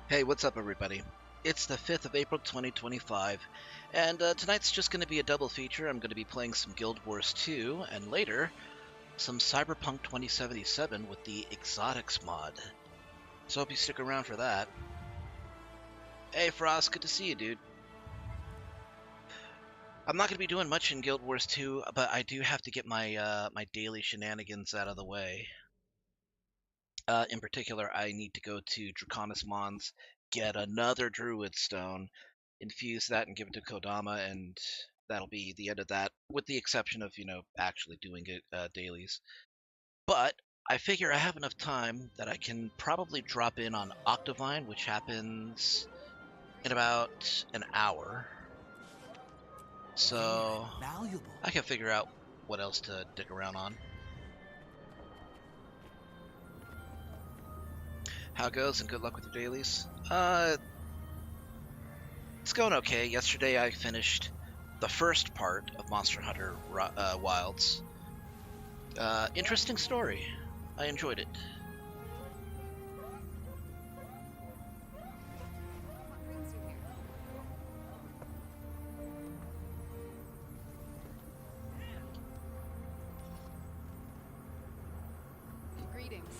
Hey, what's up, everybody? It's the 5th of April 2025, and tonight's just going to be a double feature. I'm going to be playing some Guild Wars 2, and later, some Cyberpunk 2077 with the Exotics mod. So hope you stick around for that. Hey, Frost, good to see you, dude. I'm not going to be doing much in Guild Wars 2, but I do have to get my daily shenanigans out of the way. In particular, I need to go to Draconis Mons, get another Druid Stone, infuse that and give it to Kodama, and that'll be the end of that, with the exception of, actually doing it dailies. But I figure I have enough time that I can probably drop in on Octavine, which happens in about an hour. So I can figure out what else to dick around on. How it goes, and good luck with your dailies. It's going okay. Yesterday I finished the first part of Monster Hunter Wilds. Interesting story. I enjoyed it.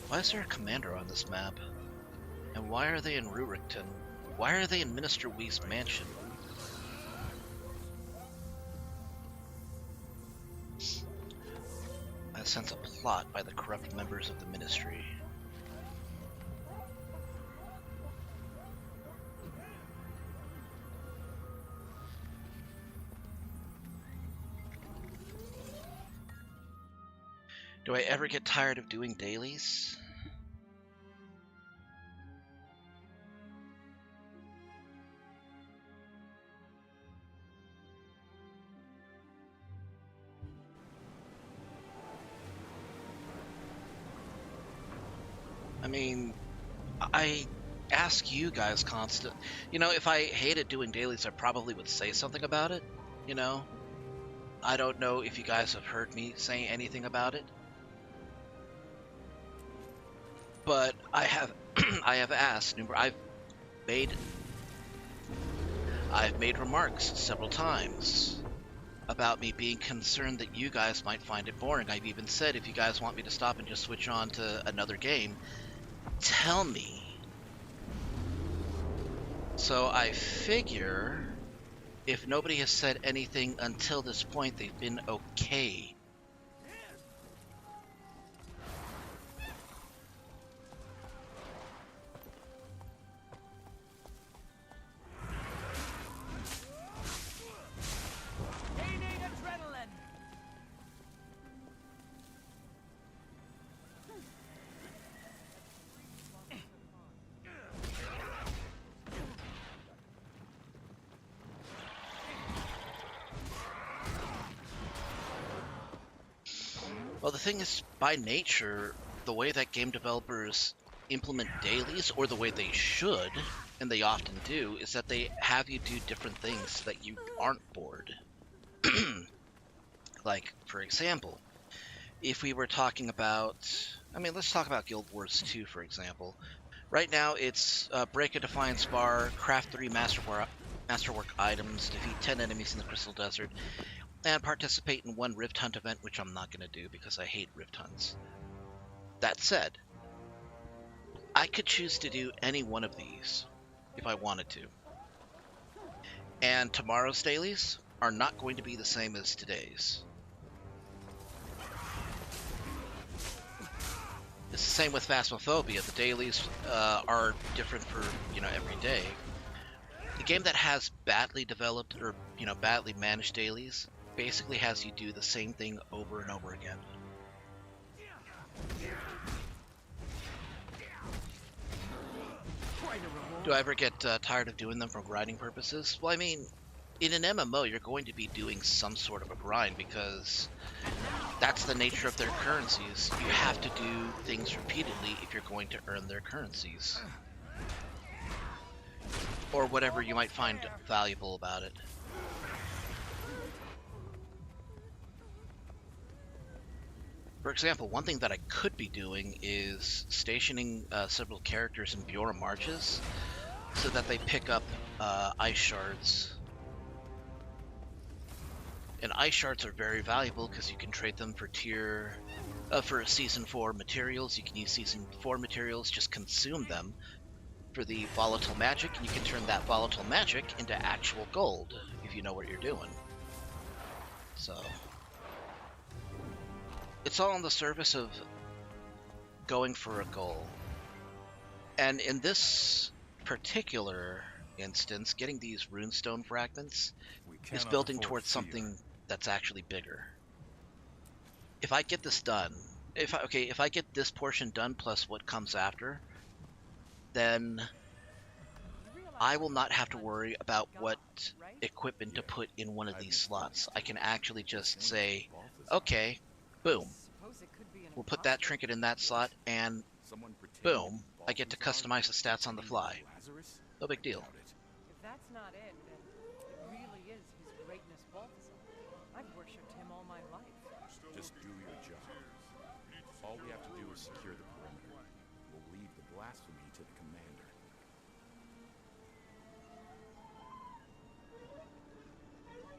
Why is there a commander on this map? And why are they in Rurikton? Why are they in Minister Wee's mansion? I sense a plot by the corrupt members of the Ministry. Do I ever get tired of doing dailies? I mean, I ask you guys constant. If I hated doing dailies, I probably would say something about it. I don't know if you guys have heard me say anything about it, but I have. I have asked. I've made remarks several times about me being concerned that you guys might find it boring. I've even said, if you guys want me to stop and just switch on to another game, tell me. So I figure if nobody has said anything until this point, they've been okay. Well, the thing is, by nature, the way that game developers implement dailies, or the way they should, and they often do, is that they have you do different things so that you aren't bored. Like, for example, if we were talking about, let's talk about Guild Wars 2, for example. Right now, it's break a Defiance bar, craft 3 masterwork items, defeat 10 enemies in the Crystal Desert, and participate in 1 Rift Hunt event, which I'm not going to do because I hate Rift Hunts. That said, I could choose to do any one of these if I wanted to. And tomorrow's dailies are not going to be the same as today's. It's the same with Phasmophobia. The dailies are different for, every day. The game that has badly developed or, badly managed dailies basically has you do the same thing over and over again. Do I ever get tired of doing them for grinding purposes? Well, in an MMO, you're going to be doing some sort of a grind because that's the nature of their currencies. You have to do things repeatedly if you're going to earn their currencies. Or whatever you might find valuable about it. For example, one thing that I could be doing is stationing several characters in Bjorn marches. so that they pick up ice shards. And ice shards are very valuable because you can trade them for for Season 4 materials. You can use Season 4 materials, just consume them for the volatile magic, and you can turn that volatile magic into actual gold if you know what you're doing. So it's all in the service of going for a goal. And in this particular instance, getting these runestone fragments is building towards something that's actually bigger. If I get this done, if I get this portion done plus what comes after, then I will not have to worry about what equipment to put in one of these slots. I can actually just say, okay, boom, we'll put that trinket in that slot, and boom, I get to customize the stats on the fly. No big deal. If that's not it, then it really is His Greatness Balthazar. I've worshipped him all my life. Just do your job. All we have to do is secure the perimeter. We'll leave the blasphemy to the commander.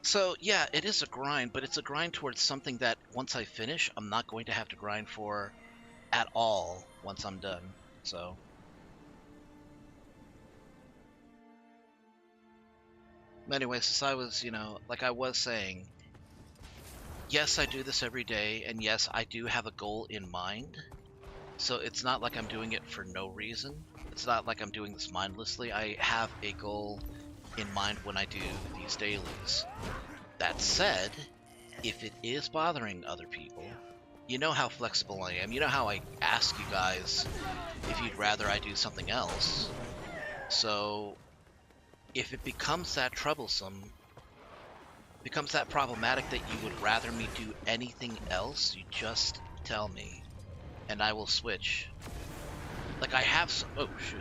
So yeah, it is a grind, but it's a grind towards something that once I finish, I'm not going to have to grind for at all once I'm done. So anyways, as I was, like I was saying, yes, I do this every day, and yes, I do have a goal in mind. So it's not like I'm doing it for no reason. It's not like I'm doing this mindlessly. I have a goal in mind when I do these dailies. That said, if it is bothering other people, you know how flexible I am. You know how I ask you guys if you'd rather I do something else. So if it becomes that troublesome, becomes that problematic that you would rather me do anything else, you just tell me, and I will switch. Like I have some... Oh, shoot.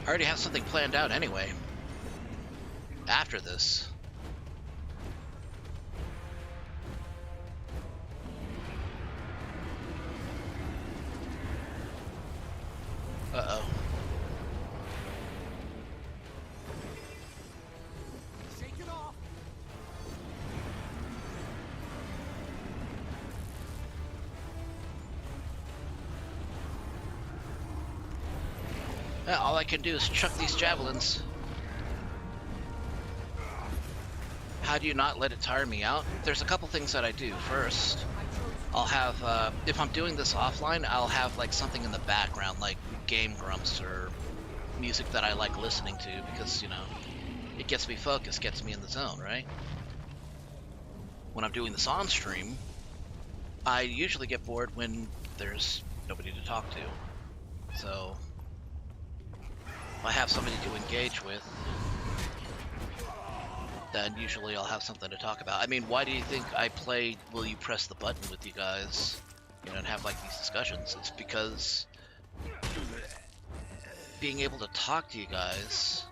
I already have something planned out anyway. After this. Uh-oh. Shake it off. Yeah, all I can do is chuck these javelins. How do you not let it tire me out? There's a couple things that I do. First, I'll have, if I'm doing this offline, I'll have like something in the background, like game grumps or music that I like listening to, because, it gets me focused, gets me in the zone, right? When I'm doing this on stream, I usually get bored when there's nobody to talk to. So if I have somebody to engage with, then usually I'll have something to talk about. I mean, why do you think I play Will You Press the Button with you guys, and have like these discussions? It's because being able to talk to you guys,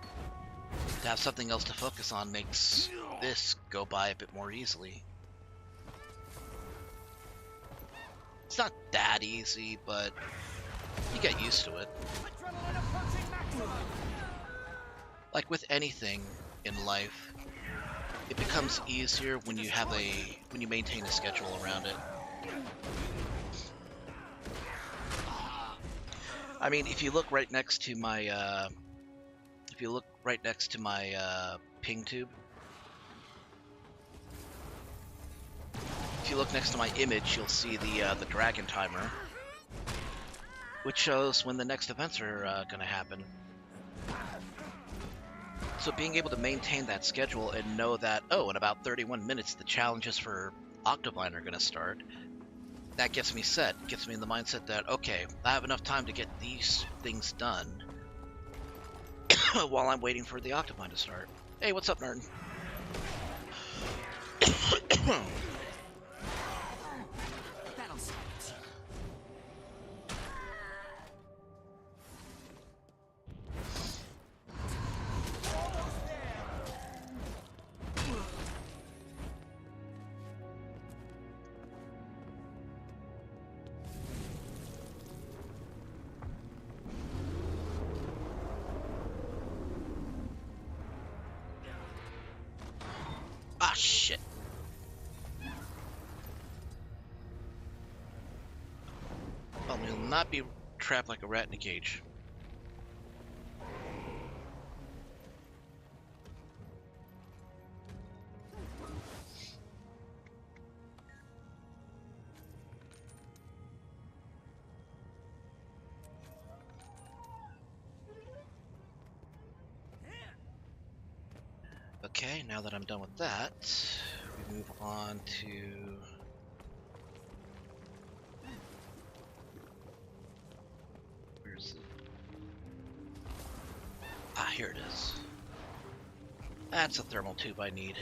to have something else to focus on, makes this go by a bit more easily. It's not that easy, but you get used to it. Like with anything in life, it becomes easier when you have when you maintain a schedule around it. I mean, if you look right next to my ping tube, if you look next to my image, you'll see the dragon timer, which shows when the next events are gonna happen. So being able to maintain that schedule and know that, oh, in about 31 minutes the challenges for Octavine are going to start, that gets me set, gets me in the mindset that, okay, I have enough time to get these things done while I'm waiting for the Octavine to start. Hey, what's up, Norton? shit. Well, we'll not be trapped like a rat in a cage. Okay, now that I'm done with that, we move on to... Where's it? Ah, here it is. That's a thermal tube I need.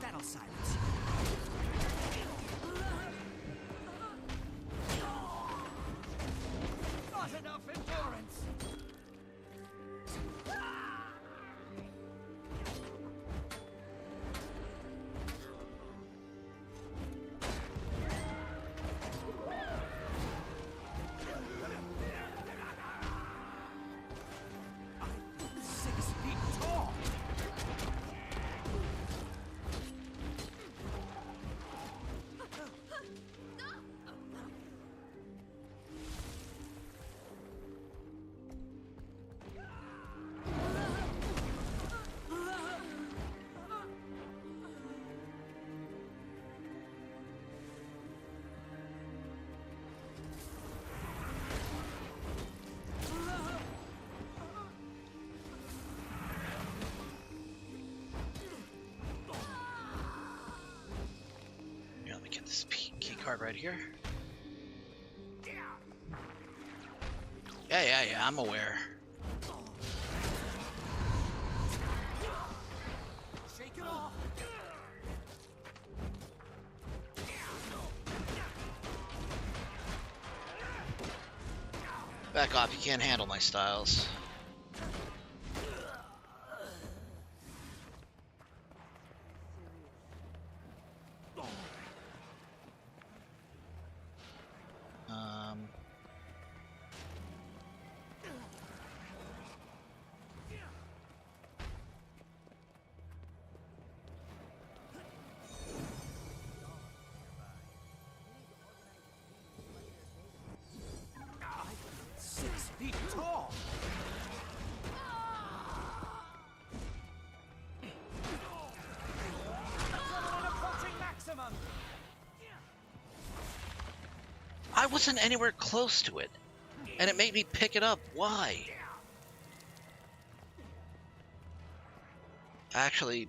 That'll silence. Not enough endurance. I'm 6 feet tall. Yeah, let me get this key card right here. Yeah, I'm aware. Shake it off. Back off, you can't handle my styles. I'm 6 feet tall. Adrenaline approaching maximum. I wasn't anywhere close to it, and it made me pick it up. Why? Actually,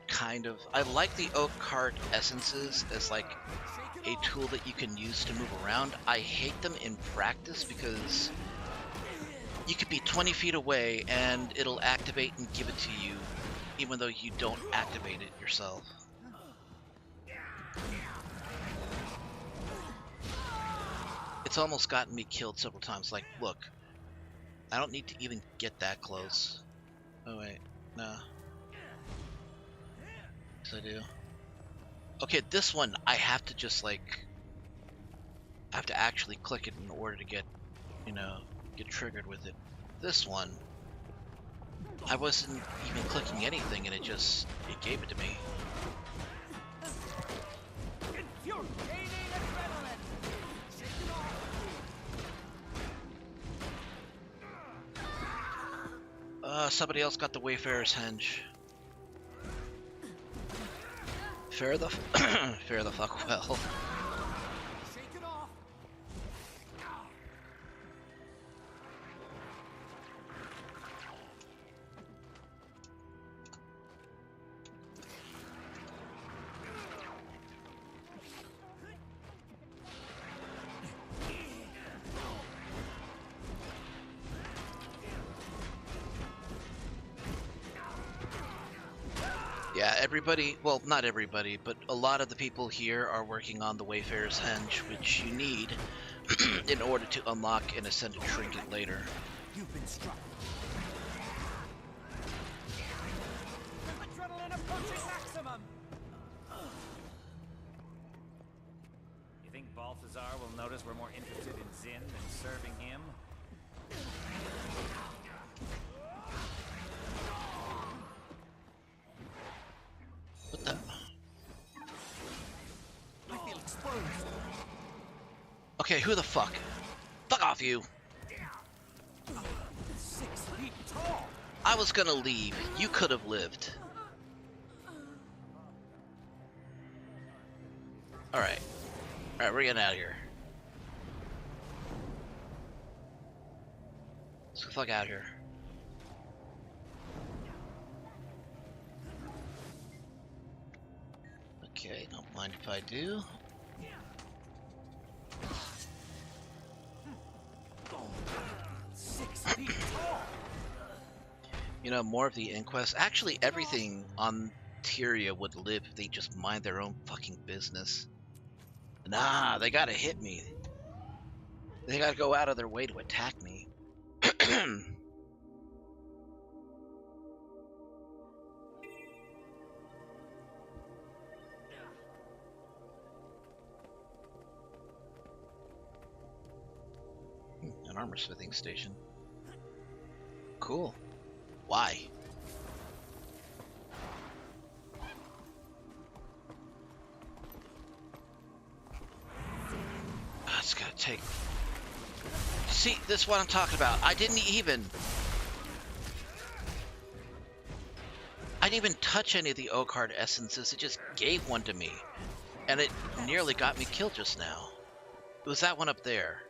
kind of. I like the oak cart essences as like a tool that you can use to move around. I hate them in practice because you could be 20 feet away and it'll activate and give it to you, even though you don't activate it yourself. It's almost gotten me killed several times. Like, look, I don't need to even get that close. Oh wait, no. Yes, I do. Okay, this one I have to just like, I have to actually click it in order to get, you know, get triggered with it. This one, I wasn't even clicking anything and it gave it to me. Infuriating adrenaline. Shake it off. Somebody else got the Wayfarer's Henge. Fare the fare the fuck well. Shake it off. Yeah, everybody, well, not everybody, but a lot of the people here are working on the Wayfarer's Henge, which you need in order to unlock an Ascended Trinket later. You've been struck. Adrenaline approaching maximum. You think Balthazar will notice we're more interested in Zin than serving him? What the? I feel exposed. Okay, who the fuck? Fuck off, you! 6 feet tall. I was gonna leave. You could have lived. Alright. Alright, we're getting out of here. Let's get the fuck out of here. Okay, don't mind if I do. 6 feet tall. You know, more of the inquest. Actually, everything on Tyria would live if they just mind their own fucking business. Nah, they gotta hit me. They gotta go out of their way to attack me. An armor smithing station. Cool. Why? It's gonna take... See, this is what I'm talking about. I didn't even touch any of the O-card essences. It just gave one to me. And it nearly got me killed just now. It was that one up there.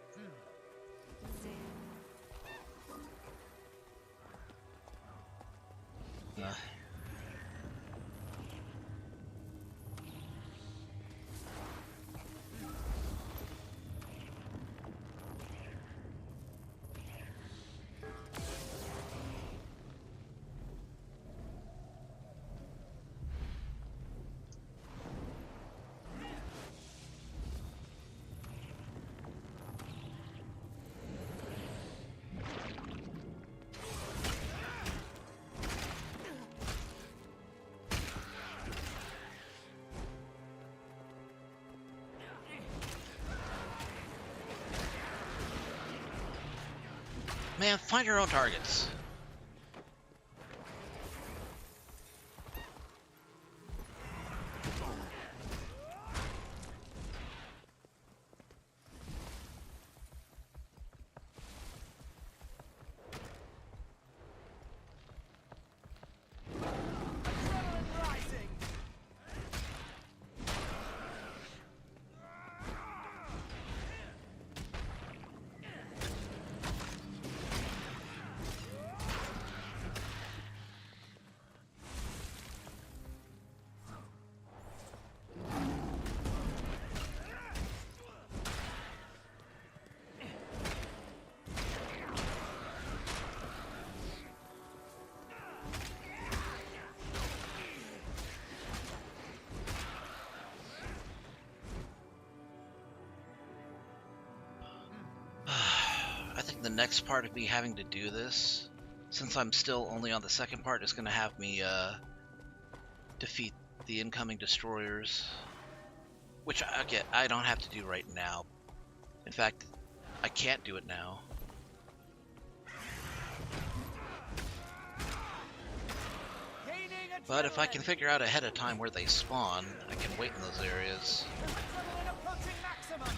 Man, find your own targets. Adrenaline rising. I think the next part of me having to do this, since I'm still only on the second part, is going to have me defeat the incoming destroyers, which I don't have to do right now. In fact, I can't do it now. Gaining But if I can adrenaline. figure out ahead of time where they spawn, I can wait in those areas. Adrenaline approaching maximum.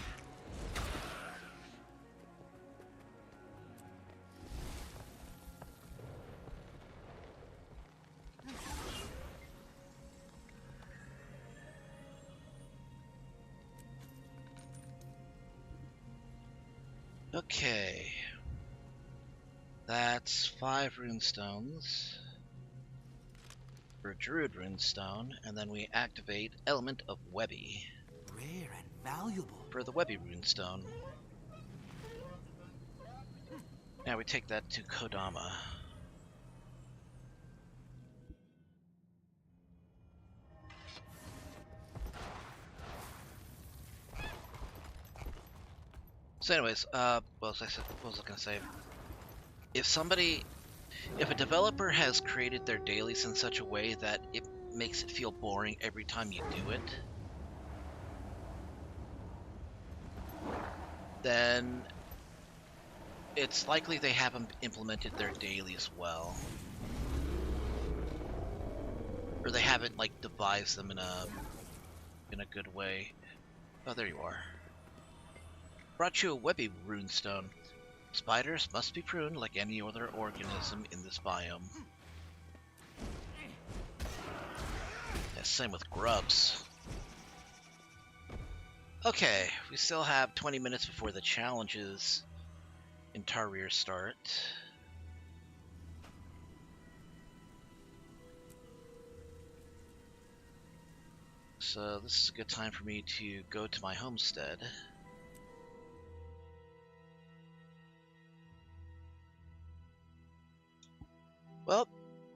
Okay. That's 5 runestones for Druid runestone, and then we activate Element of Webby Rare and valuable. for the Webby runestone. Now we take that to Kodama. So anyways, what was I gonna say? If a developer has created their dailies in such a way that it makes it feel boring every time you do it, then it's likely they haven't implemented their dailies well. Or they haven't, like, devised them in a good way. Oh, there you are. Brought you a webby runestone. Spiders must be pruned like any other organism in this biome. Yeah, same with grubs. Okay, we still have 20 minutes before the challenges in Tarir start. So this is a good time for me to go to my homestead. Well,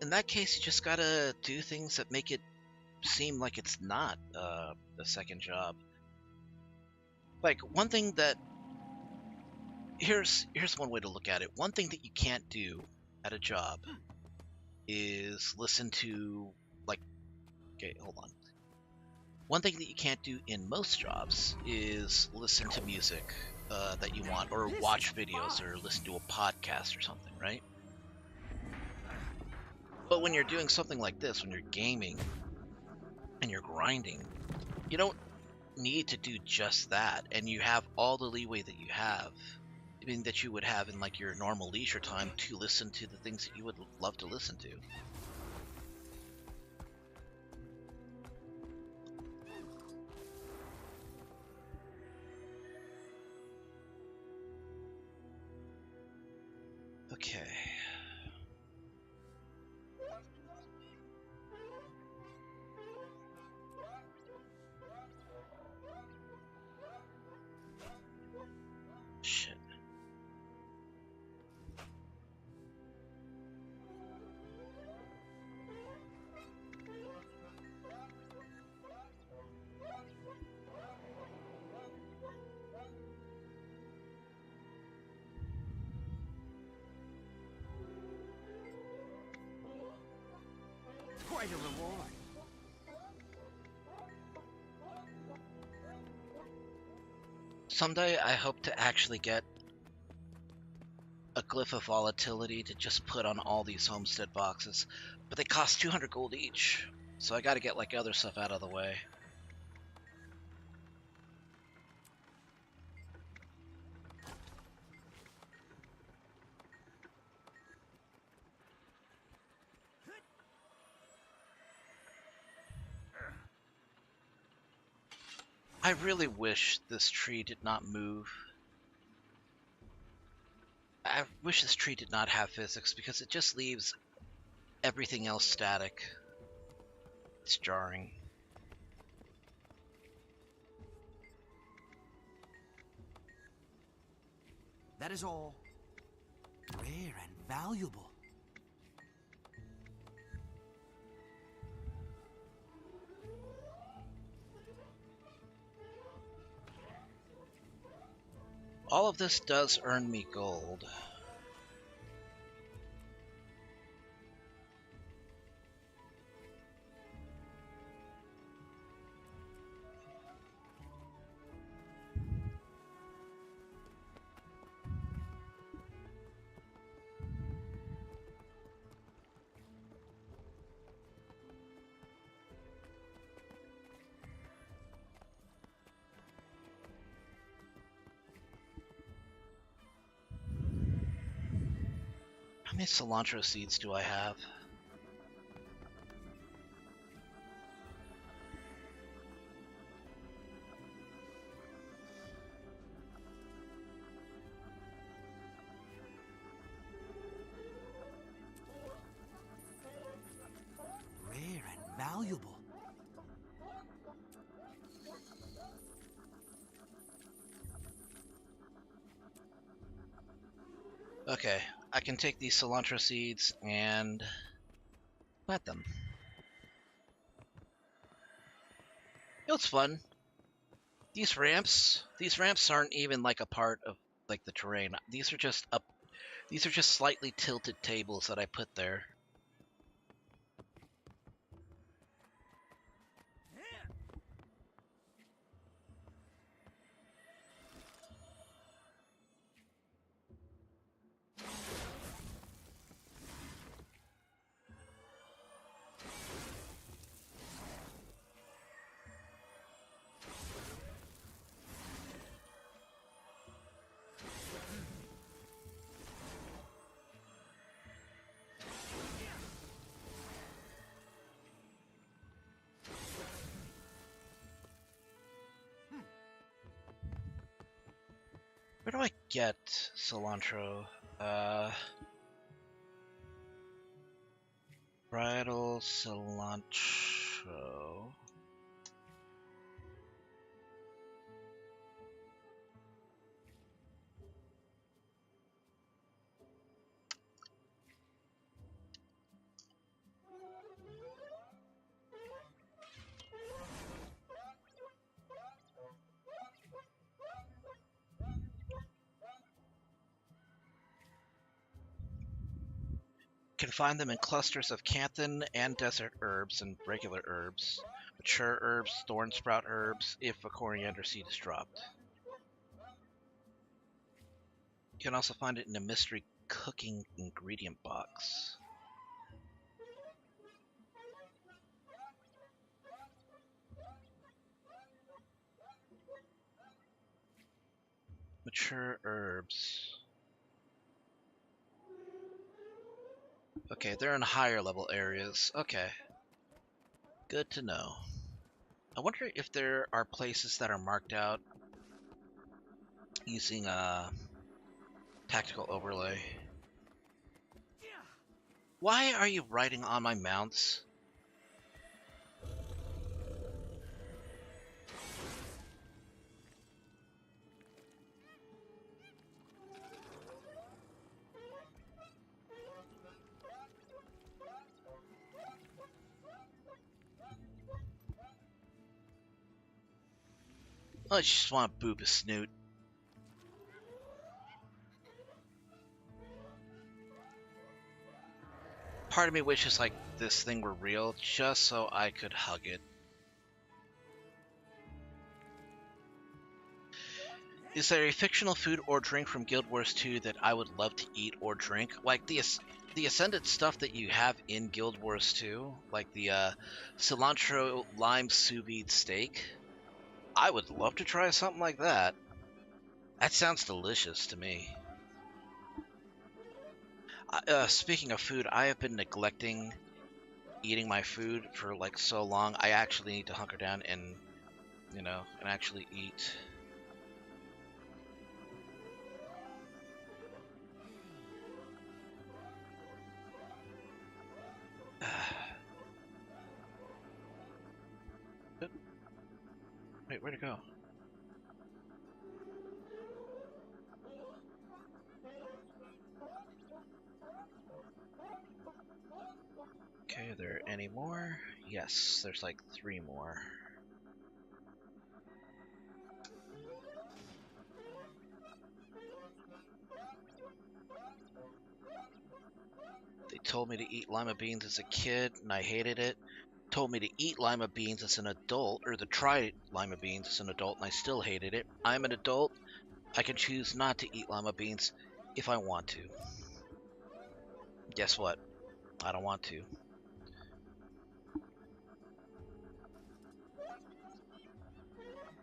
in that case, you just gotta do things that make it seem like it's not the second job. Like, one thing that here's one way to look at it. One thing that you can't do at a job is listen to, like, okay, hold on. One thing that you can't do in most jobs is listen to music that you want, or watch videos, or listen to a podcast or something, right? But when you're doing something like this, when you're gaming and you're grinding, you don't need to do just that, and you have all the leeway that you have, I mean, that you would have in, like, your normal leisure time to listen to the things that you would love to listen to. Okay. Shit. Quite a reward. Someday I hope to actually get a glyph of volatility to just put on all these homestead boxes, but they cost 200 gold each, so I gotta get, like, other stuff out of the way. I really wish this tree did not move. I wish this tree did not have physics, because it just leaves everything else static. It's jarring. That is all. Rare and valuable. All of this does earn me gold. How many cilantro seeds do I have? Rare and valuable. Okay, I can take these cilantro seeds and plant them. You know what's fun? These ramps aren't even like a part of like the terrain. These are just up. These are just slightly tilted tables that I put there. Where do I get cilantro? Bridal cilantro. Can find them in clusters of canthan and desert herbs and regular herbs, mature herbs, thorn sprout herbs, if a coriander seed is dropped. You can also find it in a mystery cooking ingredient box. Mature herbs. Okay, they're in higher level areas. Okay. Good to know. I wonder if there are places that are marked out using a tactical overlay. Why are you riding on my mounts? I just want to boop his snoot. Part of me wishes like this thing were real, just so I could hug it. Is there a fictional food or drink from Guild Wars 2 that I would love to eat or drink? Like the Ascended stuff that you have in Guild Wars 2, like the cilantro lime sous vide steak. I would love to try something like that. That sounds delicious to me. Speaking of food, I have been neglecting eating my food for like so long. I actually need to hunker down and, and actually eat. Wait, where'd it go? Okay, are there any more? Yes, there's like 3 more. They told me to eat lima beans as a kid, and I hated it. Told me to eat lima beans as an adult, or to try lima beans as an adult, and I still hated it. I'm an adult. I can choose not to eat lima beans if I want to. Guess what? I don't want to.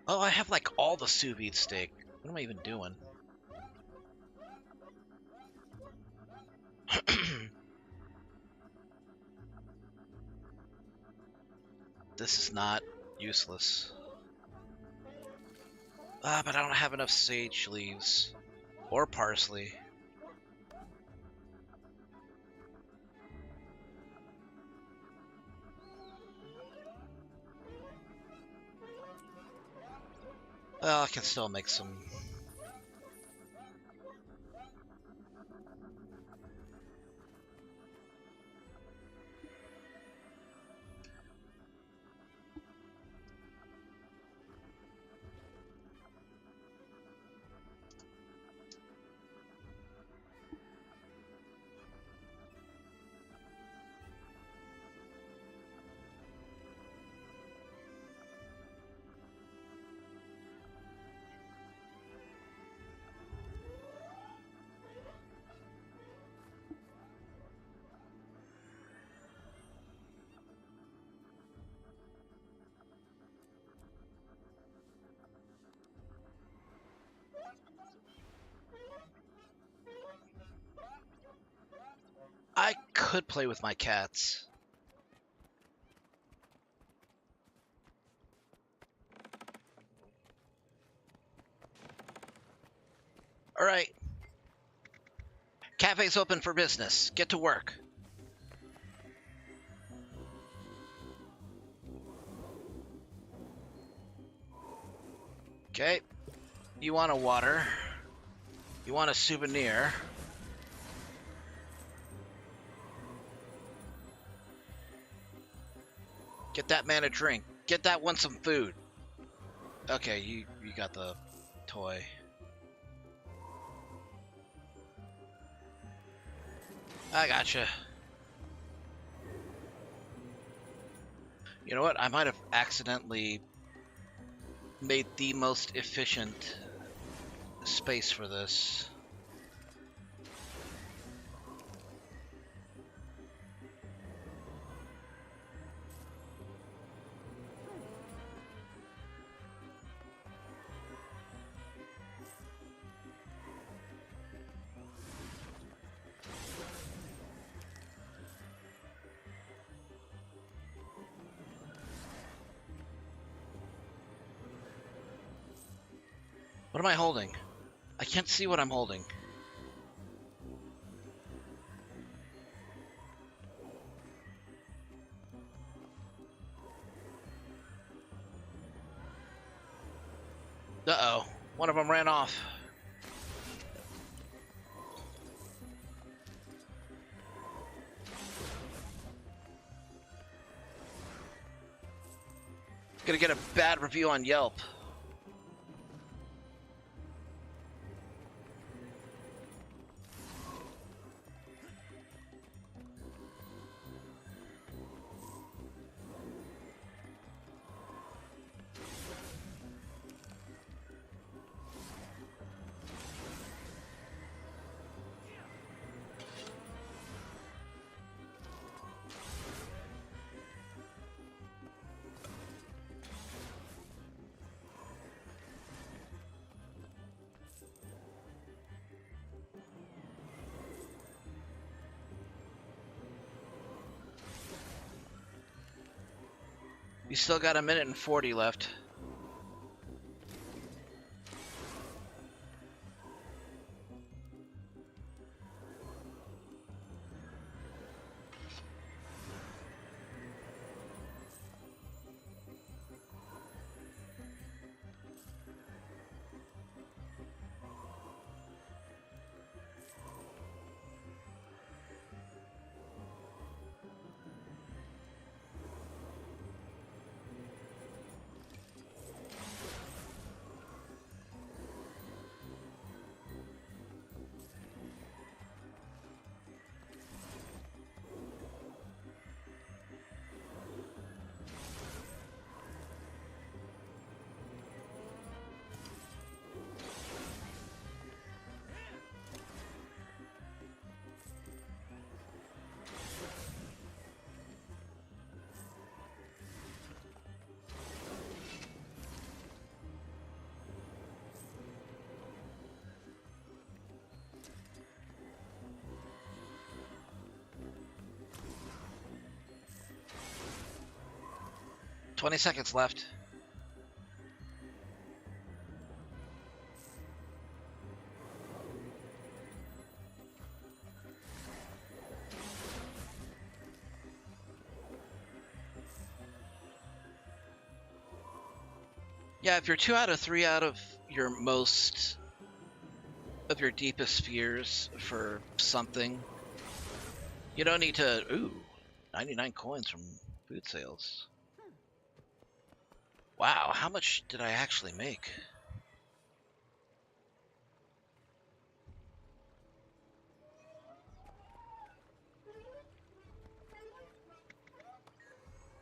Oh, I have like all the sous vide steak. What am I even doing? This is not useless. But I don't have enough sage leaves. Or parsley. Well, I can still make some. could play with my cats. All right. Cafe's open for business. Get to work. Okay. You want a water. You want a souvenir. Get that man a drink. Get that one some food. Okay, you got the toy. I gotcha. You know what? I might have accidentally made the most efficient space for this. What am I holding? I can't see what I'm holding. Uh-oh. One of them ran off. Gonna get a bad review on Yelp. You still got 1:40 minutes left. Twenty seconds left. Yeah, if you're 2 out of 3 out of your most of your deepest fears for something, you don't need to. Ooh, 99 coins from food sales. Wow, how much did I actually make?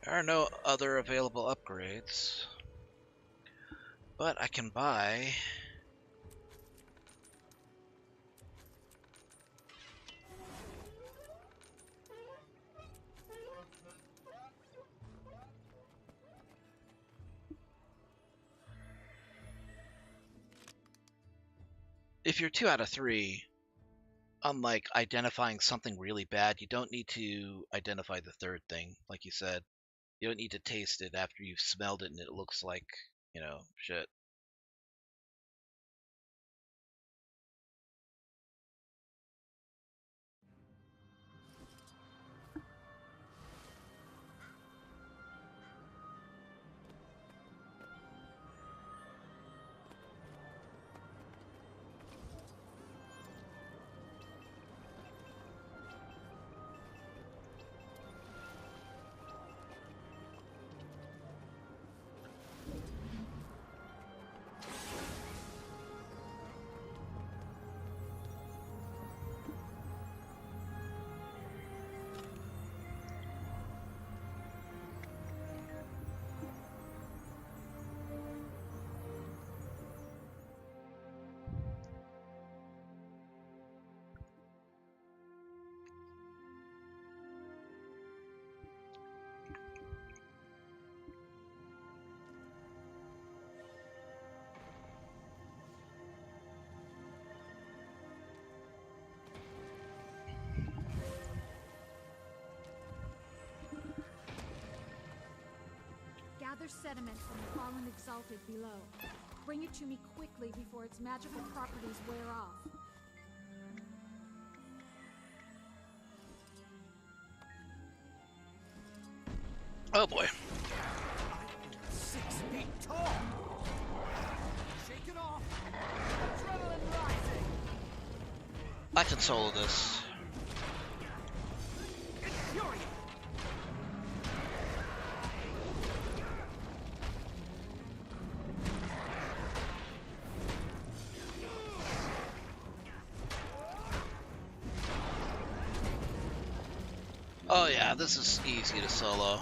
There are no other available upgrades, but I can buy. If you're 2 out of 3, unlike identifying something really bad, you don't need to identify the third thing, like you said. You don't need to taste it after you've smelled it and it looks like, shit. Gather sediment from the fallen exalted below. Bring it to me quickly before its magical properties wear off. Oh boy. 6 feet tall! Shake it off! Adrenaline rising! I can solo this. Infuriate! Oh yeah, this is easy to solo.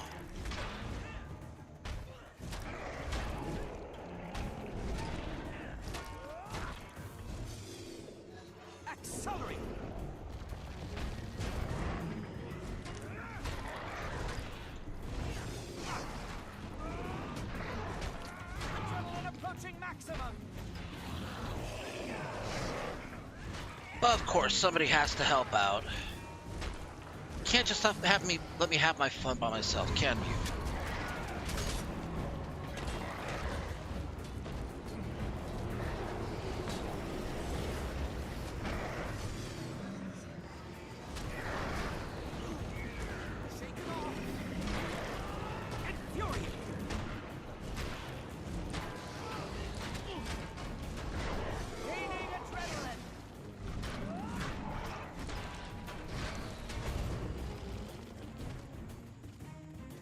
Accelerate! Adrenaline approaching maximum! Of course, somebody has to help out. Can't just let me have my fun by myself, can you? Shake it off! Infuriate! Gaining adrenaline!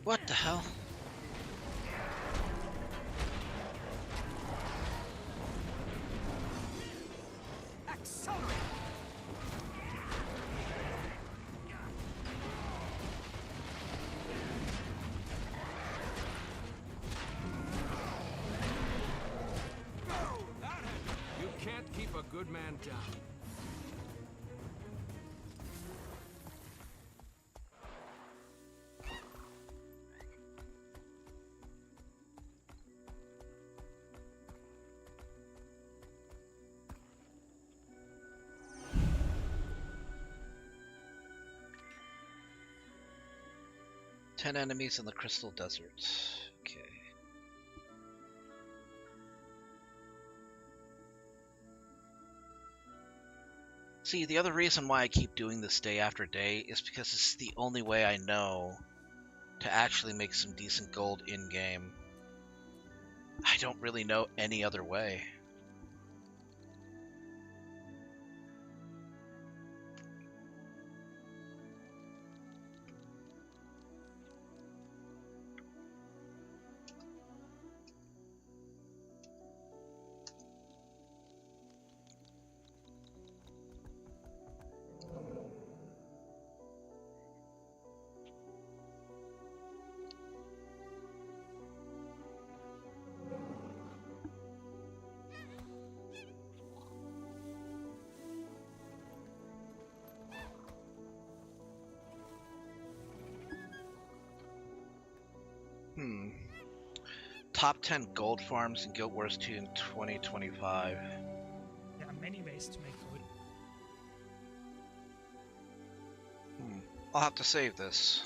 What the hell? Accelerate! You can't keep a good man down. Ten enemies in the Crystal Desert. Okay. See, the other reason why I keep doing this day after day is because it's the only way I know to actually make some decent gold in-game. I don't really know any other way. Top 10 gold farms in Guild Wars 2 in 2025. There are many ways to make gold. I'll have to save this.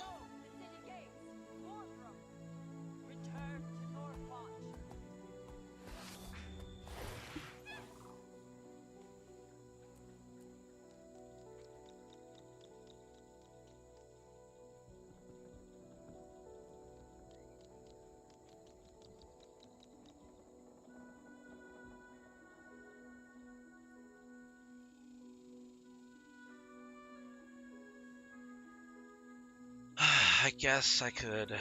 I guess I could.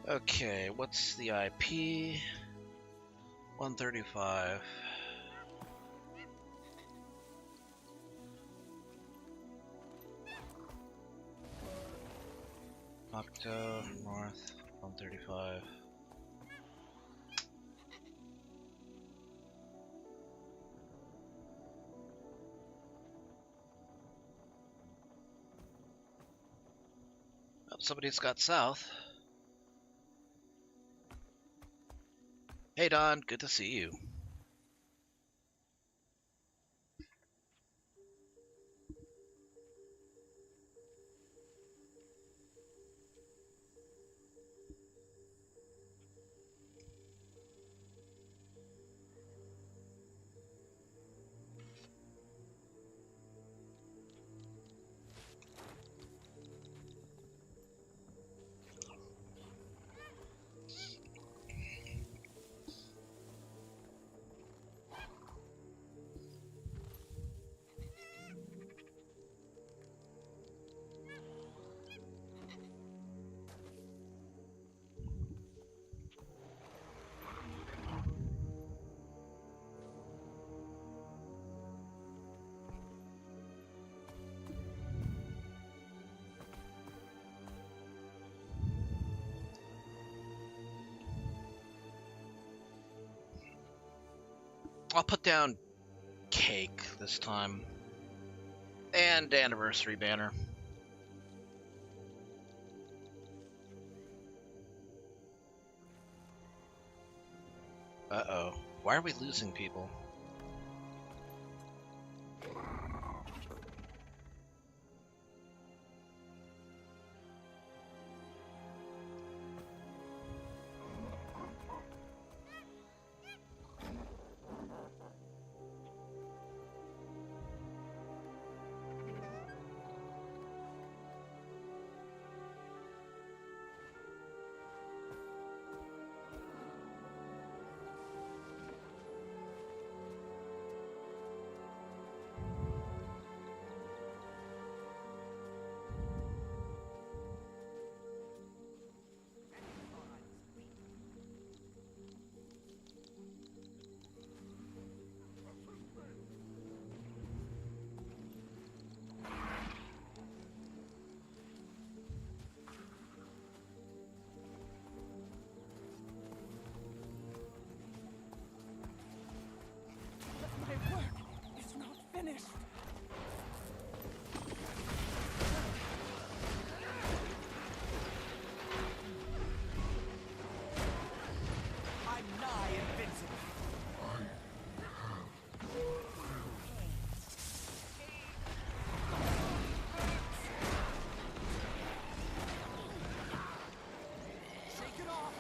Okay, what's the IP? 135. Octo, North, 135. Oh, somebody's got South. Hey Don, good to see you. I'll put down cake this time. And anniversary banner. Uh-oh. Why are we losing people? My work is not finished. I'm nigh invincible. Shake it off.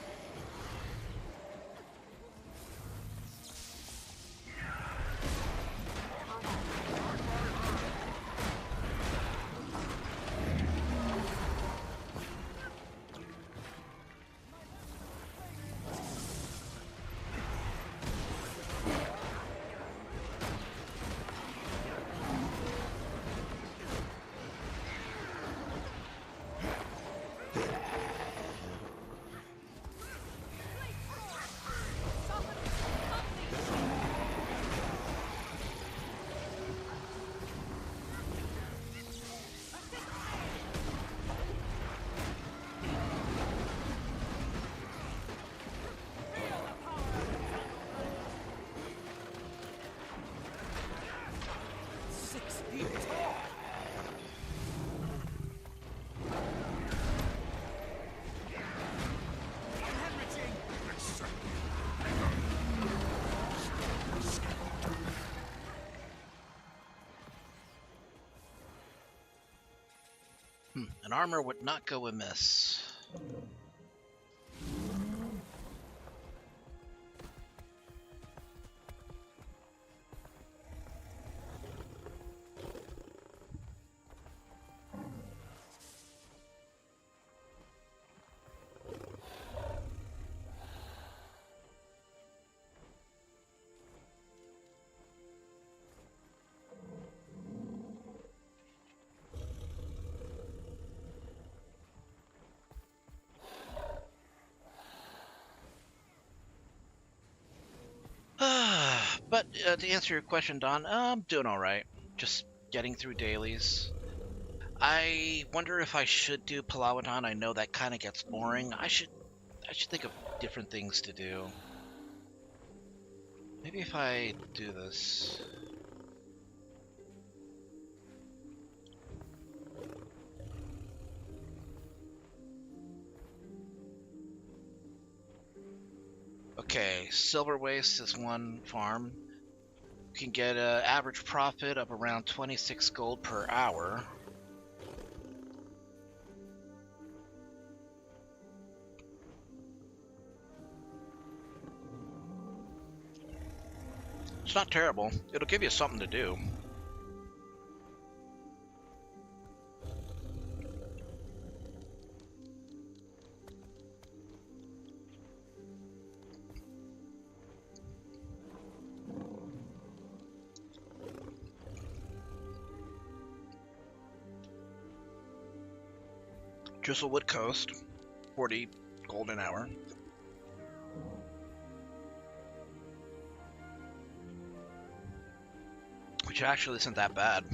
An armor would not go amiss. But to answer your question, Don, I'm doing all right. Just getting through dailies. I wonder if I should do Palawadon. I know that kind of gets boring. I should think of different things to do. Maybe if I do this. Okay, Silver Waste is one farm. You can get an average profit of around 26 gold per hour. It's not terrible. It'll give you something to do. Drizzlewood Coast, 40 gold an hour. Which actually isn't that bad.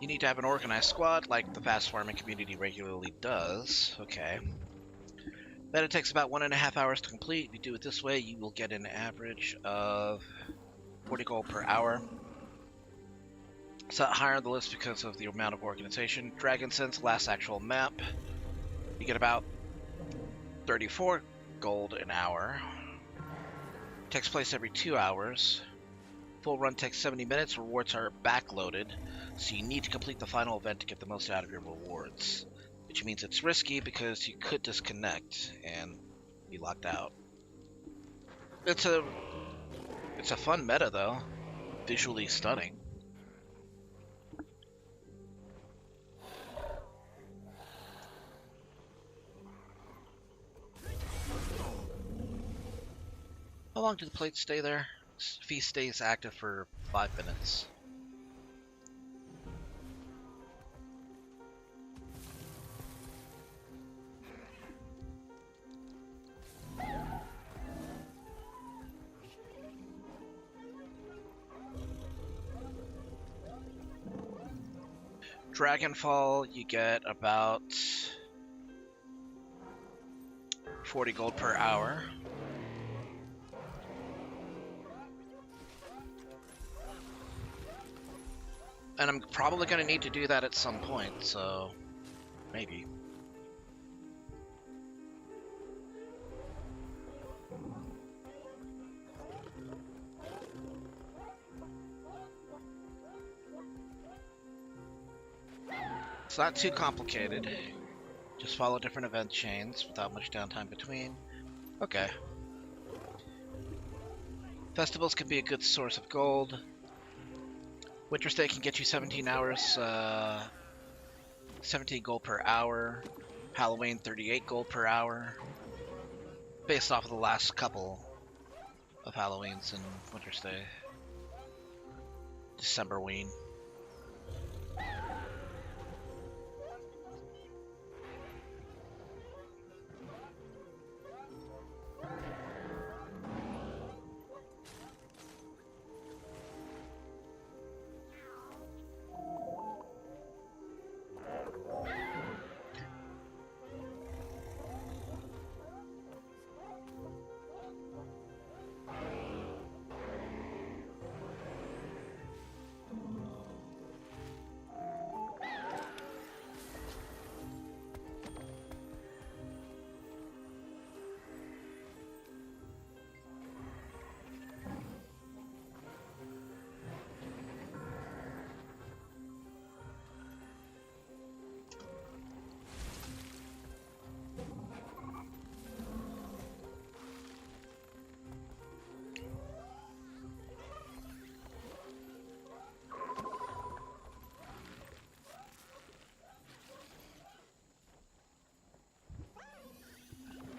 You need to have an organized squad like the fast farming community regularly does. Okay. Then it takes about 1.5 hours to complete. If you do it this way, you will get an average of 40 gold per hour. It's not higher on the list because of the amount of organization. Dragon Sense, last actual map, you get about 34 gold an hour. Takes place every 2 hours. Full run takes 70 minutes. Rewards are backloaded, so you need to complete the final event to get the most out of your rewards. Which means it's risky because you could disconnect and be locked out. It's a fun meta though. Visually stunning. How long do the plates stay there? Feast stays active for 5 minutes. Dragonfall, you get about 40 gold per hour. And I'm probably going to need to do that at some point, so maybe. It's not too complicated. Just follow different event chains without much downtime between. Okay. Festivals can be a good source of gold. Winter Stay can get you 17 hours, 17 gold per hour. Halloween, 38 gold per hour. Based off of the last couple of Halloweens in Winter Stay. Decemberween.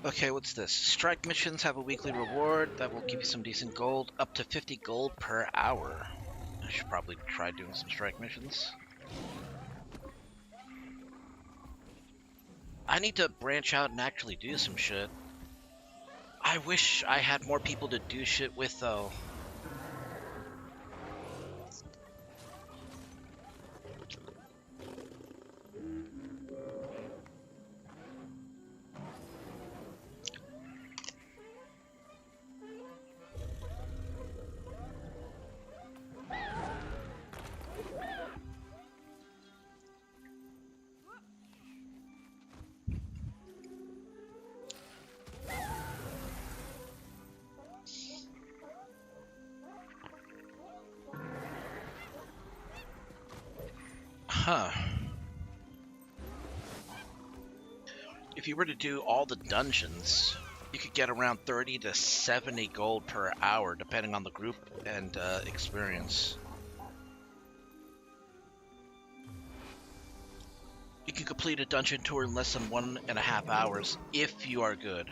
Okay, what's this? Strike missions have a weekly reward that will give you some decent gold, up to 50 gold per hour. I should probably try doing some strike missions. I need to branch out and actually do some shit. I wish I had more people to do shit with, though. Huh. If you were to do all the dungeons, you could get around 30 to 70 gold per hour, depending on the group and experience. You can complete a dungeon tour in less than 1.5 hours if you are good.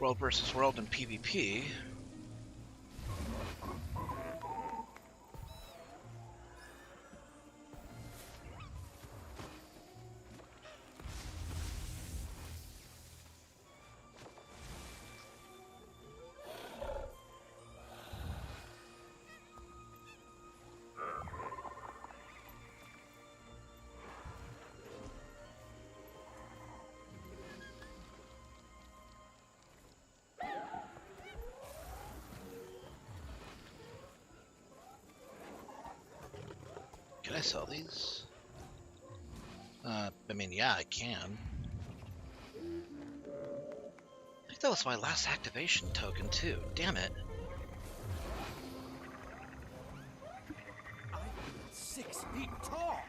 World versus world in PvP. Can I sell these? I mean, yeah, I can. I think that was my last activation token, too. Damn it. I'm 6 feet tall.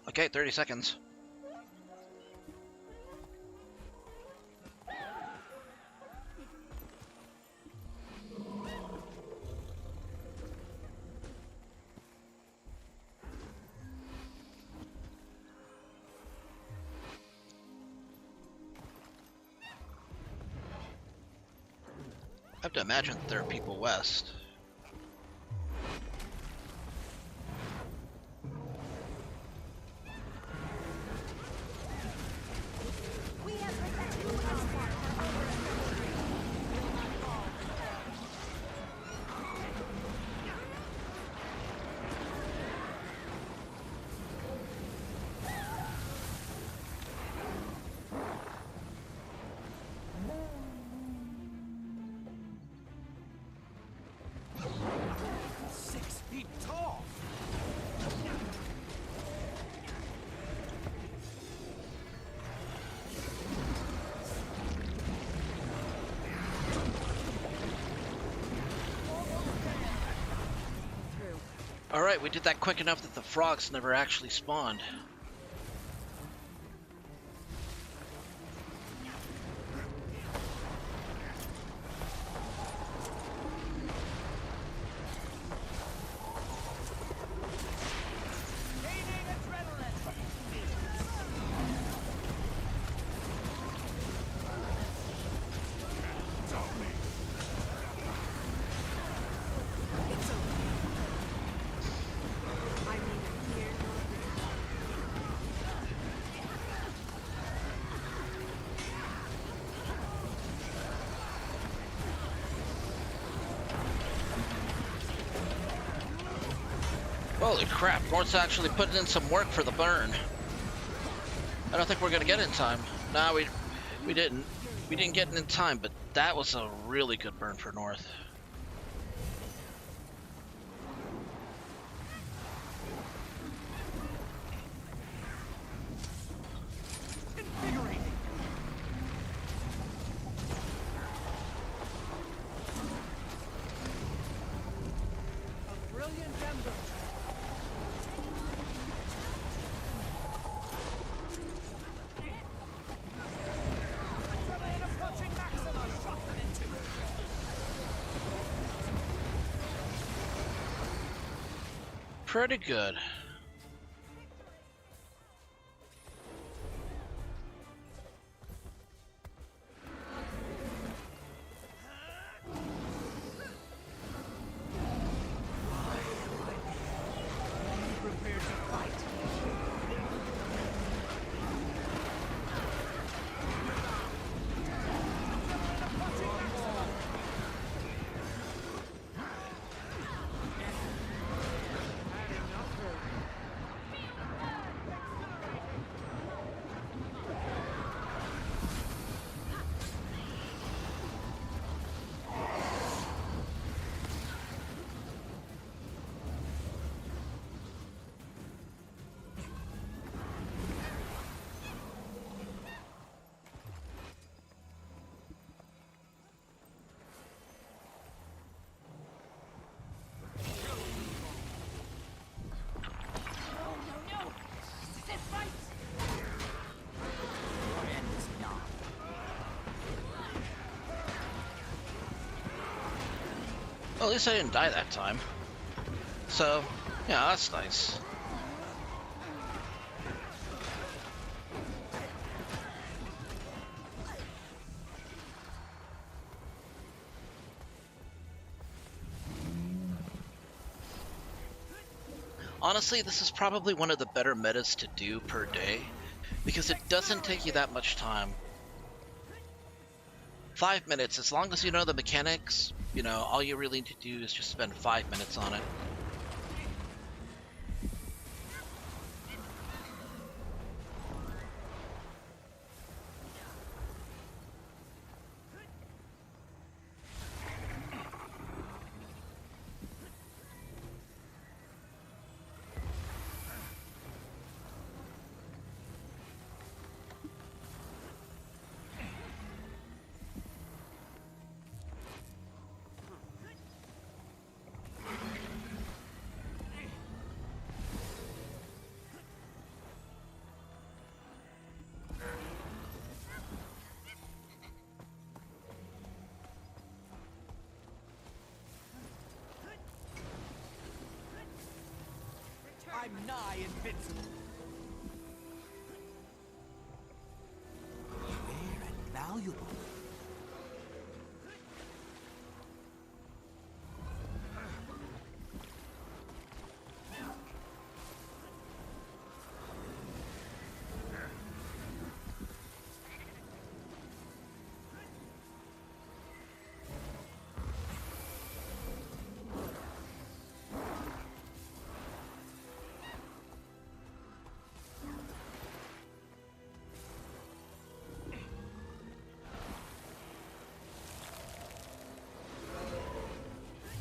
Okay, 30 seconds. I have to imagine that there are people west. Alright, we did that quick enough that the frogs never actually spawned. Holy crap, North's actually putting in some work for the burn. I don't think we're gonna get it in time. Nah, we didn't. We didn't get it in time, but that was a really good burn for North. A brilliant ember. Approaching Maxima, shot them into it. Pretty good. Prepare to fight. Well, at least I didn't die that time. So, yeah, that's nice. Honestly, this is probably one of the better metas to do per day, because it doesn't take you that much time. 5 minutes, as long as you know the mechanics, you know, all you really need to do is just spend 5 minutes on it. I'm nigh invincible. Rare and valuable.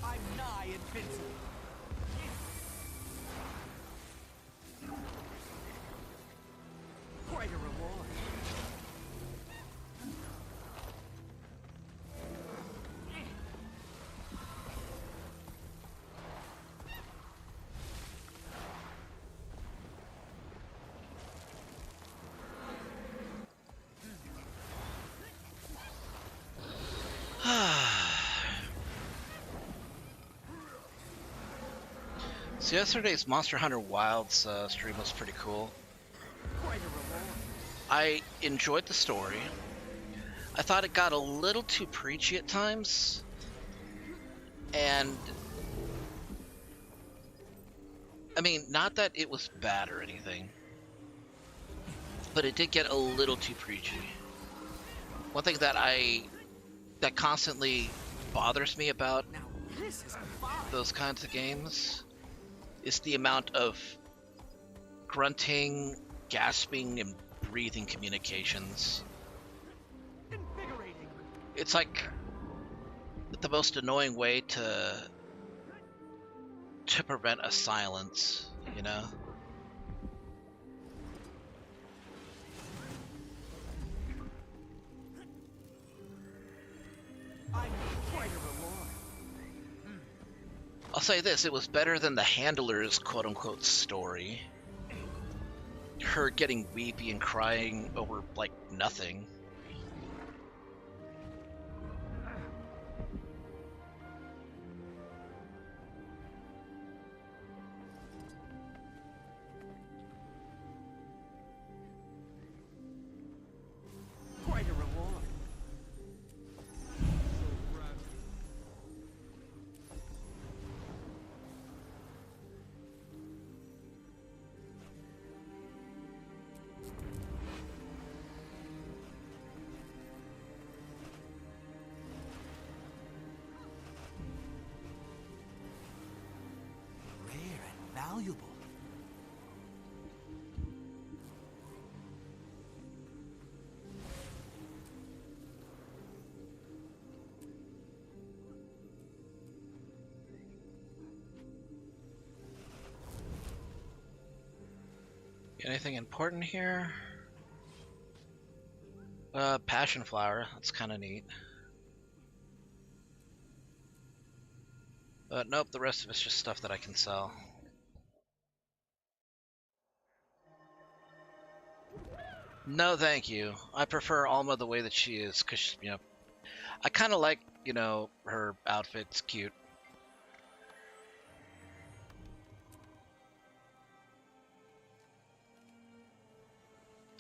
I'm nigh invincible. Quite a reward. So yesterday's Monster Hunter Wilds stream was pretty cool. Quite a reward. I enjoyed the story. I thought it got a little too preachy at times. And I mean, not that it was bad or anything, but it did get a little too preachy. One thing that constantly bothers me about Now this is fun. those kinds of games is the amount of grunting, gasping, and breathing communications. Invigorating. It's like the most annoying way to prevent a silence, you know? I need quite a reward. I'll say this, it was better than the handler's quote-unquote story. Her getting weepy and crying over, like, nothing. Quite a reward. Rare and valuable. Anything important here? Passion flower. That's kind of neat. Nope, the rest of it's just stuff that I can sell. No, thank you. I prefer Alma the way that she is, because, you know, I kind of like, you know, her outfit's cute.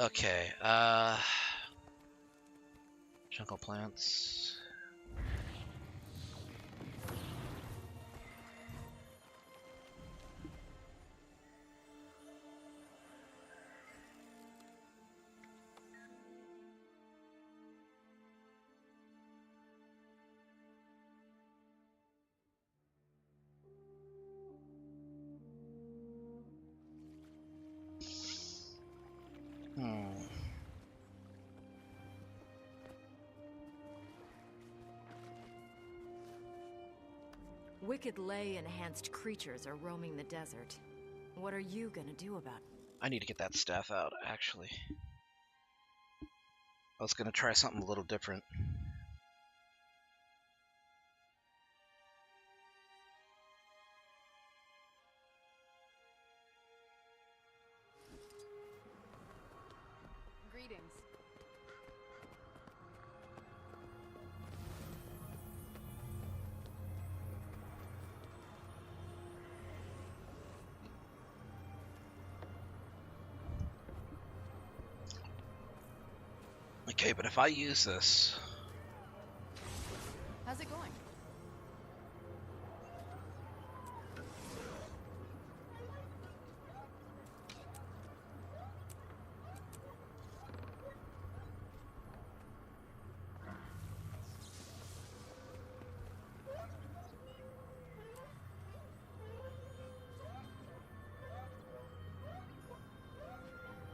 Okay, jungle plants. Wicked ley-enhanced creatures are roaming the desert. What are you gonna do about it? I need to get that staff out, actually. I was gonna try something a little different. Greetings. Okay, but if I use this... How's it going?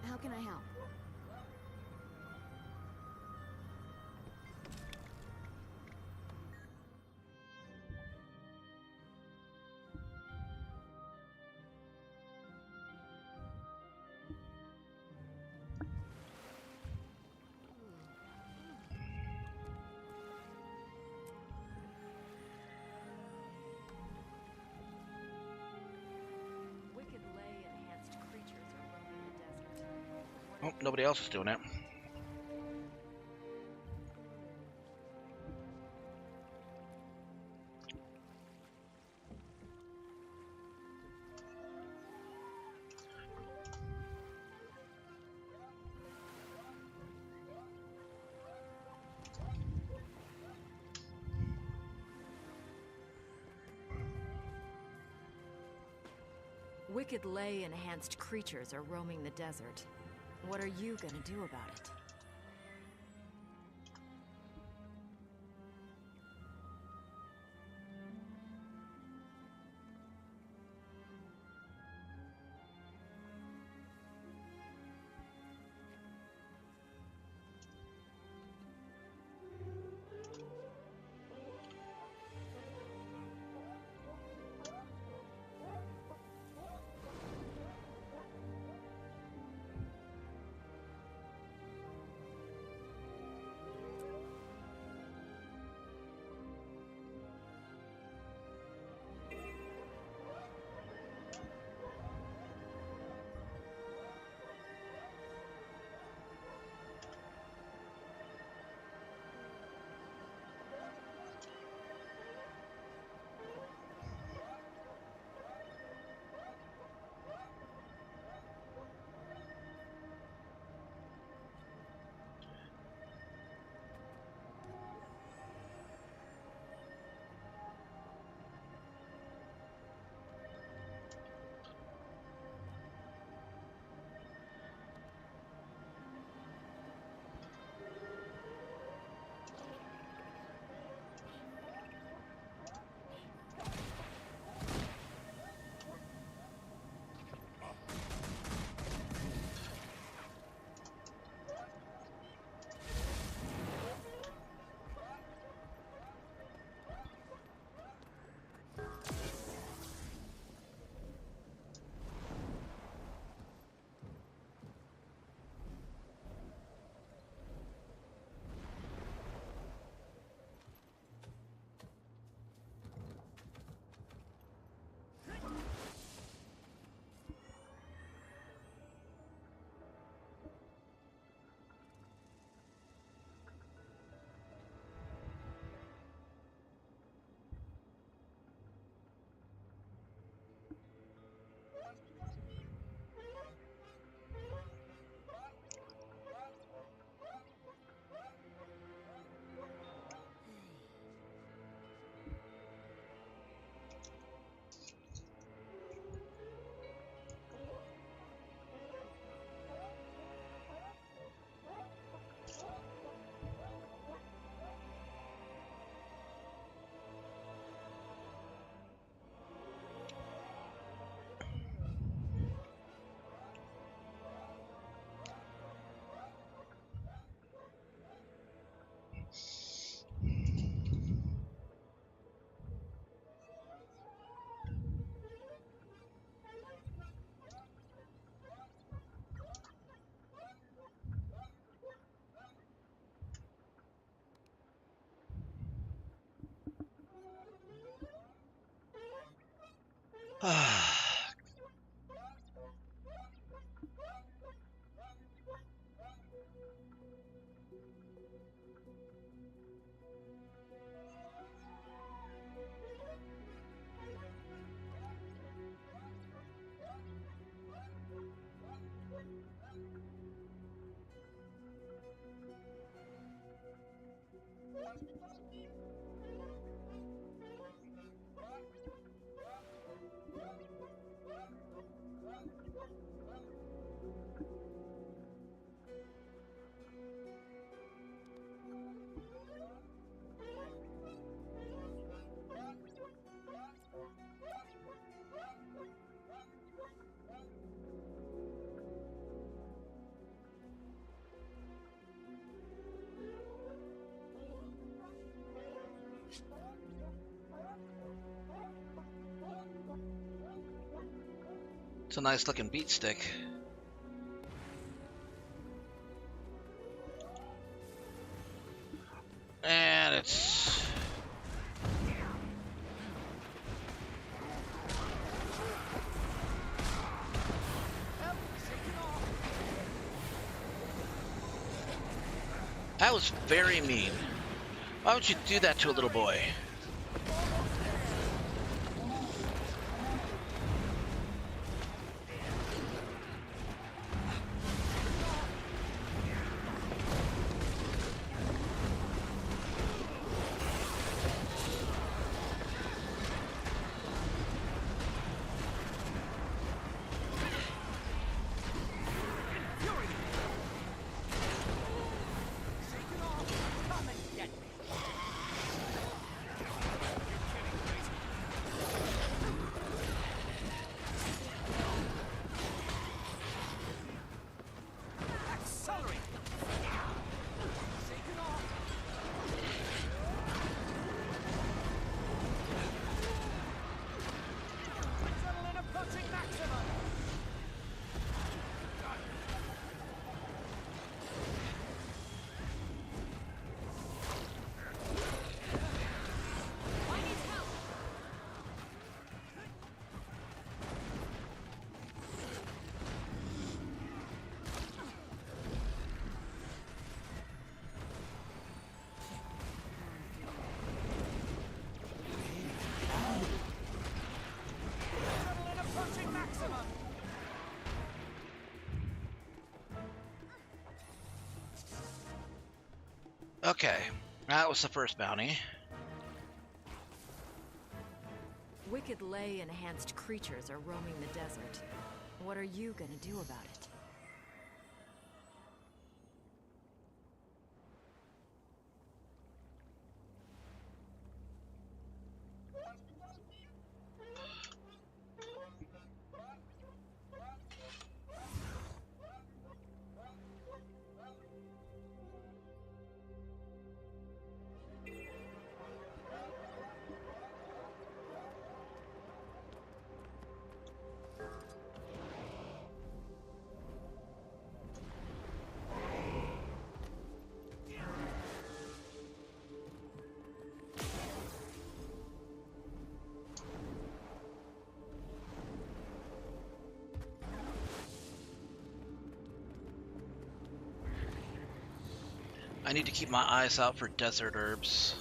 How can I help? Wicked ley-enhanced creatures are roaming the desert. Oh, nobody else is doing it. Wicked ley-enhanced creatures are roaming the desert. What are you gonna do about it? It's a nice looking beat stick. And it's... That was very mean. Why would you do that to a little boy? Okay, that was the first bounty. Wicked ley enhanced creatures are roaming the desert. What are you gonna do about it? I need to keep my eyes out for desert herbs.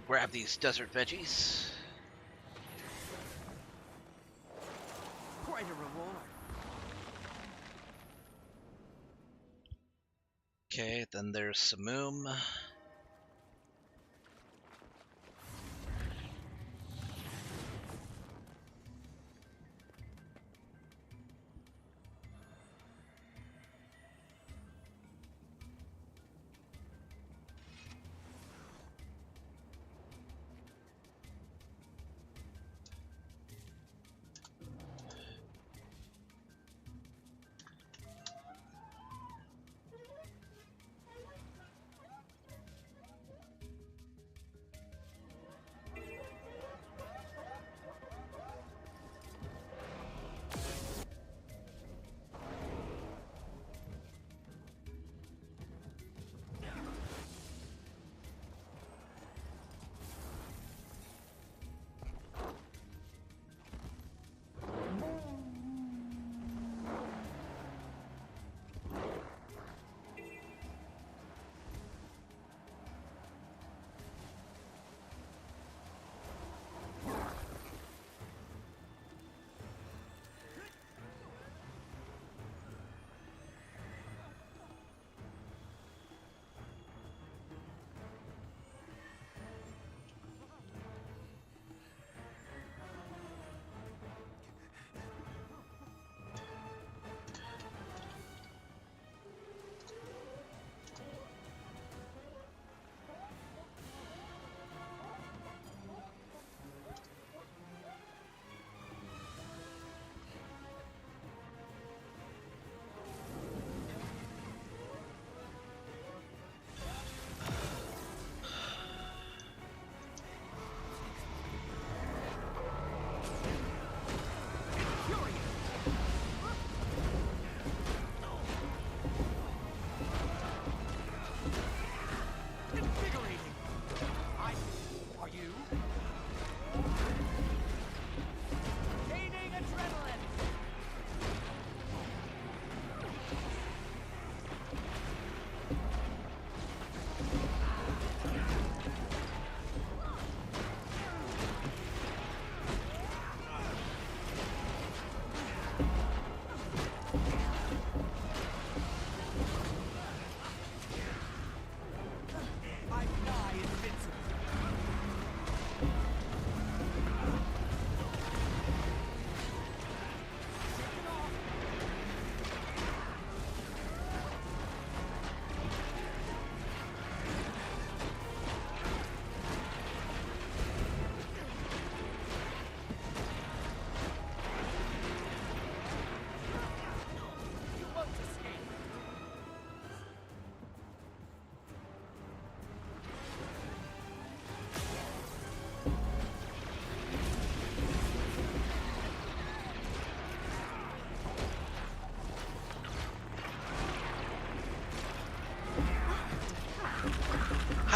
Grab these desert veggies. Quite a reward. Okay, then there's Samoom.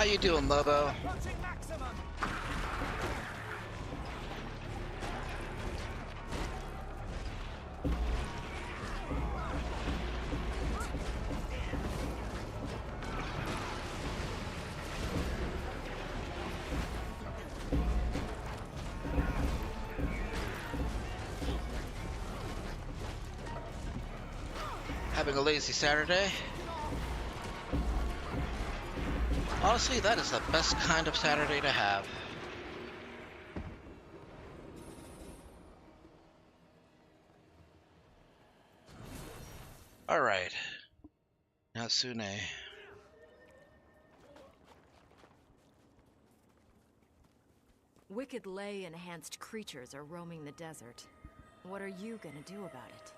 How you doing, Lobo? Having a lazy Saturday? Honestly, that is the best kind of Saturday to have. Alright. Natsune. Wicked ley-enhanced creatures are roaming the desert. What are you gonna do about it?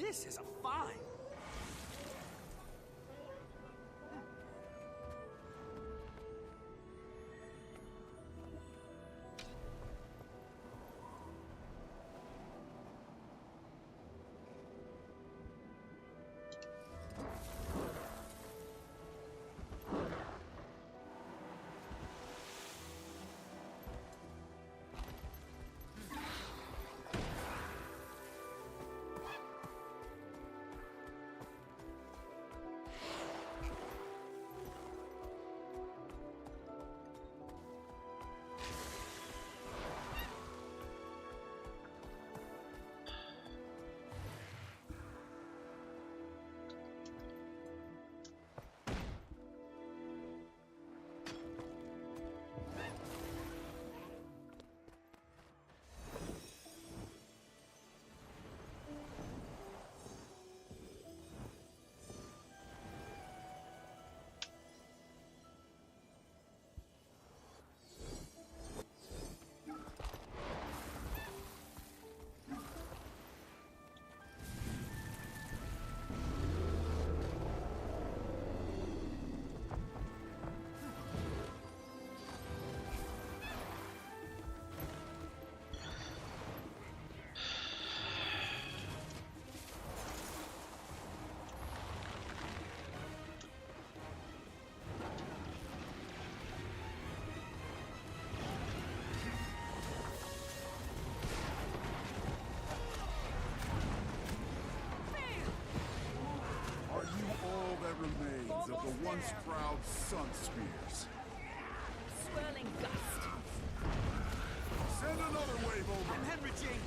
This is a find. Remains of the once proud Sun Spears. Swirling gust. Send another wave over. I'm hemorrhaging.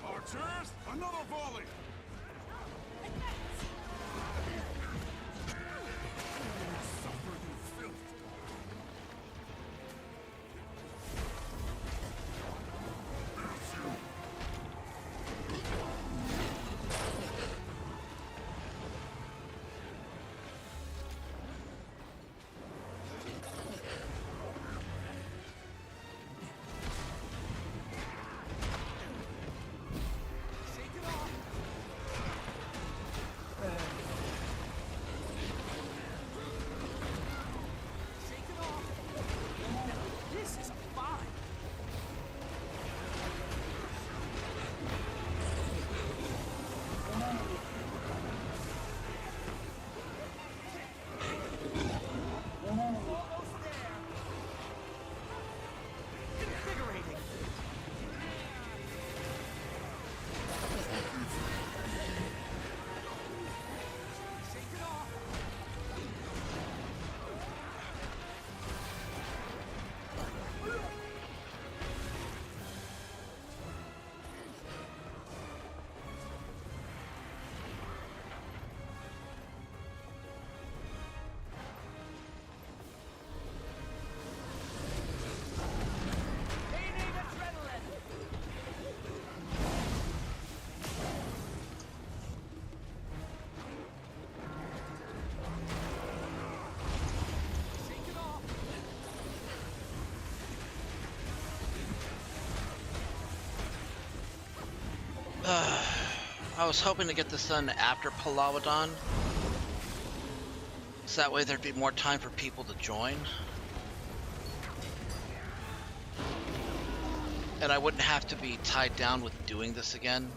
Archers, another volley. Suffer you filth. I was hoping to get this done after Palawadon, so that way there'd be more time for people to join. And I wouldn't have to be tied down with doing this again.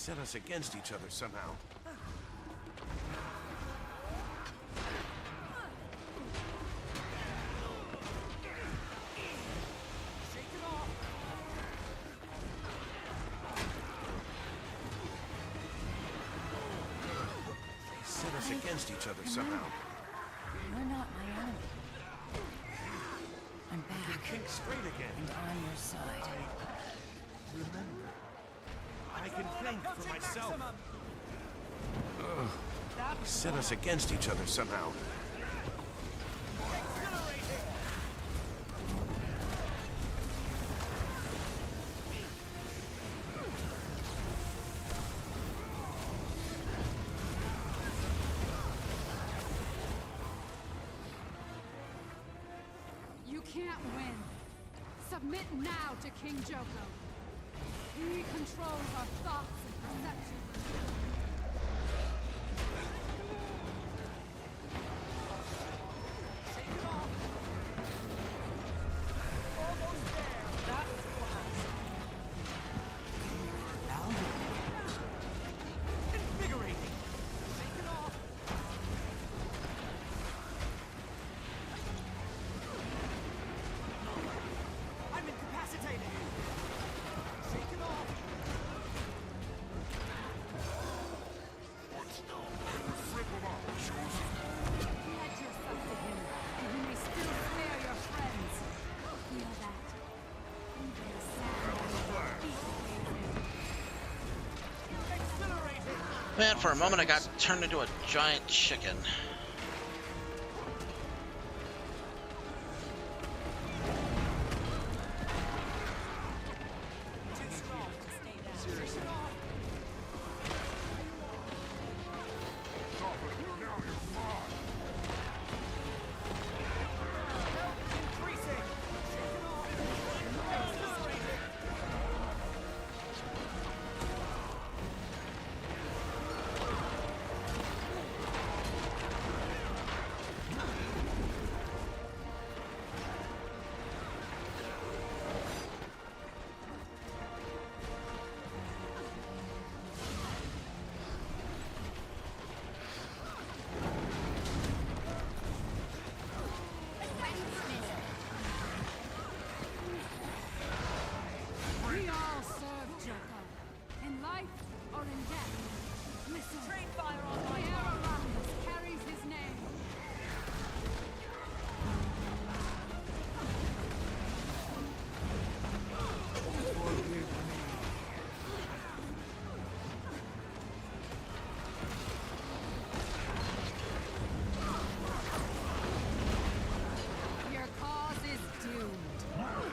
set us against each other somehow. Set us against each other somehow. You're not my enemy. I'm back. Think straight again. And on your side. Remember, I can think for myself. Set us against each other somehow. You can't win. Submit now to King Joko. He controls our thoughts and perceptions. Man, for a moment I got turned into a giant chicken. We all serve Joko. In life or in death. Listen. Train fire on The my air around us carries his name. Your cause is doomed.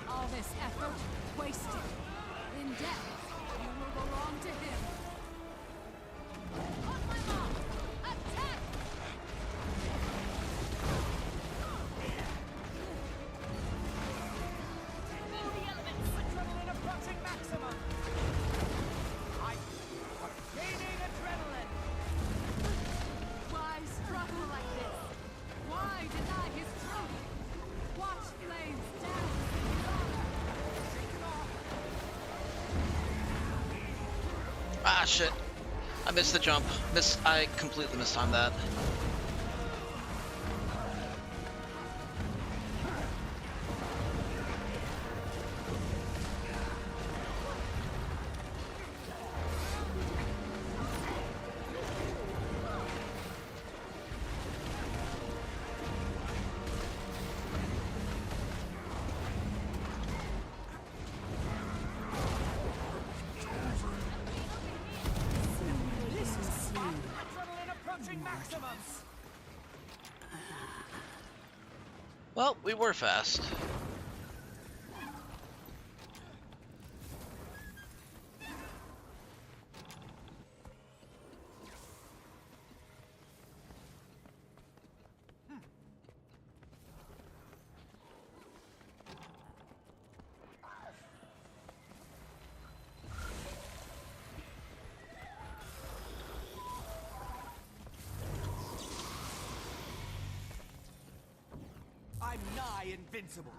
All this effort wasted. In death, you will belong to him. On my mark! Attack! Move the elements! Adrenaline approaching maximum! Gaining adrenaline! Why struggle like this? Why deny his truth? Watch flames dance in his honor. Ah, shit. I missed the jump. I completely mistimed that. Adrenaline approaching maximum! Well, we were fast. I'm nigh invincible.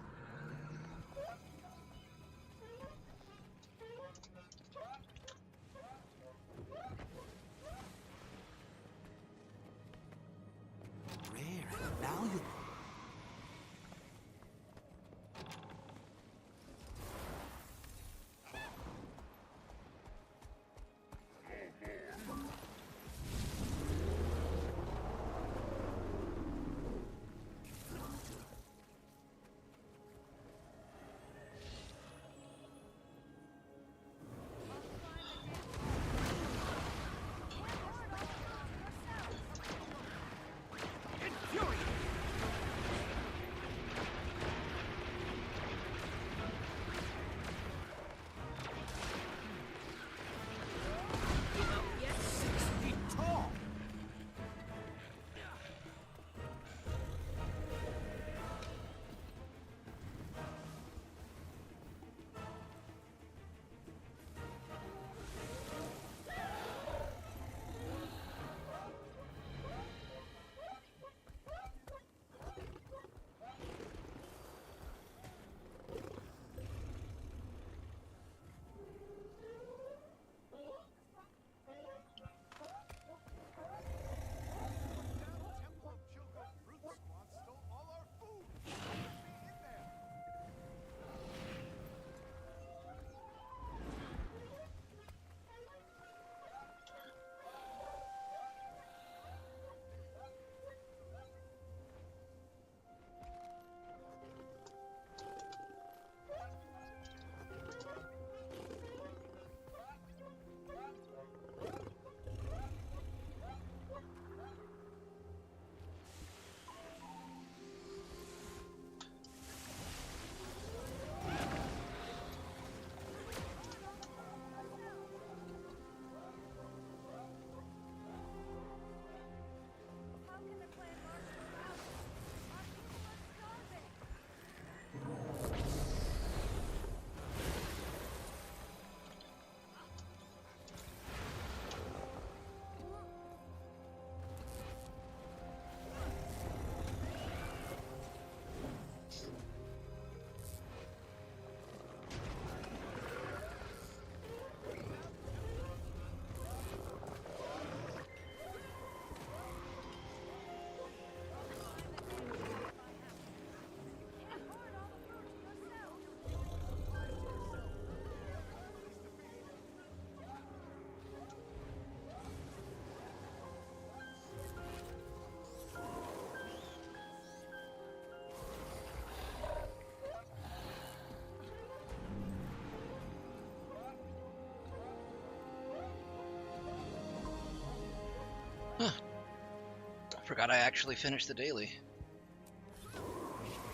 Forgot I actually finished the daily.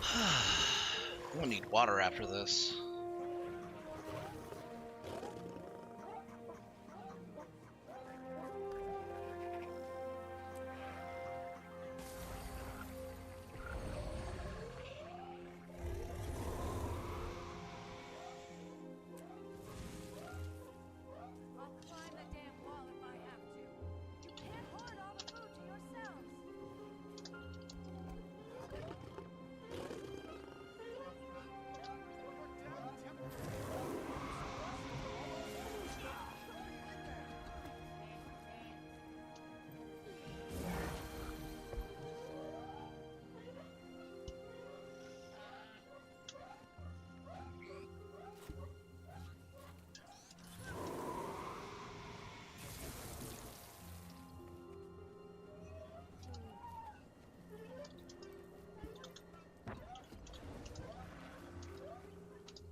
I'm gonna need water after this. I'll climb the damn wall if I have to. You can't hoard all the food to yourselves.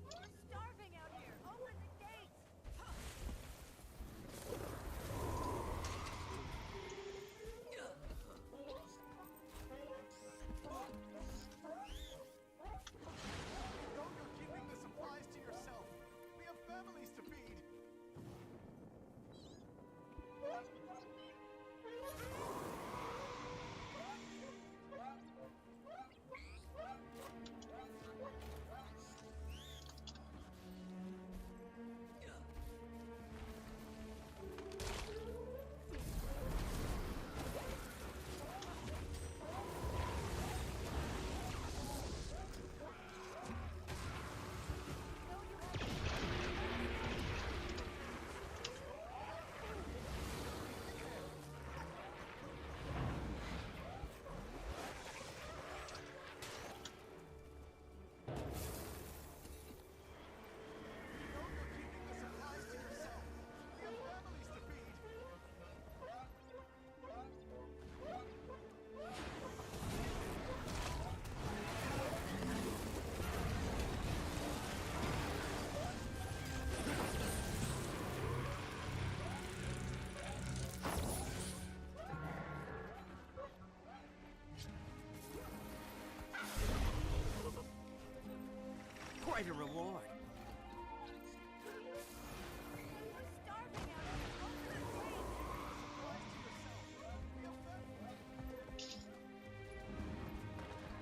We're starving out here. Open the gates. You're keeping the supplies to yourself. We have families to feed. Quite a reward.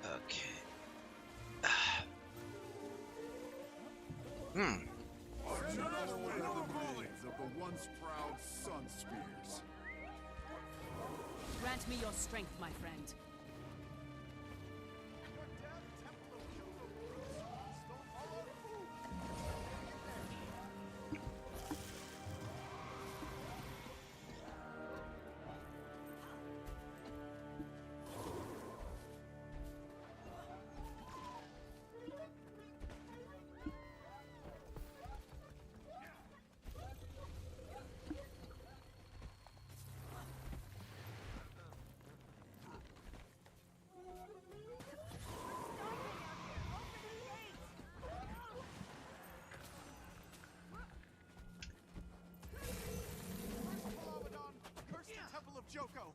Okay. Of the once proud Sun Spears. Grant me your strength, my friend. Curse the Temple of Joko!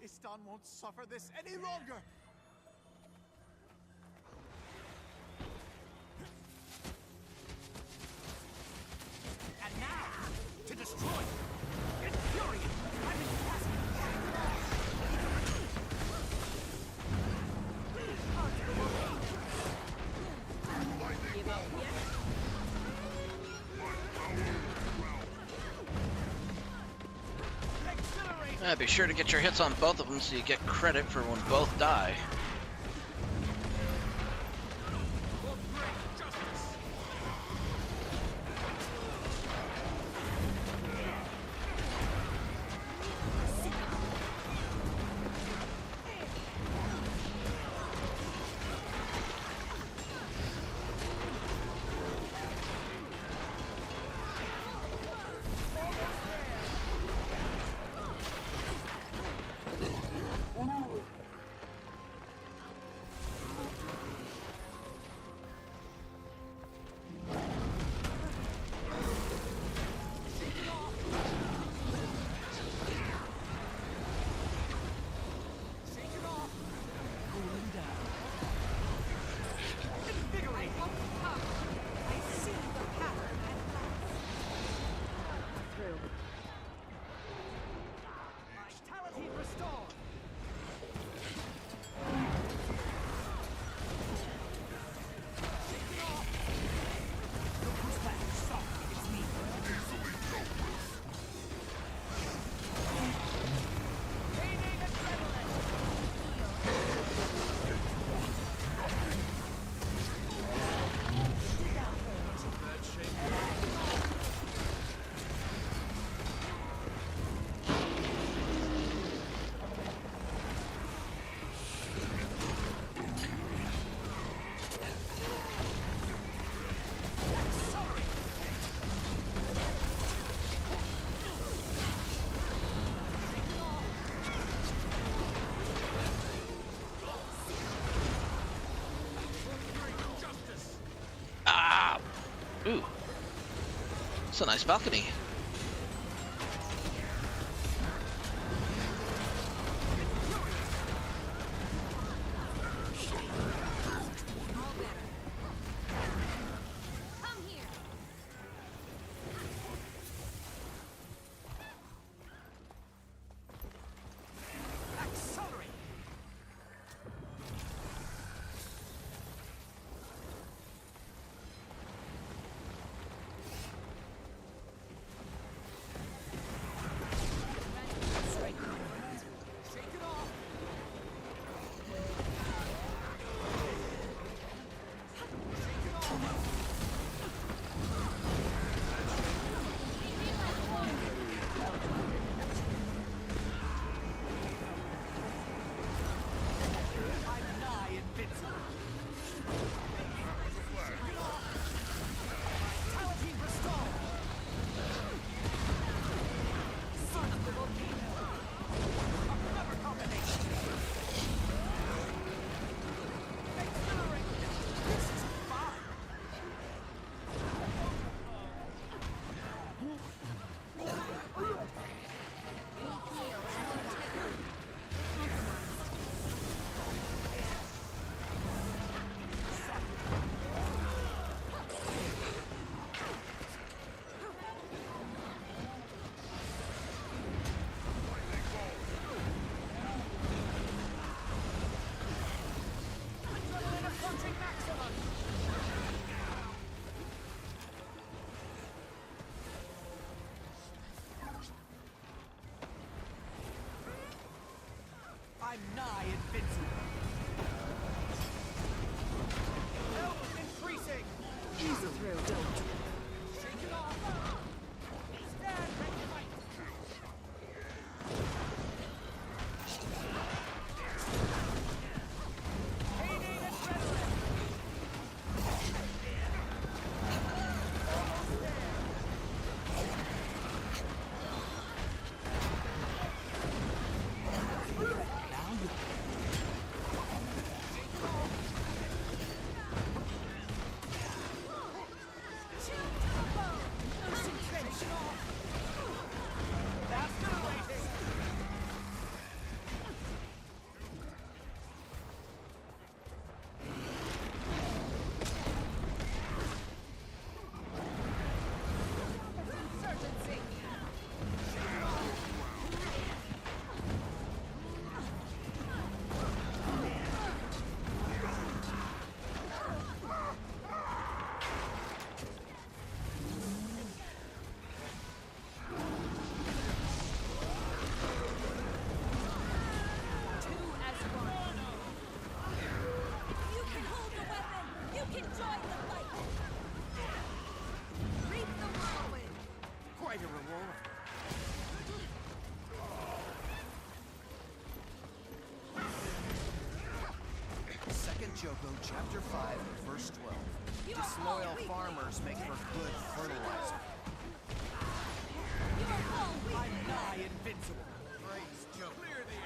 Istan won't suffer this any longer! And now, to destroy it. Infuriate. I'm Give up yet? Be sure to get your hits on both of them so you get credit for when both die. It's a nice balcony. Come here. Accelerate! Shake it off! Shake it off! I'm nigh invincible. Vitality restored. Son of the volcano. A clever combination. Accelerate. This is fine. Adrenaline approaching maximum. I'm nigh invincible. Health increasing. Easy through, don't. Shake it off. Stand ready to fight. Heyday adrenaline. Almost there. Now you. Shake it off. Concentration off. Accelerating. Insurgency. Shake it off. Two as one. You can hold the weapon. You can join the fight. Reap the whirlwind. Quite a reward. Second Joko, chapter 5, verse 12. You are Disloyal all weak. farmers make for good fertilizer. You are all weak. I'm nigh invincible. Praise Joko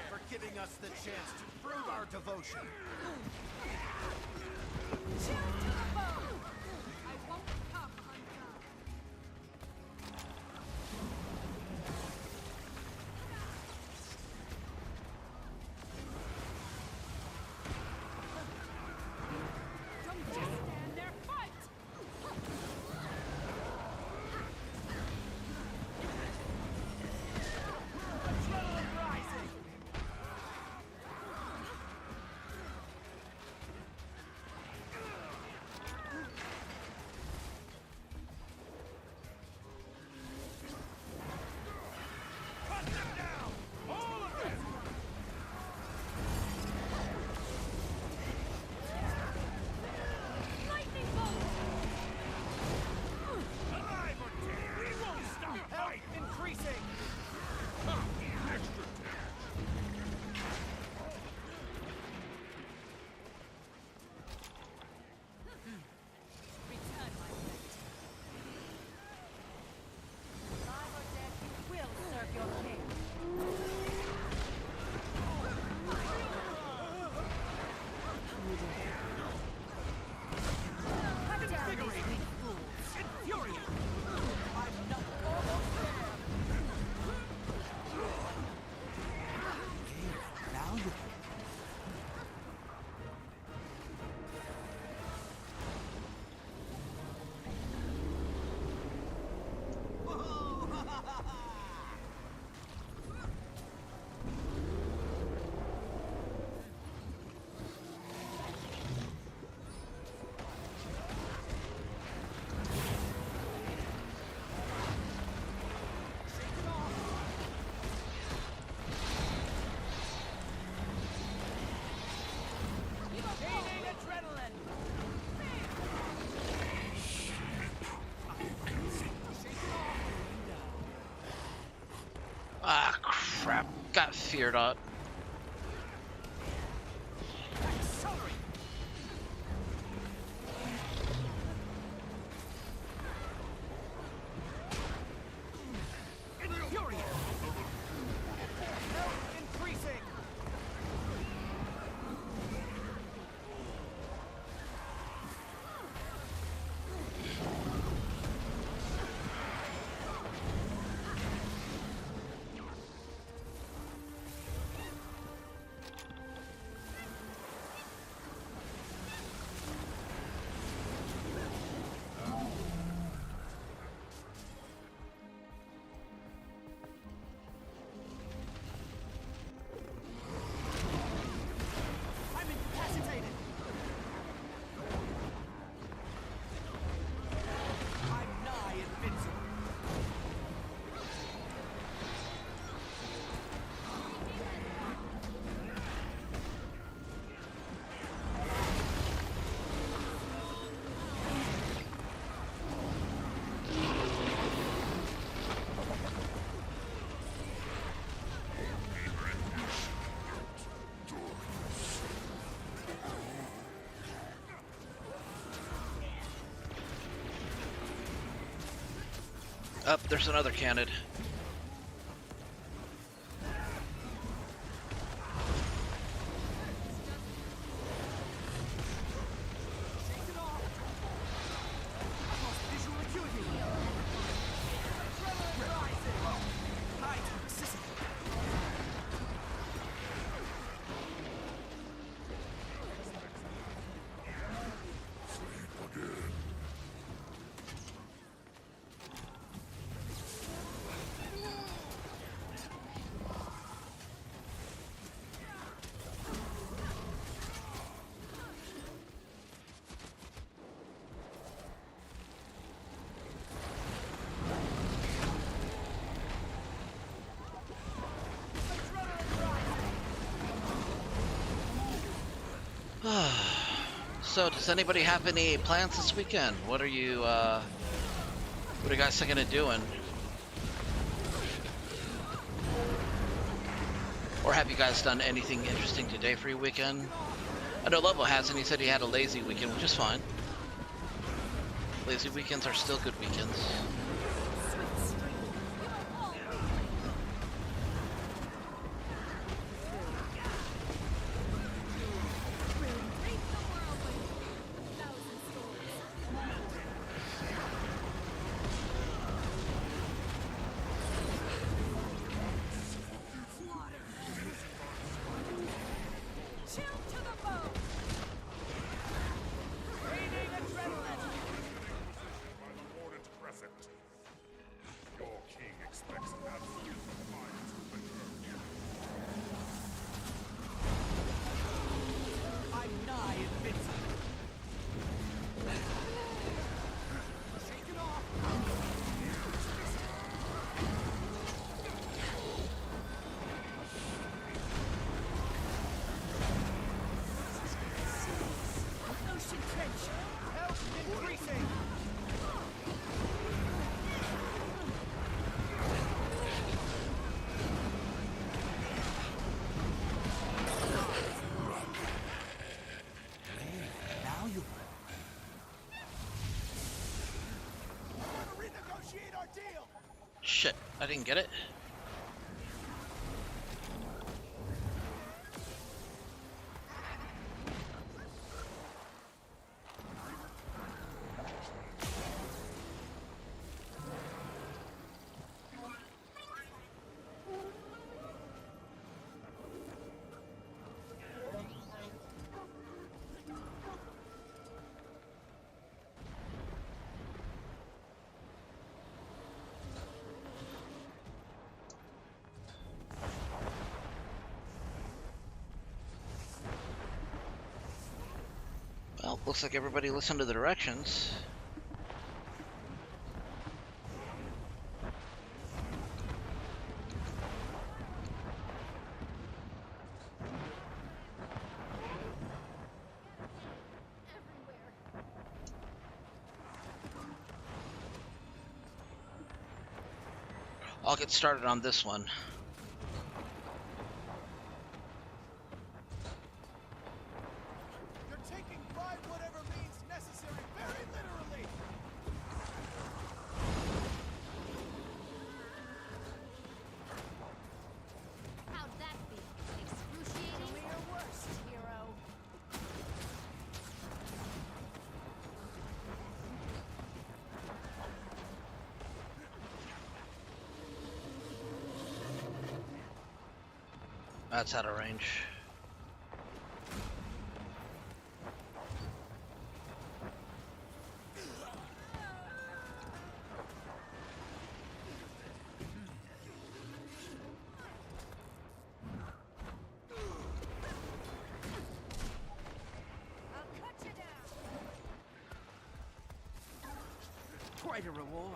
for giving us the chance to prove our devotion. Shoot to the bone. I won't come undone. Don't just stand there, fight! Adrenaline rising. crap. Got feared out. Accelerate! Infuriate! Health increasing! I'm incapacitated! I'm nigh invincible! Up, there's another candid. Shake it off! Lost visual acuity! Adrenaline rising! High toxicity! So, does anybody have any plans this weekend? What are you guys thinking of doing? Or have you guys done anything interesting today for your weekend? I know Lobo hasn't. He said he had a lazy weekend, which is fine. Lazy weekends are still good weekends. Chill to the bone! Raining adrenaline! By the Warden's Crescent. Your king expects absolute defiance from the I'm nigh invincible! Shake it off! Ocean trench! Health increasing! Valuable. Renegotiate our deal! Shit, I didn't get it. Well, looks like everybody listened to the directions. I'll get started on this one. That's out of range. Quite a reward.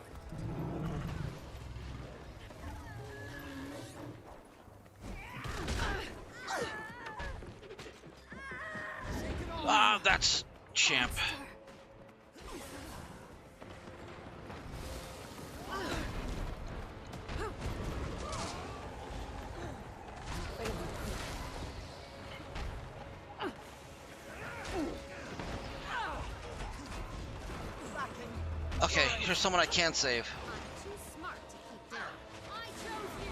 Ah, that's champ. Okay, here's someone I can save. I'm too smart to keep down. I chose you.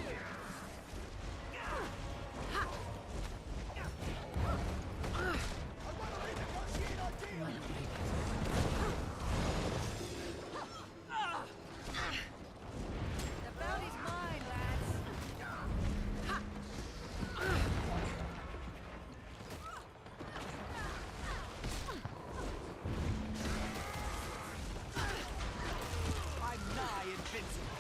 The bounty's mine, lads. I'm nigh invincible.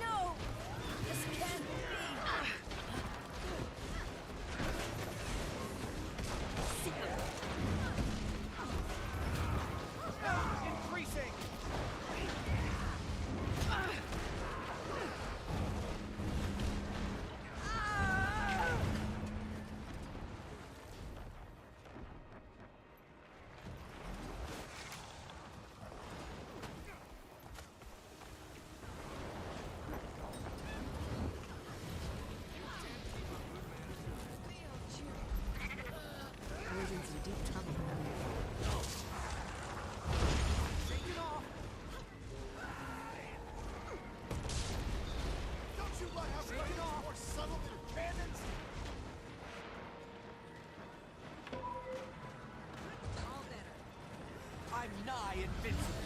No! This can't be! Increasing. Origins in deep trouble. Shake it off. Don't you like how blades are more subtle than cannons? All better. I'm nigh invincible.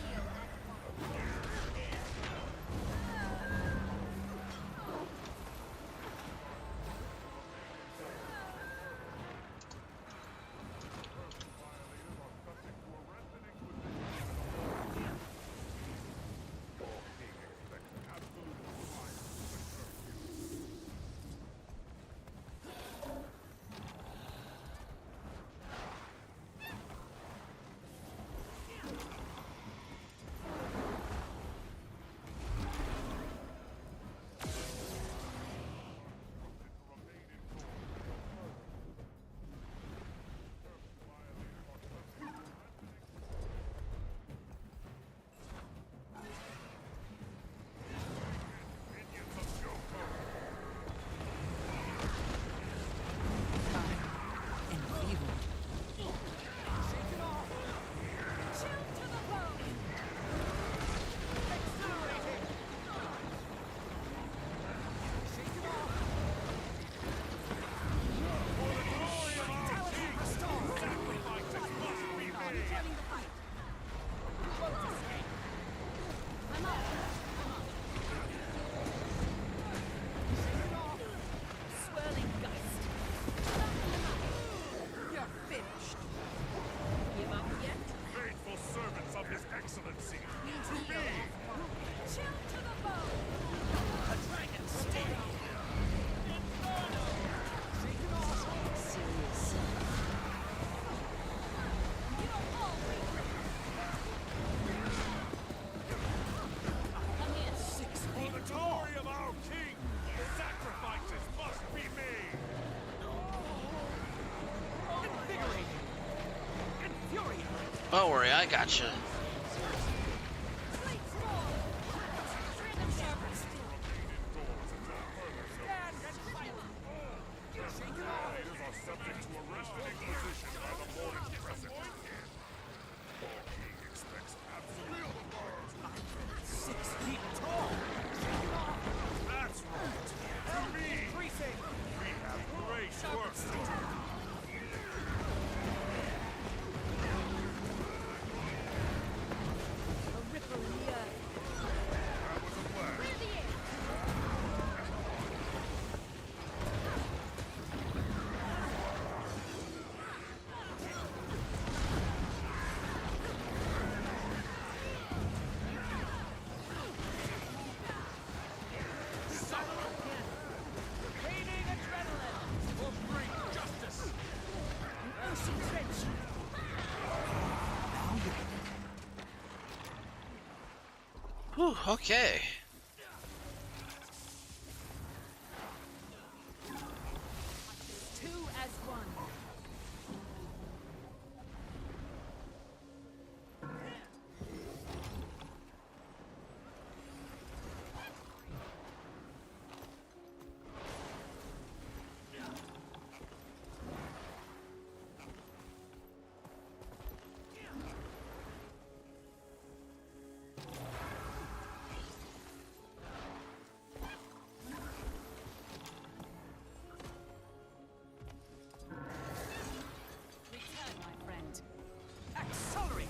Don't worry, I gotcha. Whew, okay. Two as one. Return, my friend. Accelerate!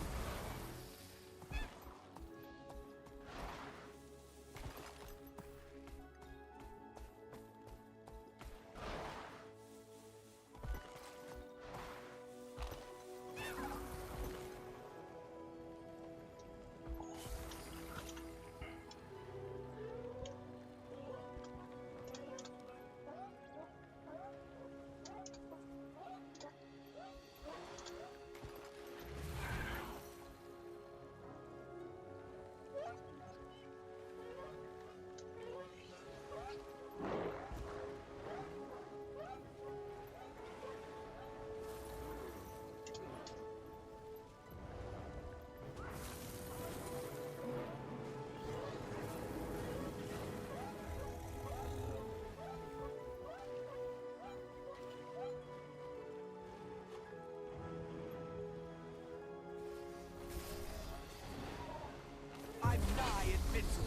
I'm nigh invincible.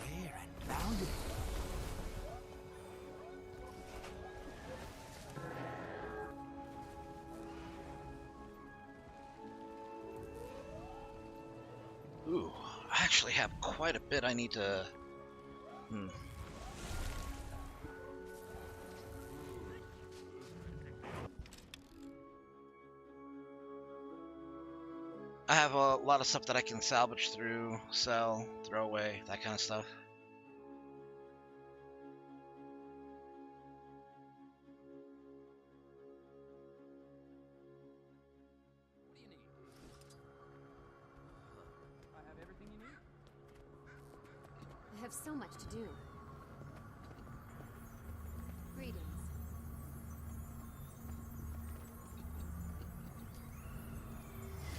Rare and valuable. Ooh, I actually have quite a bit I need to... I have a lot of stuff that I can salvage through, sell, throw away, that kind of stuff. What do you need? I have everything you need. I have so much to do. Greetings.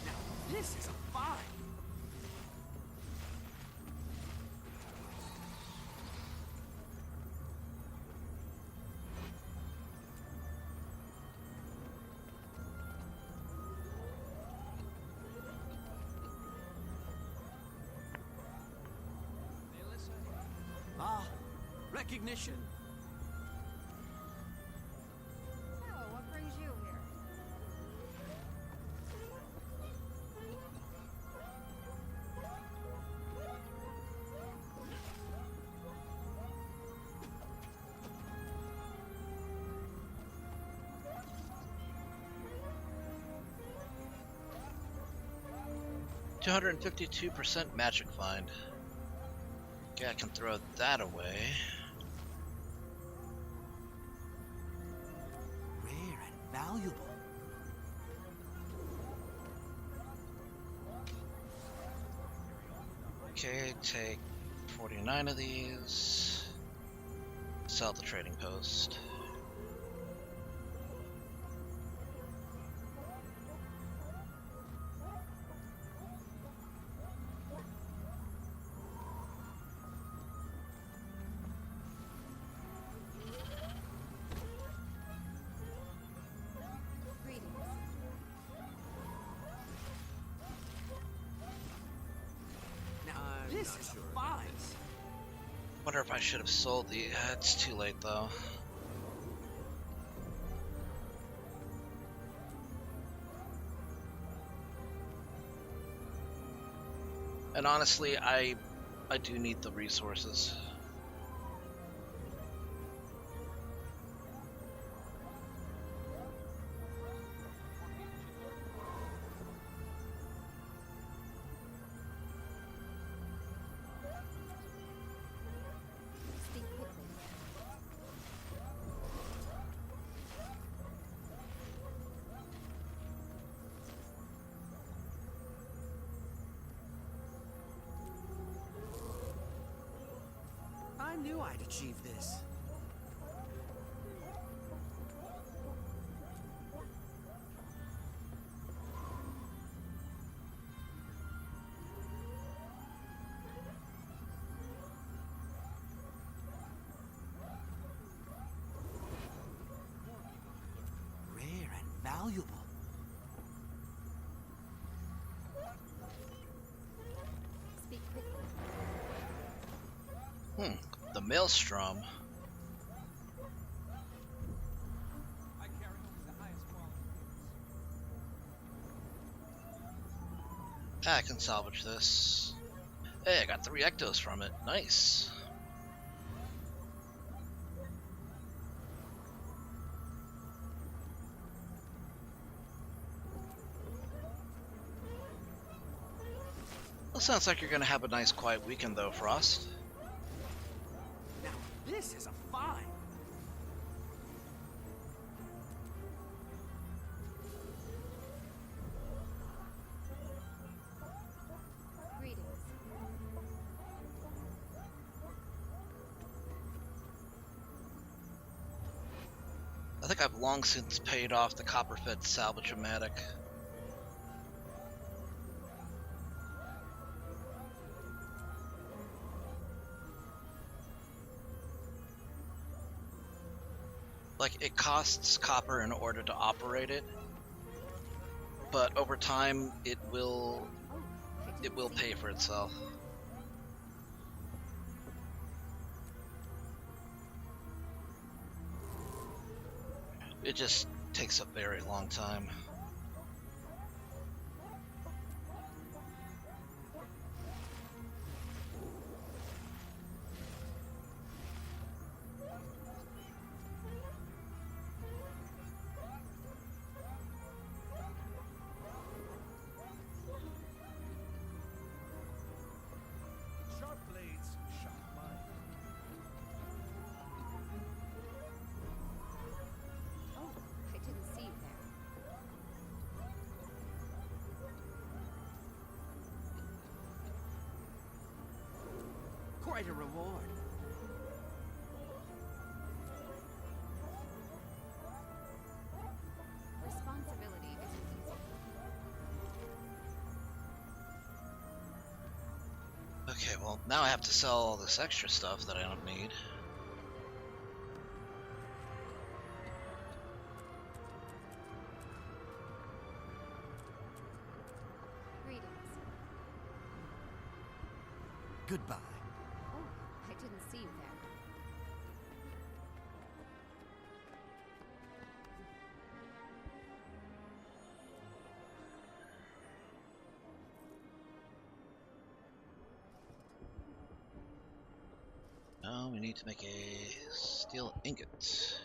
Now, this is a find. Ah, recognition. So, what brings you here? 252% magic find. Okay, I can throw that away. Rare and valuable. Okay, take 49 of these. Sell the trading post. Greetings. Now, this is a find. Wonder if I should have sold the. It's too late though. And honestly, I do need the resources. Speak quickly. knew I'd achieve this. Rare and valuable. Speak quickly. The maelstrom. I carry only the highest quality goods. I can salvage this. Hey, I got 3 ectos from it. Nice. Well, sounds like you're gonna have a nice quiet weekend though, Frost. Now this is a find. Greetings. I think I've long since paid off the copper-fed salvage-o-matic. Like, it costs copper in order to operate it, but over time it will pay for itself. It just takes a very long time. Sharp blades, sharp mind. Oh, I didn't see you there. Quite a reward. Responsibility isn't easy. Okay, well, now I have to sell all this extra stuff that I don't need. Greetings. Goodbye. Oh, I didn't see you there. Now we need to make a steel ingot.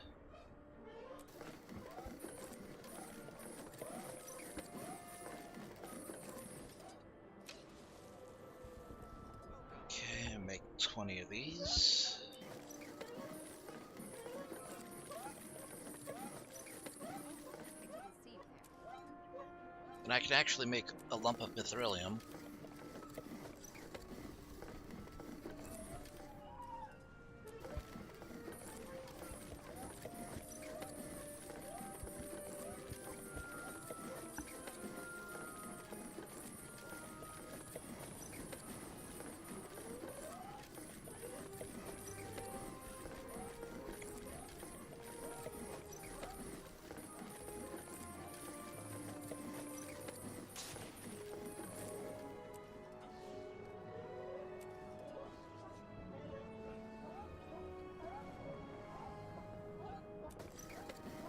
Okay, make 20 of these. I didn't see you there. And I can actually make a lump of mithrilium.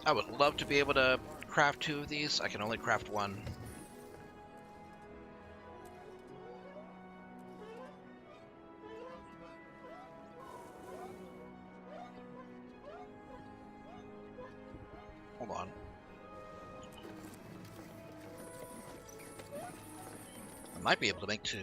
I would love to be able to craft 2 of these. I can only craft 1. Hold on. I might be able to make 2.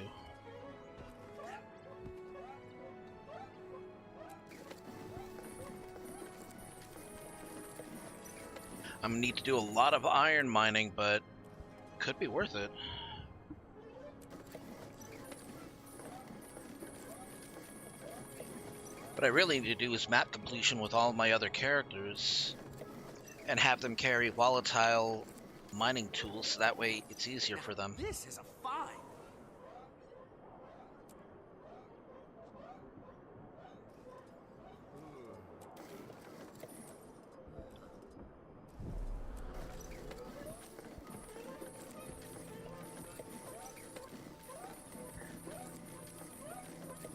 I'm gonna need to do a lot of iron mining, but could be worth it. But What I really need to do is map completion with all my other characters and have them carry volatile mining tools, so that way it's easier for them. This is a find.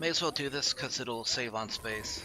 May as well do this because it'll save on space.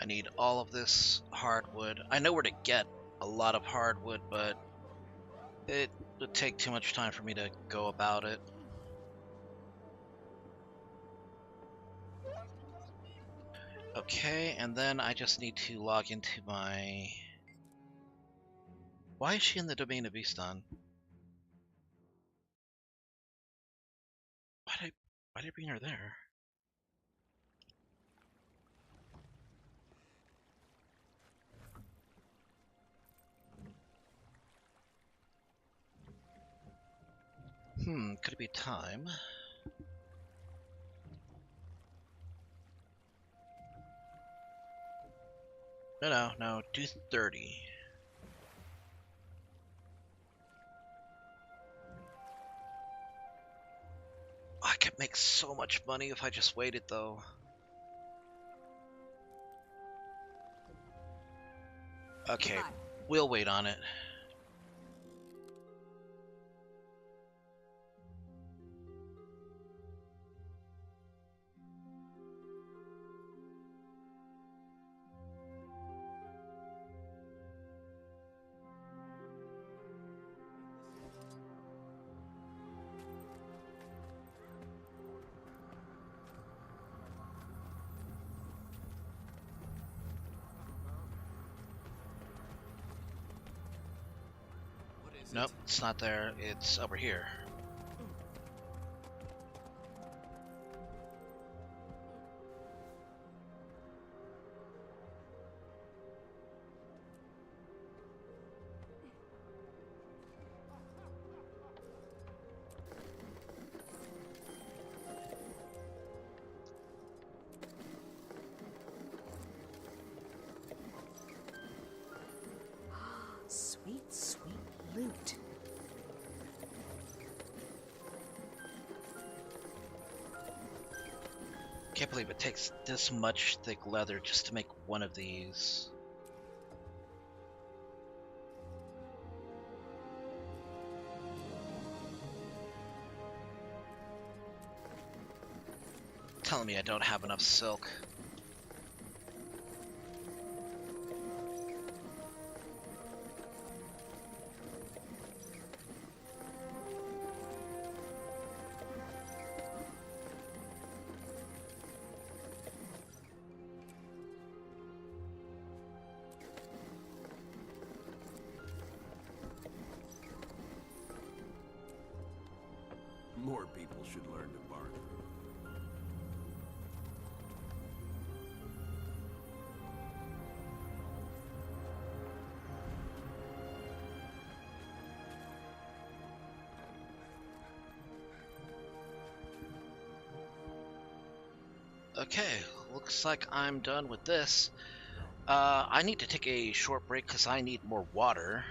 I need all of this hardwood. I know where to get a lot of hardwood, but it would take too much time for me to go about it. Okay, and then I just need to log into my... Why is she in the domain of Easton? Why did I bring her there? Could it be time? No, do 30. I could make so much money if I just waited, though. Okay, we'll wait on it. Nope, it's not there. It's over here. Sweet, sweet loot. Can't believe it takes this much thick leather just to make one of these. Telling me I don't have enough silk. More people should learn to barter. Okay, looks like I'm done with this. I need to take a short break because I need more water.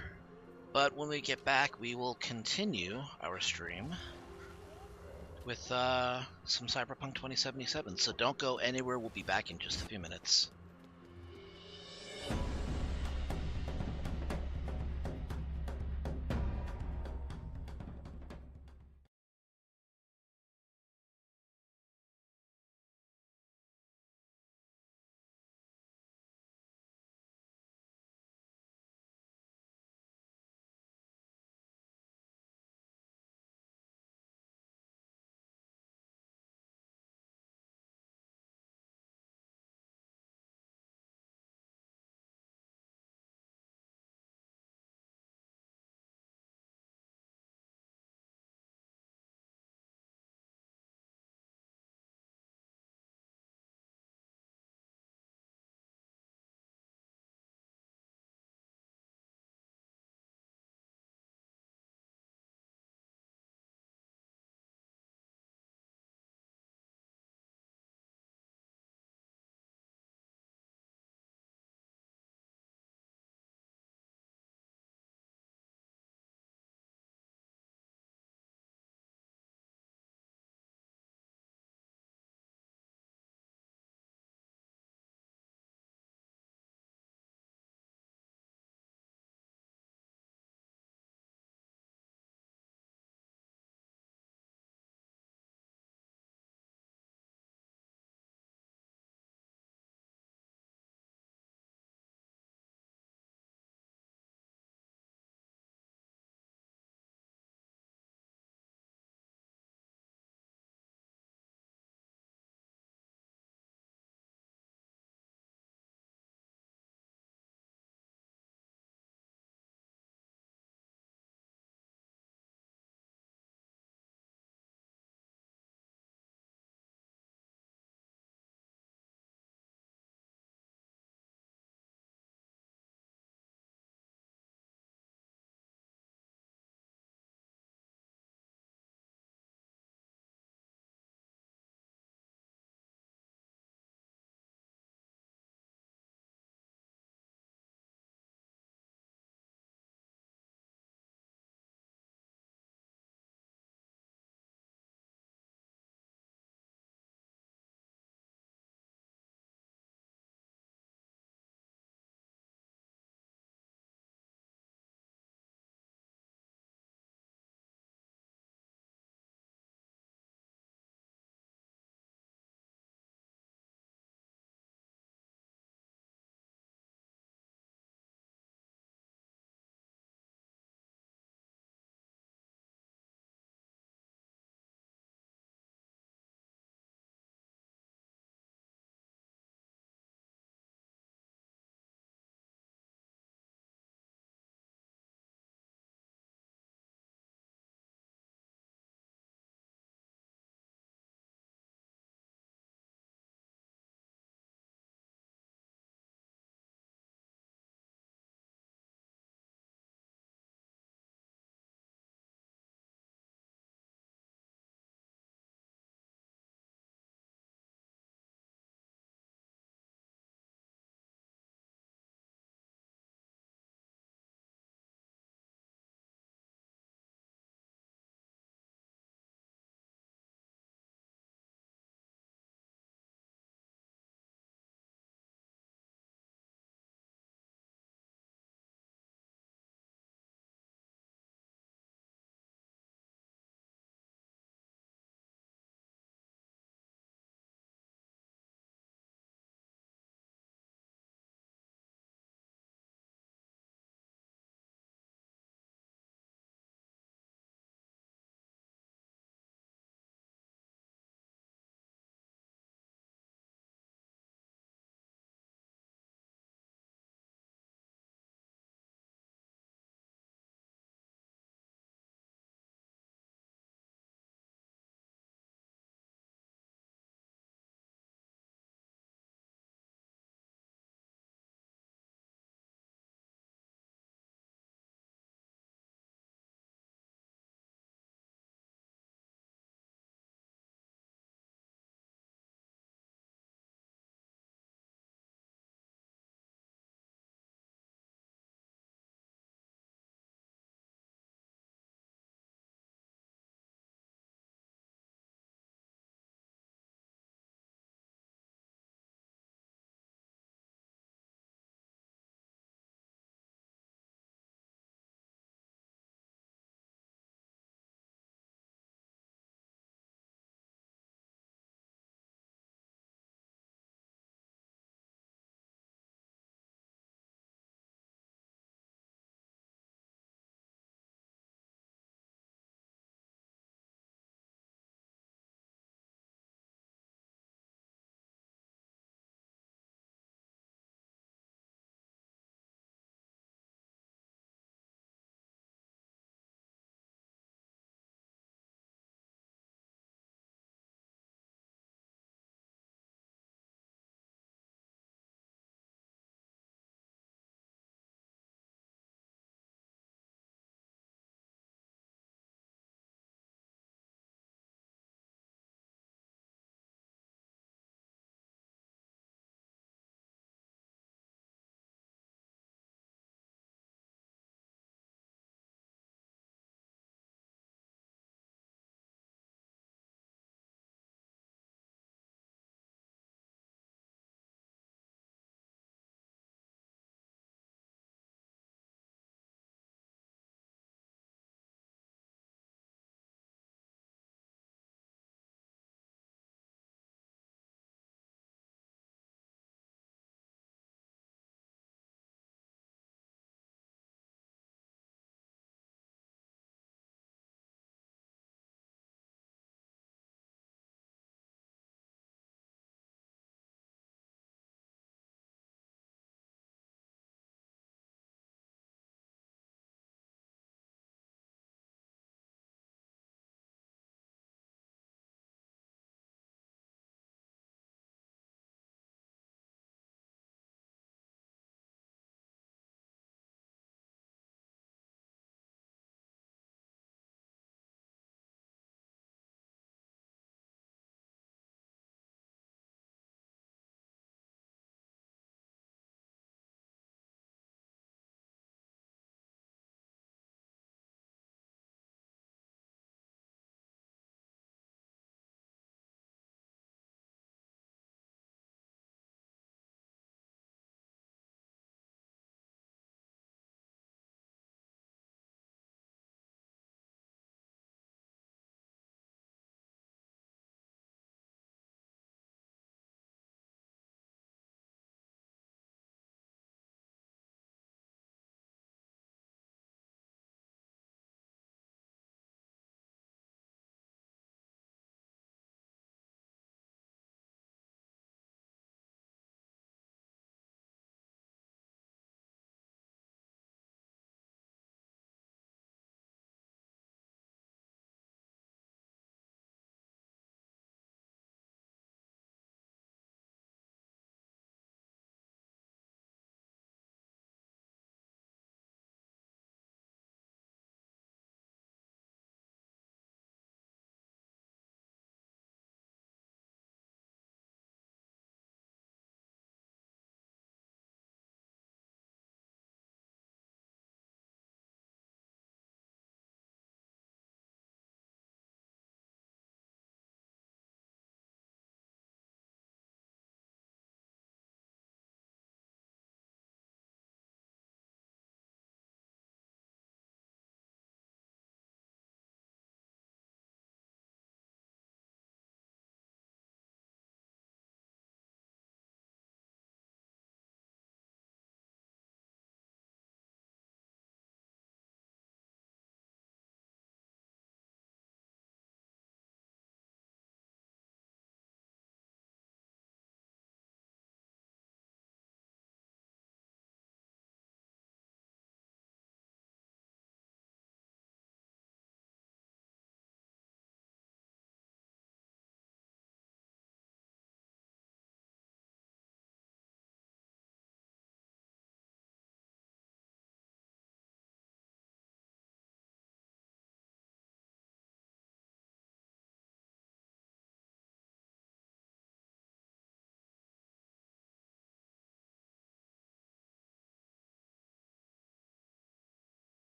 But when we get back, we will continue our stream. with some Cyberpunk 2077. So don't go anywhere. We'll be back in just a few minutes.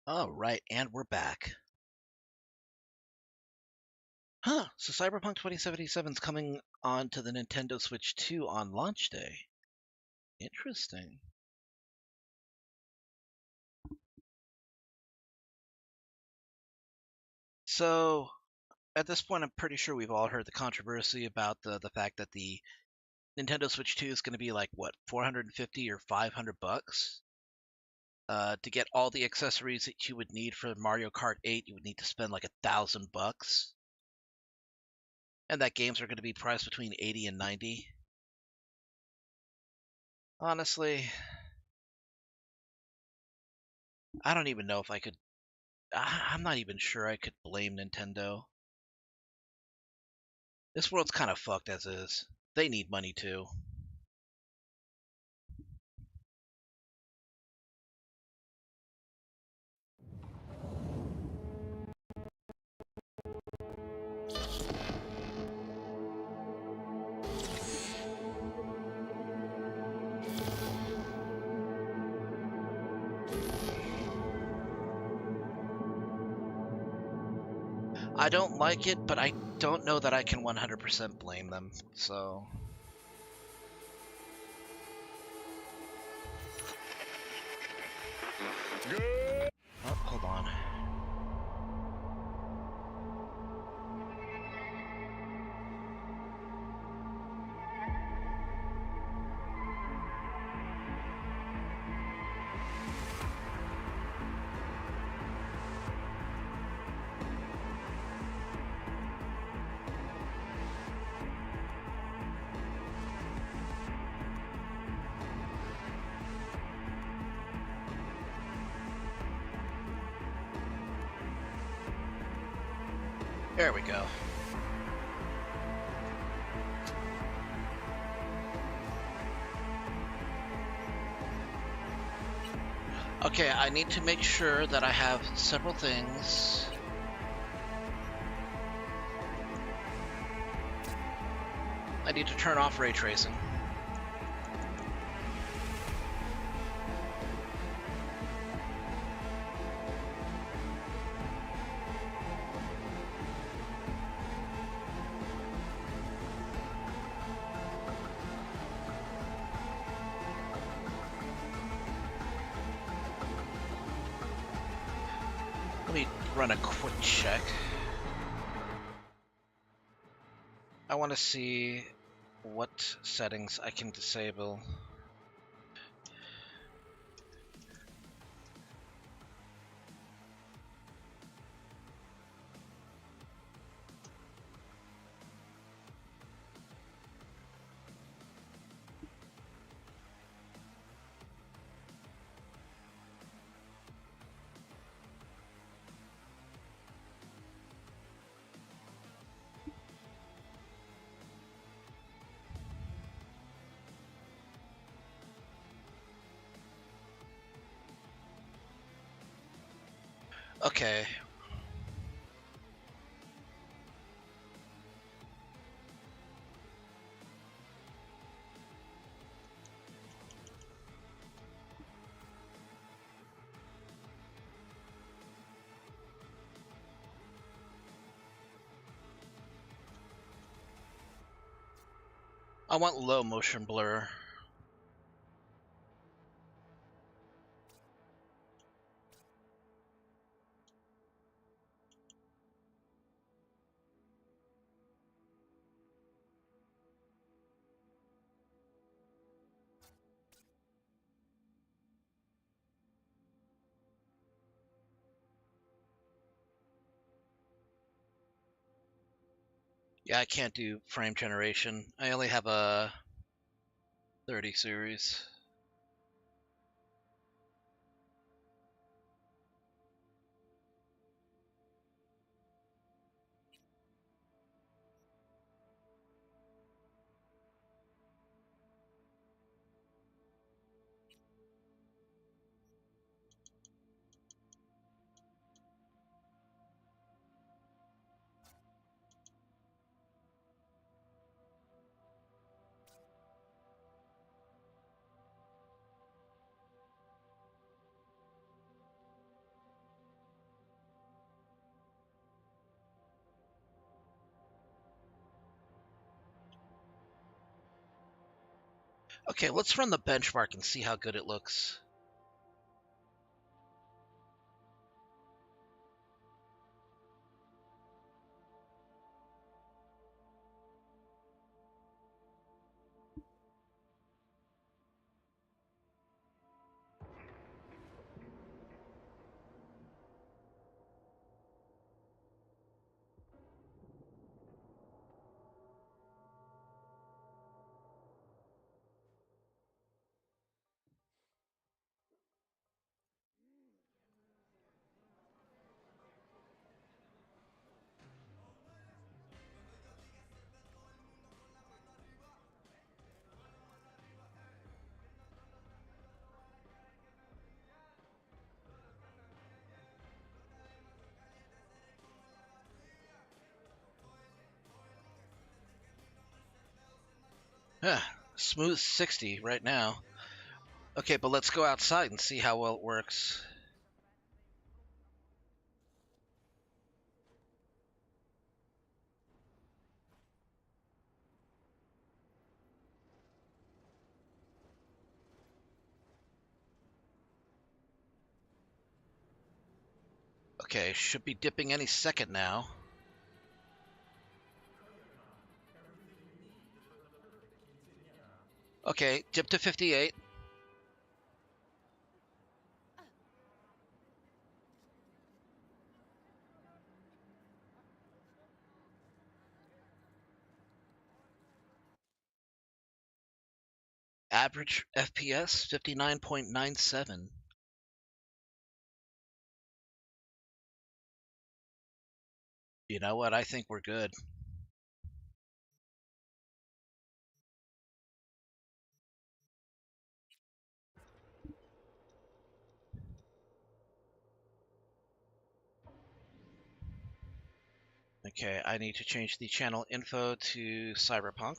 All right, and we're back. Huh, so Cyberpunk 2077 is coming on to the Nintendo Switch 2 on launch day. Interesting. So, at this point, I'm pretty sure we've all heard the controversy about the fact that the Nintendo Switch 2 is going to be like, what, 450 or 500 bucks? To get all the accessories that you would need for Mario Kart 8, you would need to spend like $1,000. And that games are going to be priced between 80 and 90. Honestly, I don't even know if I could. I'm not even sure I could blame Nintendo. This world's kind of fucked as is. They need money too. I don't like it, but I don't know that I can 100% blame them, so... Oh, hold on. There we go. Okay, I need to make sure that I have several things. I need to turn off ray tracing. Let me run a quick check. I want to see what settings I can disable. Okay. I want low motion blur. Yeah, I can't do frame generation. I only have a 30 series. Okay, let's run the benchmark and see how good it looks. Yeah, smooth 60 right now. Okay, but let's go outside and see how well it works. Okay, should be dipping any second now. Okay, dip to 58. Average FPS 59.97. You know what? I think we're good. Okay, I need to change the channel info to Cyberpunk.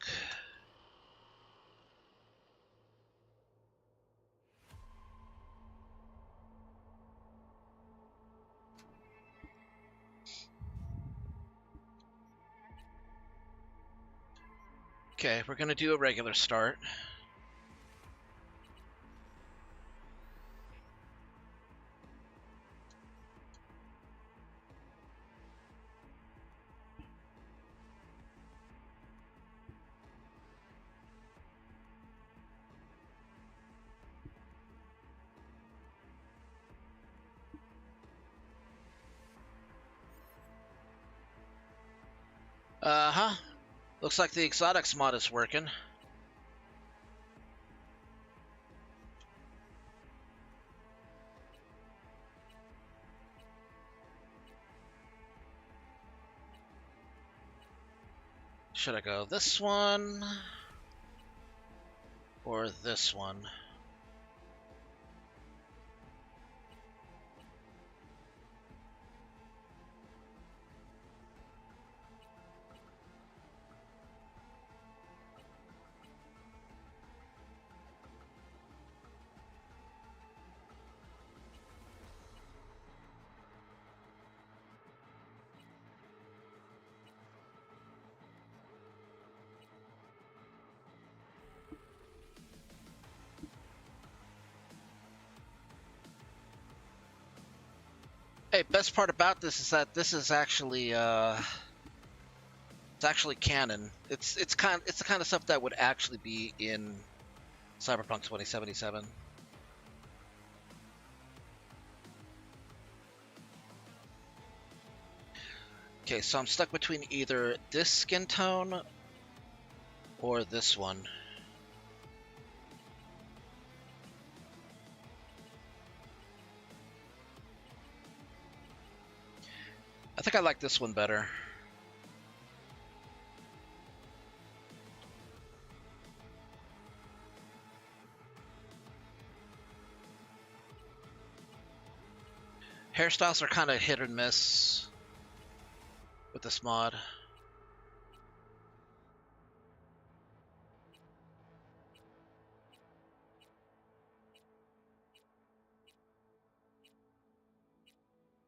Okay, we're gonna do a regular start. Uh-huh. Looks like the exotics mod is working. Should I go this one? Or this one? Hey, best part about this is that this is actually it's actually canon. It's the kind of stuff that would actually be in Cyberpunk 2077. Okay, so I'm stuck between either this skin tone or this one. I think I like this one better. Hairstyles are kind of hit or miss with this mod.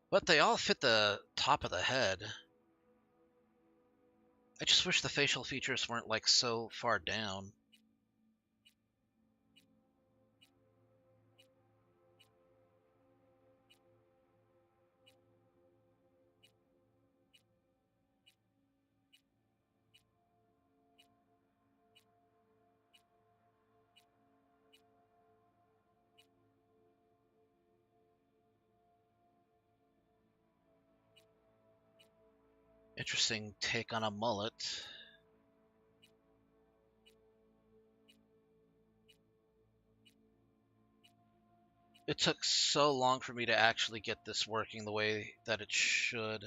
But they all fit the top of the head. I just wish the facial features weren't like so far down. Interesting take on a mullet. It took so long for me to actually get this working the way that it should.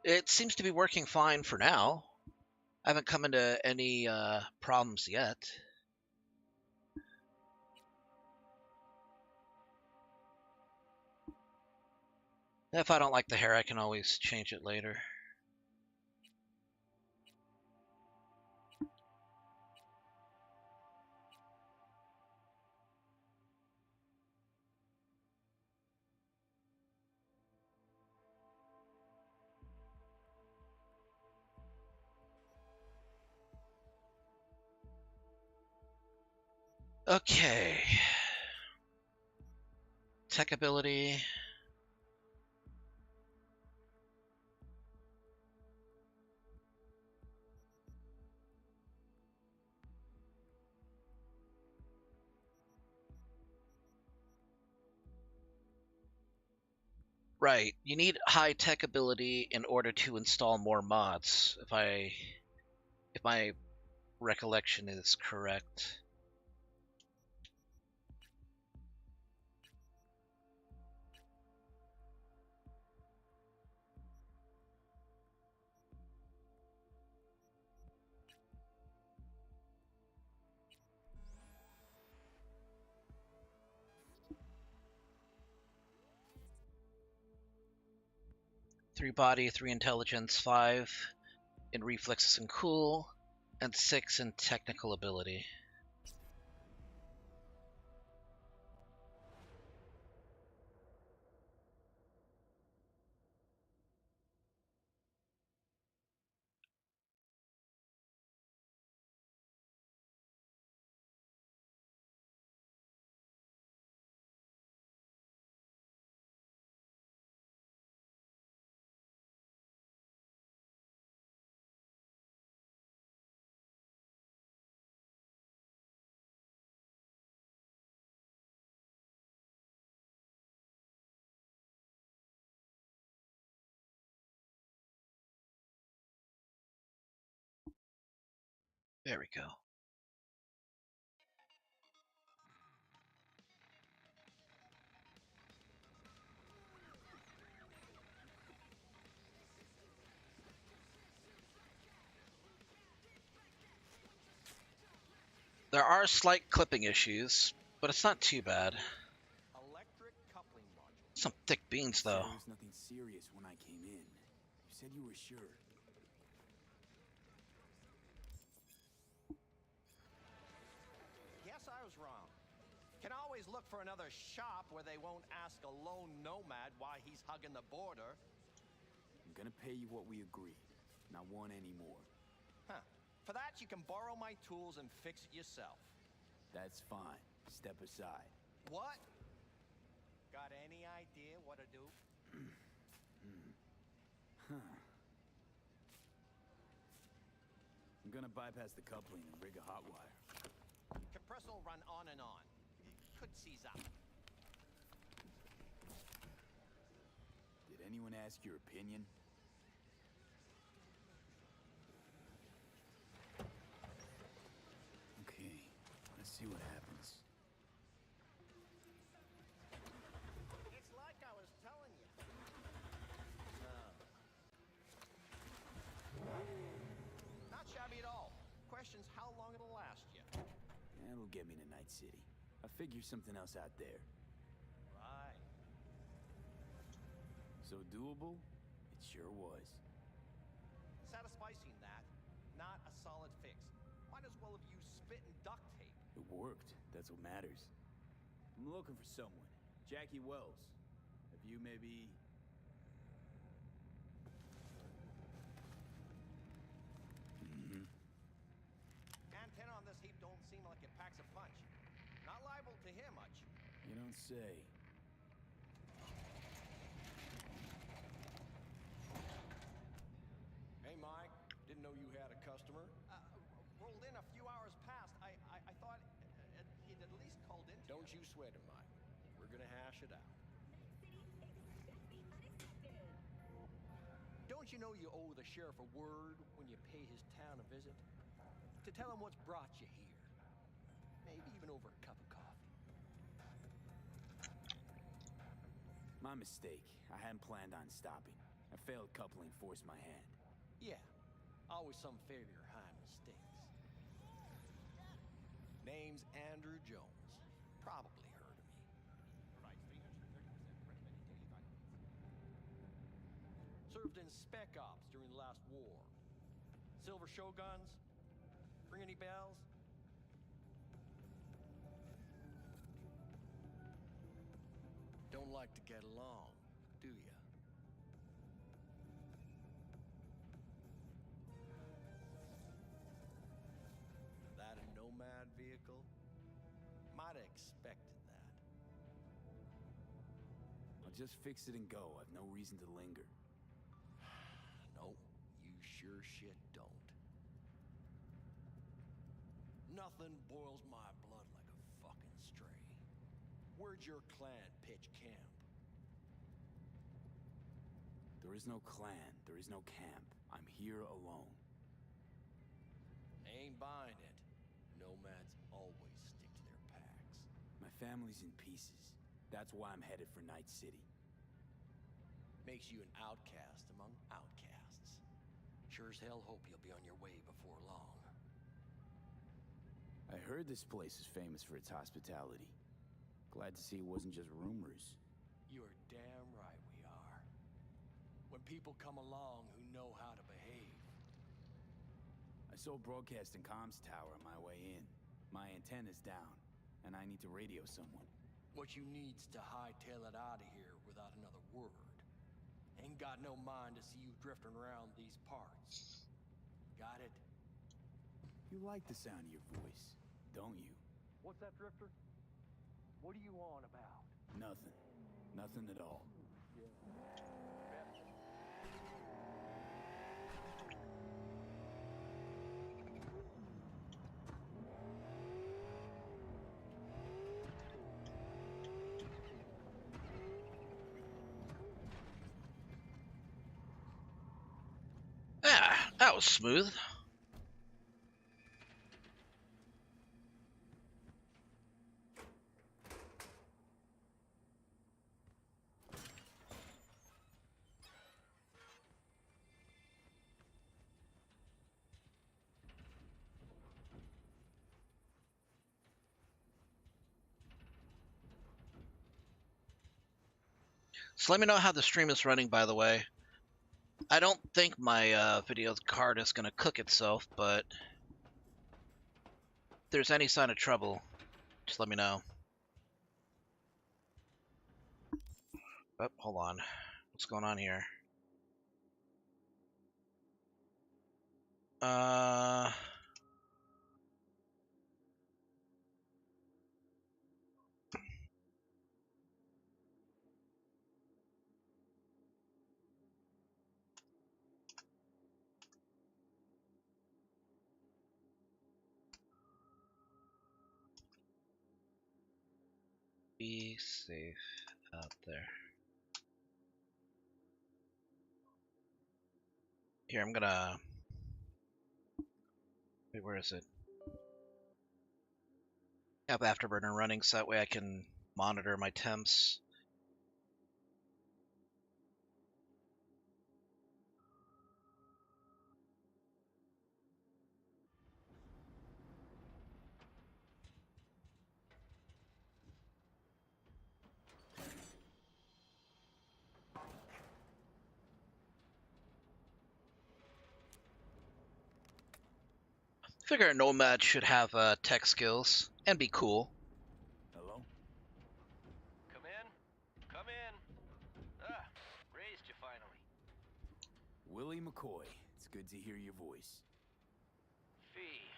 It seems to be working fine for now. I haven't come into any problems yet. If I don't like the hair, I can always change it later. Okay. Tech ability. Right. You need high tech ability in order to install more mods, if my recollection is correct. Three body, three intelligence, five in reflexes and cool, and six in technical ability. There we go. There are slight clipping issues, but it's not too bad. Electric coupling module. Some thick beans, though. There was nothing serious when I came in. You said you were sure. Guess I was wrong. Can always look for another shop where they won't ask a lone nomad why he's hugging the border. I'm gonna pay you what we agreed. Not one anymore. Huh. For that, you can borrow my tools and fix it yourself. That's fine. Step aside. What? Got any idea what to do? I'm gonna bypass the coupling and rig a hot wire. Compressor will run on and on. Could seize up. Did anyone ask your opinion? Okay, let's see what happens. It's like I was telling you. Not shabby at all. Question's how long it'll last you. That'll get me to Night City. I'll figure something else out there. Right. So doable? It sure was. Satisficing that. Not a solid fix. Might as well have used spit and duct tape. It worked. that's what matters. I'm looking for someone. Jackie Wells. Have you maybe... Antenna on this heap don't seem like it packs a punch. Not liable to hear much. You don't say. Hey, Mike. Didn't know you had a customer. Rolled in a few hours past. I thought he'd at least called in. Don't you sweat it, Mike. We're gonna hash it out. Don't you know you owe the sheriff a word when you pay his town a visit? To tell him what's brought you here. Maybe even over a cup of coffee. My mistake. I hadn't planned on stopping. A failed coupling forced my hand. Yeah, always some failure behind mistakes. Name's Andrew Jones. Probably heard of me. Provides 330% recommended daily vitamins. Served in Spec Ops during the last war. Silver Shoguns? Ring any bells? Don't like to get along, do ya? That a nomad vehicle? Might have expected that. I'll just fix it and go. I've no reason to linger. No, you sure shit don't. Nothing boils my blood like a fucking stray. Where'd your clan pitch camp? There is no clan. There is no camp. I'm here alone. Ain't buying it. Nomads always stick to their packs. My family's in pieces. That's why I'm headed for Night City. Makes you an outcast among outcasts. Sure as hell hope you'll be on your way before long. I heard this place is famous for its hospitality. Glad to see it wasn't just rumors. You're damn right we are. When people come along who know how to behave. I saw a broadcasting comms tower on my way in. My antenna's down, and I need to radio someone. What you need's to hightail it out of here without another word. Ain't got no mind to see you drifting around these parts. Got it? You like the sound of your voice, don't you? What's that, Drifter? What are you on about? Nothing. Nothing at all. Yeah, that was smooth. So let me know how the stream is running, by the way. I don't think my video card is going to cook itself, but if there's any sign of trouble, just let me know. Oh, hold on. What's going on here? Be safe out there. Here, I'm gonna... Wait, where is it? Have Afterburner running so that way I can monitor my temps. Figure a nomad should have tech skills and be cool. Willie McCoy, it's good to hear your voice. Fee.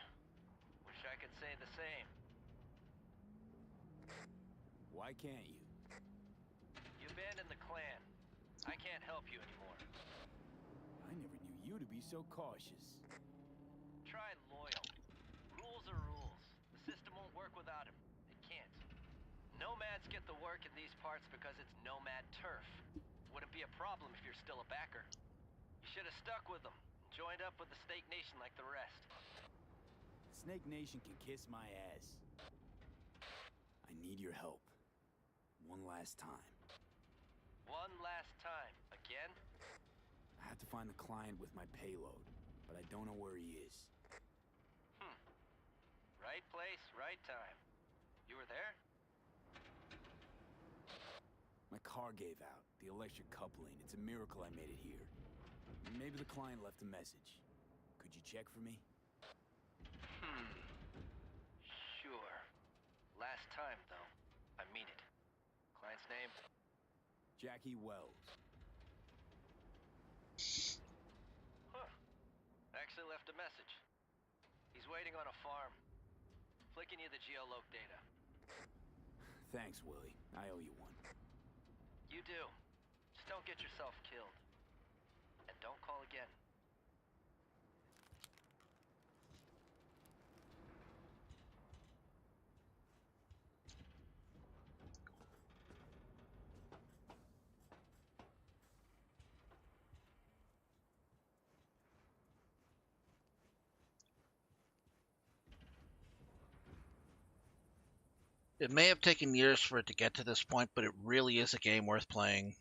Wish I could say the same. Why can't you? You abandoned the clan. I can't help you anymore. I never knew you to be so cautious. Try loyal. Rules are rules. The system won't work without him. It can't. Nomads get the work in these parts because it's nomad turf. Wouldn't be a problem if you're still a backer. You should have stuck with them and joined up with the Snake Nation like the rest. Snake Nation can kiss my ass. I need your help. One last time. One last time. Again? I have to find the client with my payload, but I don't know where he is. Right place, right time. You were there? My car gave out. The electric coupling. It's a miracle I made it here. Maybe the client left a message. Could you check for me? Sure. Last time, though. I mean it. Client's name? Jackie Wells. Huh. Actually left a message. He's waiting on a farm. Flicking you the geoloc data. Thanks, Willie. I owe you one. You do. Just don't get yourself killed. And don't call again. It may have taken years for it to get to this point, but it really is a game worth playing.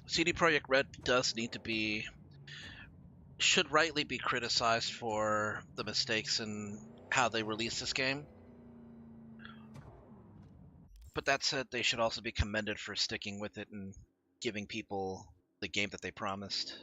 CD Projekt Red should rightly be criticized for the mistakes in how they released this game. But that said, they should also be commended for sticking with it and giving people the game that they promised.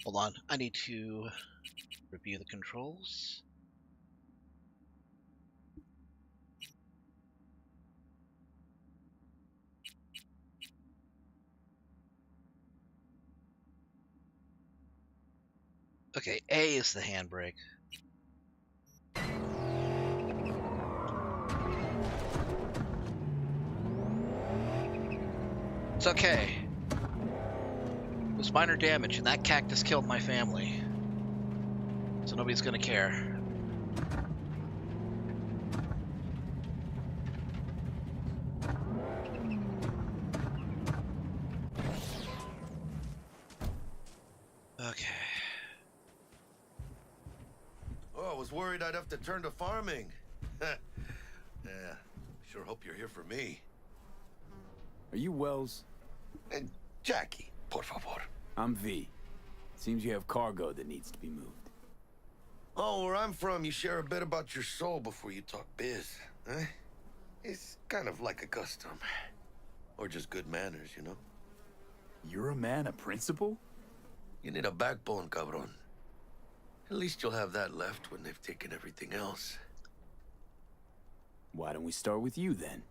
Hold on, I need to review the controls. Okay, A is the handbrake. It's okay. It was minor damage, and that cactus killed my family. So nobody's gonna care. Okay. Oh, I was worried I'd have to turn to farming. Yeah, sure hope you're here for me. Are you Wells? And Jackie, por favor. I'm V. Seems you have cargo that needs to be moved. Oh, where I'm from, you share a bit about your soul before you talk biz, eh? It's kind of like a custom. Or just good manners, you know? You're a man of principle? You need a backbone, cabron. At least you'll have that left when they've taken everything else. Why don't we start with you, then?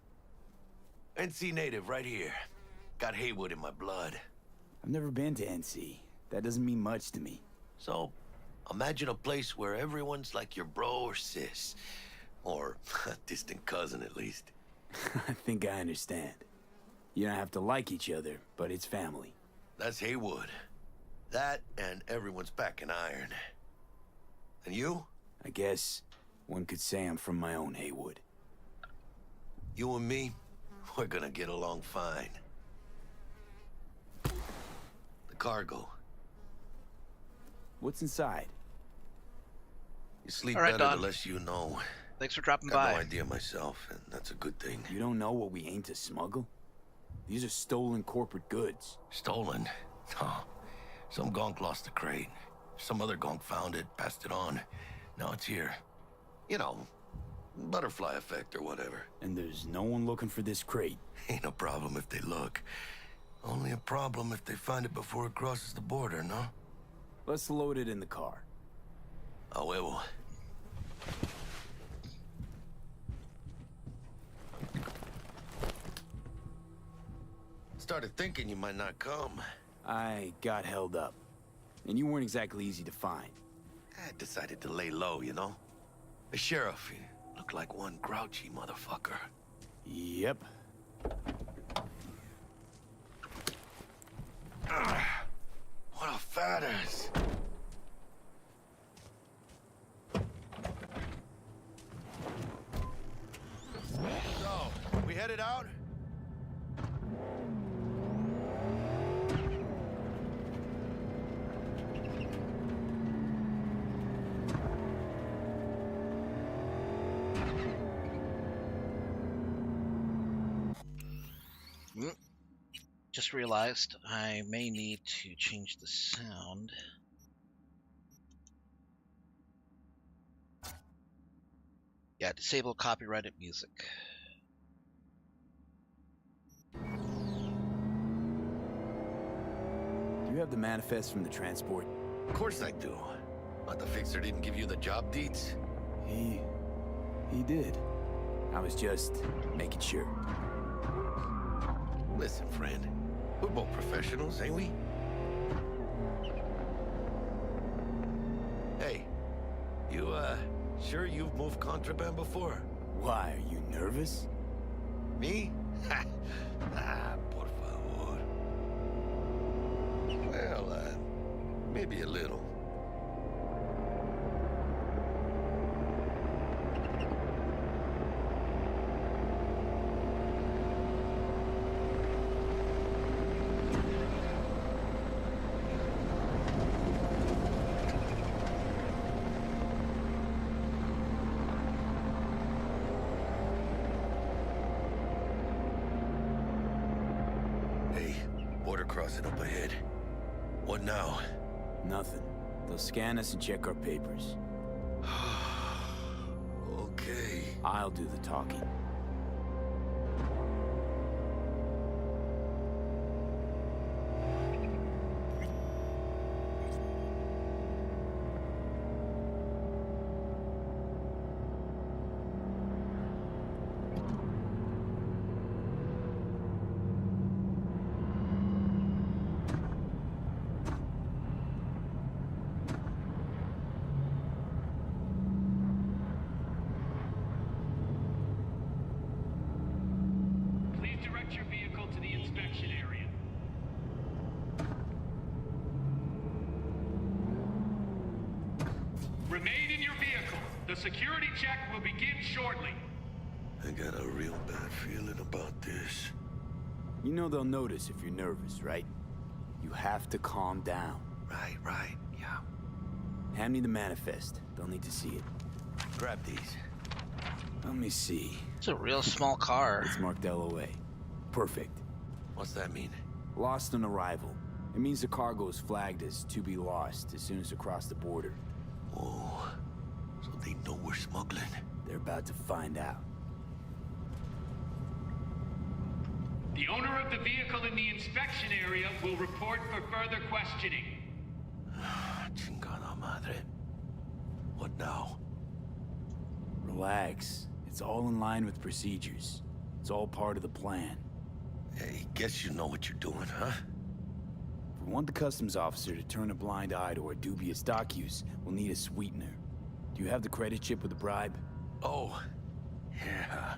NC native, right here. Got Haywood in my blood. I've never been to NC. That doesn't mean much to me. So, imagine a place where everyone's like your bro or sis. Or a distant cousin, at least. I think I understand. You don't have to like each other, but it's family. That's Haywood. That and everyone's back in iron. And you? I guess one could say I'm from my own Haywood. You and me, we're gonna get along fine. The cargo. What's inside? You sleep All right, better Don. the less you know. Thanks for dropping Got by. no idea myself, and that's a good thing. You don't know what we aim to smuggle? These are stolen corporate goods. Stolen? No. Some gonk lost the crate. Some other gonk found it, passed it on. Now it's here. You know, butterfly effect or whatever. And there's no one looking for this crate. Ain't a problem if they look. Only a problem if they find it before it crosses the border, no? Let's load it in the car. A huevo. Started thinking you might not come. I got held up. And you weren't exactly easy to find. I decided to lay low, you know? The sheriff, he looked like one grouchy motherfucker. Yep. What a fat ass. So, we headed out? Just realized I may need to change the sound. Yeah, disable copyrighted music. Do you have the manifest from the transport? Of course I do. But the fixer didn't give you the job deeds? He did. I was just making sure. Listen, friend. We're both professionals, ain't we? Hey, you, sure you've moved contraband before? Why, are you nervous? Me? Por favor. Well, maybe a little. Crossing up ahead. What now? Nothing. They'll scan us and check our papers. Okay. I'll do the talking. Remain in your vehicle. The security check will begin shortly. I got a real bad feeling about this. You know they'll notice if you're nervous, right? You have to calm down. Right, yeah. Hand me the manifest. They'll need to see it. Grab these. Let me see. It's a real small car. It's marked LOA. Perfect. What's that mean? Lost on arrival. It means the cargo is flagged as to be lost as soon as it crossed the border. Oh, so they know we're smuggling. They're about to find out. The owner of the vehicle in the inspection area will report for further questioning. Chingada madre. What now? Relax. It's all in line with procedures. It's all part of the plan. Hey, guess you know what you're doing, huh? If we want the customs officer to turn a blind eye to our dubious dock use, we'll need a sweetener. Do you have the credit chip with the bribe? Oh, yeah.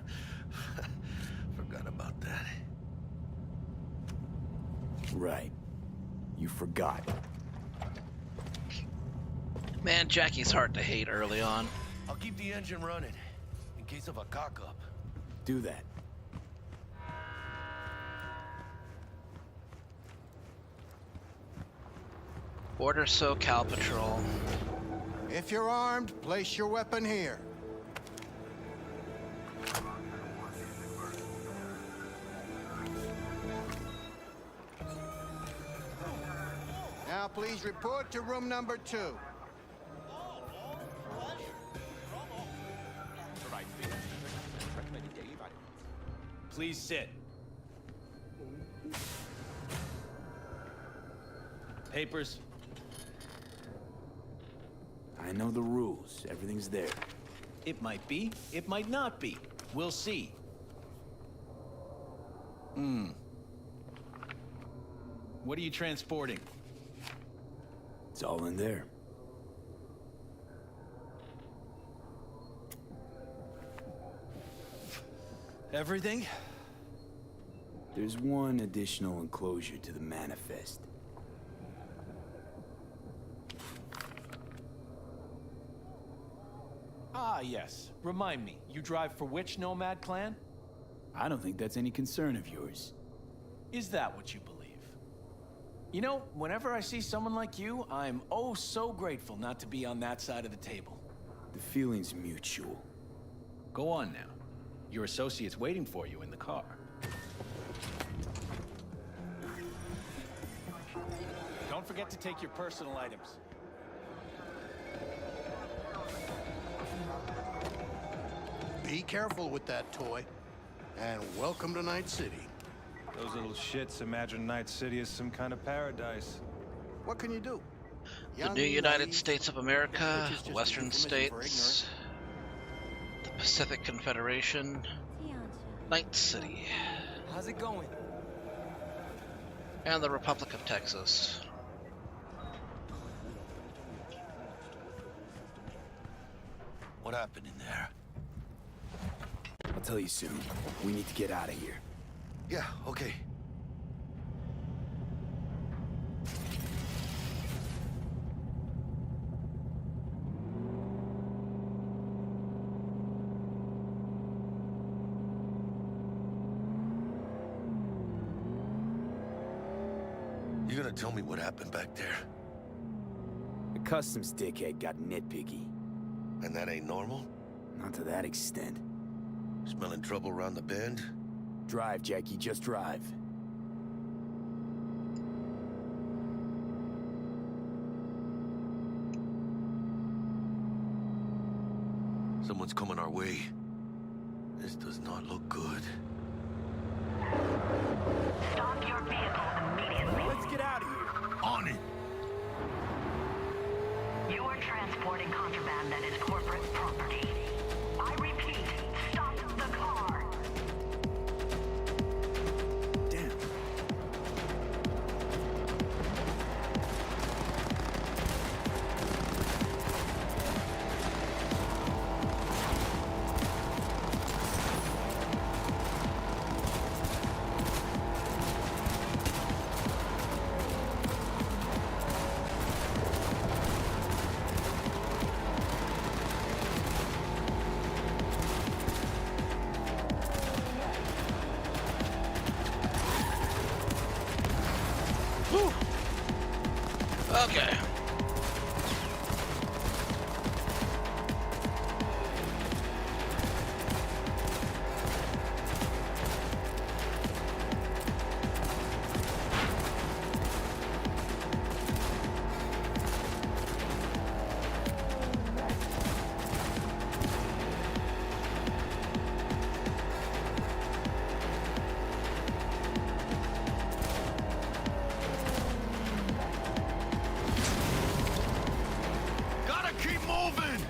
Forgot about that. Right. You forgot. Man, Jackie's hard to hate early on. I'll keep the engine running, in case of a cock-up. Do that. Order SoCal Patrol. If you're armed, place your weapon here. Now please report to room number 2. Please sit. Papers. I know the rules. Everything's there. It might be. It might not be. We'll see. What are you transporting? It's all in there. Everything? There's one additional enclosure to the manifest. Ah, yes. Remind me, you drive for which nomad clan? I don't think that's any concern of yours. Is that what you believe? You know, whenever I see someone like you, I'm oh so grateful not to be on that side of the table. The feeling's mutual. Go on now. Your associate's waiting for you in the car. Don't forget to take your personal items. Be careful with that toy. And welcome to Night City. Those little shits imagine Night City as some kind of paradise. What can you do? The new United States of America, the Western States, the Pacific Confederation, Night City, How's it going? and the Republic of Texas. What happened in there? I'll tell you soon. We need to get out of here. Yeah, okay. You gonna tell me what happened back there? The customs dickhead got nitpicky. And that ain't normal? Not to that extent. Smelling trouble around the bend? Drive, Jackie, just drive. Someone's coming our way. This does not look good. Stop your vehicle immediately. Let's get out of here. On it! You are transporting contraband that is corporate property. I repeat, stop the car. Damn. Okay. Gotta keep moving!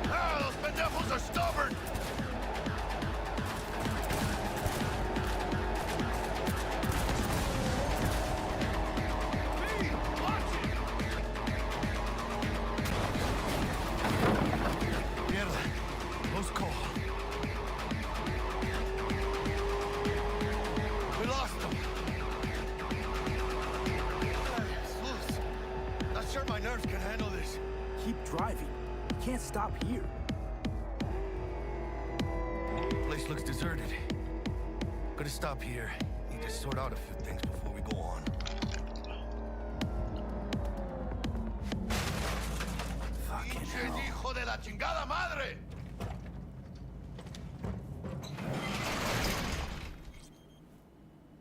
Ah, those bedevils are stubborn! Hey, watch it! Mierda, close call. We lost them. Not sure my nerves can handle this. Keep driving. You can't stop here. Place looks deserted. Gonna stop here. Need to sort out a few things before we go on. chingada madre!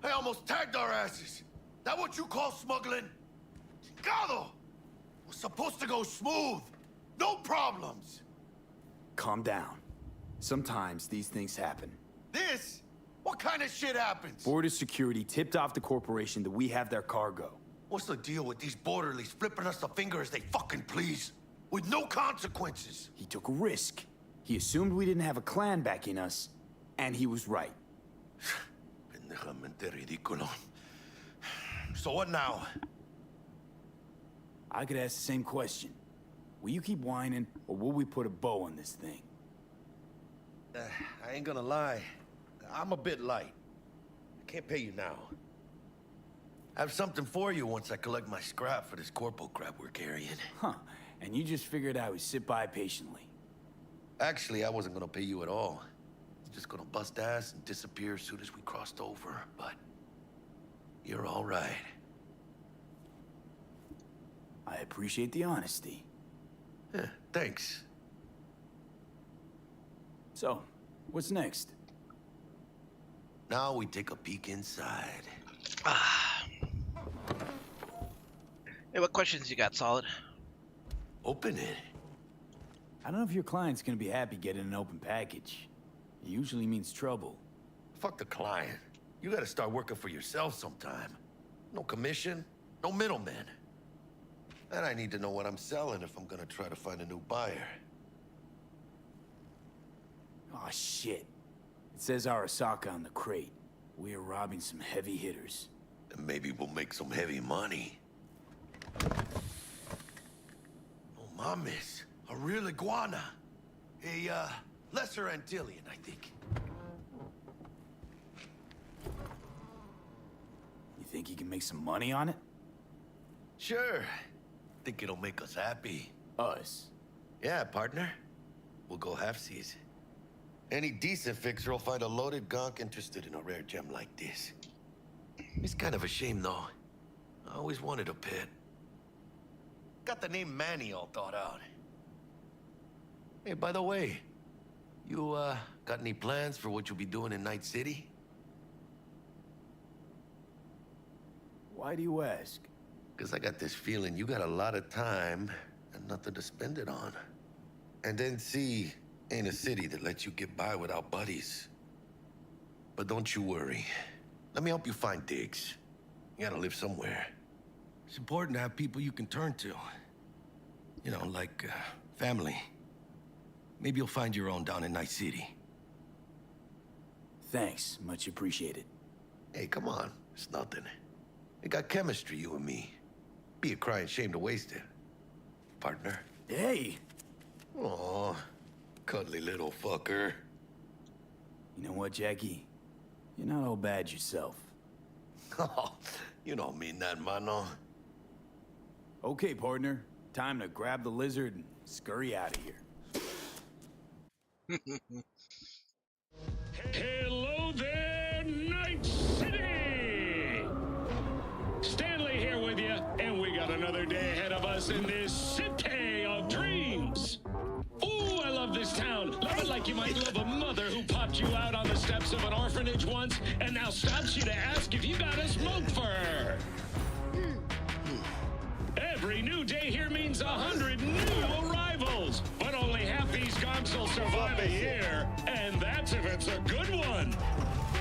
I almost tagged our asses. That what you call smuggling? Chingado! Was supposed to go smooth. No problems. Calm down. Sometimes these things happen. This? What kind of shit happens? Border security tipped off the corporation that we have their cargo. What's the deal with these borderlies flipping us the finger as they fucking please? With no consequences? He took a risk. He assumed we didn't have a clan backing us, and he was right. Pendejamente ridículo. So what now? I could ask the same question. Will you keep whining, or will we put a bow on this thing? I ain't gonna lie. I'm a bit light. I can't pay you now. I have something for you once I collect my scrap for this corpo crap we're carrying. Huh. And you just figured I would sit by patiently. Actually, I wasn't gonna pay you at all. I was just gonna bust ass and disappear as soon as we crossed over, but... you're all right. I appreciate the honesty. Yeah, thanks. So, what's next? Now we take a peek inside. Hey, what questions you got, Solid? Open it. I don't know if your client's gonna be happy getting an open package. It usually means trouble. Fuck the client. You gotta start working for yourself sometime. No commission, no middleman. And I need to know what I'm selling if I'm gonna try to find a new buyer. Aw, shit. It says Arasaka on the crate. We are robbing some heavy hitters. And maybe we'll make some heavy money. Oh, mames. A real iguana. A, lesser Antillean, I think. You think you can make some money on it? Sure. Think it'll make us happy. Us? Yeah, partner. We'll go halfsies. Any decent fixer will find a loaded gonk interested in a rare gem like this. It's kind of a shame, though. I always wanted a pet. Got the name Manny all thought out. Hey, by the way, you, got any plans for what you'll be doing in Night City? Why do you ask? Because I got this feeling you got a lot of time and nothing to spend it on. And NC ain't a city that lets you get by without buddies. But don't you worry. Let me help you find digs. You gotta live somewhere. It's important to have people you can turn to. You know, like, family. Maybe you'll find your own down in Night City. Thanks, much appreciated. Hey, come on. It's nothing. We got chemistry, you and me. Be a crying shame to waste it. Partner. Hey! Aw, cuddly little fucker. You know what, Jackie? You're not all bad yourself. Oh, you don't mean that, mano. Okay, partner. Time to grab the lizard and scurry out of here. Hello there, Night City! Stanley here with you, and we got another day ahead of us in this city of dreams. Ooh, I love this town. Love it like you might love a mother who popped you out on the steps of an orphanage once and now stops you to ask if you got a smoke for her. Every new day here means 100 new arrivals, but only half these gonks will survive a year, and that's if it's a good one.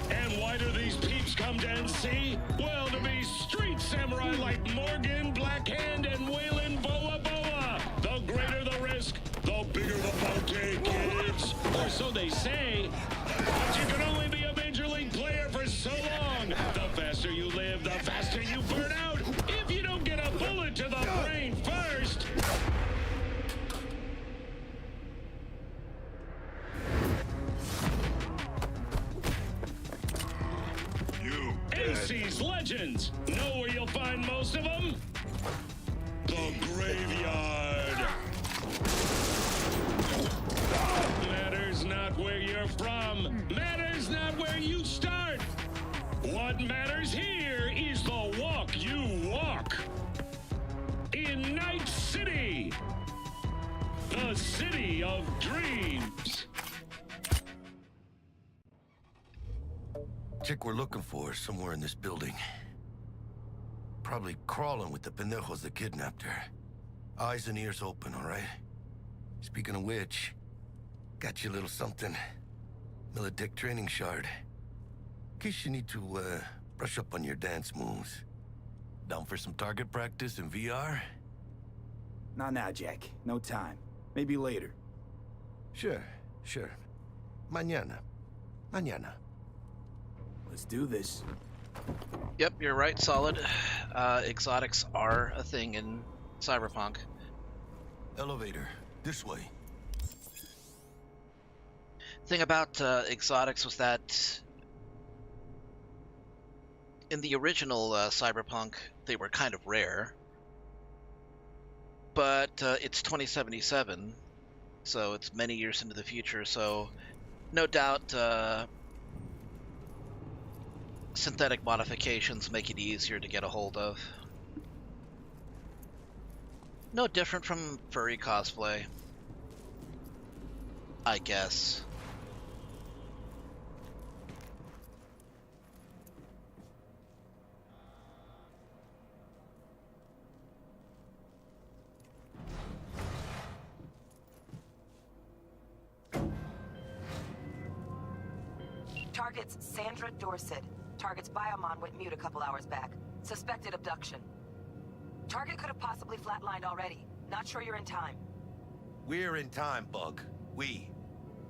And why do these peeps come to NC? Well, to be street samurai like Morgan, Blackhand, and Waylon Boa Boa. The greater the risk, the bigger the bounty, kids. Or so they say. But you can only be a major league player for so long. The faster you live, the faster you burn out. If you don't get a bullet to the brain first. NC's legends. Know where you'll find most of them? The graveyard. Matters not where you're from. Matters not where you start. What matters here is the walk you walk. In Night City. The city of dreams. Chick we're looking for is somewhere in this building. Probably crawling with the pendejos that kidnapped her. Eyes and ears open, all right? Speaking of which, got you a little something. Militech training shard. In case you need to, brush up on your dance moves. Down for some target practice in VR? Not now, Jack. No time. Maybe later. Sure. Mañana. Let's do this. Yep, you're right, Solid. Exotics are a thing in Cyberpunk. Elevator. This way. Thing about exotics was that in the original Cyberpunk, they were kind of rare. But it's 2077, so it's many years into the future, so no doubt synthetic modifications make it easier to get a hold of. No different from furry cosplay, I guess. Target's Sandra Dorset. Target's biomon went mute a couple hours back. Suspected abduction. Target could have possibly flatlined already. Not sure you're in time. We're in time, Bug. We.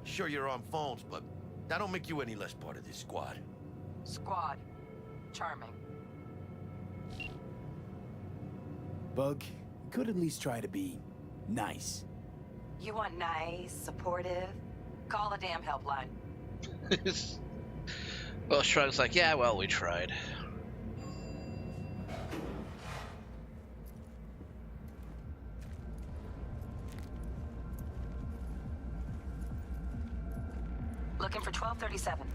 Sure you're on phones, but that don't make you any less part of this squad. Squad. Charming. Bug, you could at least try to be nice. You want nice, supportive? Call a damn helpline. Well, Shrug's like, yeah, well, we tried. Looking for 1237.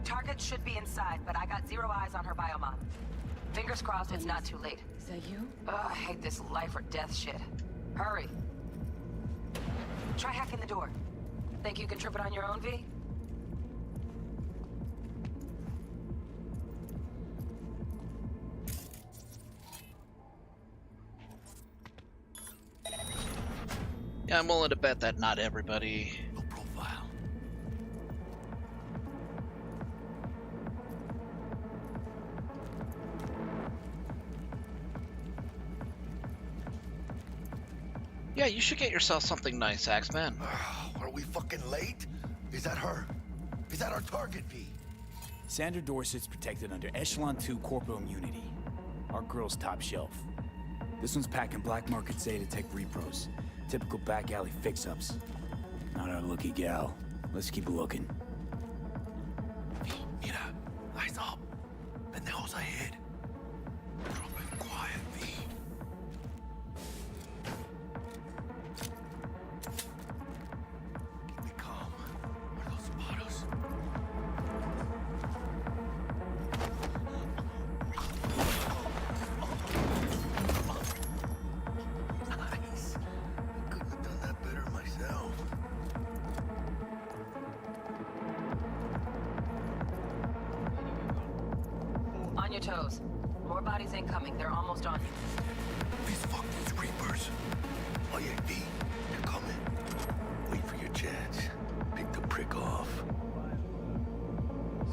Target should be inside, but I got zero eyes on her biomon. Fingers crossed it's not too late. Is that you? Ugh, I hate this life or death shit. Hurry. Try hacking the door. Think you can trip it on your own, V? Yeah, I'm willing to bet that not everybody. No profile. Yeah, you should get yourself something nice, Axeman. Are we fucking late? Is that her? Is that our target, V? Sandra Dorset's protected under Echelon 2 corporal immunity. Our girl's top shelf. This one's packing black market Zeta Tech repros. Typical back alley fix-ups. Not our lucky gal. Let's keep looking. Mira, eyes up. Pendejos ahead. Drop it quiet, V. Keep it calm. Or they'll spot us. Nice. I couldn't have done that better myself. On your toes. More bodies incoming. They're almost on you. These fucking reapers. Oh yeah, V, they're coming. Wait for your chance. Pick the prick off.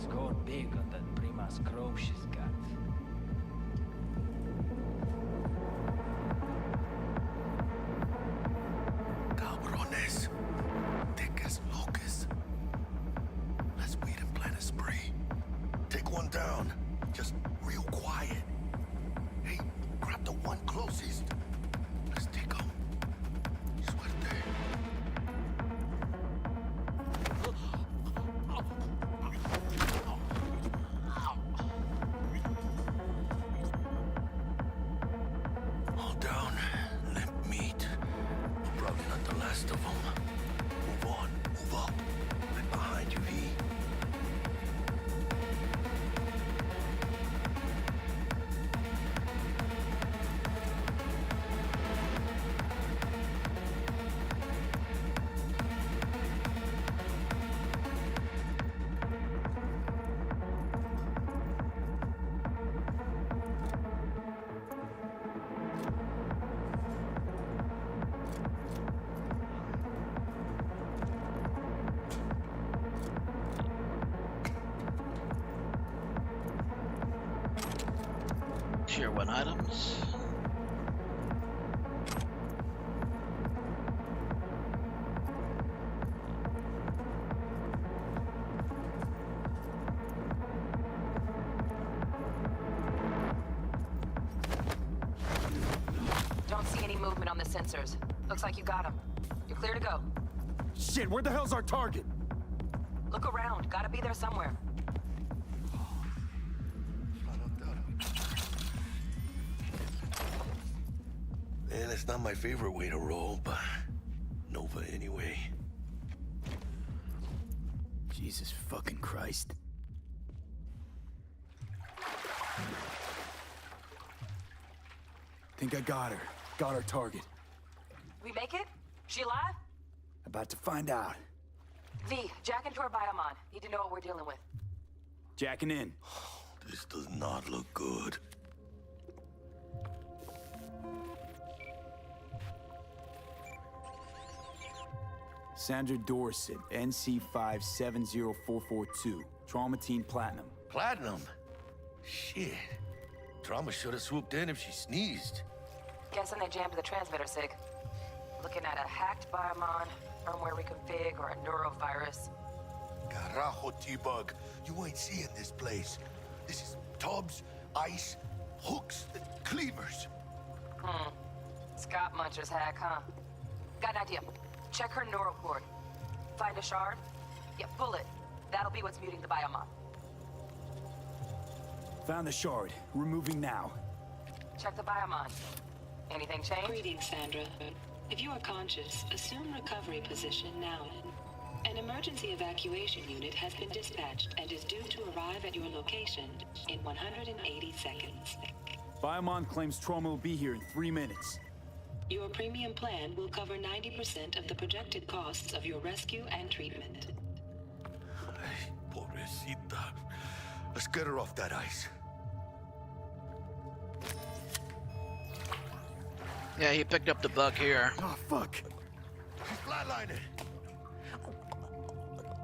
Scored big on that Primas Crow she's got. Cabrones. Thick as locusts. Let's wait and plan a spree. Take one down. Just real quiet. Hey, grab the one closest. Let's take him. Suerte. All down. Limp meat. We're probably not the last of them. Move on. Move up. I'm behind you, V. items. Don't see any movement on the sensors. Looks like you got them. You're clear to go. Shit, where the hell's our target? Look around. Gotta be there somewhere. And it's not my favorite way to roll, but Nova anyway. Jesus fucking Christ. Think I got her. Got our target. We make it? She alive? About to find out. V, jack into her biomon. Need to know what we're dealing with. Jacking in. This does not look good. Sandra Dorset, NC570442. Traumatine Platinum. Platinum? Shit. Trauma should have swooped in if she sneezed. Guessing they jammed the transmitter, Sig. Looking at a hacked biomon, firmware reconfig, or a neurovirus. Carajo, T-Bug. You ain't seeing this place. This is tubs, ice, hooks, and cleavers. Scott Muncher's hack, huh? Got an idea. Check her neural cord. Find a shard? Yeah, pull it. That'll be what's muting the biomon. Found the shard. Removing now. Check the biomon. Anything change? Greetings, Sandra. If you are conscious, assume recovery position now. An emergency evacuation unit has been dispatched and is due to arrive at your location in 180 seconds. Biomon claims trauma will be here in 3 minutes. Your premium plan will cover 90% of the projected costs of your rescue and treatment. Ay, pobrecita. Let's get her off that ice. Yeah, he picked up the bug here. Oh, fuck. She's flatlining.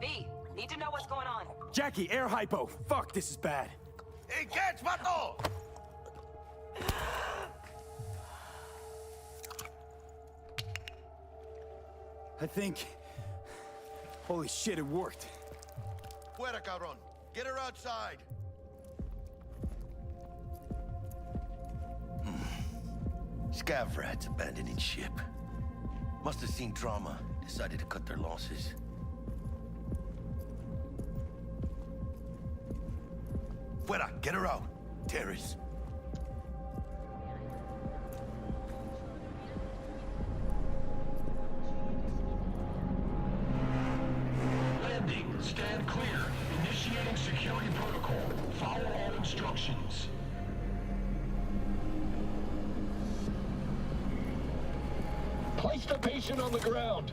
V, need to know what's going on. Jackie, air hypo. Fuck, this is bad. Hey, catch, vato! I think... Holy shit, it worked. Fuera, cabrón. Get her outside. Scav rats abandoning ship. Must have seen trauma. Decided to cut their losses. Fuera, get her out. Terrace. Landing. Stand clear. Initiating security protocol. Follow all instructions. Place the patient on the ground.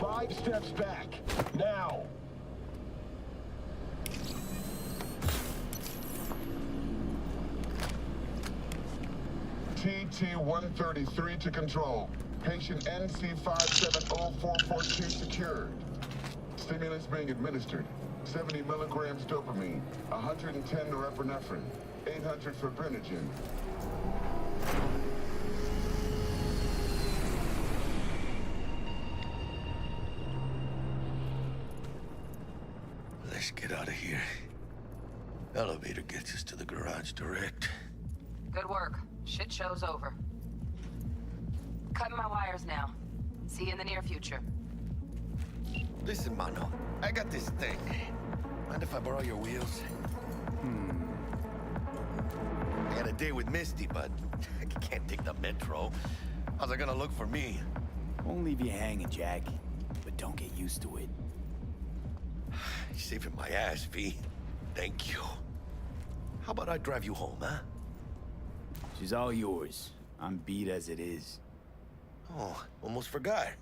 Five steps back. Now. TT-133 to control. Patient NC570442 secured. Stimulants being administered. 70 milligrams dopamine, 110 norepinephrine, 800 fibrinogen. Let's get out of here. Elevator gets us to the garage direct. Good work. Shit show's over. Cutting my wires now. See you in the near future. Listen, mano. I got this thing. Mind if I borrow your wheels? I got a date with Misty, but I can't take the metro. How's it gonna look for me? Won't leave you hanging, Jack. But don't get used to it. You're saving my ass, V. Thank you. How about I drive you home, huh? She's all yours. I'm beat as it is. Oh, almost forgot.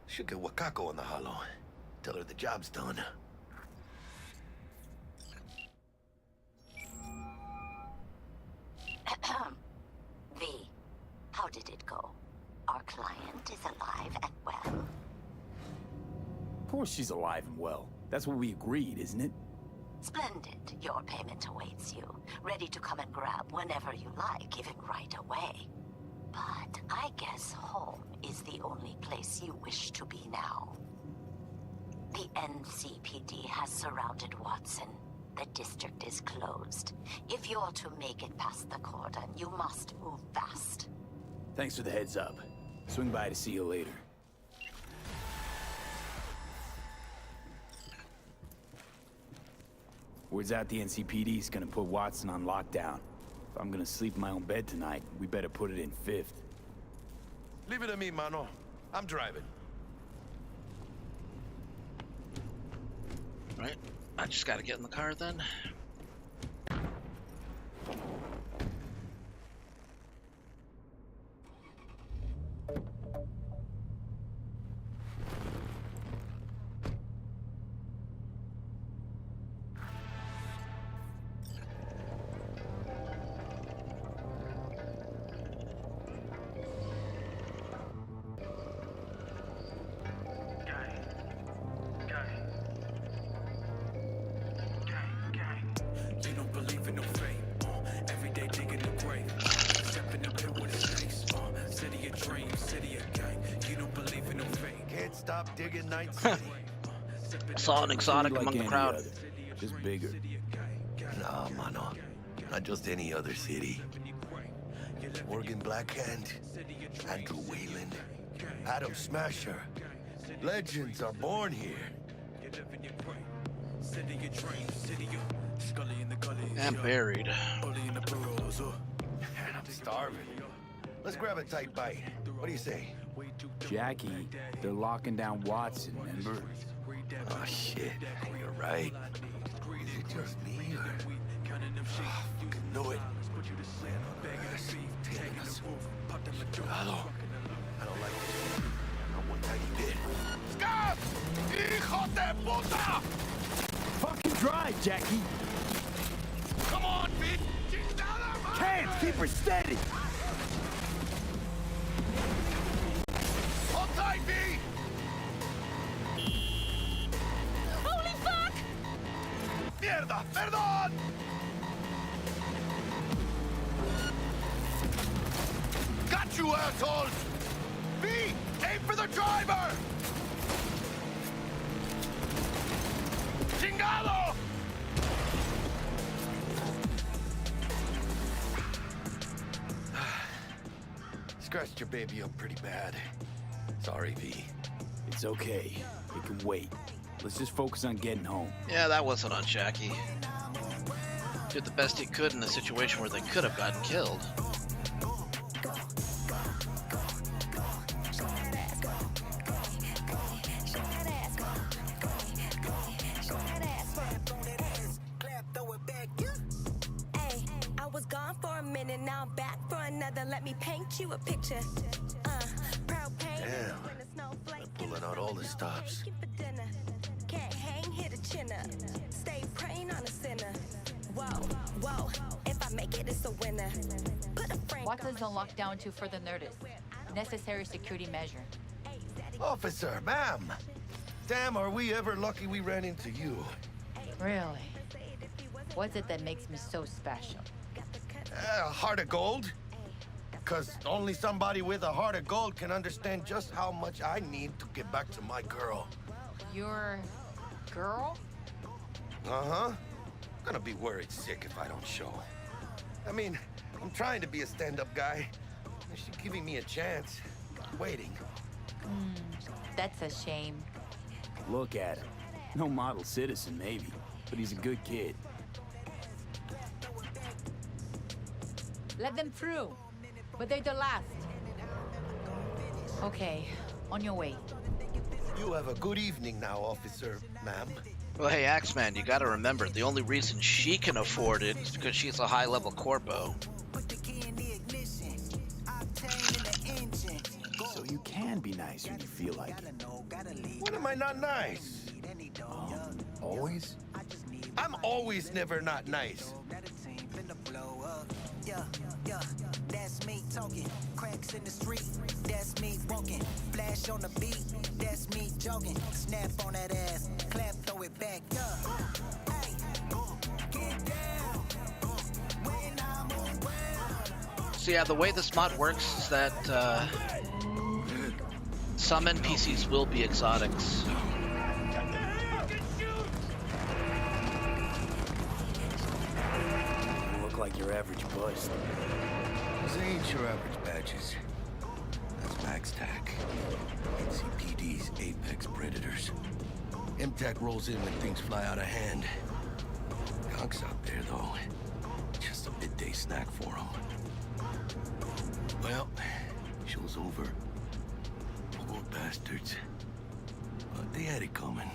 Should get Wakako on the holo. Tell her the job's done. V, how did it go? Our client is alive and well. Of course she's alive and well. That's what we agreed, isn't it? Splendid. Your payment awaits you. Ready to come and grab whenever you like, even right away. But I guess home is the only place you wish to be now. The NCPD has surrounded Watson. The district is closed. If you're to make it past the cordon, you must move fast. Thanks for the heads up. Swing by to see you later. Word's out the NCPD's gonna put Watson on lockdown. If I'm gonna sleep in my own bed tonight, we better put it in 5th. Leave it to me, mano. I'm driving. Right. I just gotta get in the car then. Stop digging Night City. Saw an exotic Like among the any crowd. other, just bigger. Nah, mano. Not just any other city. Morgan Blackhand, Andrew Wayland, Adam Smasher. Legends are born here. And buried. I'm starving. Let's grab a tight bite. What do you say? Jackie, they're locking down Watson, remember? Oh, shit. You're right. Is it just me, or... Oh, fucking know it. Man on Earth, taking us. Hello. I don't like this. Not one tiny bit. Scott! Hijo de puta! Fucking drive, Jackie! Come on, bitch! Can't keep her steady! Hold tight, B! Holy fuck! Mierda! Perdón! Got you, assholes! B! Aim for the driver! Chingado! Scratched your baby up pretty bad. Sorry, V. It's okay. It can wait. Let's just focus on getting home. Yeah, that wasn't on Jackie. Did the best he could in a situation where they could have gotten killed. I was gone for a minute, now I'm back for another. Let me paint you a picture. Proud pain. Damn. I'm pulling out all the stops. Can't hang, hit a chin up. Stay praying on a sinner. Whoa, whoa. If I make it, it's a winner. Put a frame. Watson's on lockdown to further notice. Necessary security measure. Officer, ma'am. Damn, are we ever lucky we ran into you. Really? What's it that makes me so special? A heart of gold? Because only somebody with a heart of gold can understand just how much I need to get back to my girl. Your girl? Uh-huh. Gonna be worried sick if I don't show. I mean, I'm trying to be a stand-up guy. She's giving me a chance. Waiting. That's a shame. Look at him. No model citizen, maybe, but he's a good kid. Let them through. But they're the last. Okay, on your way. You have a good evening now, officer, ma'am. Well, hey, Axeman, you gotta remember, the only reason she can afford it is because she's a high-level corpo. So you can be nice when you feel like it. When am I not nice? Always? I'm always never not nice. Yeah, yeah, that's me talking. Cracks in the street, that's me walking. Flash on the beat, that's me jogging. Snap on that ass, clap, throw it back. Yeah, hey, get down. When I'm around. So yeah, the way this mod works is that some NPCs will be exotics. You look like your average bust. These ain't your average badges. That's Max Tac. NCPD's apex predators. MTAC rolls in when things fly out of hand. Conks out there, though. Just a midday snack for them. Well, show's over. Poor bastards. But they had it coming.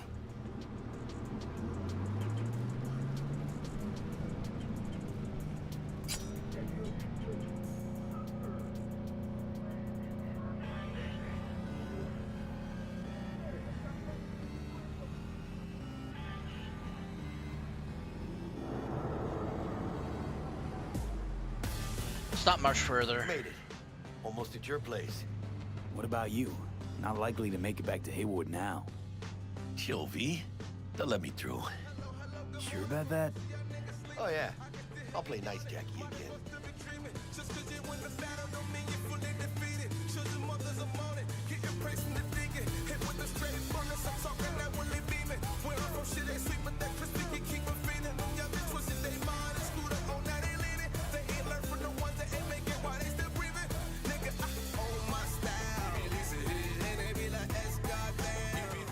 It's not much further. Made it. Almost at your place. What about you? Not likely to make it back to Haywood now. Chill, V. They'll let me through. Sure about that? Oh, yeah. I'll play nice Jackie again.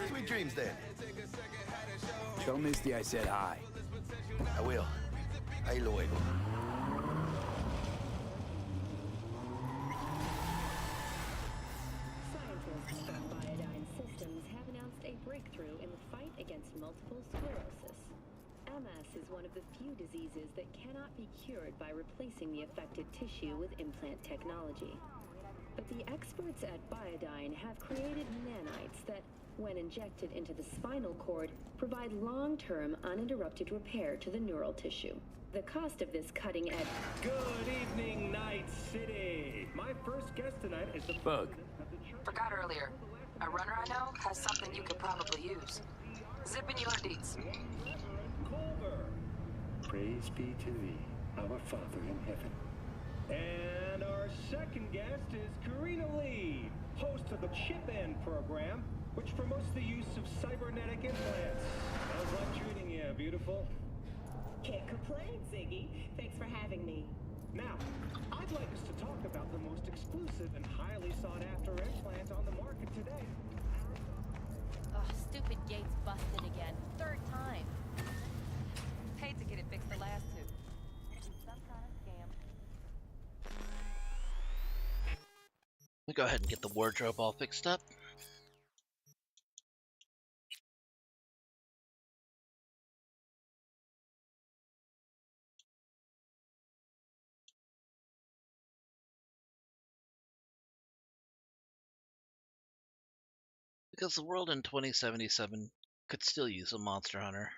Sweet dreams, then. Tell Misty I said hi. I will. Ahí luego. Scientists from Biodyne Systems have announced a breakthrough in the fight against multiple sclerosis. MS is one of the few diseases that cannot be cured by replacing the affected tissue with implant technology. But the experts at Biodyne have created nanites that, when injected into the spinal cord, provide long-term uninterrupted repair to the neural tissue. The cost of this cutting-edge... Good evening, Night City! My first guest tonight is the... Bug. Forgot earlier. A runner I know has something you could probably use. Zip in your deets. Praise be to thee, our Father in heaven. And our second guest is Karina Lee, host of the Chip In program, which promotes the use of cybernetic implants. How's life treating you, beautiful? Can't complain, Ziggy. Thanks for having me. Now, I'd like us to talk about the most exclusive and highly sought-after implant on the market today. Ugh, stupid gate's busted again. Third time. Paid to get it fixed the last two. Some kind of scam. Let me go ahead and get the wardrobe all fixed up. Because the world in 2077 could still use a monster hunter.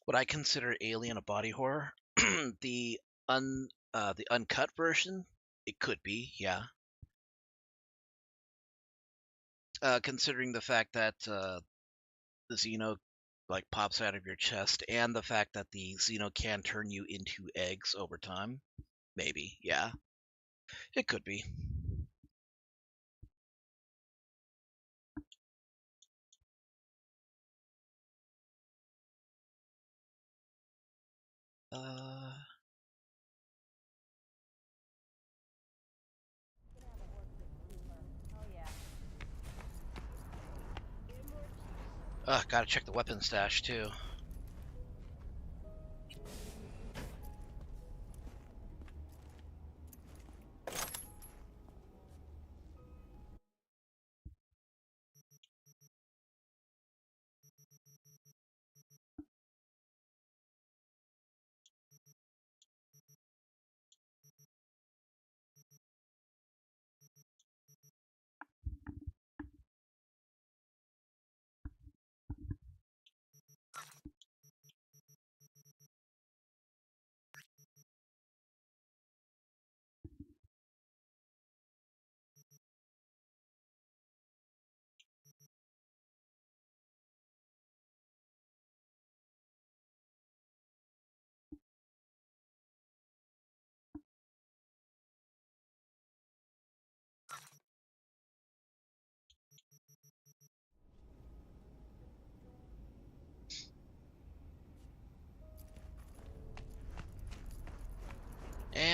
Would I consider Alien a body horror? the uncut version, it could be, yeah. Considering the fact that the Xeno like pops out of your chest, and the fact that the Xeno can turn you into eggs over time, maybe, yeah, it could be. Gotta check the weapon stash too.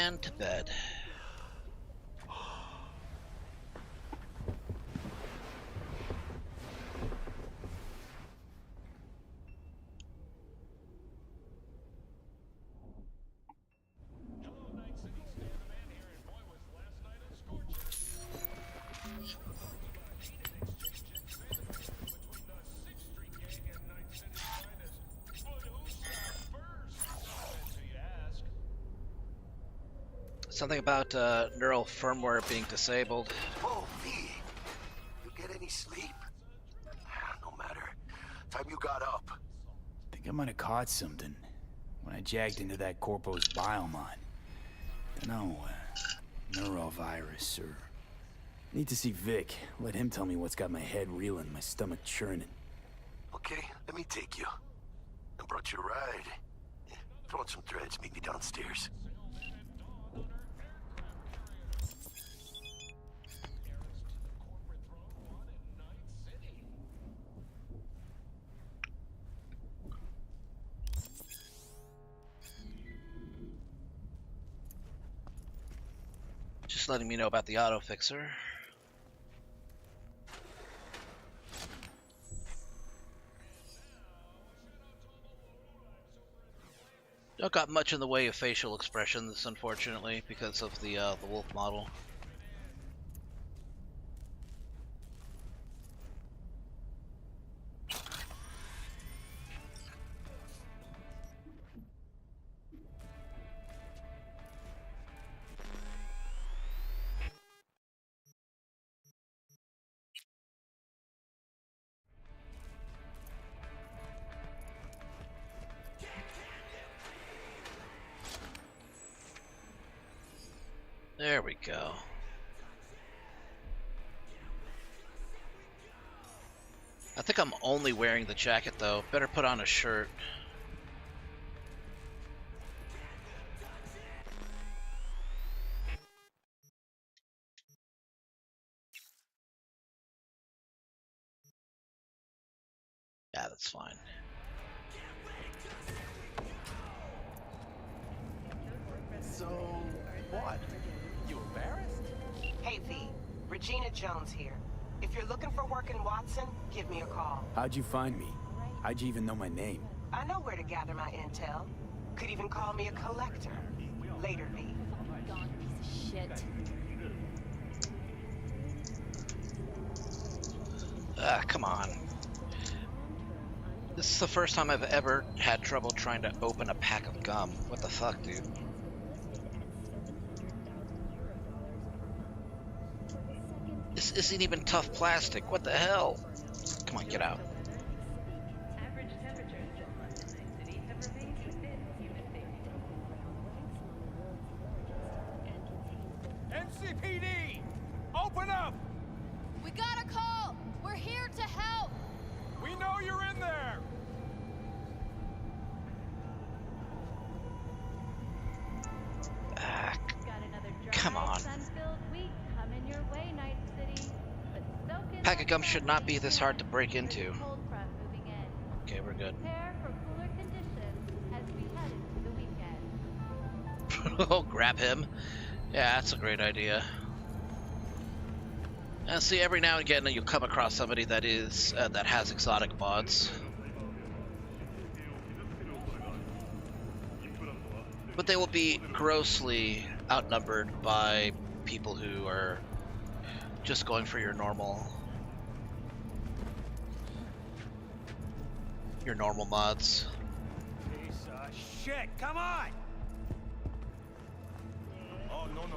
And to bed. Something about neural firmware being disabled. Whoa, V. You get any sleep? No matter. Time you got up. Think I might have caught something when I jagged into that Corpo's biomon. No, neurovirus or... Need to see Vic. Let him tell me what's got my head reeling, my stomach churning. Okay, let me take you. I brought you a ride. Yeah, throw on some threads, meet me downstairs. Just letting me know about the auto fixer. Don't got much in the way of facial expressions, unfortunately, because of the wolf model. There we go. I think I'm only wearing the jacket though. Better put on a shirt. Yeah, that's fine. So, what? You embarrassed? Hey, V. Regina Jones here. If you're looking for work in Watson, give me a call. How'd you find me? How'd you even know my name? I know where to gather my intel. Could even call me a collector. Later, V. Gone piece of shit. Come on. This is the first time I've ever had trouble trying to open a pack of gum. What the fuck, dude? This isn't even tough plastic. What the hell? Come on, get out. Average temperatures this month in Night City have remained within human safety. NCPD! Open up! We got a call! We're here to help! We know you're in there! Got another dry, Come on. sun-filled week coming your way, Night City. But soak in Pack of the gum should not be this hard to break There's into. a cold front moving in. Okay, we're good. Prepare for cooler conditions as we head into the weekend. Oh, grab him. Yeah, that's a great idea. And see, every now and again you come across somebody that is that has exotic mods. But they will be grossly outnumbered by people who are just going for your normal mods. Piece of shit, come on! Oh, no. 14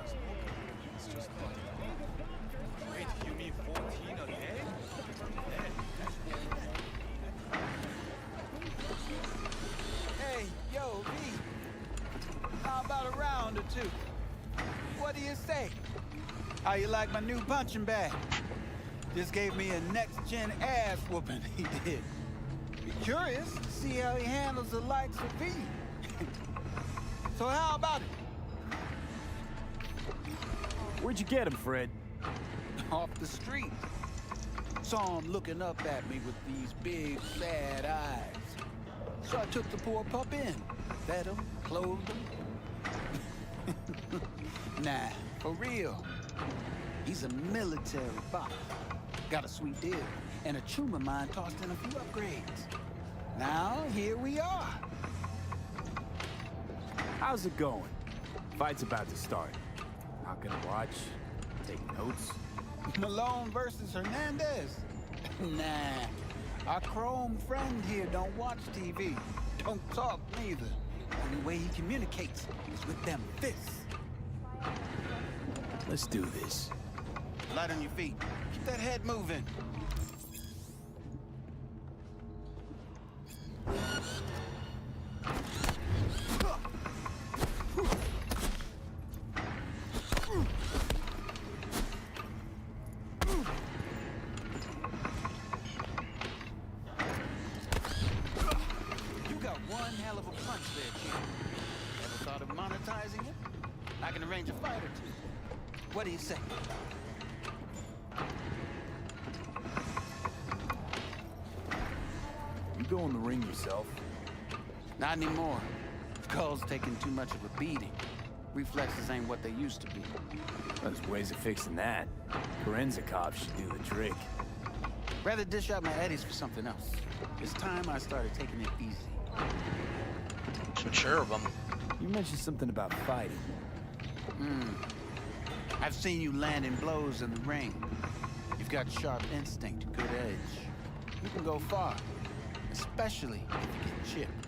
is okay. It's just fun. Wait, you mean 14 a day? Hey, yo, V. How about a round or two? What do you say? How you like my new punching bag? Just gave me a next-gen ass whooping, he did. Be curious to see how he handles the likes of V. So how about it? Where'd you get him, Fred? Off the street. Saw him looking up at me with these big, sad eyes. So I took the poor pup in. Fed him, clothed him. Nah, for real. He's a military bot. Got a sweet deal, and a tumor mine tossed in a few upgrades. Now, here we are. How's it going? Fight's about to start. Not gonna watch, take notes. Malone versus Hernandez? Nah. Our Chrome friend here don't watch TV. Don't talk neither. Only way he communicates is with them fists. Let's do this. Light on your feet. Keep that head moving. You got one hell of a punch there, kid. Ever thought of monetizing it? I can arrange a fight or two. What do you say? You go in the ring yourself? Not anymore. Skull's taking too much of a beating. Reflexes ain't what they used to be. There's ways of fixing that. Forensic cops should do the trick. Rather dish out my eddies for something else. It's time I started taking it easy. It's mature of them. You mentioned something about fighting. I've seen you landing blows in the ring. You've got sharp instinct, good edge. You can go far, especially if you get chipped.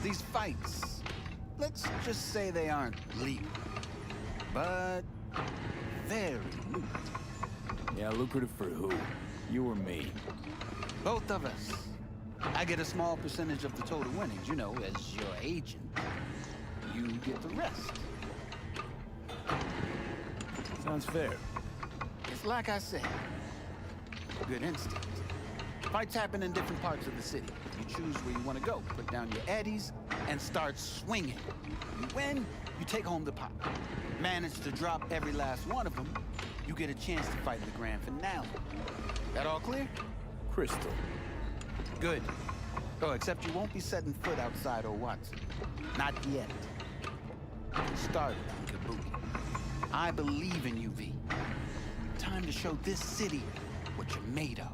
These fights, let's just say they aren't legal, but very lucrative. Yeah, lucrative for who? You or me? Both of us. I get a small percentage of the total winnings, you know, as your agent. You get the rest. Sounds fair. It's like I said, good instinct. Fights happen in different parts of the city. You choose where you want to go, put down your eddies, and start swinging. You win, you take home the pot. Manage to drop every last one of them, you get a chance to fight in the grand finale. That all clear? Crystal. Good. Oh, except you won't be setting foot outside old Watson. Not yet. You started on Kabuki. I believe in you, V. Time to show this city what you're made of.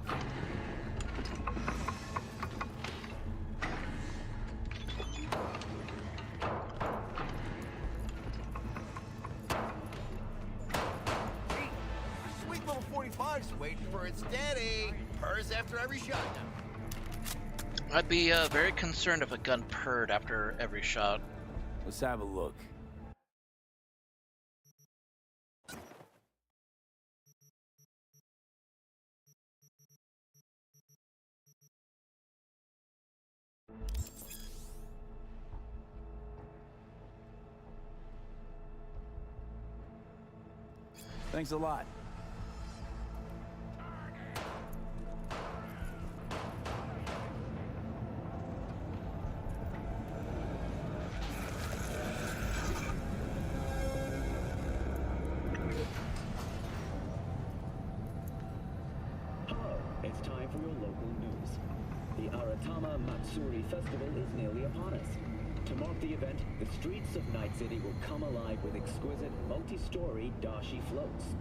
Sweet little 45's waiting for its daddy. Purrs after every shot now. I'd be very concerned if a gun purred after every shot. Let's have a look. Thanks a lot. Hello, it's time for your local news. The Aratama Matsuri Festival is nearly upon us. To mark the event, the streets of Night City will come alive with exquisite multi-story dashi floats.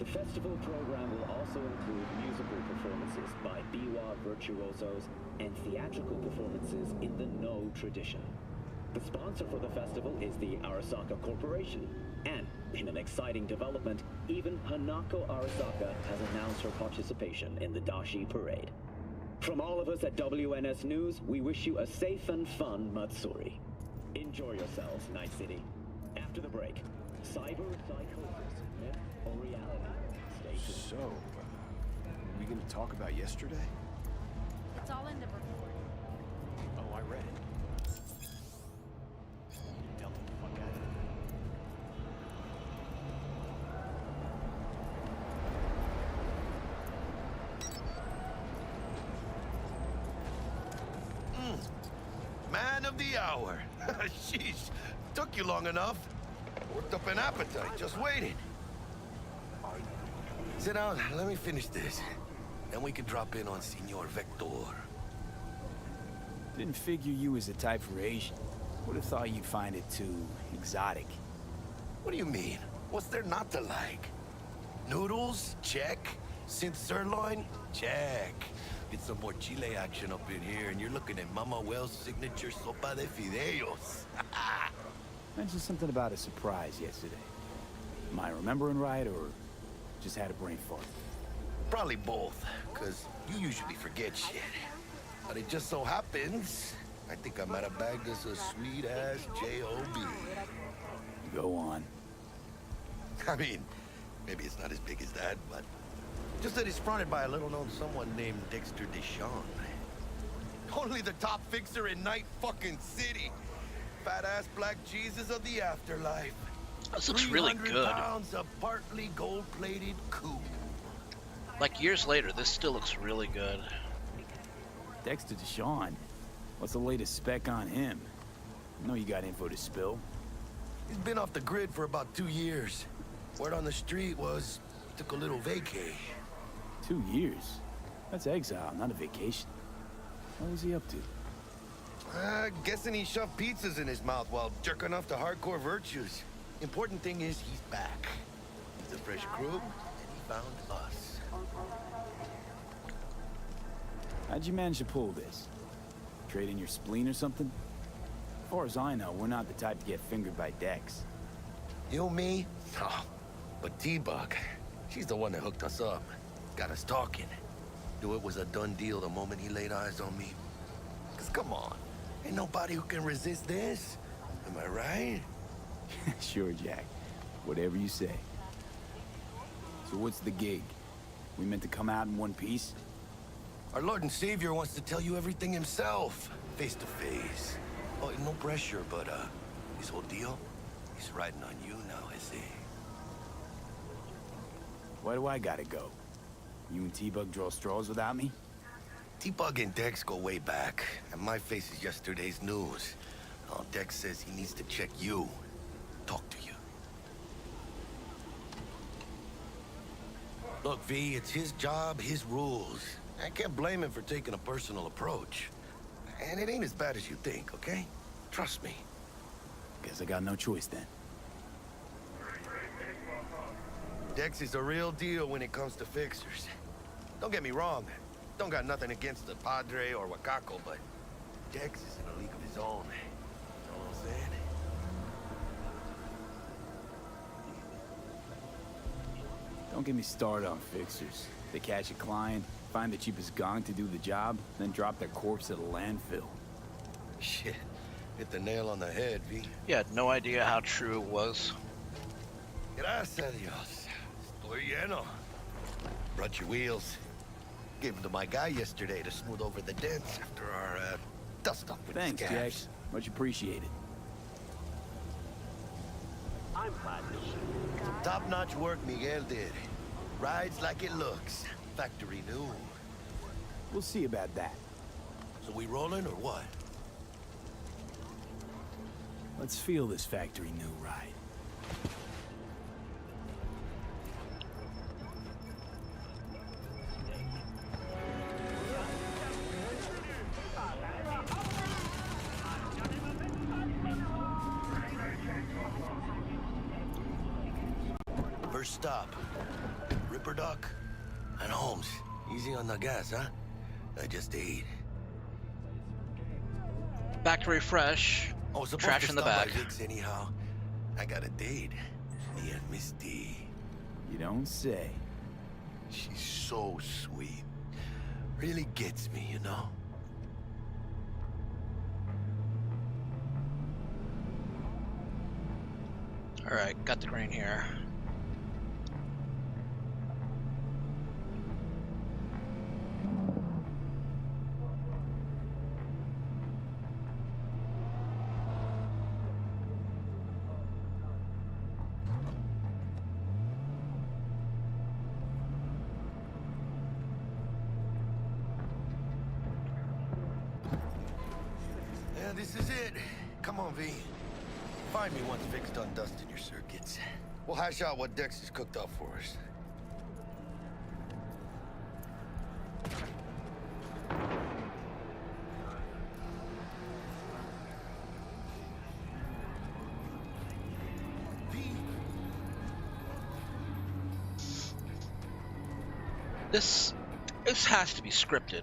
The festival program will also include musical performances by biwa virtuosos and theatrical performances in the No tradition. The sponsor for the festival is the Arasaka Corporation, and in an exciting development, even Hanako Arasaka has announced her participation in the Dashi Parade. From all of us at WNS News, we wish you a safe and fun Matsuri. Enjoy yourselves, Night City. After the break, cyber psychosis, myth or reality? Stay tuned. So, are we going to talk about yesterday? It's all in the report. Oh, I read it. Delta the fuck out of it. Man of the hour. Sheesh. Took you long enough. Worked up an appetite, just waiting. Sit down, let me finish this. Then we can drop in on Senor Vector. Didn't figure you was the type for Asian. Would have thought you'd find it too exotic. What do you mean? What's there not to like? Noodles? Check. Synth sirloin? Check. Get some more Chile action up in here, and you're looking at Mama Wells' signature sopa de fideos. Mentioned something about a surprise yesterday. Am I remembering right, or just had a brain fart? Probably both, because you usually forget shit. But it just so happens, I think I might have bagged us a sweet-ass J.O.B. Go on. I mean, maybe it's not as big as that, but just that it's fronted by a little-known someone named Dexter Deshawn. Only the top fixer in Night fucking City. Fat-ass black Jesus of the afterlife. This looks really 300 good. pounds of partly gold-plated coup. Like years later, this still looks really good. Dexter Deshawn. What's the latest spec on him? I know you got info to spill. He's been off the grid for about 2 years. Word on the street was he took a little vacay. 2 years? That's exile, not a vacation. What was he up to? Guessing he shoved pizzas in his mouth while jerking off to hardcore virtues. Important thing is he's back. He's a fresh crew, and he found us. How'd you manage to pull this? Trade in your spleen or something? As far as I know, we're not the type to get fingered by Dex. You, me? No. But T-Bug, she's the one that hooked us up. Got us talking. Knew it was a done deal the moment he laid eyes on me. 'Cause come on, ain't nobody who can resist this. Am I right? Sure, Jack. Whatever you say. So what's the gig? We meant to come out in one piece? Our Lord and Savior wants to tell you everything himself, face to face. Oh, no pressure, but this whole deal, he's riding on you now, is he? Why do I gotta go? You and T-Bug draw straws without me? T-Bug and Dex go way back, and my face is yesterday's news. Oh, Dex says he needs to check you, talk to you. Look, V, it's his job, his rules. I can't blame him for taking a personal approach. And it ain't as bad as you think, okay? Trust me. Guess I got no choice then. Dex is a real deal when it comes to fixers. Don't get me wrong. Don't got nothing against the Padre or Wakako, but Dex is in a league of his own. You know what I'm saying? Don't get me started on fixers. They catch a client, find the cheapest gong to do the job, then drop their corpse at a landfill. Shit. Hit the nail on the head, V. You had no idea how true it was. Gracias a Dios. Estoy lleno. Brought your wheels. Gave them to my guy yesterday to smooth over the dents after our, dust-up with Thanks, the Jack. scabs. Much appreciated. I'm glad to see you. Top-notch work Miguel did. Rides like it looks. Factory new. We'll see about that. So we rolling or what? Let's feel this factory new ride. First stop. Ripper Duck and Holmes. Easy on the gas, huh? I just ate. Factory fresh. Oh, supposed Trash to in the stop by back. Vic's anyhow. I got a date. Me and Miss D. You don't say. She's so sweet. Really gets me, you know? Alright, got the green here. Yeah, this is it. Come on, V. Find me once Vic's done dusting your circuits. We'll hash out what Dex has cooked up for us. V, This has to be scripted.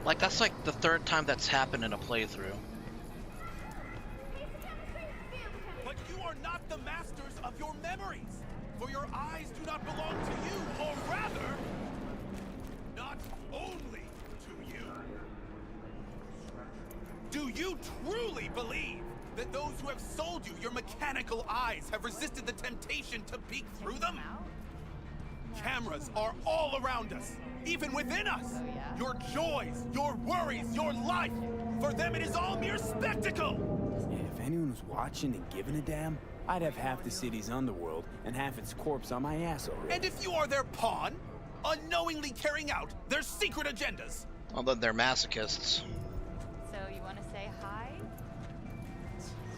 Like, that's like the third time that's happened in a playthrough. But you are not the masters of your memories, for your eyes do not belong to you, or rather, not only to you. Do you truly believe that those who have sold you your mechanical eyes have resisted the temptation to peek through them? Cameras are all around us, even within us. Your joys, your worries, your life. For them, it is all mere spectacle. And if anyone was watching and giving a damn, I'd have half the city's underworld and half its corpse on my ass already. And if you are their pawn, unknowingly carrying out their secret agendas. Well, then they're masochists. So you want to say hi?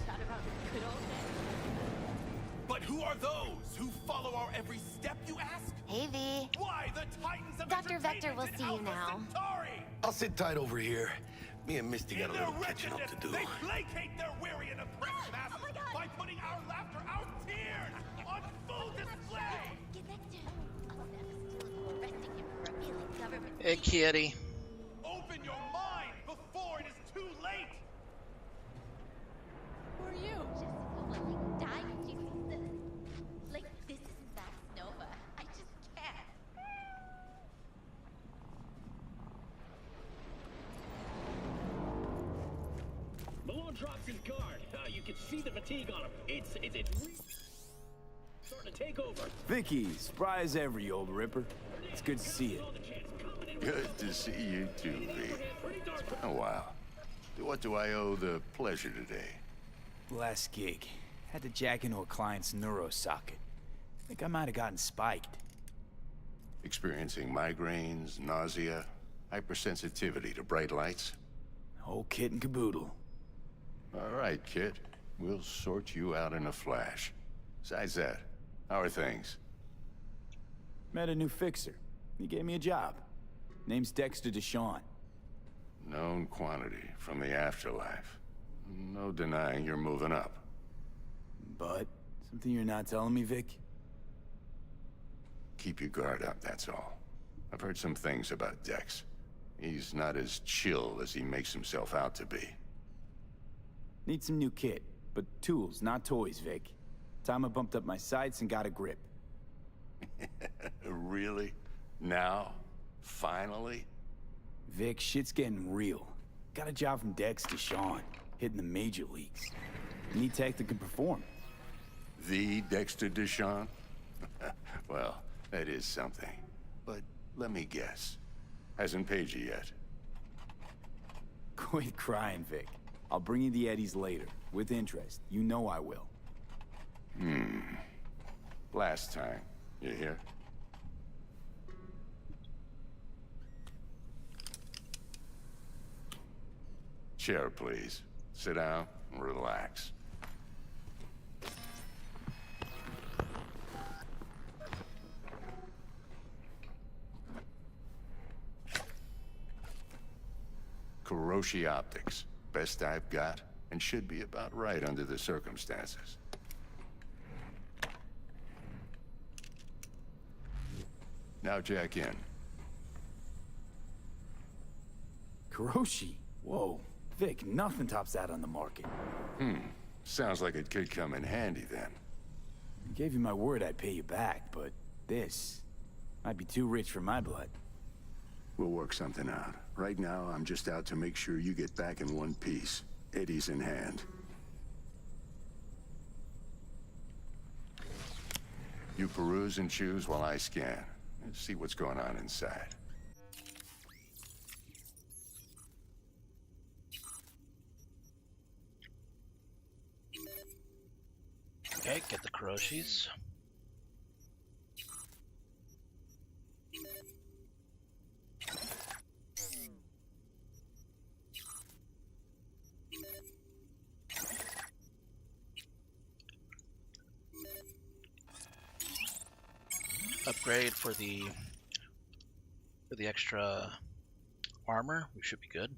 Chat about the good old days? But who are those who follow our every step, you ask? Hey, V. Why the titans of Dr. Vector will see you now. I'll sit tight over here. Me and Misty got a little catching up to do. They placate their weary and oppressed masses by putting our laughter, our tears, on full display. Get Vector. I'll never steal you, arresting him for revealing government. Hey, kitty. Open your mind before it is too late. Who are you? Jessica will die when she sees this. Like, this is Max Nova. I just can't. Malone drops his guard. You can see the fatigue on him. It's starting to take over. Vicky, spry as ever, you old ripper. It's good to see you. Good to see you too, V. It's been a while. What do I owe the pleasure today? Last gig. Had to jack into a client's neuro socket. Think I might have gotten spiked. Experiencing migraines, nausea, hypersensitivity to bright lights? Whole kit and caboodle. All right, kid. We'll sort you out in a flash. Besides that, how are things? Met a new fixer. He gave me a job. Name's Dexter Deshawn. Known quantity from the afterlife. No denying you're moving up. But something you're not telling me, Vic? Keep your guard up, that's all. I've heard some things about Dex. He's not as chill as he makes himself out to be. Need some new kit, but tools, not toys, Vic. Time I bumped up my sights and got a grip. Really? Now? Finally? Vic, shit's getting real. Got a job from Dex Deshawn, hitting the major leagues. Need tech that can perform. The Dexter Deshawn? Well, that is something. But let me guess. Hasn't paid you yet. Quit crying, Vic. I'll bring you the eddies later, with interest. You know I will. Last time. You hear? Chair, please. Sit down and relax. Kuroshi Optics. Best I've got, and should be about right under the circumstances. Now jack in. Kuroshi? Whoa. Vic, nothing tops that on the market. Sounds like it could come in handy then. I gave you my word I'd pay you back, but this might be too rich for my blood. We'll work something out. Right now, I'm just out to make sure you get back in one piece. Eddie's in hand. You peruse and choose while I scan. Let's see what's going on inside. Okay, get the Kuroshis. Upgrade for the extra armor. We should be good.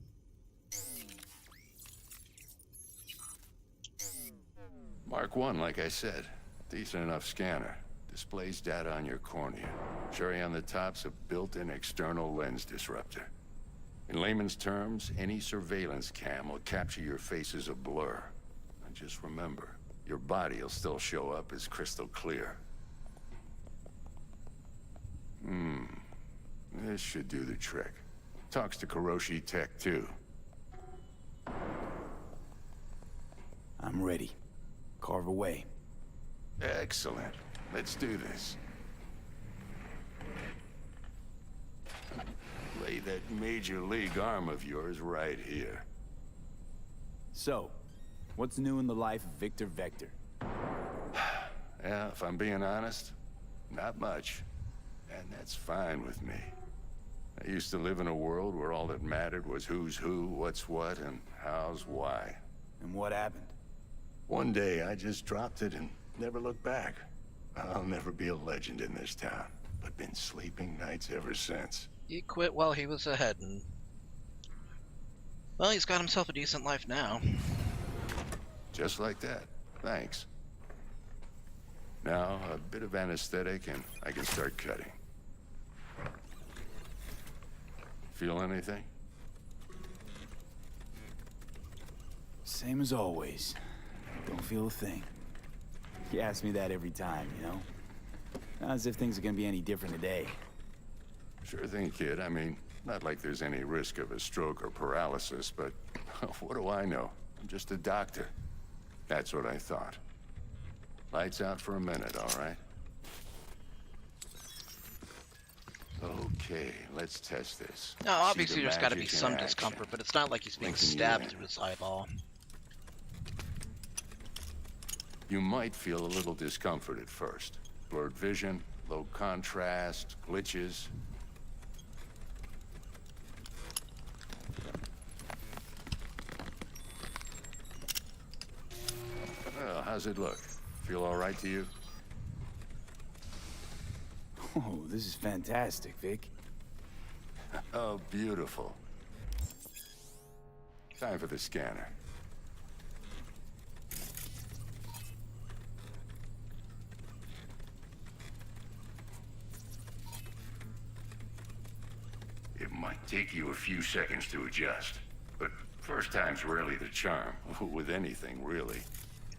Mark 1, like I said. Decent enough scanner. Displays data on your cornea. Cherry on the top's a built-in external lens disruptor. In layman's terms, any surveillance cam will capture your face as a blur. And just remember, your body will still show up as crystal clear. This should do the trick. Talks to Kiroshi Tech, too. I'm ready. Carve away. Excellent. Let's do this. Lay that major league arm of yours right here. So, what's new in the life of Victor Vector? Yeah, if I'm being honest, not much. And that's fine with me. I used to live in a world where all that mattered was who's who, what's what, and how's why. And what happened? One day, I just dropped it and never looked back. I'll never be a legend in this town, but been sleeping nights ever since. He quit while he was ahead, and... well, he's got himself a decent life now. Just like that. Thanks. Now, a bit of anesthetic and I can start cutting. Feel anything? Same as always. Don't feel a thing. You ask me that every time, you know? Not as if things are gonna be any different today. Sure thing, kid. I mean, not like there's any risk of a stroke or paralysis, but what do I know? I'm just a doctor. That's what I thought. Lights out for a minute, all right? Okay, let's test this. Now, obviously there's got to be magic in some action. discomfort, but it's not like he's being Linking you stabbed in. through his eyeball. You might feel a little discomfort at first. Blurred vision, low contrast, glitches. Well, how's it look? Feel all right to you? Oh, this is fantastic, Vic. Oh, beautiful. Time for the scanner. It might take you a few seconds to adjust, but first time's rarely the charm, with anything, really.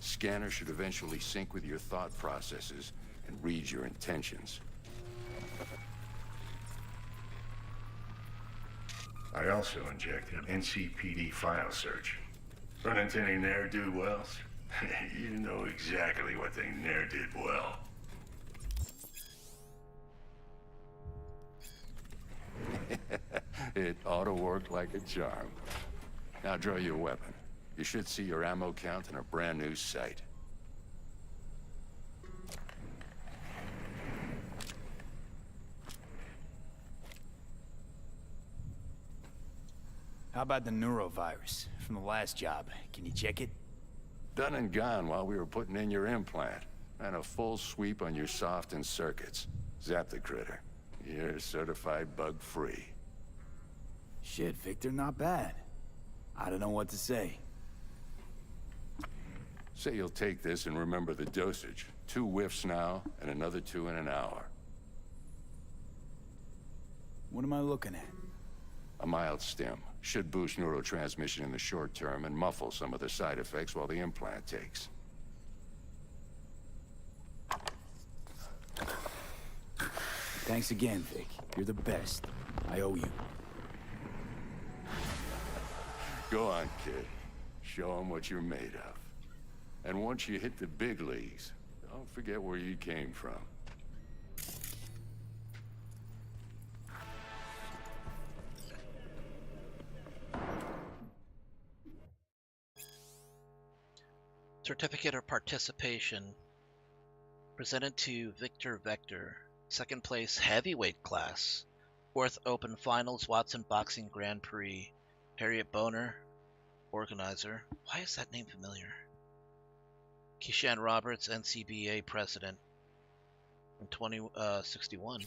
Scanner should eventually sync with your thought processes and read your intentions. I also injected NCPD file search. Run into any ne'er-do-wells? You know exactly what they ne'er did well. It ought to work like a charm. Now draw your weapon. You should see your ammo count in a brand new sight. How about the neurovirus from the last job? Can you check it? Done and gone while we were putting in your implant. And a full sweep on your soft and circuits. Zap the critter. You're certified bug-free. Shit, Victor, not bad. I don't know what to say. Say you'll take this and remember the dosage. 2 whiffs now, and another 2 in an hour. What am I looking at? A mild stim. Should boost neurotransmission in the short term and muffle some of the side effects while the implant takes. Thanks again, Vic. You're the best. I owe you. Go on, kid. Show them what you're made of. And once you hit the big leagues, don't forget where you came from. Certificate of Participation presented to Victor Vector, second place heavyweight class, 4th Open Finals Watson Boxing Grand Prix, Harriet Boner, organizer. Why is that name familiar? Keishan Roberts, NCBA president in 2061.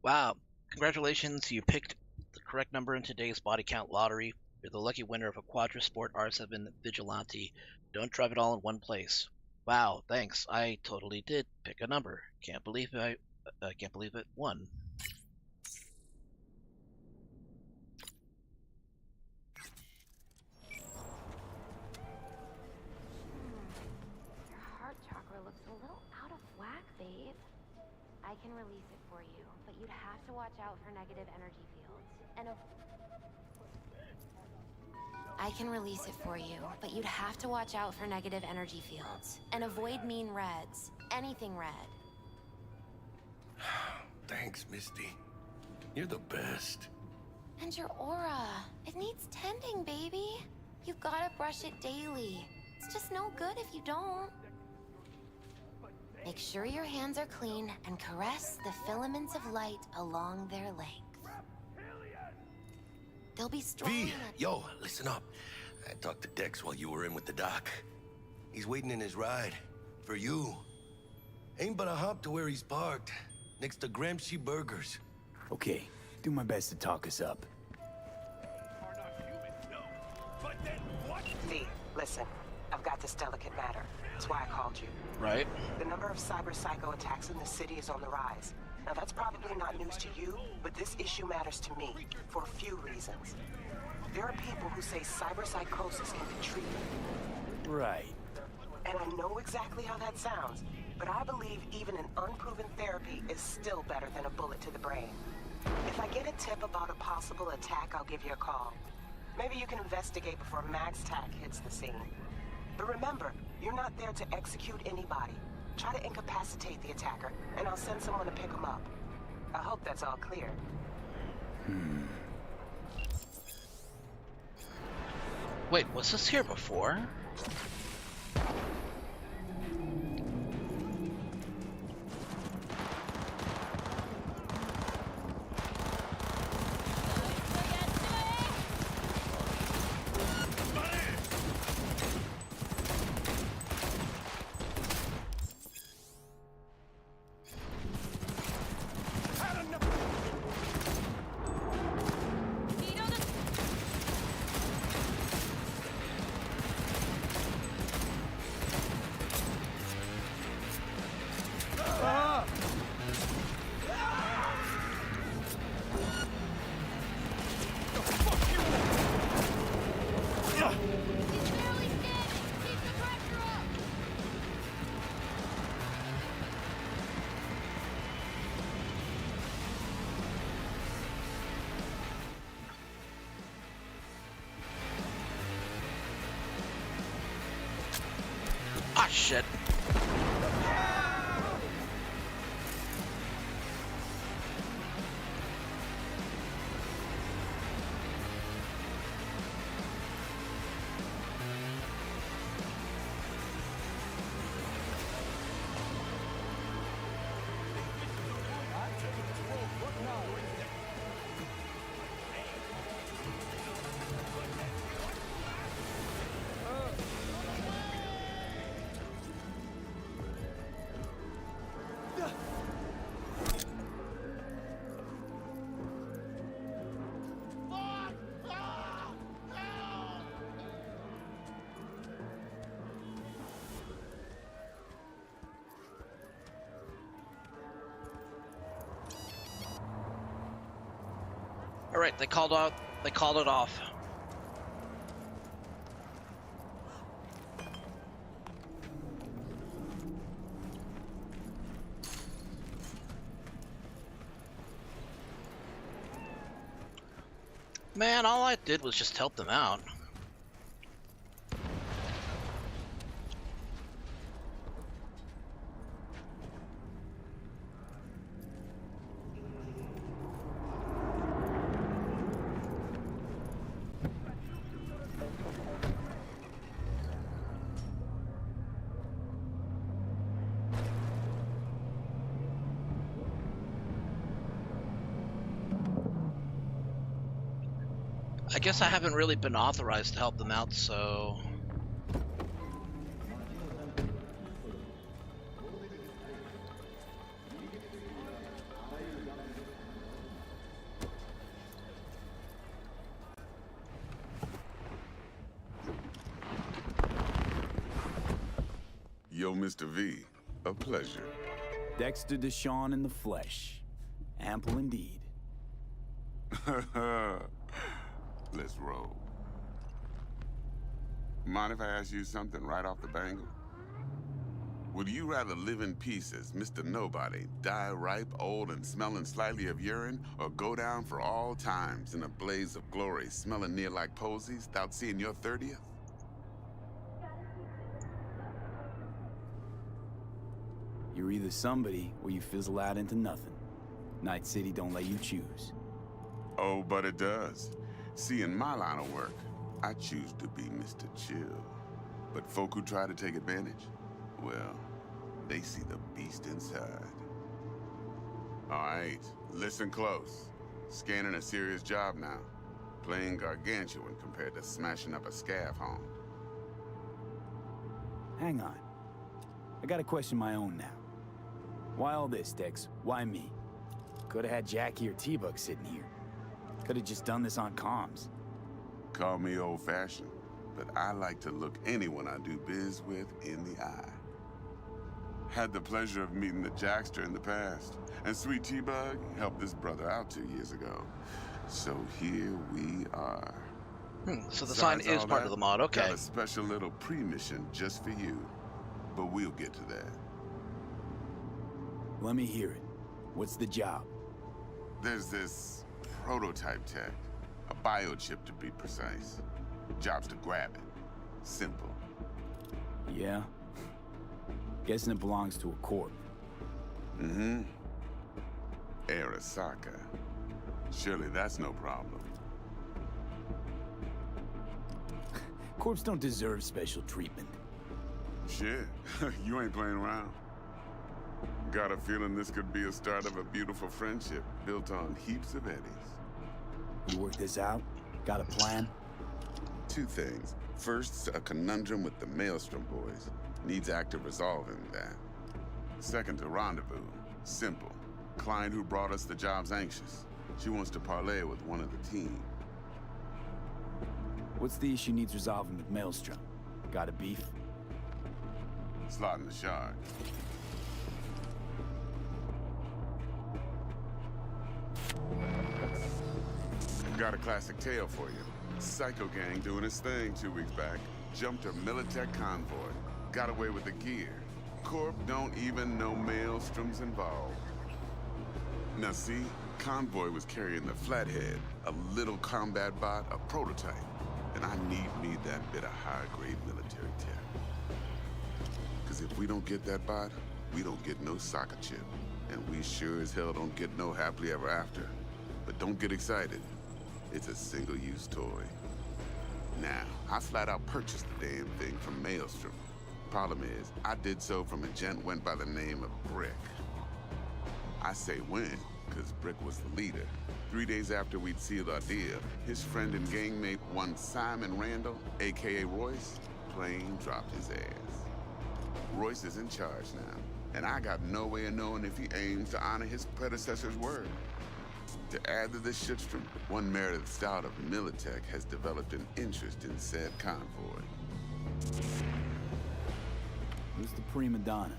Wow. Congratulations, you picked the correct number in today's body count lottery. You're the lucky winner of a Quadrasport R7 Vigilante. Don't drive it all in one place. Wow, thanks. I totally did pick a number. Can't believe it won. Your heart chakra looks a little out of whack, babe. I can release it for you, but you'd have to watch out for negative energy fields. I can release it for you, but you'd have to watch out for negative energy fields. And avoid mean reds. Anything red. Thanks, Misty. You're the best. And your aura. It needs tending, baby. You've gotta brush it daily. It's just no good if you don't. Make sure your hands are clean and caress the filaments of light along their length. They'll be strong. V, yo, listen up. I talked to Dex while you were in with the doc. He's waiting in his ride. For you. Ain't but a hop to where he's parked. Next to Gramsci Burgers. Okay, do my best to talk us up. V, listen. I've got this delicate matter. That's why I called you. Right. The number of cyber psycho attacks in the city is on the rise. Now that's probably not news to you, but this issue matters to me for a few reasons. There are people who say cyberpsychosis can be treated. Right. And I know exactly how that sounds, but I believe even an unproven therapy is still better than a bullet to the brain. If I get a tip about a possible attack, I'll give you a call. Maybe you can investigate before Max Tack hits the scene. But remember, you're not there to execute anybody. Try to incapacitate the attacker, and I'll send someone to pick him up. I hope that's all clear. Wait, was this here before? Ah, shit. All right, they called it off. Man, all I did was just help them out. I guess I haven't really been authorized to help them out, so... Yo, Mr. V, a pleasure. Dexter Deshawn in the flesh. Ample indeed. Let's roll. Mind if I ask you something right off the bangle? Would you rather live in peace as Mr. Nobody, die ripe, old, and smelling slightly of urine, or go down for all times in a blaze of glory, smelling near like posies, without seeing your 30th? You're either somebody, or you fizzle out into nothing. Night City don't let you choose. Oh, but it does. See, in my line of work, I choose to be Mr. Chill. But folk who try to take advantage, well, they see the beast inside. All right, listen close. Scanning a serious job now. Playing gargantuan compared to smashing up a scav home. Hang on. I gotta question my own now. Why all this, Dex? Why me? Could've had Jackie or T-Bug sitting here. Could've just done this on comms. Call me old-fashioned, but I like to look anyone I do biz with in the eye. Had the pleasure of meeting the Jackster in the past, and Sweet T-Bug helped this brother out 2 years ago. So here we are. So the sign is part of the mod, okay. Got a special little pre-mission just for you, but we'll get to that. Let me hear it. What's the job? There's this prototype tech, a biochip to be precise. Job's to grab it. Simple. Yeah? Guessing it belongs to a corp. Mm-hmm. Arasaka. Surely that's no problem. Corps don't deserve special treatment. Shit, you ain't playing around. Got a feeling this could be a start of a beautiful friendship built on heaps of eddies. You work this out? Got a plan? Two things. First, a conundrum with the Maelstrom boys. Needs active resolving that. Second, a rendezvous. Simple. Client who brought us the job's anxious. She wants to parlay with one of the team. What's the issue needs resolving with Maelstrom? Got a beef? Slot in the shard. Got a classic tale for you. Psycho gang doing his thing 2 weeks back. Jumped a Militech convoy. Got away with the gear. Corp don't even know Maelstrom's involved. Now see, convoy was carrying the Flathead, a little combat bot, a prototype. And I need me that bit of high-grade military tech. Because if we don't get that bot, we don't get no soccer chip. And we sure as hell don't get no happily ever after. But don't get excited. It's a single-use toy. Now, I flat out purchased the damn thing from Maelstrom. Problem is, I did so from a gent went by the name of Brick. I say when, because Brick was the leader. 3 days after we'd sealed our deal, his friend and gangmate, one Simon Randall, aka Royce, plain dropped his ass. Royce is in charge now, and I got no way of knowing if he aims to honor his predecessor's word. To add to this shitstrom, one Meredith Stout of Militech has developed an interest in said convoy. Who's the prima donna?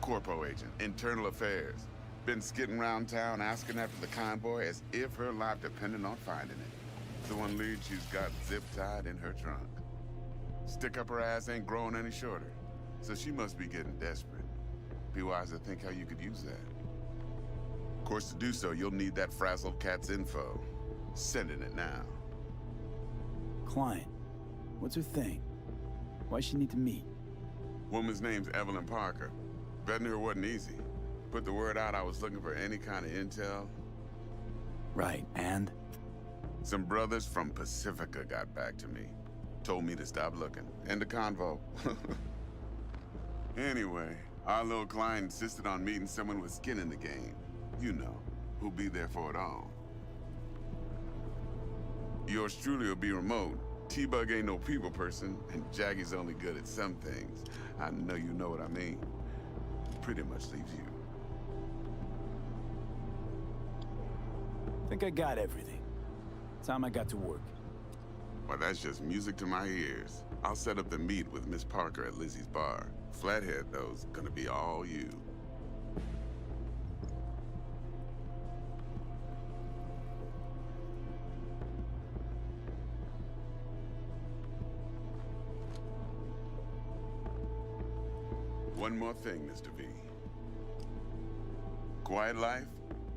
Corpo agent, internal affairs. Been skidding around town asking after the convoy as if her life depended on finding it. The one lead she's got zip-tied in her trunk. Stick up her ass ain't growing any shorter, so she must be getting desperate. Be wise to think how you could use that. Of course, to do so, you'll need that frazzled cat's info. Sending it now. Client. What's her thing? Why she need to meet? Woman's name's Evelyn Parker. Betting her wasn't easy. Put the word out I was looking for any kind of intel. Right, and? Some brothers from Pacifica got back to me. Told me to stop looking. End of convo. Anyway, our little client insisted on meeting someone with skin in the game. You know, who'll be there for it all. Yours truly will be remote. T-Bug ain't no people person, and Jaggy's only good at some things. I know you know what I mean. Pretty much leaves you. Think I got everything. Time I got to work. Well, that's just music to my ears. I'll set up the meet with Miss Parker at Lizzie's bar. Flathead, though's gonna be all you. One more thing, Mr. V. Quiet life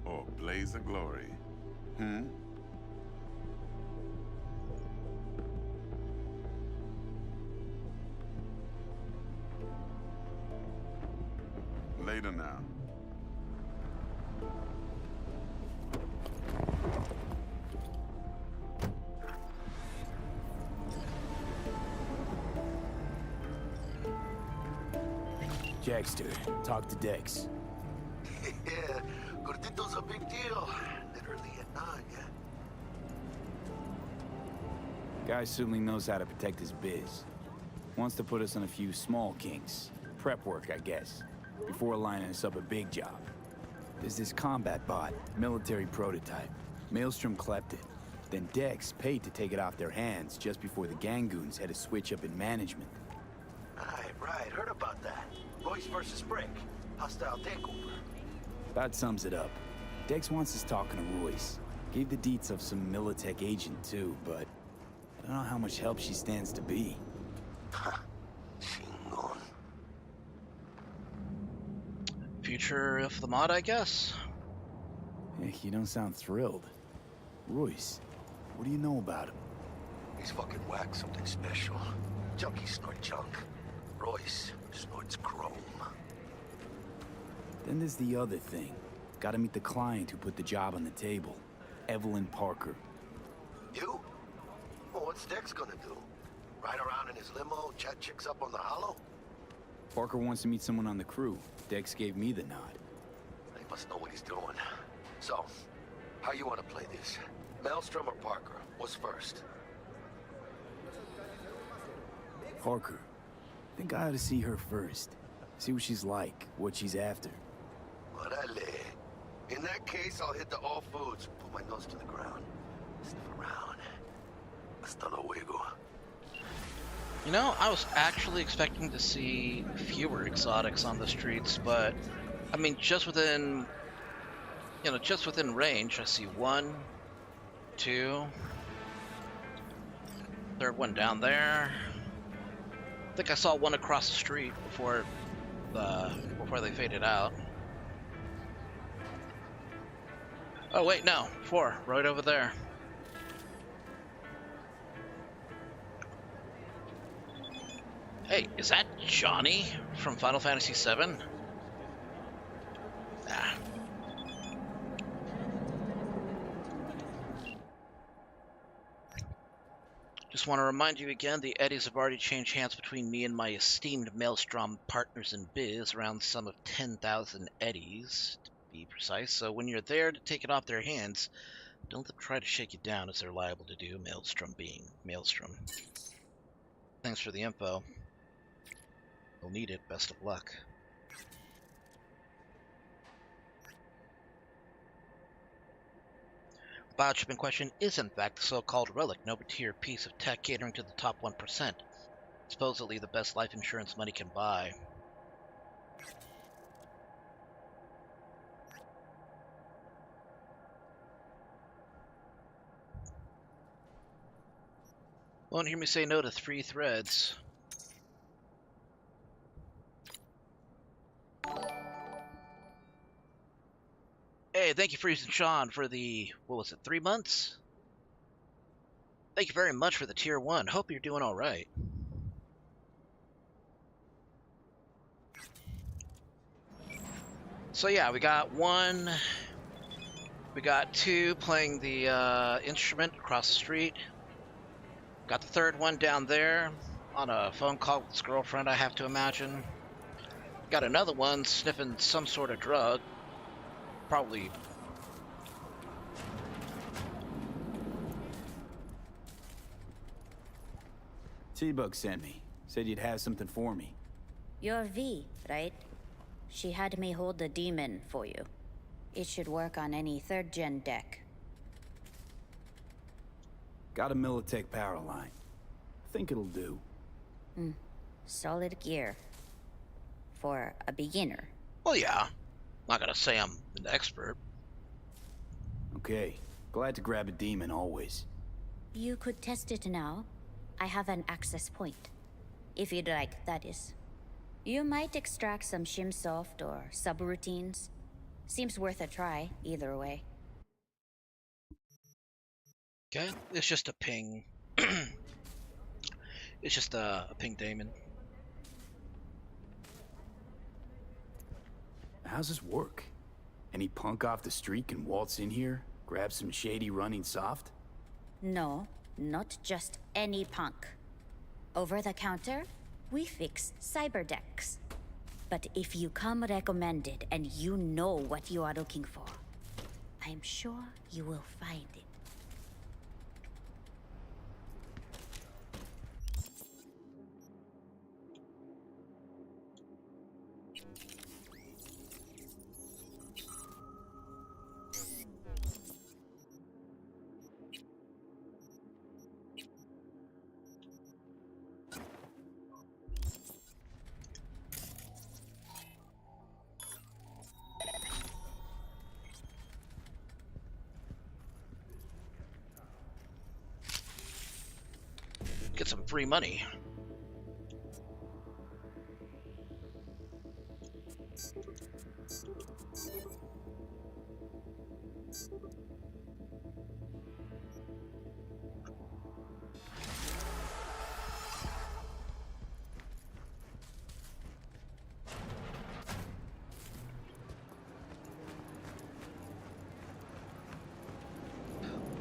or blaze of glory? Hmm? Later now. Jackster, talk to Dex. Yeah, Gordito's a big deal. Literally at 9, yeah? Guy certainly knows how to protect his biz. Wants to put us on a few small kinks. Prep work, I guess. Before lining us up a big job. There's this combat bot, military prototype. Maelstrom clept it. Then Dex paid to take it off their hands just before the Gangoons had a switch up in management. Right, heard about that. Royce versus Brick. Hostile takeover. That sums it up. Dex wants us talking to Royce. Gave the deets of some Militech agent too, but I don't know how much help she stands to be. Chingon. Future of the mod, I guess. You don't sound thrilled. Royce, what do you know about him? He's fucking whack, something special. Junkies snort junk. Royce snorts chrome. Then there's the other thing. Gotta meet the client who put the job on the table. Evelyn Parker. You? Well, what's Dex gonna do? Ride around in his limo, chat chicks up on the hollow? Parker wants to meet someone on the crew. Dex gave me the nod. He must know what he's doing. So, how you want to play this? Maelstrom or Parker? What's first? Parker. Think I ought to see her first. See what she's like, what she's after. Orale. In that case, I'll hit the all foods. Put my nose to the ground. Sniff around. Hasta luego. You know, I was actually expecting to see fewer exotics on the streets, but I mean, just within range, I see 1, 2, third one down there. I think I saw one across the street before they faded out. Oh wait, no, 4 right over there. Hey, is that Johnny from Final Fantasy VII? Ah. Just want to remind you again, the eddies have already changed hands between me and my esteemed Maelstrom partners in biz, around the sum of 10,000 eddies, to be precise. So when you're there to take it off their hands, don't let them try to shake you down, as they're liable to do, Maelstrom being Maelstrom. Thanks for the info. You'll need it. Best of luck. The biochip in question is in fact the so-called relic, noble-tier piece of tech catering to the top 1%. Supposedly the best life insurance money can buy. Won't hear me say no to free threads. Hey, thank you, Freeze and Sean, for the, 3 months? Thank you very much for the tier 1. Hope you're doing alright. So yeah, we got 1, we got 2 playing the instrument across the street. Got the third one down there on a phone call with his girlfriend, I have to imagine. Got another one sniffing some sort of drug. Probably. T-Bug sent me. Said you'd have something for me. You're V, right? She had me hold the demon for you. It should work on any 3rd-gen deck. Got a Militech power line. Think it'll do. Solid gear. for a beginner. Well, yeah. Not gonna say I'm an expert. Okay. Glad to grab a demon always. You could test it now. I have an access point. If you'd like, that is. You might extract some shimsoft or subroutines. Seems worth a try, either way. Okay, it's just a ping. It's just a ping daemon. How's this work? Any punk off the street can waltz in here, grab some shady running soft? No, not just any punk. Over the counter, we fix cyber decks. But if you come recommended and you know what you are looking for, I'm sure you will find it. Get some free money.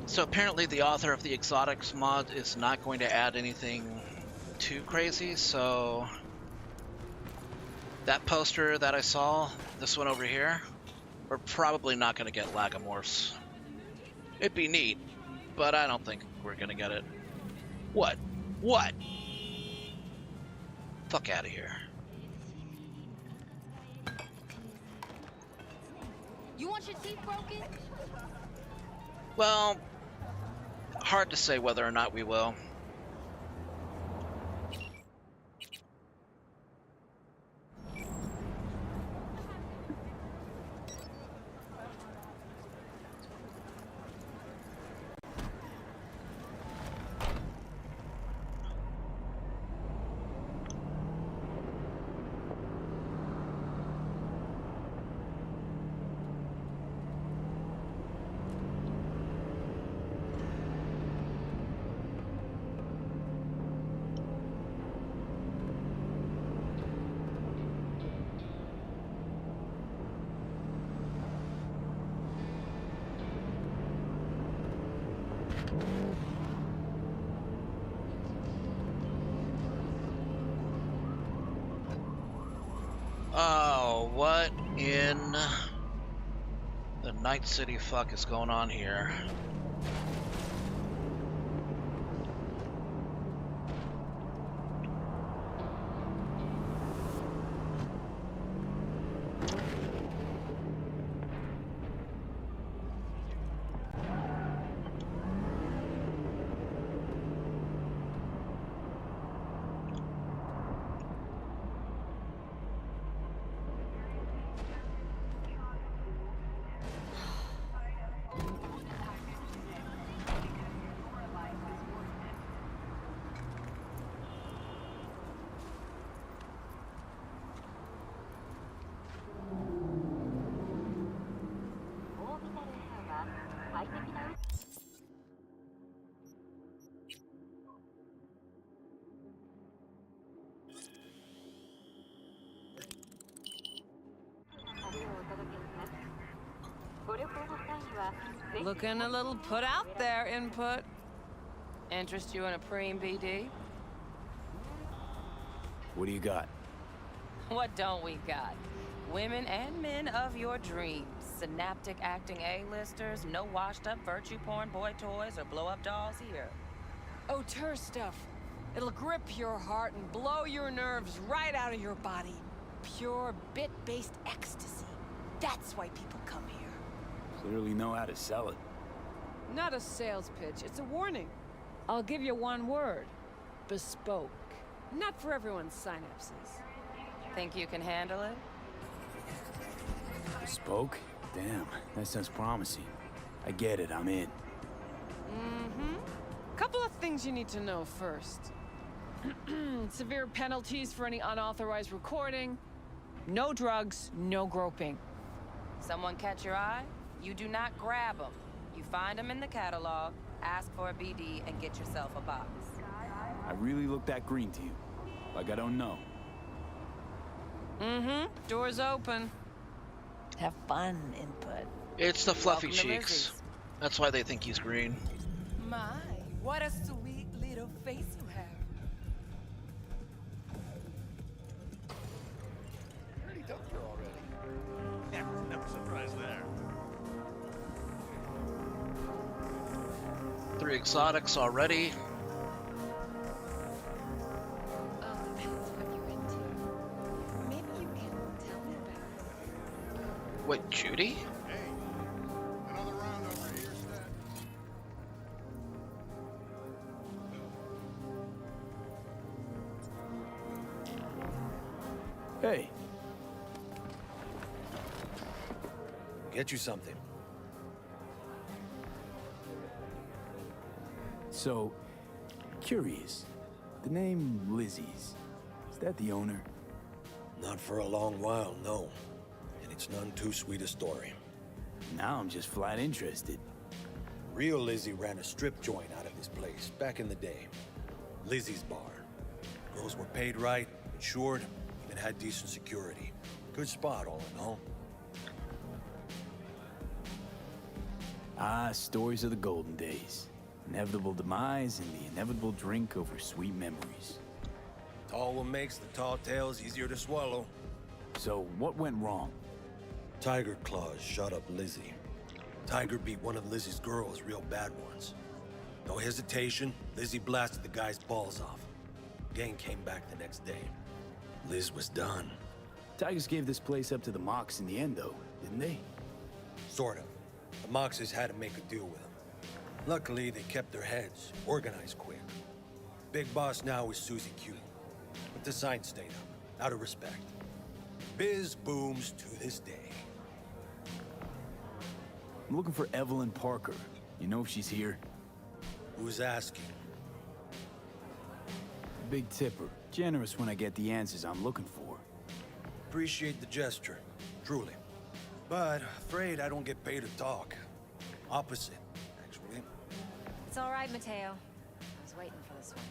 So apparently the author of the exotics mod is not going to add anything too crazy, so that poster that I saw, this one over here, we're probably not going to get lagomorphs. It'd be neat, but I don't think we're going to get it. What? What? Fuck out of here. You want your teeth broken? Well, hard to say whether or not we will. Oh, what in the Night City fuck is going on here? Looking a little put out there, input. Interest you in a preem BD? What do you got? What don't we got? Women and men of your dreams. Synaptic acting A-listers, no washed-up virtue porn boy toys or blow-up dolls here. Auteur stuff. It'll grip your heart and blow your nerves right out of your body. Pure bit-based ecstasy. That's why people come here. Clearly know how to sell it. Not a sales pitch, it's a warning. I'll give you one word. Bespoke. Not for everyone's synapses. Think you can handle it? Bespoke? Damn, that sounds promising. I get it, I'm in. Mm-hmm. Couple of things you need to know first. Severe penalties for any unauthorized recording. No drugs, no groping. Someone catch your eye? You do not grab them. You find them in the catalog, ask for a BD, and get yourself a box. I really look that green to you. Like I don't know. Mm-hmm. Door's open. Have fun, input. It's the fluffy Welcome to cheeks. Lizzie's. That's why they think he's green. My, what a sweet little face you have. Pretty dumped her already. Yeah, never surprised there. 3 exotics already. Depends what you're into. Maybe you can tell me about it. Wait, Judy? Hey, another round over here, Stat. Hey, Get you something. so, curious. The name Lizzie's, is that the owner? Not for a long while, no. And it's none too sweet a story. Now I'm just flat interested. Real Lizzie ran a strip joint out of this place back in the day. Lizzie's Bar. Girls were paid right, insured, even had decent security. Good spot, all in all. Ah, stories of the golden days. Inevitable demise and the inevitable drink over sweet memories. Tall one makes the tall tales easier to swallow. So, what went wrong? Tiger Claws shot up Lizzie. Tiger beat one of Lizzie's girls real bad once. No hesitation, Lizzie blasted the guy's balls off. Gang came back the next day. Liz was done. Tigers gave this place up to the Mox in the end, though, didn't they? Sort of. The Moxes had to make a deal with them. Luckily, they kept their heads, organized quick. Big boss now is Susie Q. But the sign stayed up, out of respect. Biz booms to this day. I'm looking for Evelyn Parker. You know if she's here? Who's asking? Big tipper. Generous when I get the answers I'm looking for. Appreciate the gesture, truly. But afraid I don't get paid to talk. Opposite, actually. It's all right, Mateo. I was waiting for this one.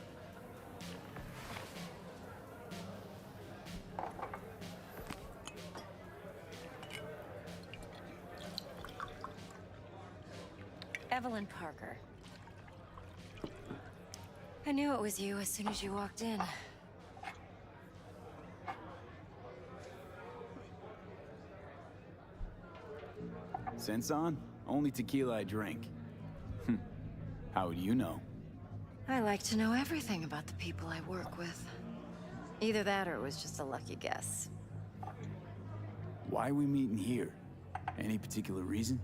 Evelyn Parker. I knew it was you as soon as you walked in. Sense on? Only tequila I drink. How would you know? I like to know everything about the people I work with. Either that or it was just a lucky guess. Why are we meeting here? Any particular reason?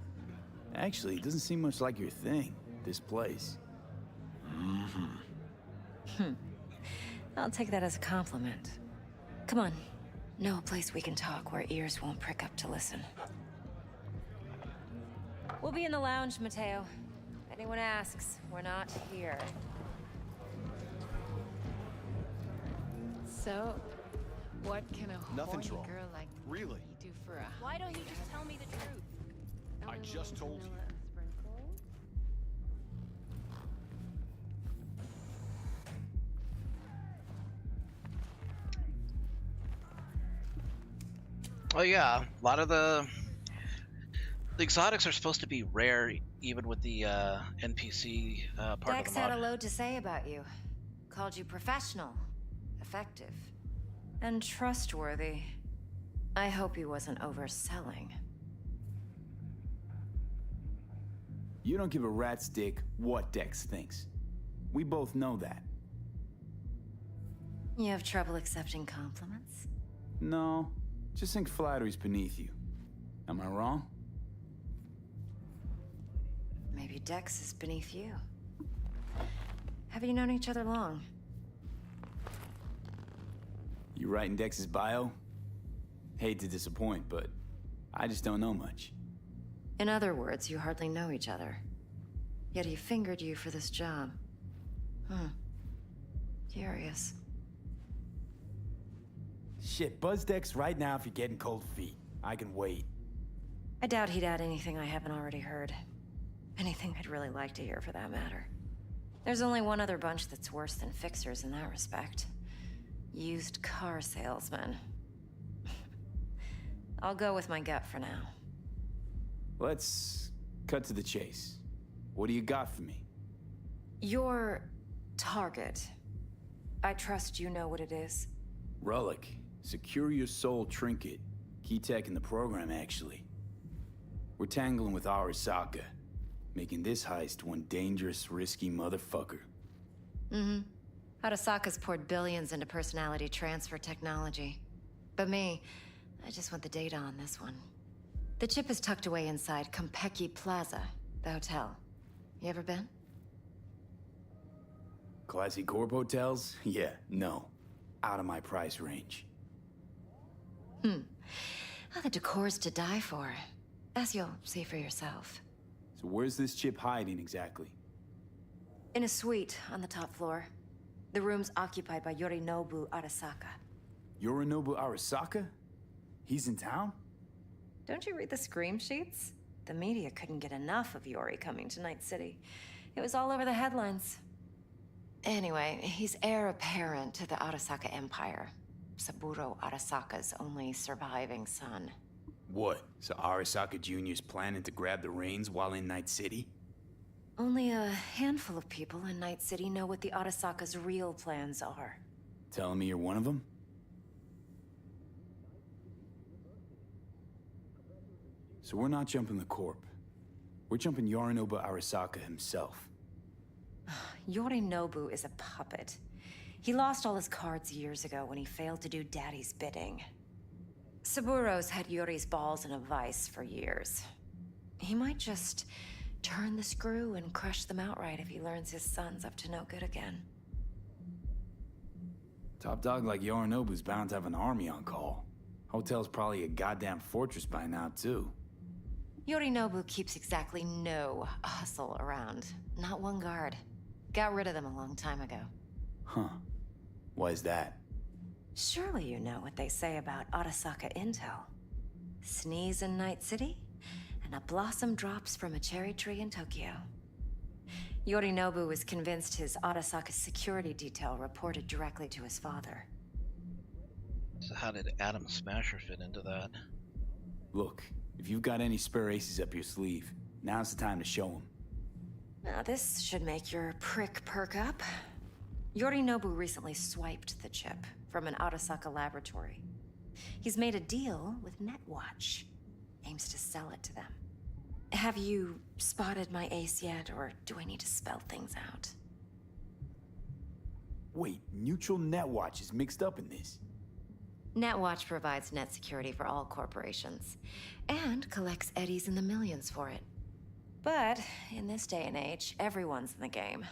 Actually, it doesn't seem much like your thing, this place. I'll take that as a compliment. Come on. Know a place we can talk where ears won't prick up to listen. We'll be in the lounge, Mateo. If anyone asks, we're not here. So, what can a Nothing's horny wrong. girl like Really? me do for a... Why don't you just tell me the truth? I just told you. Oh yeah, a lot of the exotics are supposed to be rare, even with the NPC part Dex of the had mod. a load to say about you. Called you professional, effective, and trustworthy. I hope he wasn't overselling. You don't give a rat's dick what Dex thinks. We both know that. You have trouble accepting compliments? No, just think flattery's beneath you. Am I wrong? Maybe Dex is beneath you. Have you known each other long? You writing Dex's bio? Hate to disappoint, but I just don't know much. In other words, you hardly know each other. Yet he fingered you for this job. Curious. Shit, buzz decks right now if you're getting cold feet. I can wait. I doubt he'd add anything I haven't already heard. Anything I'd really like to hear, for that matter. There's only one other bunch that's worse than fixers in that respect. Used car salesmen. I'll go with my gut for now. Let's cut to the chase. What do you got for me? Your target. I trust you know what it is. Relic. Secure your soul trinket. Key tech in the program, actually. We're tangling with Arasaka, making this heist one dangerous, risky motherfucker. Arasaka's poured billions into personality transfer technology. But me, I just want the data on this one. The chip is tucked away inside Konpeki Plaza, the hotel. You ever been? Classy corp hotels? Yeah, no. Out of my price range. Oh, the decor's to die for. As you'll see for yourself. So where's this chip hiding exactly? In a suite on the top floor. The room's occupied by Yorinobu Arasaka. Yorinobu Arasaka? He's in town? Don't you read the scream sheets? The media couldn't get enough of Yori coming to Night City. It was all over the headlines. Anyway, he's heir apparent to the Arasaka Empire. Saburo Arasaka's only surviving son. What? So Arasaka Jr.'s planning to grab the reins while in Night City? Only a handful of people in Night City know what the Arasaka's real plans are. Telling me you're one of them? So we're not jumping the Corp. We're jumping Yorinobu Arasaka himself. Yorinobu is a puppet. He lost all his cards years ago when he failed to do Daddy's bidding. Saburo's had Yori's balls in a vice for years. He might just turn the screw and crush them outright if he learns his son's up to no good again. Top dog like Yorinobu's bound to have an army on call. Hotel's probably a goddamn fortress by now, too. Yorinobu keeps exactly no hustle around. Not one guard. Got rid of them a long time ago. Huh. Why is that? Surely you know what they say about Arasaka intel. Sneeze in Night City, and a blossom drops from a cherry tree in Tokyo. Yorinobu was convinced his Arasaka security detail reported directly to his father. So how did Adam Smasher fit into that? Look, if you've got any spare aces up your sleeve, now's the time to show them. Now this should make your prick perk up. Yorinobu recently swiped the chip from an Arasaka laboratory. He's made a deal with Netwatch. Aims to sell it to them. Have you spotted my ace yet, or do I need to spell things out? Wait, Neutral Netwatch is mixed up in this. Netwatch provides net security for all corporations, and collects eddies in the millions for it. But in this day and age, everyone's in the game,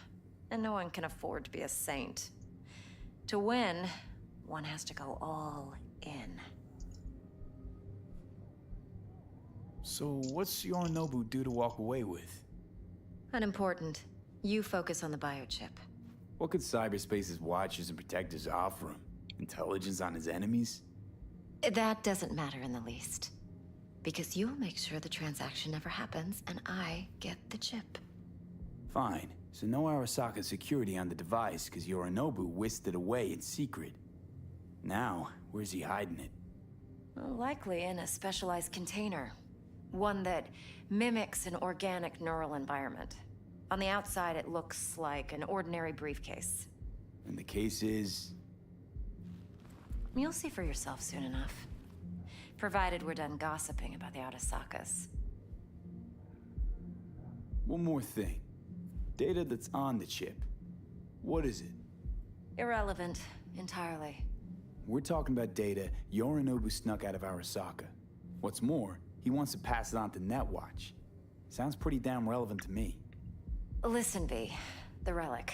and no one can afford to be a saint. To win, one has to go all in. So what's Yorinobu due to walk away with? Unimportant. You focus on the biochip. What could cyberspace's watchers and protectors offer him? Intelligence on his enemies? That doesn't matter in the least. Because you'll make sure the transaction never happens, and I get the chip. Fine. So no Arasaka security on the device, because Yorinobu whisked it away in secret. Now, where's he hiding it? Well, likely in a specialized container. One that mimics an organic neural environment. On the outside, it looks like an ordinary briefcase. And the case is... You'll see for yourself soon enough. Provided we're done gossiping about the Arasakas. One more thing. Data that's on the chip. What is it? Irrelevant, entirely. We're talking about data Yorinobu snuck out of Arasaka. What's more, he wants to pass it on to Netwatch. Sounds pretty damn relevant to me. Listen, V. The relic.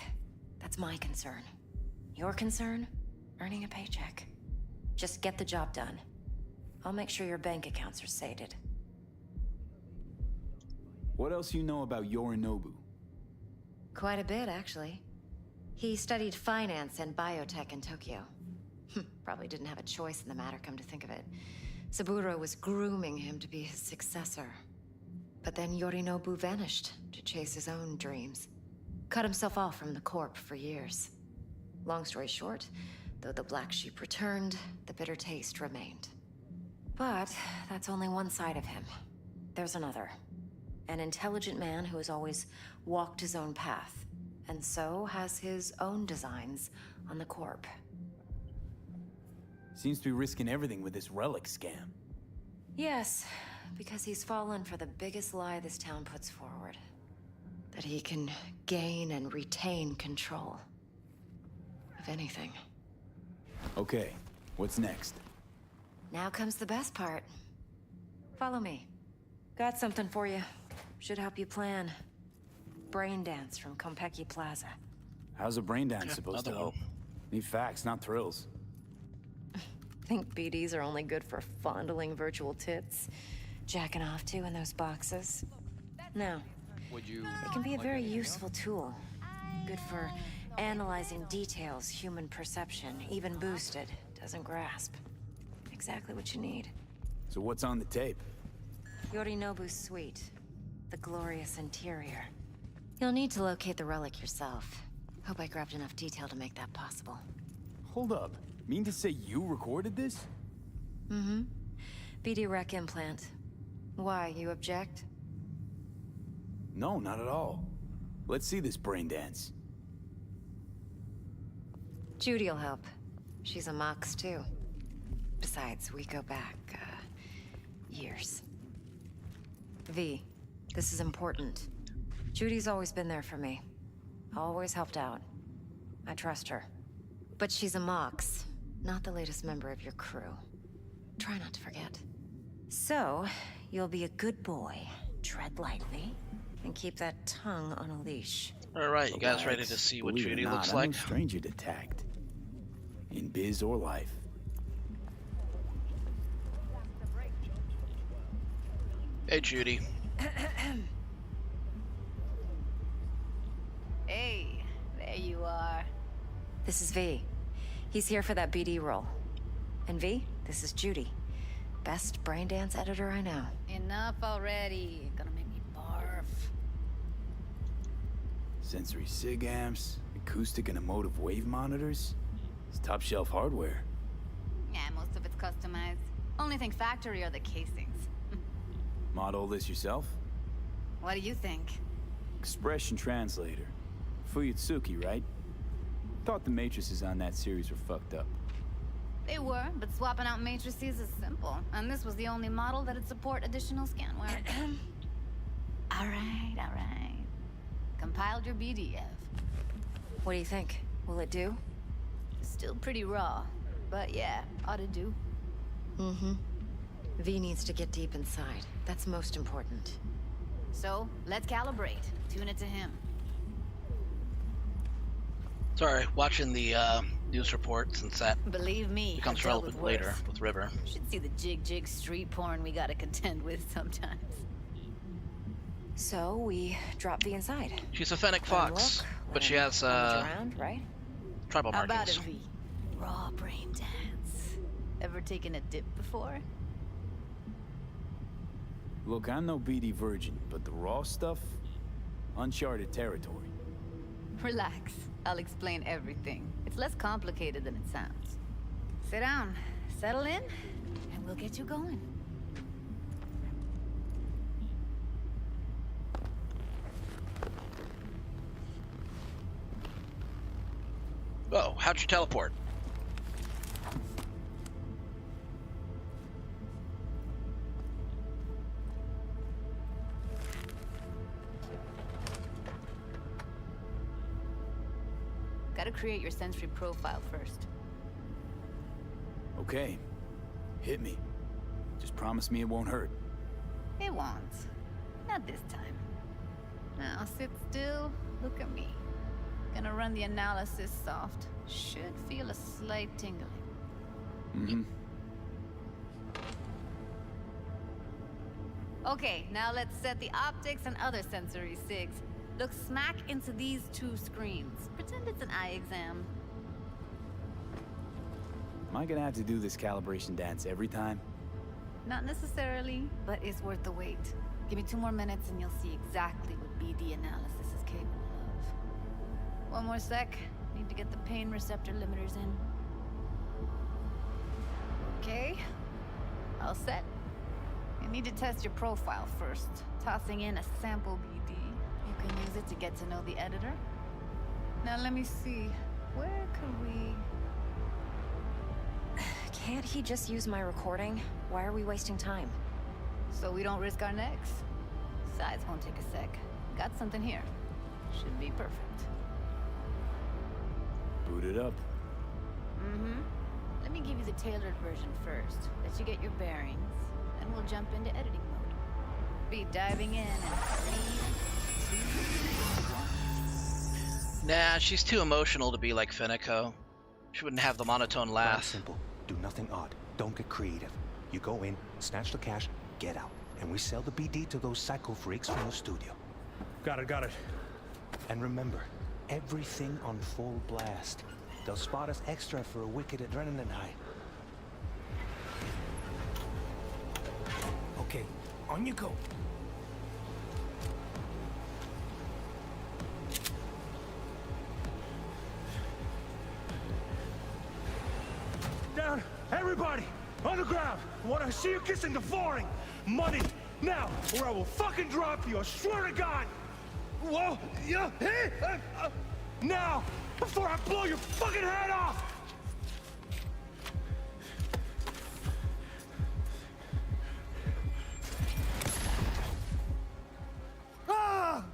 That's my concern. Your concern? Earning a paycheck. Just get the job done. I'll make sure your bank accounts are sated. What else you know about Yorinobu? Quite a bit, actually. He studied finance and biotech in Tokyo. Probably didn't have a choice in the matter, come to think of it. Saburo was grooming him to be his successor. But then Yorinobu vanished to chase his own dreams. Cut himself off from the Corp for years. Long story short, though the black sheep returned, the bitter taste remained. But that's only one side of him. There's another. An intelligent man who has always walked his own path, and so has his own designs on the Corp. Seems to be risking everything with this relic scam. Yes, because he's fallen for the biggest lie this town puts forward. That he can gain and retain control of anything. Okay, what's next? Now comes the best part. Follow me. Got something for you. Should help you plan. Brain dance from Konpeki Plaza. How's a brain dance supposed to help? Need facts, not thrills. Think BDs are only good for fondling virtual tits? Jacking off to in those boxes? No. It can be a very useful tool. Good for analyzing details human perception, even boosted, doesn't grasp. Exactly what you need. So what's on the tape? Yorinobu's suite. The glorious interior. You'll need to locate the relic yourself. Hope I grabbed enough detail to make that possible. Hold up. Mean to say you recorded this? Mm-hmm. BD Rec implant. Why, you object? No, not at all. Let's see this brain dance. Judy'll help. She's a Mox, too. Besides, we go back, years. V, this is important. Judy's always been there for me. Always helped out. I trust her. But she's a Mox, not the latest member of your crew. Try not to forget. So, you'll be a good boy, tread lightly, and keep that tongue on a leash. Alright, you guys ready to see what Judy looks like? I'm no stranger to tact. In biz or life. Hey, Judy. Hey, there you are. This is V. He's here for that BD role. And V, this is Judy. Best brain dance editor I know. Enough already. Gonna make me barf. Sensory sig amps, acoustic and emotive wave monitors. It's top shelf hardware. Yeah, most of it's customized. Only thing factory are the casings. Model this yourself? What do you think? Expression translator. Fuyutsuki, right? Thought the matrices on that series were fucked up. They were, but swapping out matrices is simple. And this was the only model that'd support additional scanware. Alright. Compiled your BDF. What do you think? Will it do? Still pretty raw, but yeah, ought to do. Mm-hmm. V needs to get deep inside. That's most important. So, let's calibrate. Tune it to him. Sorry, watching the news report since that Believe me, becomes I've dealt relevant with later worse. with River. Should see the jig street porn we gotta contend with sometimes. So, we drop V inside. She's a Fennec Fox, but she has around, right? tribal How about markings. it, V? Raw brain dance. Ever taken a dip before? Look, I'm no BD virgin, but the raw stuff? Uncharted territory. Relax. I'll explain everything. It's less complicated than it sounds. Sit down, settle in, and we'll get you going. Oh, how'd you teleport? Gotta create your sensory profile first. Okay. Hit me. Just promise me it won't hurt. It won't. Not this time. Now sit still, look at me. Gonna run the analysis soft. Should feel a slight tingling. Mm-hmm. Okay, now let's set the optics and other sensory sigs. Look smack into these two screens. Pretend it's an eye exam. Am I gonna have to do this calibration dance every time? Not necessarily, but it's worth the wait. Give me 2 more minutes and you'll see exactly what BD analysis is capable of. One more sec. Need to get the pain receptor limiters in. Okay. All set. You need to test your profile first. Tossing in a sample BD. You can use it to get to know the editor. Now let me see. Where could we... Can't he just use my recording? Why are we wasting time? So we don't risk our necks. Sides won't take a sec. Got something here. Should be perfect. Boot it up. Mm-hmm. Let me give you the tailored version first. Let you get your bearings. Then we'll jump into editing mode. Be diving in 3, 2, 1. Nah, she's too emotional to be like Finico. She wouldn't have the monotone laugh. Simple. Do nothing odd. Don't get creative. You go in, snatch the cash, get out. And we sell the BD to those psycho freaks from the studio. Got it. And remember, everything on full blast. They'll spot us extra for a wicked adrenaline high. Okay, on you go. Down! Everybody! On the ground! I want to see you kissing the flooring! Money! Now! Or I will fucking drop you! I swear to God! Whoa! Yeah! Hey! Now! Before I blow your fucking head off! Ah!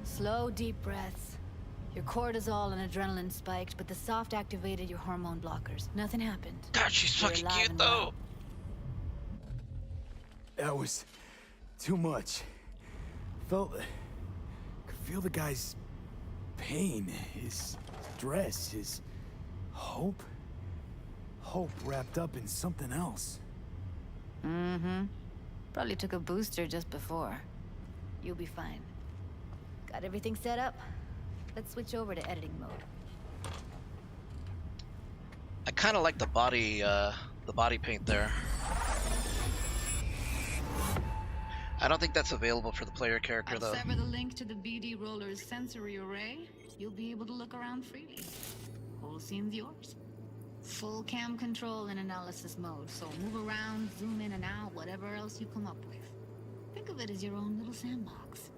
Slow, deep breaths. Your cortisol and adrenaline spiked, but the soft activated your hormone blockers. Nothing happened. God, she's You're fucking alive cute and though. well. That was too much. Could feel the guy's pain, his stress, his hope. Hope wrapped up in something else. Mm-hmm. Probably took a booster just before. You'll be fine. Got everything set up? Let's switch over to editing mode. I kind of like the body paint there. I don't think that's available for the player character I'll though. sever the link to the BD Roller's sensory array. You'll be able to look around freely. Whole scene's yours. Full cam control in analysis mode, so move around, zoom in and out, whatever else you come up with. Think of it as your own little sandbox.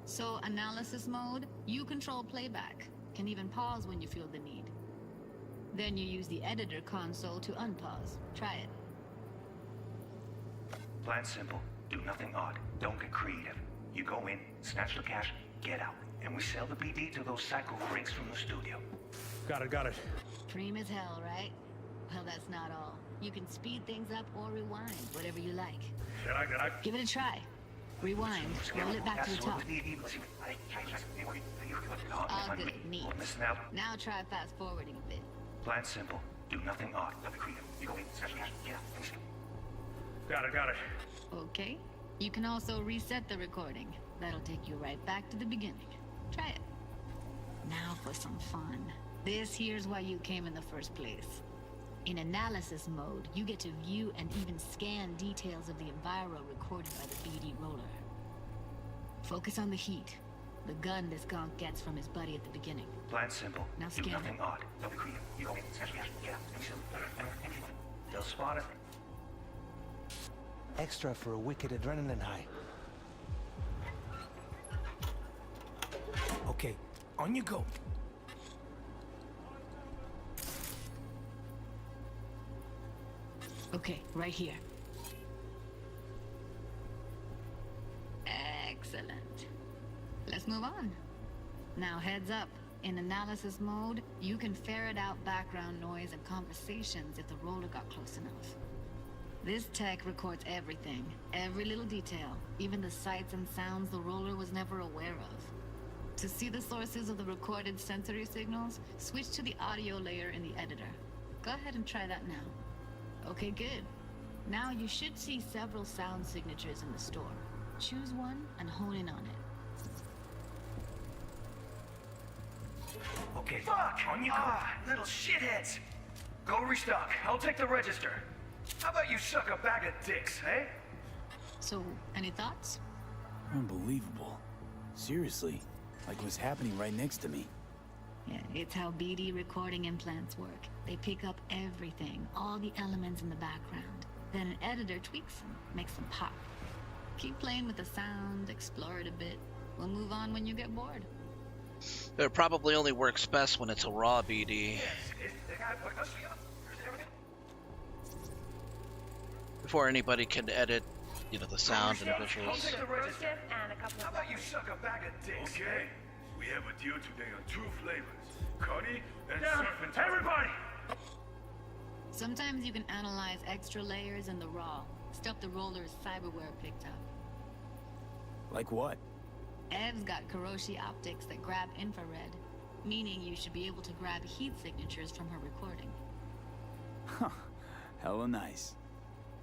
So analysis mode, you control playback. Can even pause when you feel the need. Then you use the editor console to unpause. Try it. Plan simple. Do nothing odd. Don't get creative. You go in, snatch the cash, get out. And we sell the BD to those psycho freaks from the studio. Got it. Dream as hell, right? Well, that's not all. You can speed things up or rewind, whatever you like. Give it a try. Rewind. Roll it back to the top. All good. Neat. Now try fast forwarding a bit. Plan simple. Do nothing odd. Don't get creative. You go in, snatch the cash, get out. Got it. Okay. You can also reset the recording. That'll take you right back to the beginning. Try it. Now for some fun. This here's why you came in the first place. In analysis mode, you get to view and even scan details of the enviro recorded by the BD Roller. Focus on the heat. The gun this gonk gets from his buddy at the beginning. Plan simple. Now Do scan nothing it. odd. Don't be creative. You go in, snatch the cash, get out. They'll spot us. Extra for a wicked adrenaline high. Okay, on you go. Okay, right here. Excellent. Let's move on. Now heads up. In analysis mode, you can ferret out background noise and conversations if the roller got close enough. This tech records everything, every little detail, even the sights and sounds the roller was never aware of. To see the sources of the recorded sensory signals, switch to the audio layer in the editor. Go ahead and try that now. Okay, good. Now you should see several sound signatures in the store. Choose one and hone in on it. Okay. Fuck! On you go. Little shitheads! Go restock. I'll take the register. How about you suck a bag of dicks, eh? So, any thoughts? Unbelievable. Seriously, like what's happening right next to me. Yeah, it's how BD recording implants work. They pick up everything, all the elements in the background. Then an editor tweaks them, makes them pop. Keep playing with the sound, explore it a bit. We'll move on when you get bored. It probably only works best when it's a raw BD. Before anybody can edit, you know, the sound and visuals. How about you suck a bag of dicks? Okay. We have a deal today on 2 flavors. Connie and Surf. Everybody! Sometimes you can analyze extra layers in the raw. Stuff the roller's cyberware picked up. Like what? Ev's got Kiroshi optics that grab infrared, meaning you should be able to grab heat signatures from her recording. Huh. Hella nice.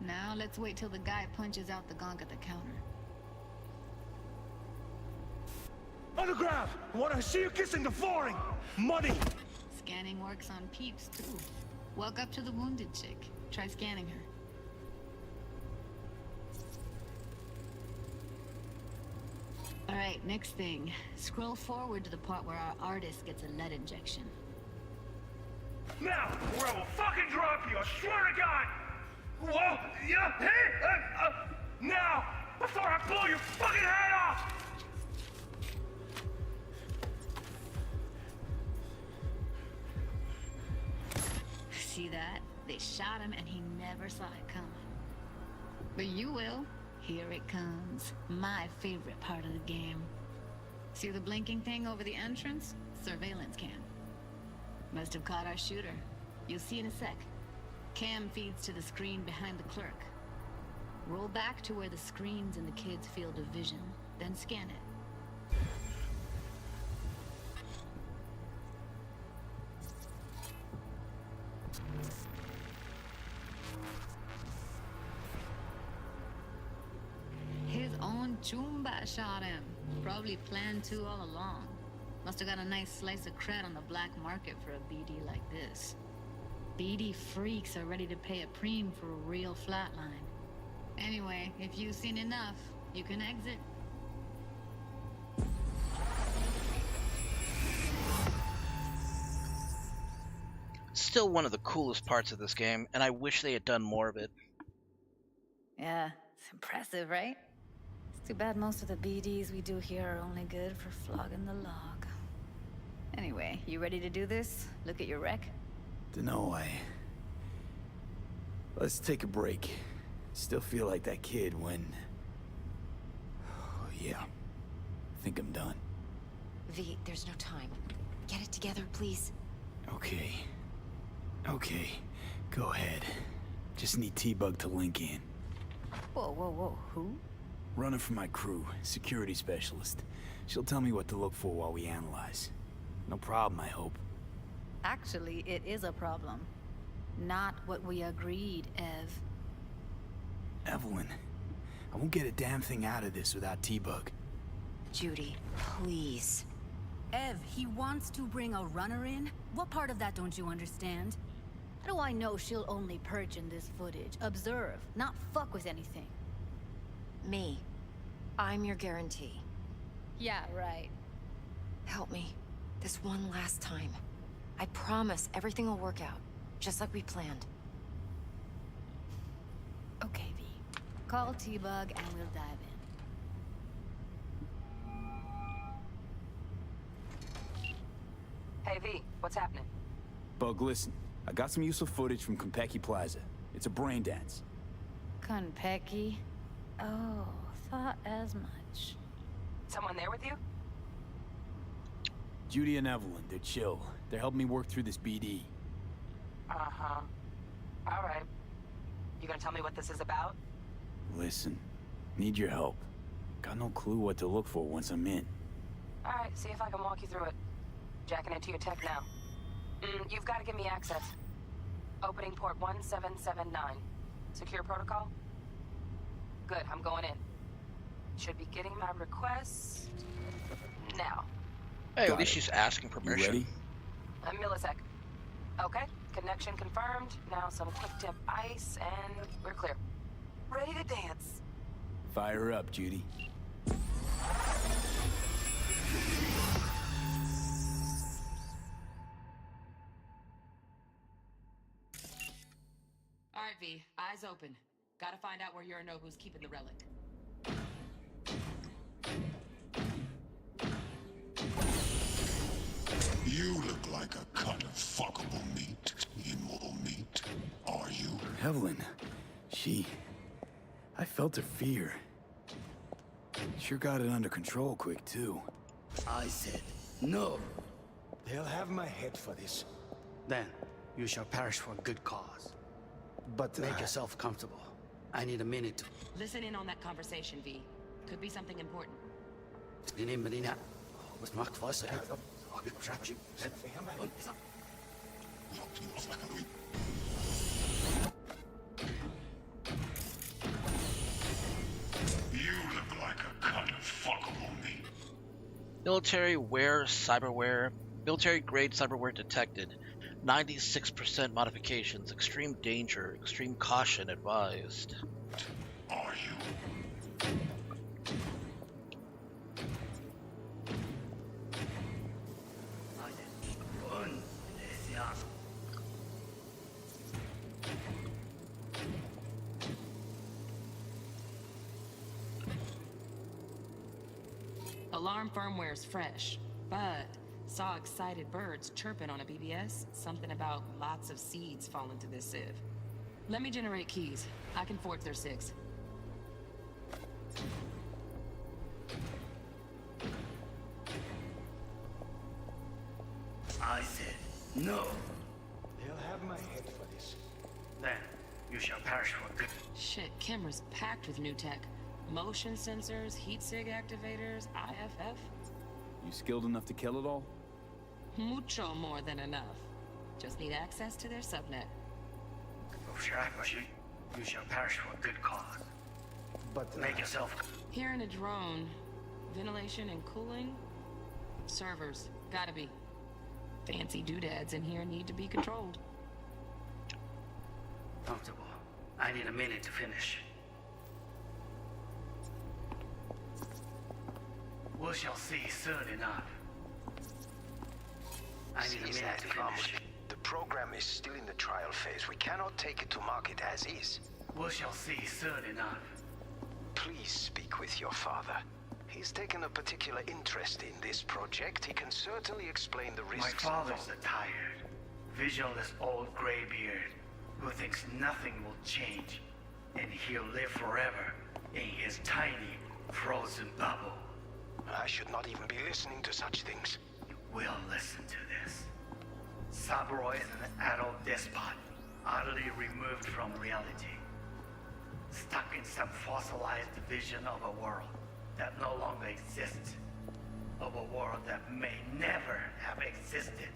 Now let's wait till the guy punches out the gong at the counter. Underground! I want to see you kissing the flooring! Money! Scanning works on peeps, too. Walk up to the wounded chick. Try scanning her. Alright, next thing. Scroll forward to the part where our artist gets a lead injection. Now, or I will fucking drop you, I swear to God! Whoa! Yeah! Hey! Now! Before I blow your fucking head off! See that? They shot him and he never saw it coming. But you will. Here it comes. My favorite part of the game. See the blinking thing over the entrance? Surveillance cam. Must have caught our shooter. You'll see in a sec. Cam feeds to the screen behind the clerk. Roll back to where the screen's in the kid's field of vision, then scan it. His own Chumba shot him. Probably planned to all along. Must have got a nice slice of cred on the black market for a BD like this. BD freaks are ready to pay a preem for a real flatline. Anyway, if you've seen enough, you can exit. Still one of the coolest parts of this game, and I wish they had done more of it. Yeah, it's impressive, right? It's too bad most of the BDs we do here are only good for flogging the log. Anyway, you ready to do this? Look at your wreck? Dunno, Let's take a break. Still feel like that kid when... Oh, yeah. I think I'm done. V, there's no time. Get it together, please. Okay. Okay. Go ahead. Just need T-Bug to link in. Whoa, whoa, whoa. Who? Runner for my crew. Security specialist. She'll tell me what to look for while we analyze. No problem, I hope. Actually, it is a problem. Not what we agreed, Ev. Evelyn, I won't get a damn thing out of this without T-Bug. Judy, please. Ev, he wants to bring a runner in? What part of that don't you understand? How do I know she'll only perch in this footage? Observe, not fuck with anything. Me. I'm your guarantee. Yeah, right. Help me. This one last time. I promise everything will work out, just like we planned. Okay, V. Call T-Bug and we'll dive in. Hey, V, what's happening? Bug, listen. I got some useful footage from Konpeki Plaza. It's a brain dance. Konpeki? Oh, thought as much. Someone there with you? Judy and Evelyn, they're chill. They're helping me work through this BD. Uh-huh. All right. You gonna tell me what this is about? Listen, need your help. Got no clue what to look for once I'm in. All right, see if I can walk you through it. Jacking into your tech now. You've got to give me access. Opening port 1779. Secure protocol? Good, I'm going in. Should be getting my request now. Hey, at least she's asking permission. You ready? A millisec. Okay, connection confirmed. Now some quick tip ice, and we're clear. Ready to dance. Fire her up, Judy. All right, V, eyes open. Gotta find out where Yorinobu's keeping the relic. You look like a cut of fuckable meat. Immortal meat. Are you? Evelyn. I felt her fear. Sure got it under control quick, too. I said, no. They'll have my head for this. Then, you shall perish for a good cause. But make yourself comfortable. I need a minute to... Listen in on that conversation, V. Could be something important. You look like a cut of fuckable meat. Military grade cyberware detected. 96% modifications. Extreme danger. Extreme caution advised. Are you? Alarm firmware's fresh, but saw excited birds chirping on a BBS. Something about lots of seeds falling to this sieve. Let me generate keys. I can forge their SIGs. I said, no. They'll have my head for this. Then, you shall perish for good. Shit, camera's packed with new tech. Motion sensors, heat sig activators, IFF. You skilled enough to kill it all? Mucho more than enough. Just need access to their subnet. You shall perish for a good cause. But make yourself... Here in a drone, ventilation and cooling? Servers, gotta be. Fancy doodads in here need to be controlled. comfortable. I need a minute to finish. We shall see soon enough. I need a minute to finish. The program is still in the trial phase. We cannot take it to market as is. We shall see soon enough. Please speak with your father. He's taken a particular interest in this project. He can certainly explain the risks. My father's a tired, visionless old graybeard who thinks nothing will change, and he'll live forever in his tiny, frozen bubble. I should not even be listening to such things. We'll listen to this. Saburo is an adult despot, utterly removed from reality. Stuck in some fossilized vision of a world that no longer exists. Of a world that may never have existed.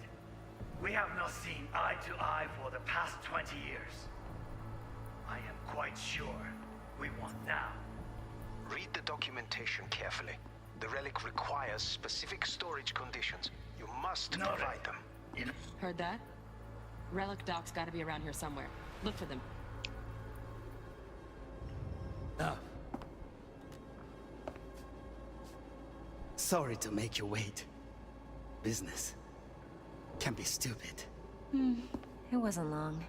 We have not seen eye to eye for the past 20 years. I am quite sure we want now. Read the documentation carefully. The relic requires specific storage conditions. You must provide them. Heard that? Relic docs gotta be around here somewhere. Look for them. Ah. Sorry to make you wait. Business can be stupid. It wasn't long.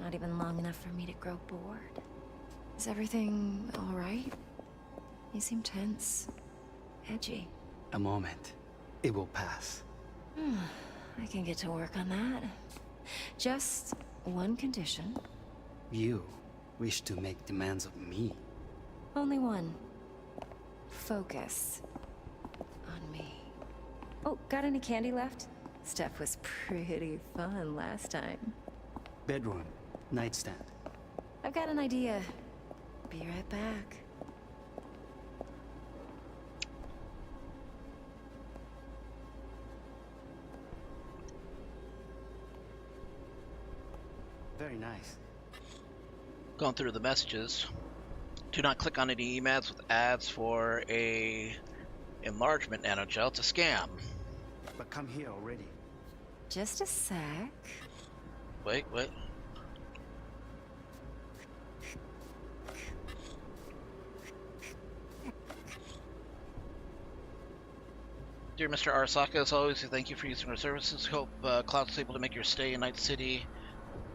Not even long enough for me to grow bored. Is everything all right? You seem tense. Edgy. A moment. It will pass. I can get to work on that. Just one condition. You wish to make demands of me. Only one. Focus on me. Oh, got any candy left? Stuff was pretty fun last time. Bedroom. Nightstand. I've got an idea. Be right back. Very nice. Going through the messages. Do not click on any emails with ads for a enlargement nanogel. It's a scam. But come here already. Just a sec. Wait. Dear Mr. Arasaka, as always, we thank you for using our services. Hope Cloud's able to make your stay in Night City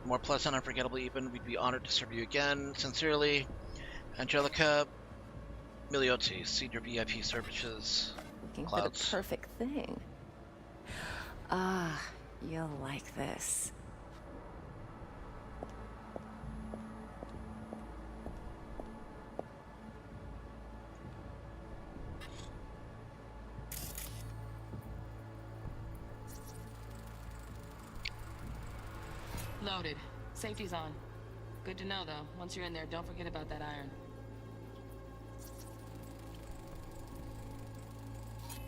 more pleasant, unforgettable even. We'd be honored to serve you again. Sincerely, Angelica Miliotti, Senior VIP Services. Looking Clouds. for the perfect thing. Ah, you'll like this. Loaded. Safety's on. Good to know, though. Once you're in there, don't forget about that iron.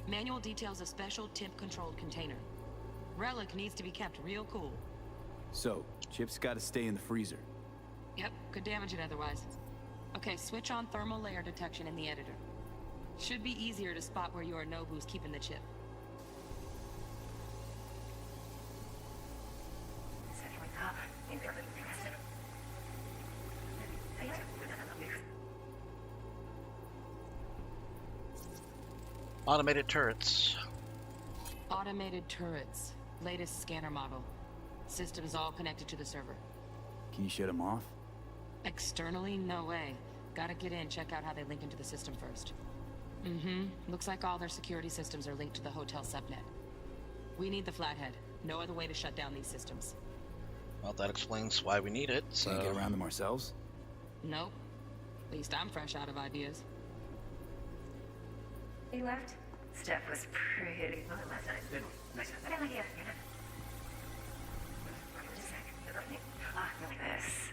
Manual details a special temp-controlled container. Relic needs to be kept real cool. So, Chip's gotta stay in the freezer. Yep, could damage it otherwise. Okay, switch on thermal layer detection in the editor. Should be easier to spot where Yorinobu's keeping the chip. Automated turrets. Automated turrets. Latest scanner model. Systems all connected to the server. Can you shut them off? Externally, no way. Gotta get in, check out how they link into the system first. Looks like all their security systems are linked to the hotel subnet. We need the flathead. No other way to shut down these systems. Well, that explains why we need it, so... Can't get around them ourselves? Nope. At least I'm fresh out of ideas. He left. Steph was pretty fun last night. Good. Nice. Look at this.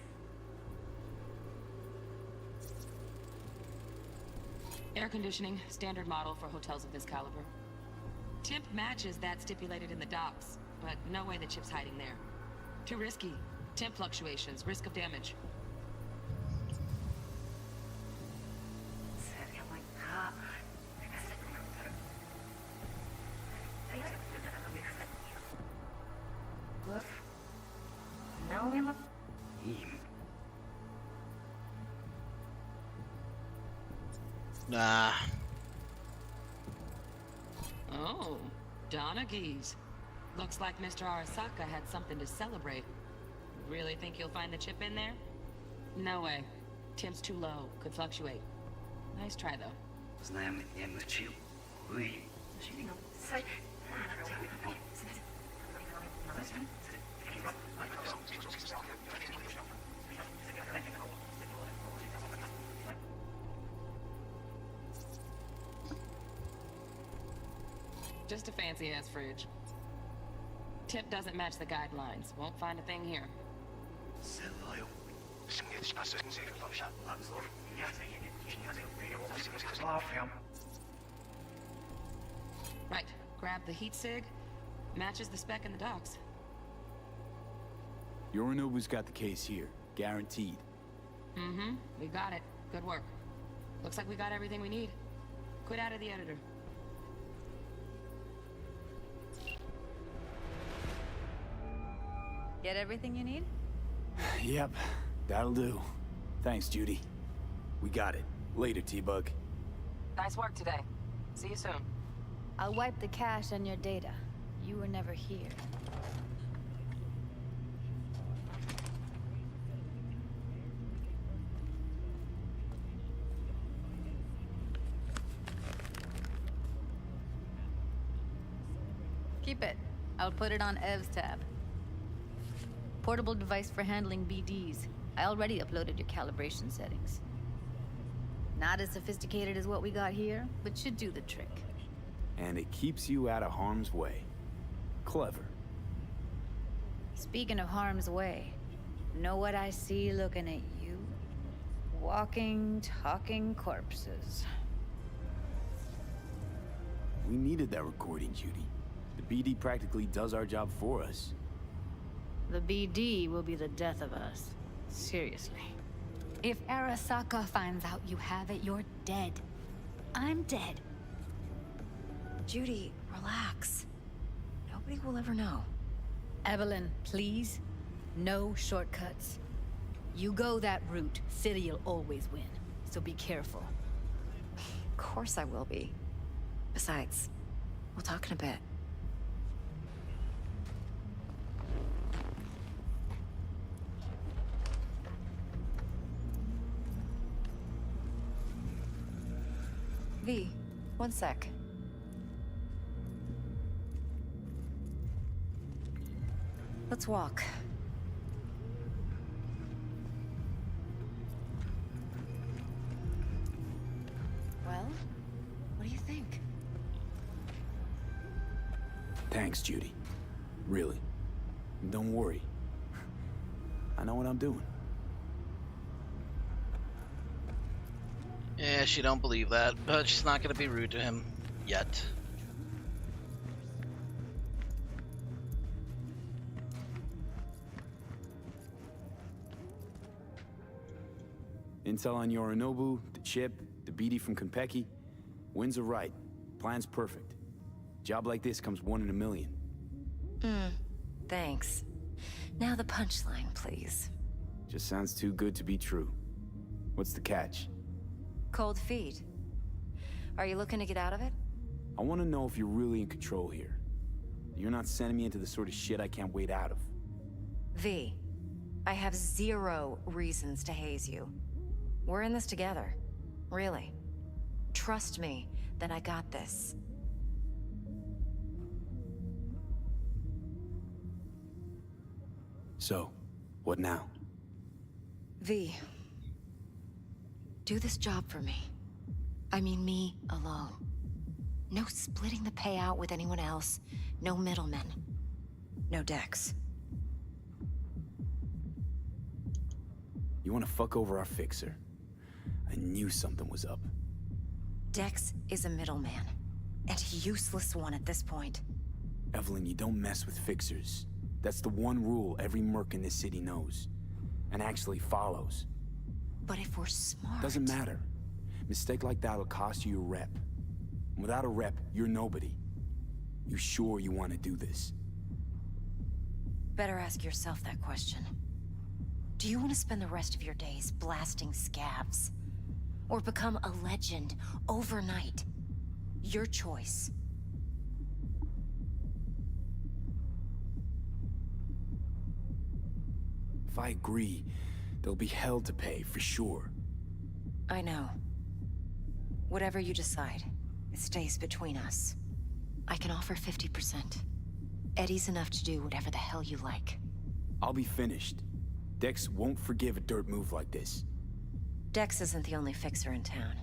Air conditioning, standard model for hotels of this caliber. Tip matches that stipulated in the docs, but no way the chip's hiding there. Too risky. Temp fluctuations, risk of damage. Nah. Oh, Donaghys. Looks like Mr. Arasaka had something to celebrate. Really think you'll find the chip in there? No way. Temp's too low. Could fluctuate. Nice try, though. Just a fancy-ass fridge. Tip doesn't match the guidelines. Won't find a thing here. Right. Grab the heat sig. Matches the spec in the docs. Yorinobu's got the case here. Guaranteed. We got it. Good work. Looks like we got everything we need. Quit out of the editor. Get everything you need? Yep, that'll do. Thanks, Judy. We got it. Later, T-Bug. Nice work today. See you soon. I'll wipe the cache on your data. You were never here. Keep it. I'll put it on Ev's tab. Portable device for handling BDs. I already uploaded your calibration settings. Not as sophisticated as what we got here, but should do the trick. And it keeps you out of harm's way. Clever. Speaking of harm's way, know what I see looking at you? Walking, talking corpses. We needed that recording, Judy. The BD practically does our job for us. The BD will be the death of us. Seriously. If Arasaka finds out you have it, you're dead. I'm dead. Judy, relax. Nobody will ever know. Evelyn, please. No shortcuts. You go that route, City'll always win. So be careful. Of course I will be. Besides, we'll talk in a bit. V, one sec. Let's walk. Well, what do you think? Thanks, Judy. Really. And don't worry. I know what I'm doing. Yeah, she don't believe that, but she's not gonna be rude to him yet. Intel on Yorinobu, the chip, the BD from Konpeki. Winds are right. Plan's perfect. Job like this comes 1 in a million. Thanks. Now the punchline, please. Just sounds too good to be true. What's the catch? Cold feet. Are you looking to get out of it? I want to know if you're really in control here. You're not sending me into the sort of shit I can't wait out of. V, I have 0 reasons to haze you. We're in this together. Really. Trust me that I got this. So, what now? V, do this job for me. I mean me alone. No splitting the payout with anyone else. No middlemen. No Dex. You want to fuck over our fixer? I knew something was up. Dex is a middleman. And a useless one at this point. Evelyn, you don't mess with fixers. That's the one rule every merc in this city knows. And actually follows. But if we're smart... Doesn't matter. Mistake like that'll cost you your rep. And without a rep, you're nobody. You sure you want to do this? Better ask yourself that question. Do you want to spend the rest of your days blasting scavs? Or become a legend overnight? Your choice. If I agree, there'll be hell to pay, for sure. I know. Whatever you decide, it stays between us. I can offer 50%. Eddie's enough to do whatever the hell you like. I'll be finished. Dex won't forgive a dirt move like this. Dex isn't the only fixer in town.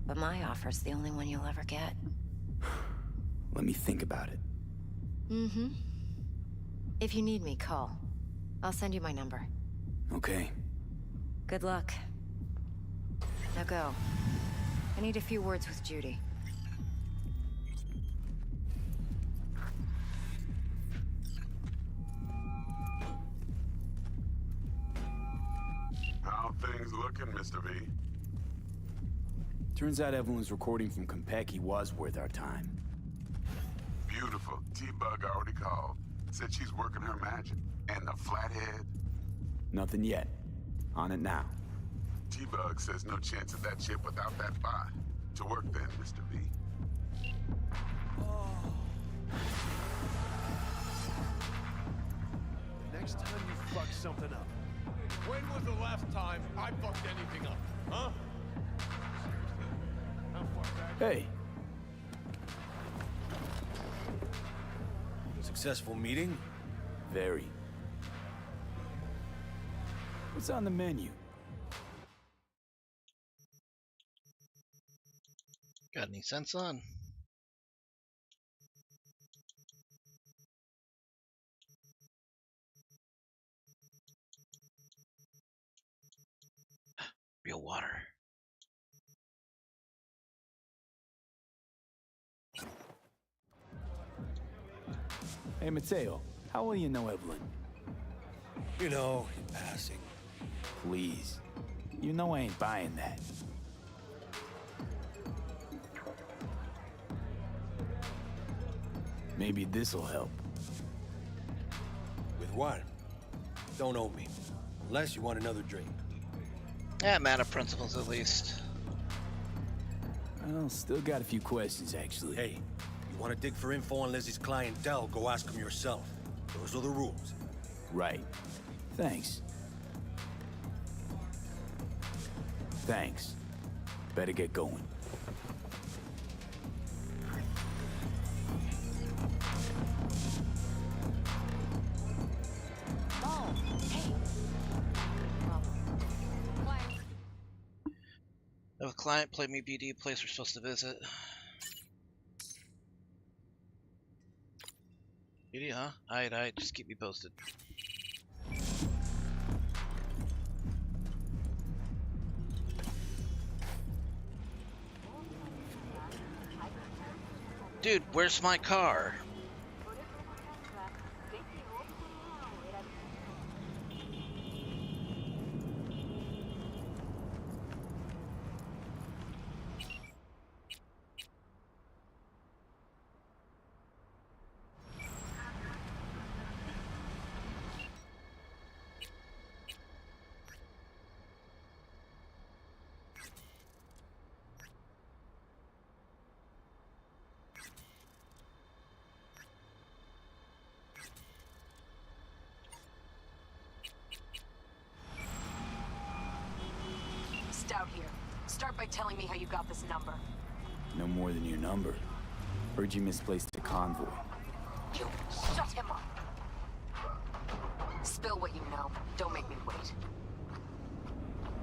But my offer's the only one you'll ever get. Let me think about it. Mm-hmm. If you need me, call. I'll send you my number. Okay. Good luck. Now go. I need a few words with Judy. How things looking, Mr. V? Turns out Evelyn's recording from Konpeki was worth our time. Beautiful. T-Bug already called. Said she's working her magic. And the flathead? Nothing yet. On it now. T-Bug says no chance of that chip without that bot. To work then, Mr. V. Next time you fuck something up. When was the last time I fucked anything up? Huh? Hey. Successful meeting? Very. What's on the menu? Got any sense on? Real water. Hey, Mateo. How well you know Evelyn? You know, in passing. Please. You know I ain't buying that. Maybe this'll help. With what? Don't owe me. Unless you want another drink. Yeah, man of principles at least. Well, still got a few questions, actually. Hey, you want to dig for info on Lizzie's clientele, go ask them yourself. Those are the rules. Right. Thanks. Thanks. Better get going. Oh, hey. Client. If a client played me BD, place we're supposed to visit. BD, huh? Alright, just keep me posted. Dude, where's my car? Stout here. Start by telling me how you got this number. No more than your number. Heard you misplaced a convoy. You shut him up. Spill what you know. Don't make me wait.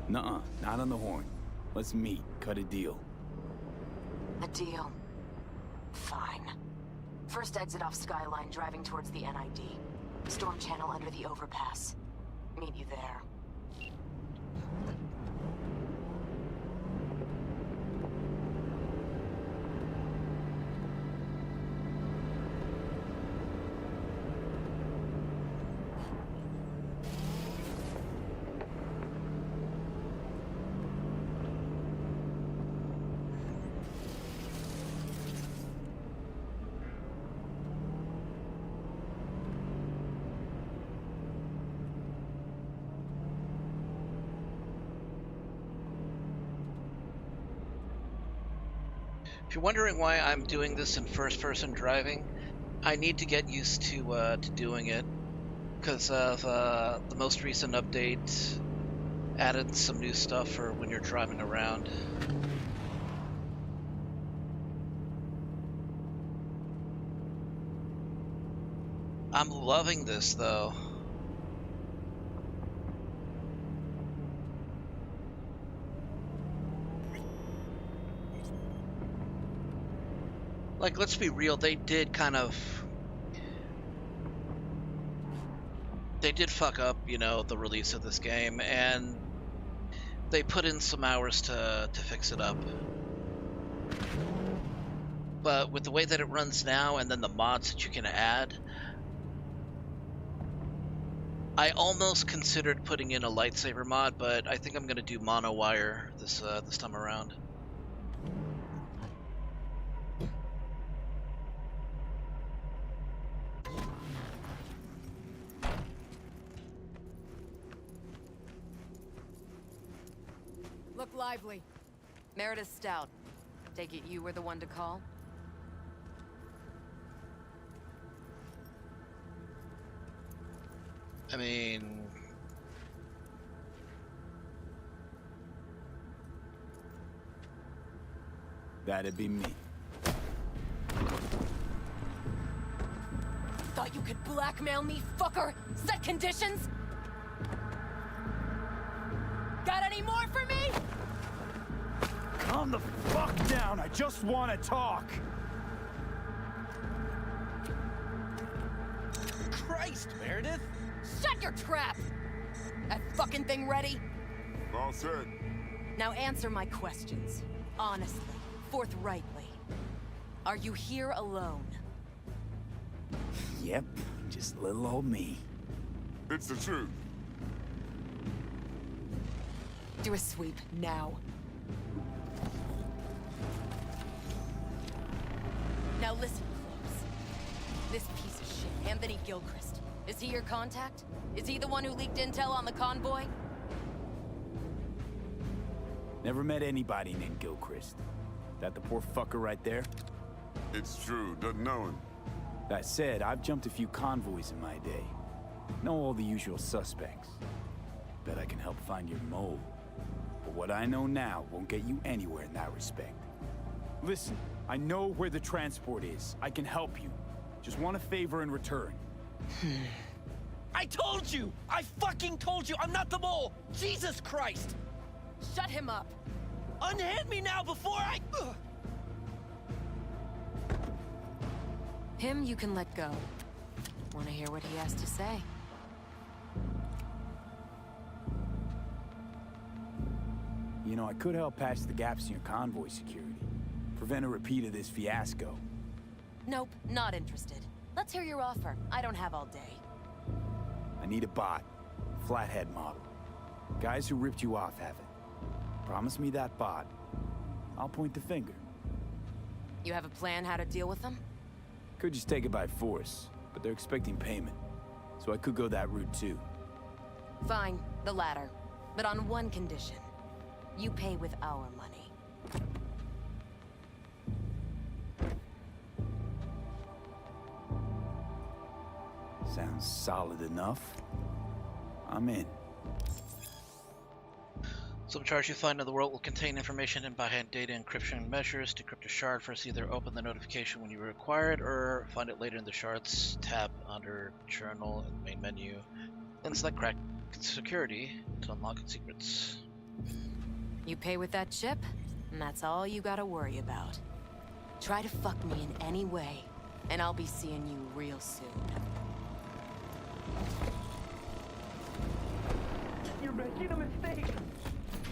Nuh-uh, not on the horn. Let's meet, cut a deal. A deal. Fine. First exit off Skyline, driving towards the NID. Storm channel under the overpass. Meet you there. If you're wondering why I'm doing this in first-person driving, I need to get used to doing it because of the most recent update added some new stuff for when you're driving around. I'm loving this though. Like, let's be real, they did fuck up, you know, the release of this game, and they put in some hours to fix it up. But with the way that it runs now, and then the mods that you can add, I almost considered putting in a lightsaber mod, but I think I'm gonna do mono wire this time around. Look lively. Meredith Stout. Take it you were the one to call? I mean... That'd be me. Thought you could blackmail me, fucker? Set conditions? Got any more for me? Calm the fuck down, I just want to talk! Christ, Meredith! Shut your trap! That fucking thing ready? All set. Now answer my questions. Honestly, forthrightly. Are you here alone? Yep, just little old me. It's the truth. Do a sweep, now. Now listen close. This piece of shit, Anthony Gilchrist. Is he your contact? Is he the one who leaked intel on the convoy? Never met anybody named Gilchrist. That the poor fucker right there? It's true, doesn't know him. That said, I've jumped a few convoys in my day. Know all the usual suspects. Bet I can help find your mole. But what I know now won't get you anywhere in that respect. Listen, I know where the transport is. I can help you. Just want a favor in return. I told you! I fucking told you! I'm not the mole! Jesus Christ! Shut him up! Unhand me now before I... Ugh. Him you can let go. Want to hear what he has to say? You know, I could help patch the gaps in your convoy security. Prevent a repeat of this fiasco. Nope, not interested. Let's hear your offer. I don't have all day. I need a bot. Flathead model. Guys who ripped you off have it. Promise me that bot. I'll point the finger. You have a plan how to deal with them? Could just take it by force, but they're expecting payment. So I could go that route too. Fine, the latter. But on one condition. You pay with our money. Sounds solid enough. I'm in. Some charge you find in the world will contain information in by-hand data encryption measures. Decrypt a shard first, either open the notification when you require it, or find it later in the shards tab under Journal in the main menu. Then select Crack Security to unlock its secrets. You pay with that chip, and that's all you gotta worry about. Try to fuck me in any way, and I'll be seeing you real soon. You're making a mistake.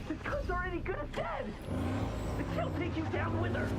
This cunt's already good as dead. She'll take you down with her.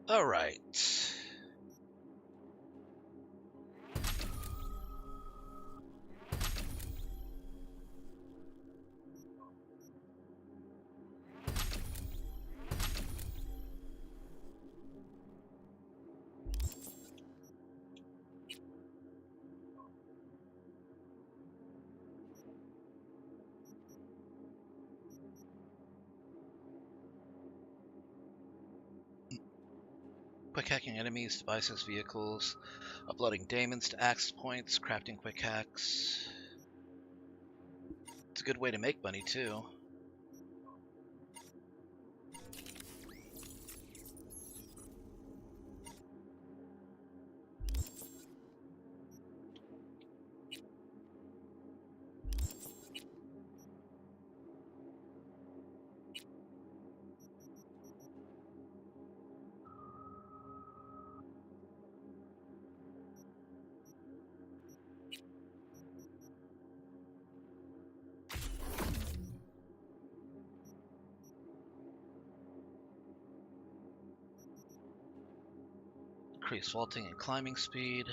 All right. Quick hacking enemies, devices, vehicles, uploading daemons to access points, crafting quick hacks. It's a good way to make money too. Increase vaulting and climbing speed.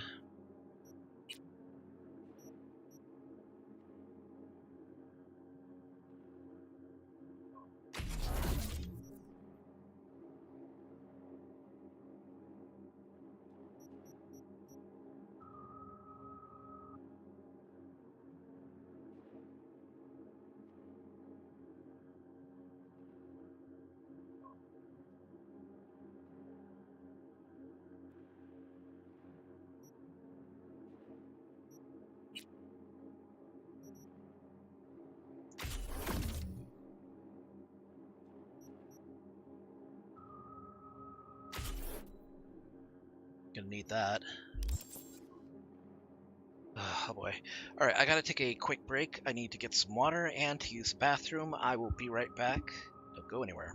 Gonna need that. Oh boy. Alright, I gotta take a quick break. I need to get some water and to use the bathroom. I will be right back. Don't go anywhere.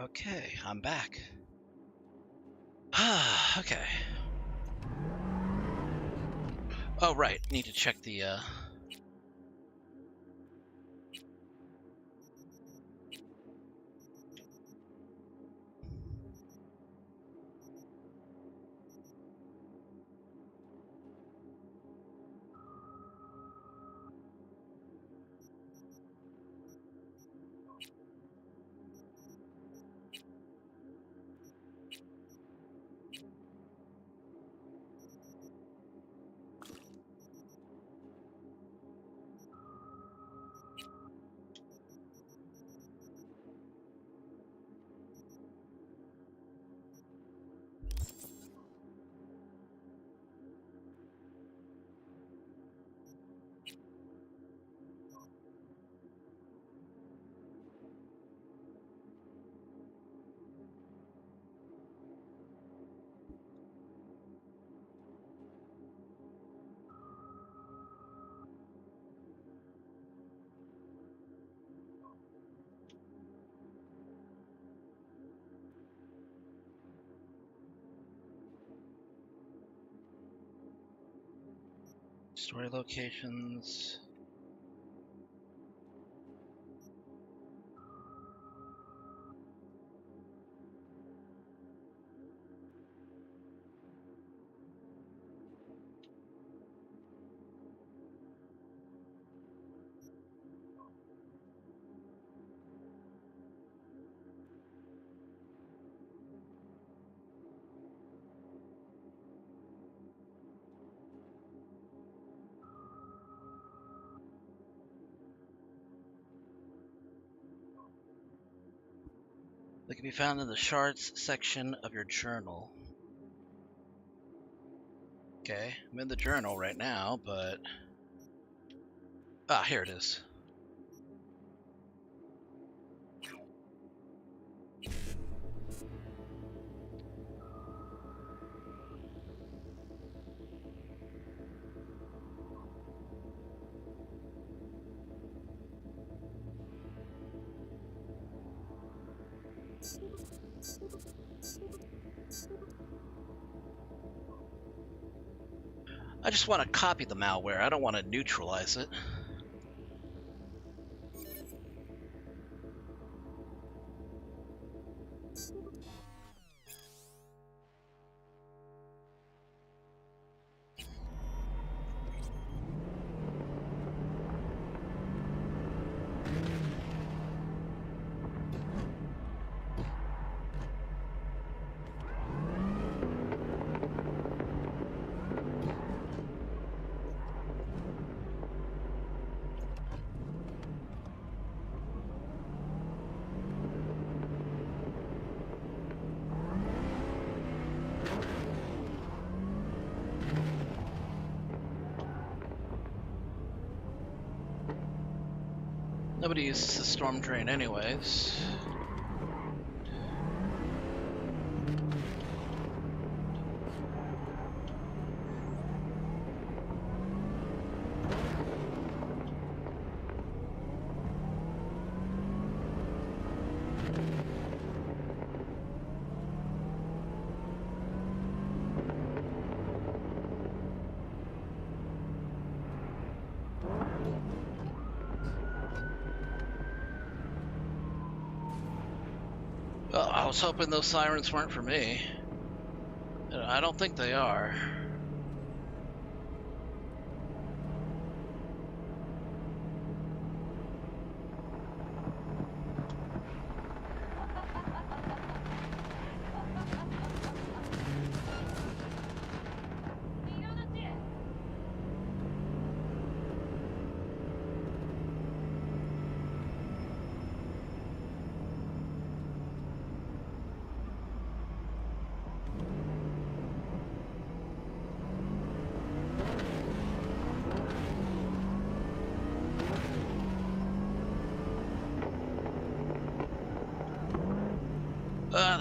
Okay, I'm back. Okay. Oh, right. Need to check the, story locations. They can be found in the shards section of your journal. Okay, I'm in the journal right now, but... Ah, here it is. I just want to copy the malware. I don't want to neutralize it. Nobody uses the storm drain anyways. Well, I was hoping those sirens weren't for me. I don't think they are.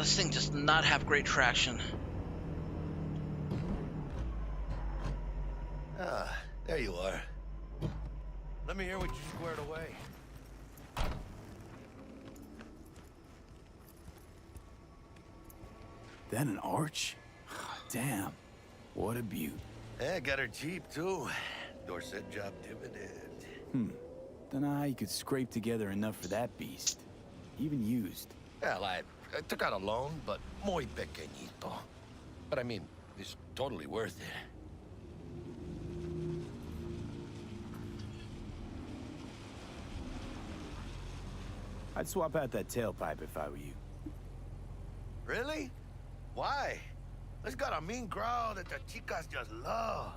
This thing does not have great traction. Ah, there you are. Let me hear what you squared away. That an arch? Damn. What a beaut. Yeah, got her cheap, too. Dorset job dividend. Dunno how you could scrape together enough for that beast. Even used. Well, I took out a loan, but muy pequeñito. But I mean, it's totally worth it. I'd swap out that tailpipe if I were you. Really? Why? It's got a mean growl that the chicas just love.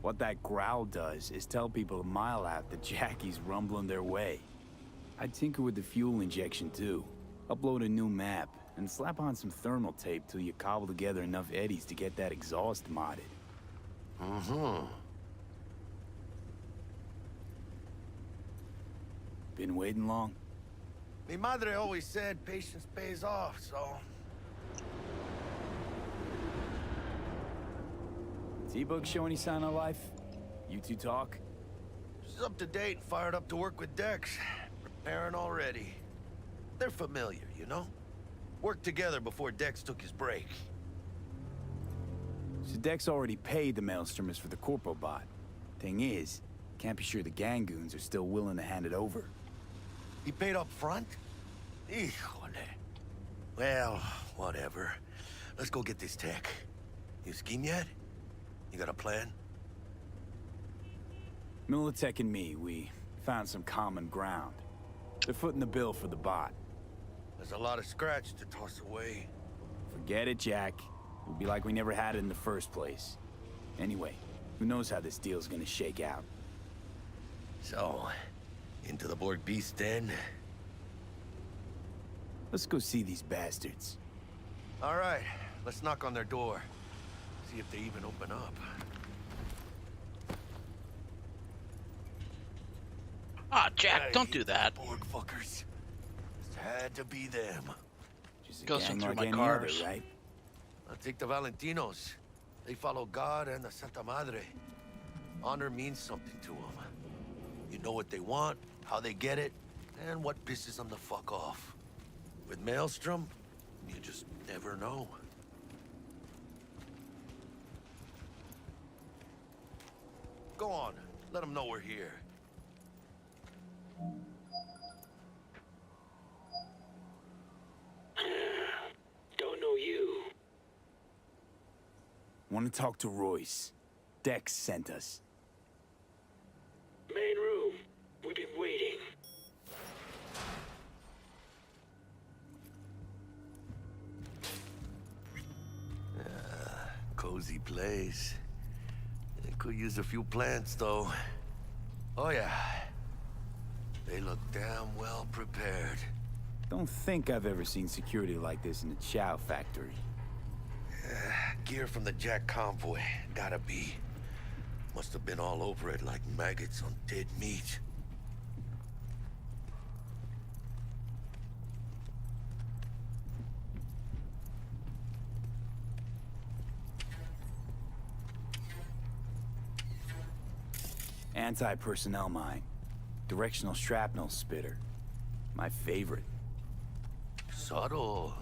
What that growl does is tell people a mile out that Jackie's rumbling their way. I'd tinker with the fuel injection too. Upload a new map, and slap on some thermal tape till you cobble together enough eddies to get that exhaust modded. Been waiting long? Mi madre always said patience pays off, so... T-Bug show any sign of life? You two talk? She's up to date and fired up to work with Dex. Preparing already. They're familiar, you know? Worked together before Dex took his break. So Dex already paid the Maelstromers for the Corpo bot. Thing is, can't be sure the Gangoons are still willing to hand it over. He paid up front? Híjole. Well, whatever. Let's go get this tech. You scheme yet? You got a plan? Militech and me, we found some common ground. They're footing the bill for the bot. There's a lot of scratch to toss away. Forget it, Jack. It would be like we never had it in the first place. Anyway, who knows how this deal's gonna shake out. So, into the Borg Beast Den? Let's go see these bastards. All right, let's knock on their door. See if they even open up. Ah, Jack, don't do that. Borg fuckers. Just had to be them. Just a Goes gang through like my any cars. other, right? I'll take the Valentinos. They follow God and the Santa Madre. Honor means something to them. You know what they want, how they get it, and what pisses them the fuck off. With Maelstrom, you just never know. Go on, let them know we're here. Don't know you. Want to talk to Royce. Dex sent us. Main room. We've been waiting. Cozy place. It could use a few plants, though. Oh, yeah. They look damn well prepared. Don't think I've ever seen security like this in a chow factory. Gear from the Jack convoy. Gotta be. Must have been all over it like maggots on dead meat. Anti-personnel mine. Directional shrapnel spitter. My favorite. Subtle.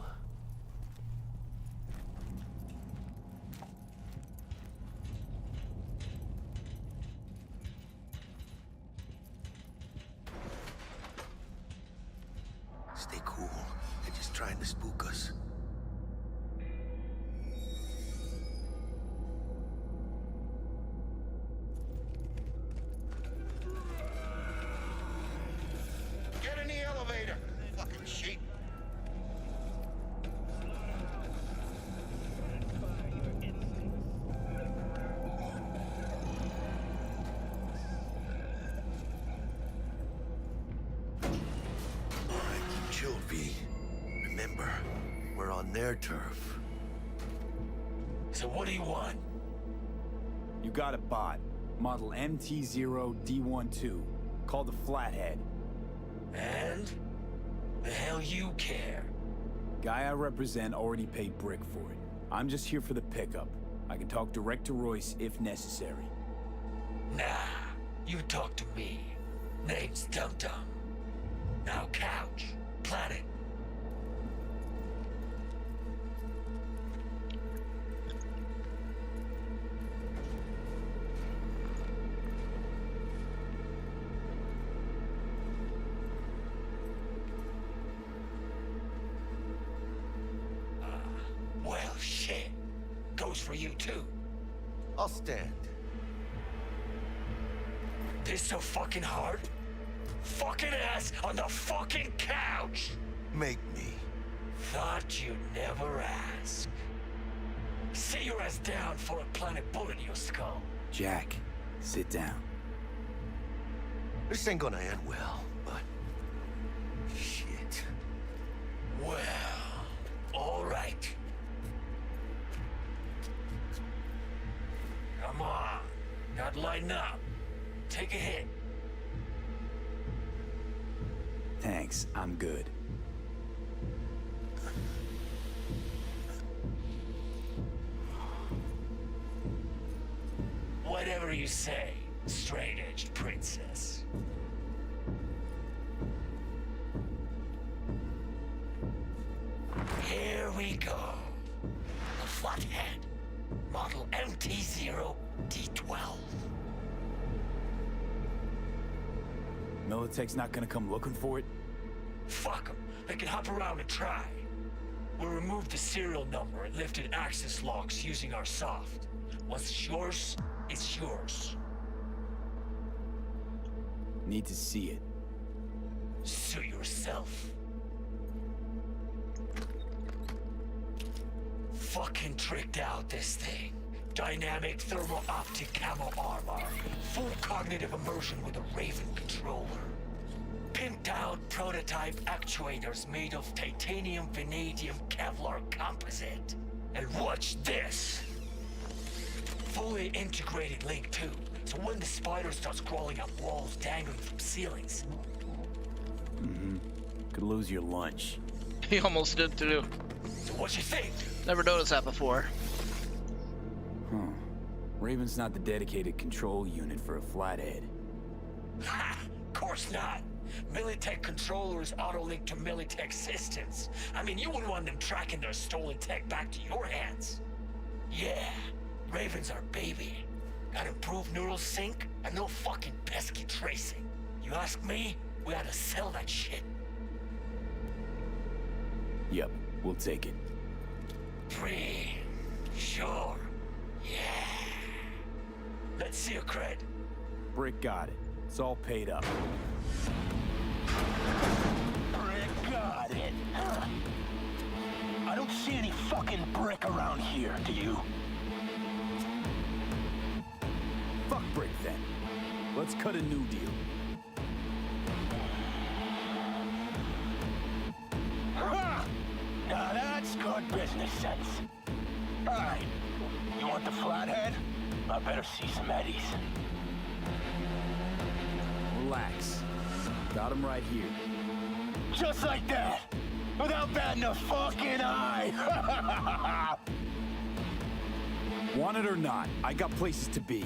Stay cool. They're just trying to spook us. Get in the elevator, fucking sheep. Chill, V. Remember, we're on their turf. So what do you want? You got a bot. Model MT0D12. Called the Flathead. And? The hell you care? Guy I represent already paid Brick for it. I'm just here for the pickup. I can talk direct to Royce if necessary. Nah, you talk to me. Name's Dum Dum. Now couch. Planet. Link 2. I'll stand. This so fucking hard? Fucking ass on the fucking couch! Make me. Thought you'd never ask. Sit your ass down for a planet bullet in your skull. Jack, sit down. This ain't gonna end well, but... shit. Well, alright. Come on. Not lighten up. Take a hit. Thanks, I'm good. Whatever you say, straight-edged princess. Here we go. The Flathead. Model MT-0D12. Militech's not gonna come looking for it? Fuck them. They can hop around and try. We'll remove the serial number and lifted access logs using our soft. Once it's yours, it's yours. Need to see it. Suit yourself. Fucking tricked out this thing. Dynamic thermal optic camo armor. Full cognitive immersion with a Raven controller. Pimped out prototype actuators made of titanium, vanadium, Kevlar composite. And watch this. Fully integrated Link 2, so when the spider starts crawling up walls dangling from ceilings. Mm-hmm. Could lose your lunch. He almost did too. So what you think? Never noticed that before. Huh. Raven's not the dedicated control unit for a Flathead. Ha! Of course not. Militech controllers auto-link to Militech systems. I mean, you wouldn't want them tracking their stolen tech back to your hands. Yeah, Raven's our baby. Got improved neural sync and no fucking pesky tracing. You ask me, we ought to sell that shit. Yep, we'll take it. Free. Sure. Yeah. Let's see your cred. Brick got it. It's all paid up. Brick got it. Huh. I don't see any fucking brick around here, do you? Fuck Brick then. Let's cut a new deal. Huh. Now that's good business sense. Alright, you want the Flathead? I better see some eddies. Relax. Got him right here. Just like that! Without batting a fucking eye! Want it or not, I got places to be.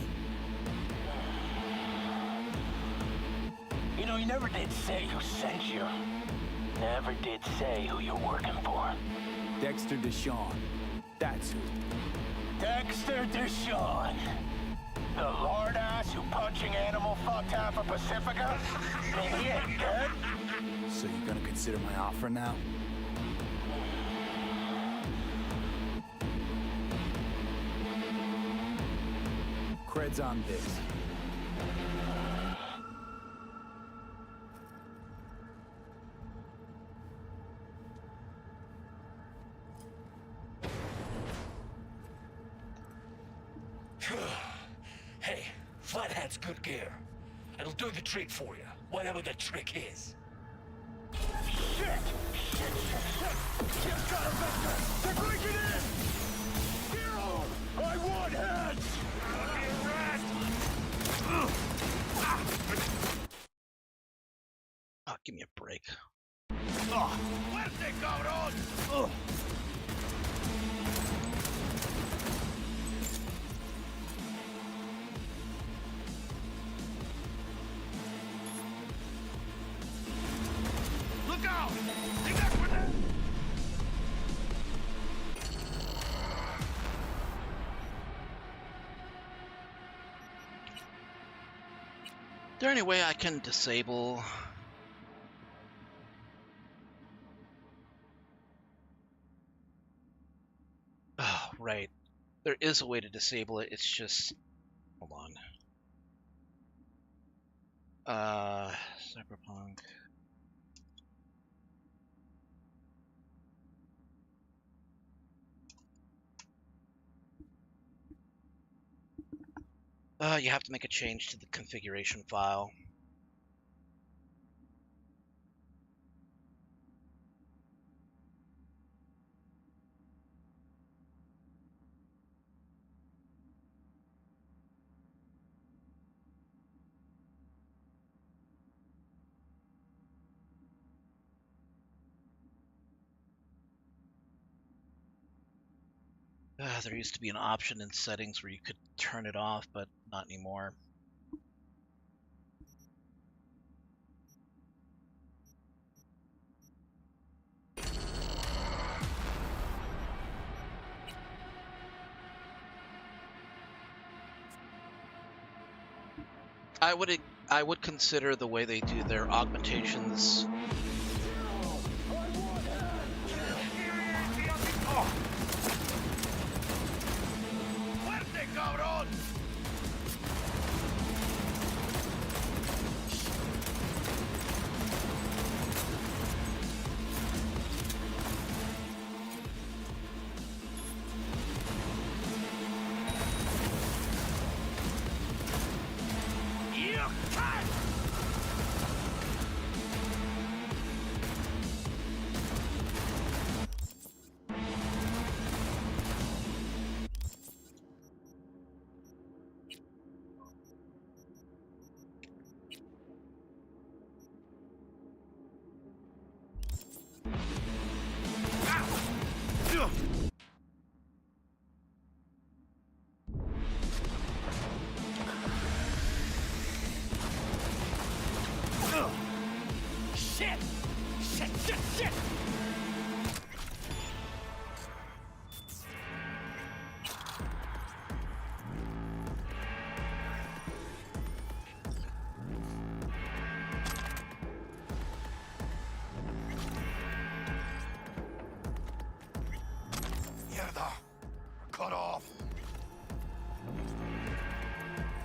You know, you never did say who sent you. Never did say who you're working for. Dexter Deshawn. That's who. Dexter Deshawn. The lord ass who punching animal fucked half of Pacifica? And he ain't dead? So you're gonna consider my offer now? Cred's on this. Hey, Flathead's good gear. It'll do the trick for you, whatever the trick is. Shit! Shit! Just got a vector! They're breaking in! Hero! I want heads! Oh, give me a break. Oh, where's it going on? Oh. Look out! They got one there! Is there any way I can disable? Oh, right. There is a way to disable it. It's just, hold on. Cyberpunk. You have to make a change to the configuration file. There used to be an option in settings where you could turn it off, but not anymore. I would consider the way they do their augmentations. Fuerte, cabrón! Shit! Shit, shit, shit! Mierda! Cut off.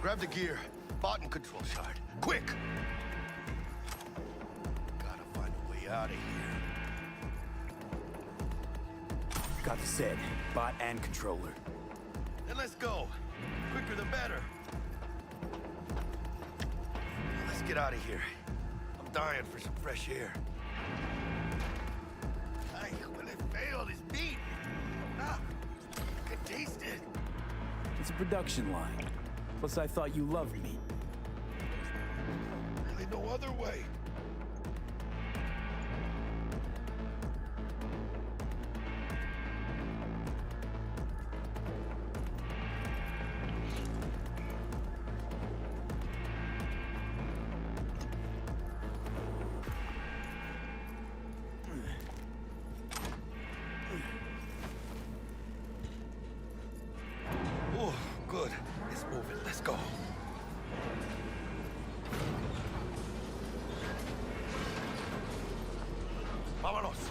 Grab the gear. Button control shard. Quick! Gotta find a way out of here. Got the set. Bot and controller. Then let's go. Quicker the better. Let's get out of here. I'm dying for some fresh air. Ay, when it failed, it's beat. Ah, I can taste it. It's a production line. Plus, I thought you loved me. Really no other way. Oh, good. It's moving. Let's go. Vámonos.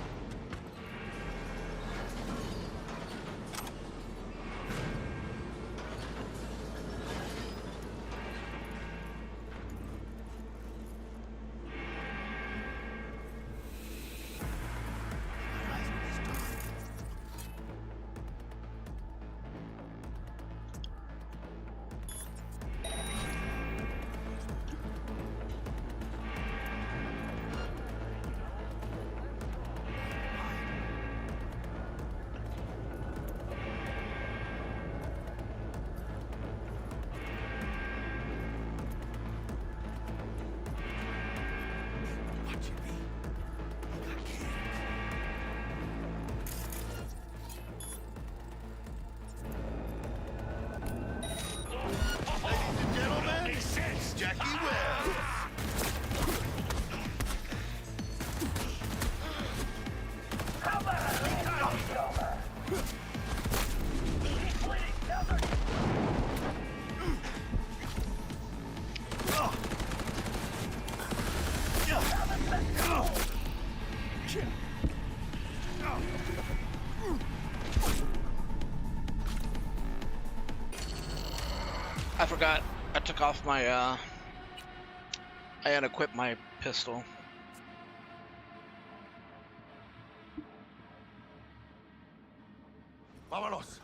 I forgot. I took off my, I unequipped my pistol. Vámonos.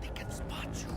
They can spot you.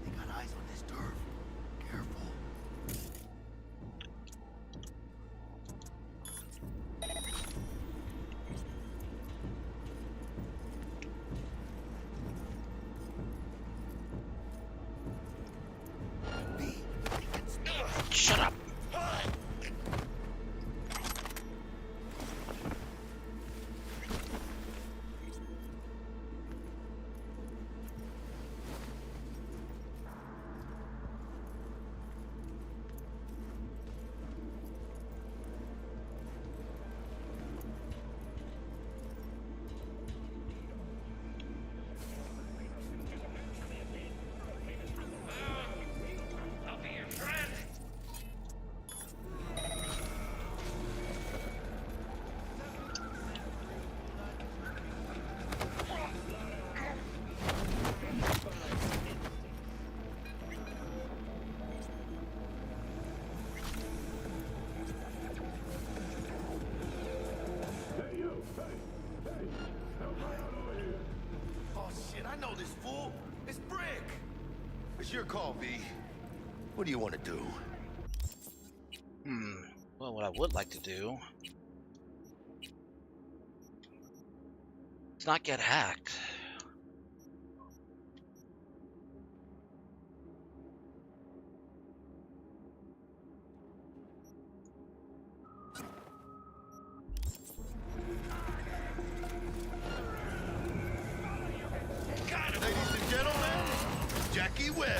They got eyes on this turf. Careful. Shut up. Oh shit, I know this fool. It's Brick. It's your call, V. What do you want to do? Well, what I would like to do is not get hacked. Ladies and gentlemen, Jackie Webb.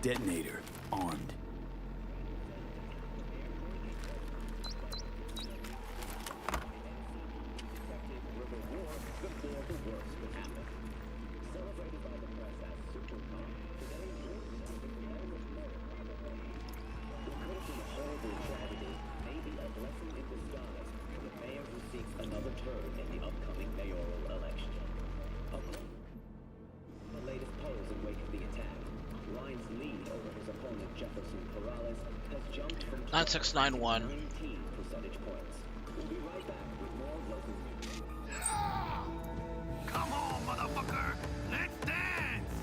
Detonator armed. Another turn in the upcoming mayoral election. The latest polls in wake of the attack. Ryan's lead over his opponent Jefferson Perales has jumped from 9691. 19 percentage points. We'll be right back with more local news. Come on, motherfucker! Let's dance!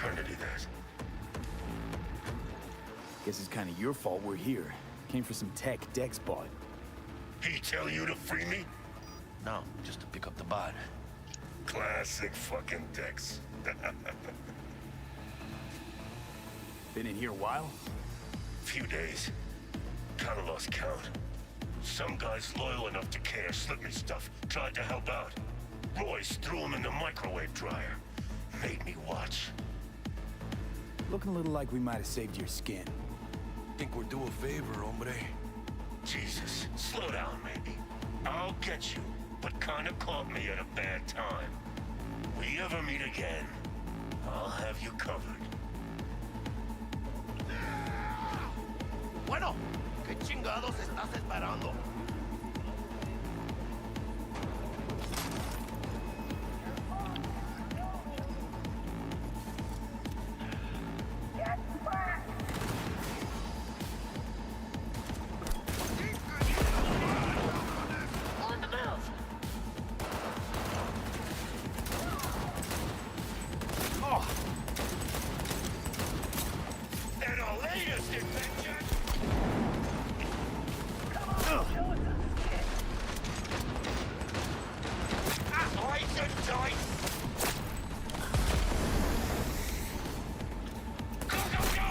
eternity, that. Guess it's kind of your fault we're here. Came for some tech Dex bought. He tell you to free me? No, just to pick up the bot. Classic fucking Dex. Been in here a while? Few days. Kinda lost count. Some guys loyal enough to care slipped me stuff, tried to help out. Royce threw him in the microwave dryer. Made me watch. Looking a little like we might have saved your skin. Think we're due a favor, hombre. Jesus, slow down, maybe. I'll get you, but kinda caught me at a bad time. We ever meet again, I'll have you covered. Bueno, ¿qué chingados estás esperando? And our latest adventure. Slice and dice. Go, go, go!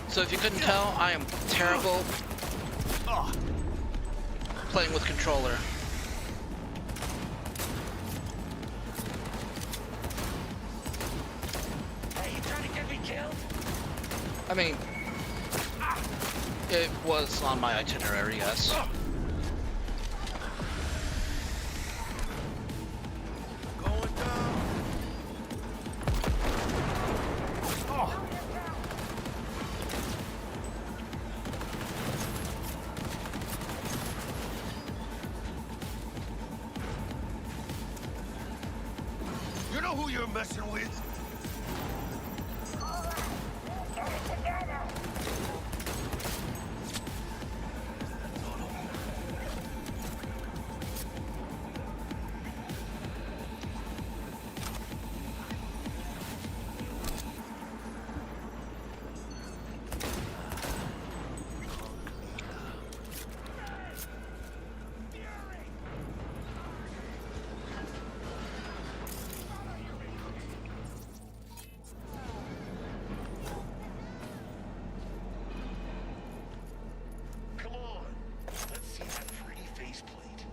So if you couldn't tell, I am terrible playing with controller. Hey, you trying to get me killed? I mean, it was on my itinerary, yes. Going down. You know who you're messing with? Come on, let's see that pretty faceplate.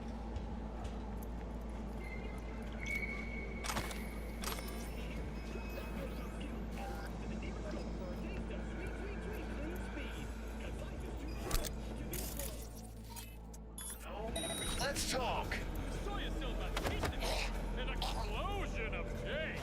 Let's talk. An explosion of change.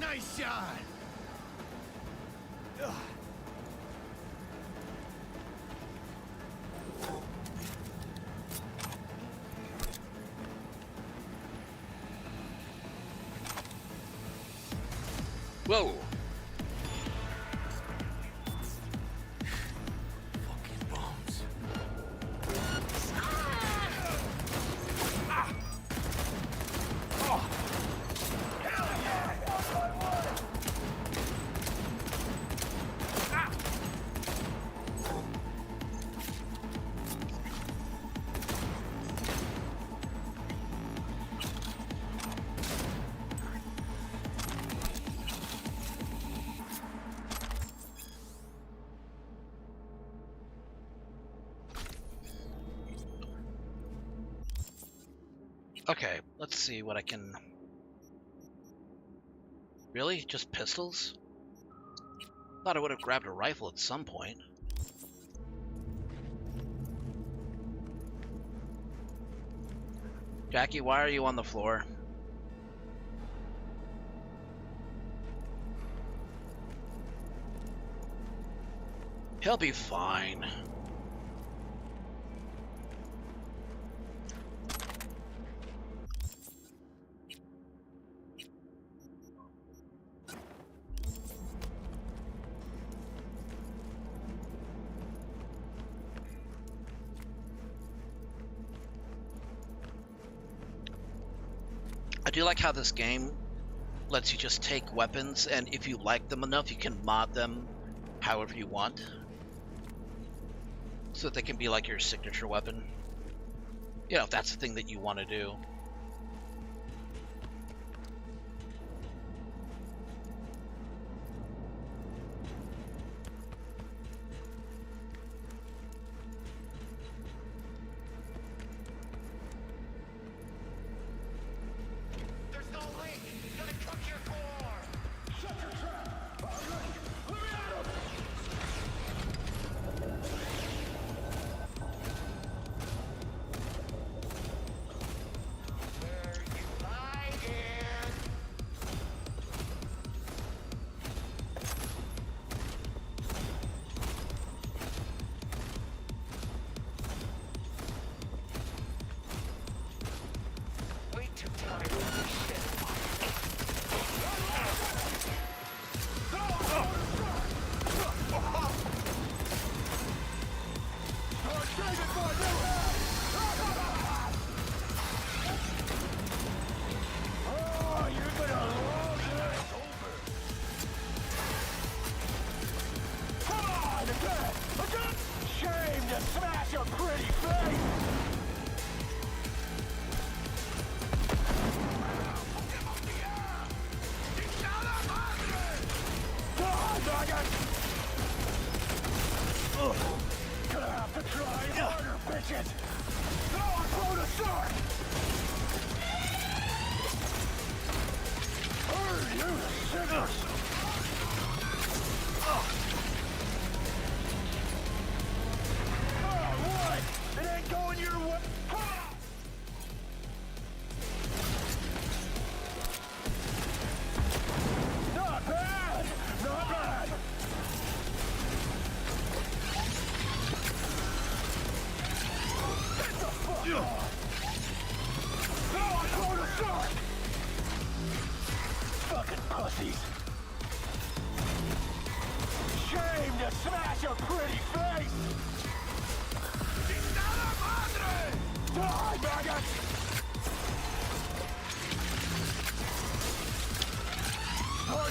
Nice shot. Whoa. Fucking bombs. Okay, let's see what I can... Really? Just pistols? Thought I would have grabbed a rifle at some point. Jackie, why are you on the floor? He'll be fine. I do like how this game lets you just take weapons, and if you like them enough, you can mod them however you want. So that they can be like your signature weapon. You know, if that's the thing that you want to do.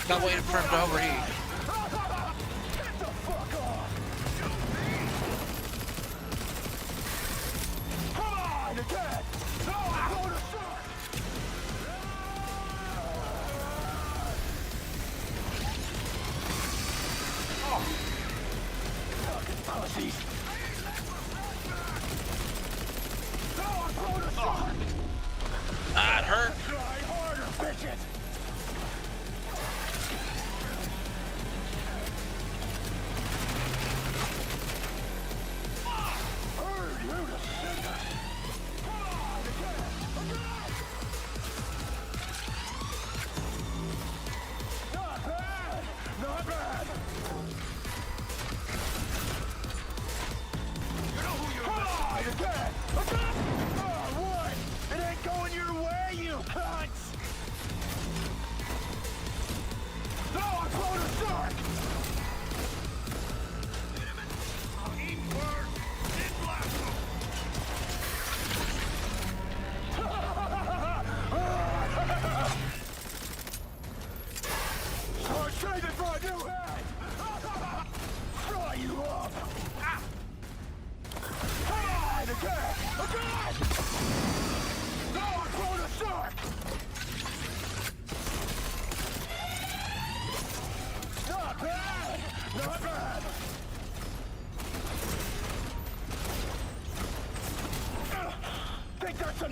Not waiting for him to overheat. That hurt.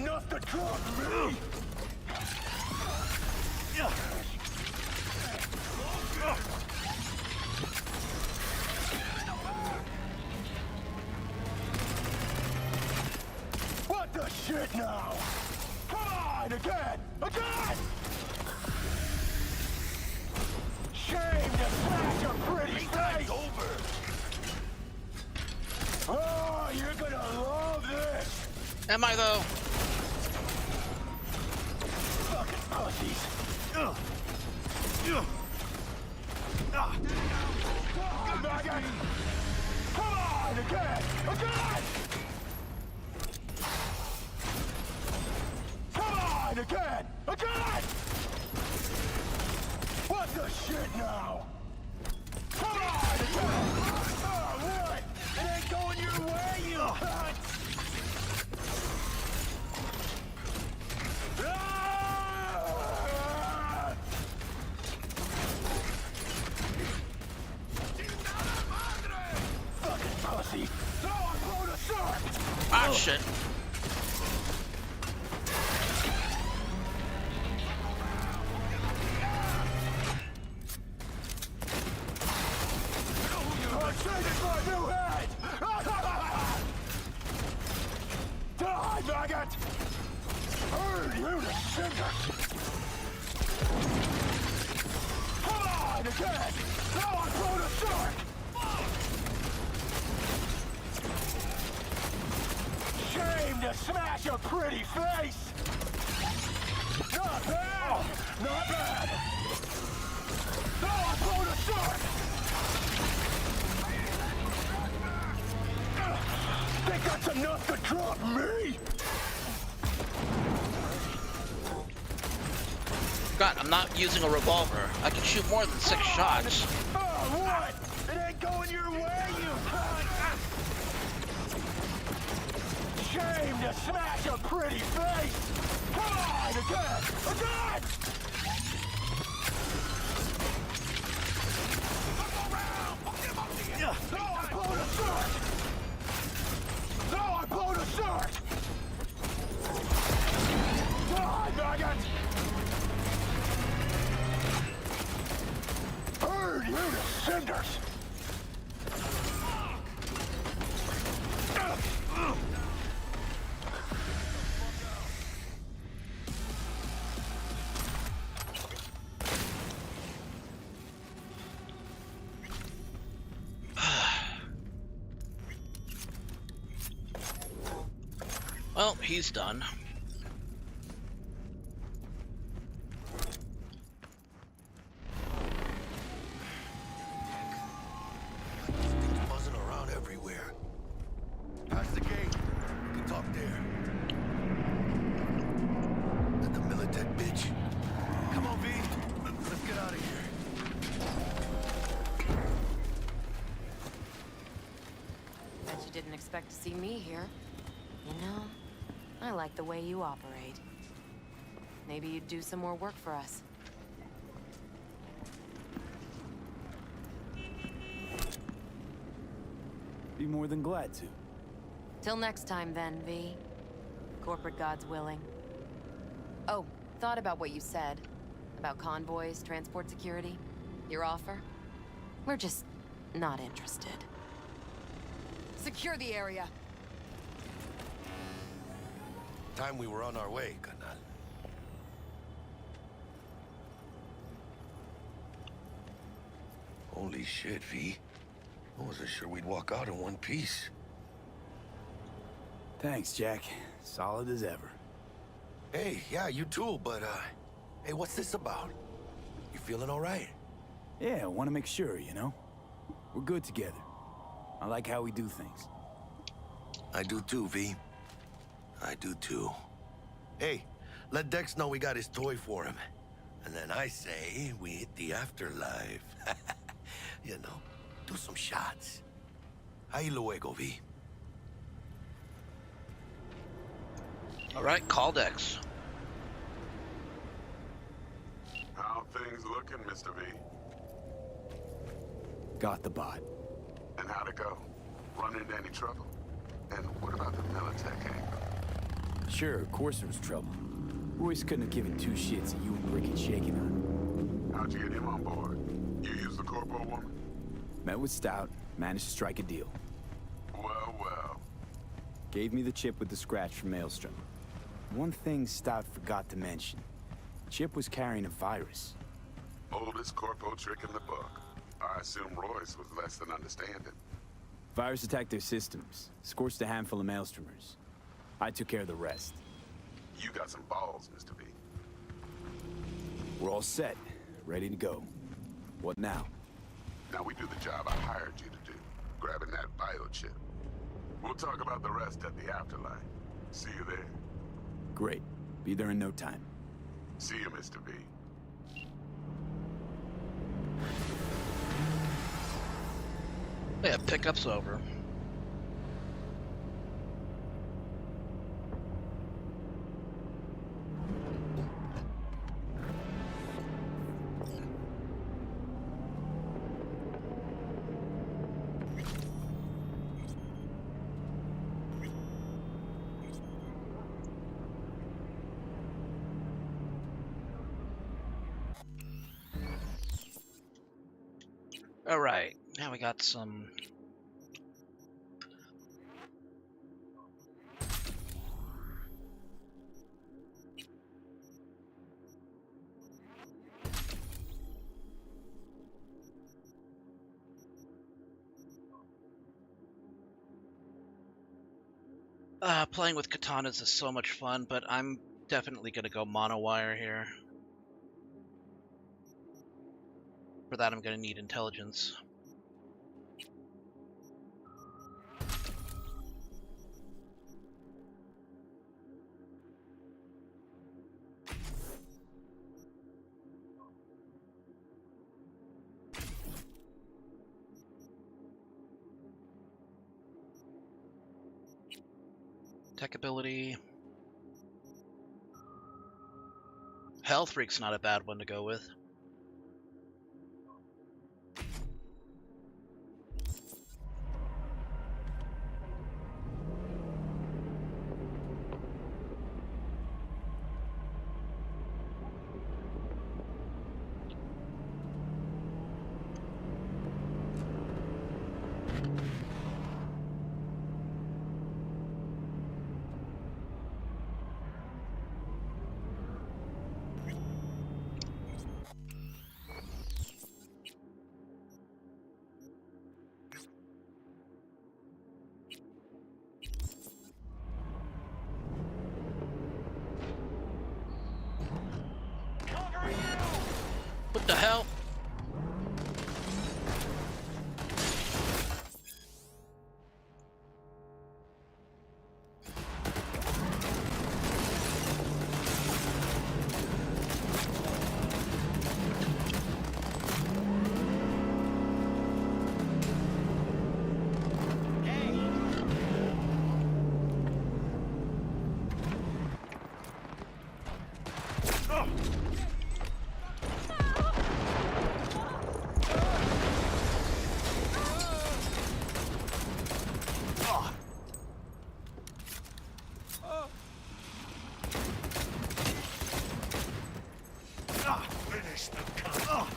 enough to drop me! What the shit now? Come on, again! Again! Shame to smash your pretty face! Over! Oh, you're gonna love this! Am I though? Fucking pussies! Maggot! Come on, again! Again! Come on, again! Again! What the shit now? Come on, again! Oh, what? It ain't going your way, you cunt! Ah! Fucking pussy! Throw a load of shark! Ah, shit. I'm changing my new head! Die, maggot! Burn you to cinders! Come on, again! Now I'm going to shark! Shame to smash a pretty face! Not bad! Not bad! Now I'm going to shark! Think that's enough to drop me? God, I'm not using a revolver. I can shoot more than 6 shots. Oh, what? It ain't going your way, you cunt! Shame to smash a pretty face! Come on, again! Again! No, I'm blowing a shark! No, I'm blowing a shark! Die, maggot! Burn you to cinders! Well, he's done. Things buzzing around everywhere. Past the gate. We can talk there. That the Militech bitch. Come on, V. Let's get out of here. Bet you didn't expect to see me here. You know, I like the way you operate. Maybe you'd do some more work for us. Be more than glad to. Till next time then, V. Corporate gods willing. Oh, thought about what you said. About convoys, transport security. Your offer? We're just not interested. Secure the area! Time we were on our way, Canal. Holy shit, V. I wasn't sure we'd walk out in one piece. Thanks, Jack. Solid as ever. Hey, yeah, you too, but, hey, what's this about? You feeling all right? Yeah, I want to make sure, you know? We're good together. I like how we do things. I do too, V. I do too. Hey, let Dex know we got his toy for him. And then I say we hit the afterlife. You know, do some shots. Ahí luego, V. All right, call Dex. How things looking, Mr. V? Got the bot. And how'd it go? Run into any trouble? And what about the Militech angle? Sure, of course there was trouble. Royce couldn't have given two shits that you were bricking shaking on. How'd you get him on board? You used the corpo woman? Met with Stout, managed to strike a deal. Well, well. Gave me the chip with the scratch from Maelstrom. One thing Stout forgot to mention. Chip was carrying a virus. Oldest corpo trick in the book. I assume Royce was less than understanding. Virus attacked their systems, scorched a handful of Maelstromers. I took care of the rest. You got some balls, Mr. B. We're all set, ready to go. What now? Now we do the job I hired you to do, grabbing that biochip. We'll talk about the rest at the afterlife. See you there. Great. Be there in no time. See you, Mr. B. Yeah, pickup's over. All right, now we got some. Playing with katanas is so much fun, but I'm definitely going to go monowire here. For that, I'm going to need intelligence. Tech ability. Health Freak's not a bad one to go with. What the hell? Finish the cut.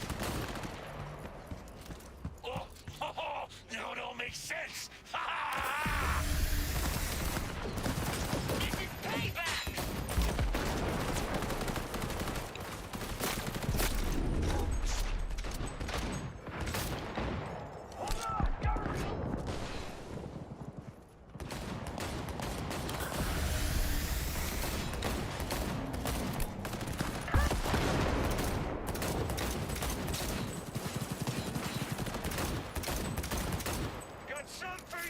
Now it all makes sense. This is payback. Got some for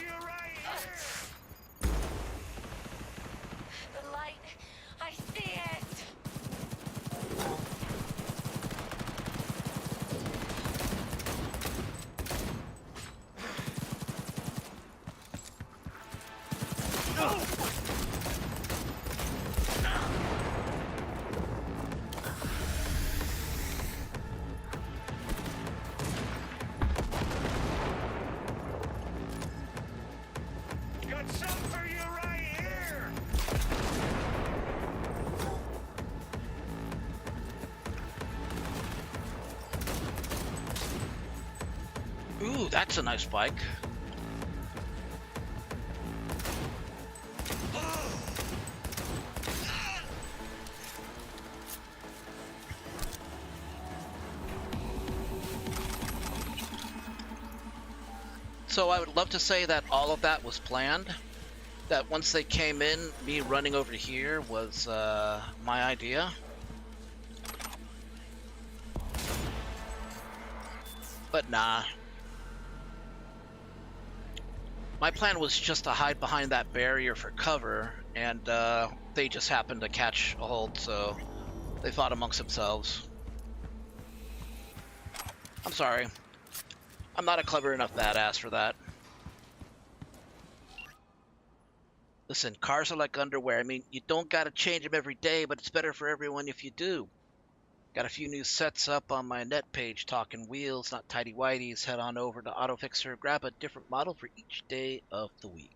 Ooh, that's a nice bike. So I would love to say that all of that was planned. That once they came in, me running over here was my idea. But nah. My plan was just to hide behind that barrier for cover, and they just happened to catch a hold, so they fought amongst themselves. I'm sorry. I'm not a clever enough badass for that. Listen, cars are like underwear. I mean, you don't gotta change them every day, but it's better for everyone if you do. Got a few new sets up on my net page talking wheels, not tidy whities. Head on over to AutoFixer, grab a different model for each day of the week.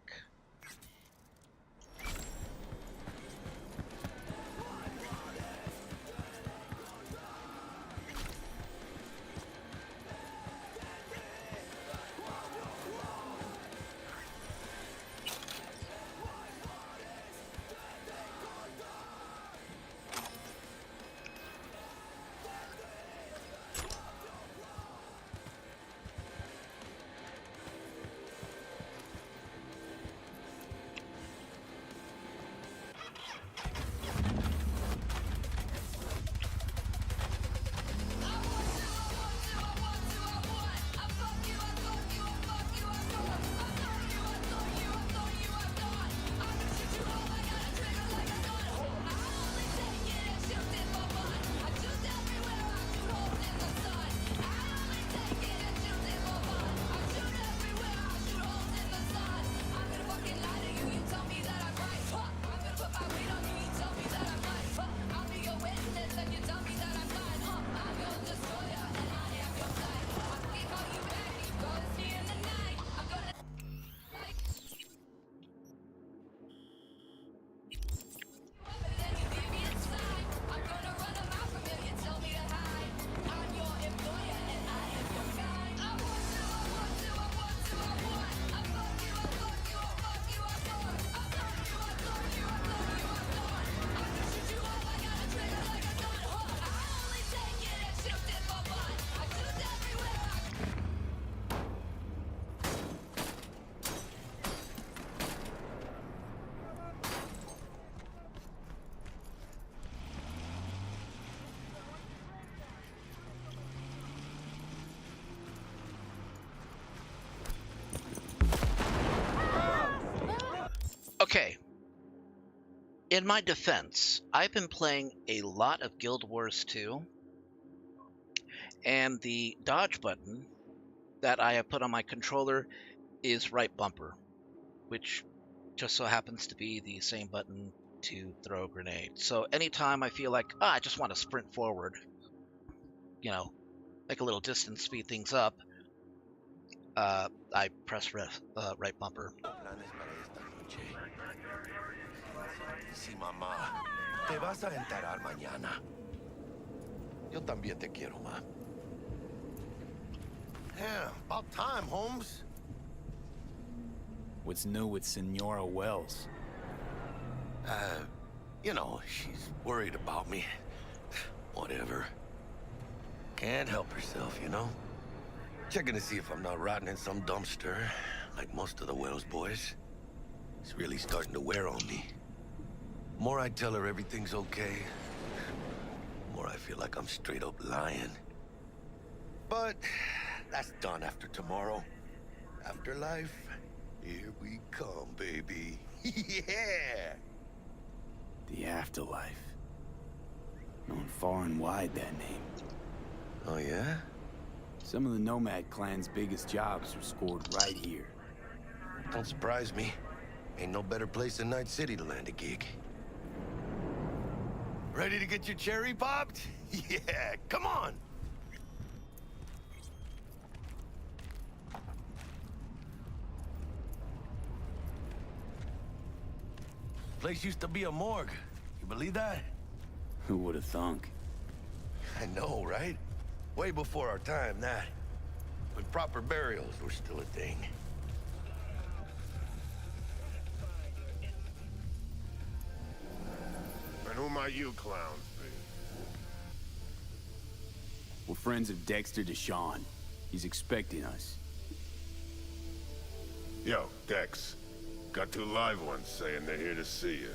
Okay. In my defense, I've been playing a lot of Guild Wars 2, and the dodge button that I have put on my controller is right bumper, which just so happens to be the same button to throw a grenade. So anytime I feel like, I just want to sprint forward, you know, make a little distance, speed things up, I press right bumper. Sí, mamá. Te vas a enterar mañana. Yo también te quiero, ma. Yeah, about time, Holmes. What's new with Senora Wells? You know, she's worried about me. Whatever. Can't help herself, you know? Checking to see if I'm not rotting in some dumpster, like most of the Wells boys. It's really starting to wear on me. The more I tell her everything's okay, the more I feel like I'm straight up lying. But that's done after tomorrow. Afterlife, here we come, baby. Yeah! The afterlife. Known far and wide, that name. Oh, yeah? Some of the Nomad clan's biggest jobs are scored right here. Don't surprise me. Ain't no better place than Night City to land a gig. Ready to get your cherry popped? Yeah, come on! Place used to be a morgue. You believe that? Who would have thunk? I know, right? Way before our time, that. When proper burials were still a thing. And who might you clowns be? We're friends of Dexter Deshawn. He's expecting us. Yo, Dex. Got 2 live ones saying they're here to see you.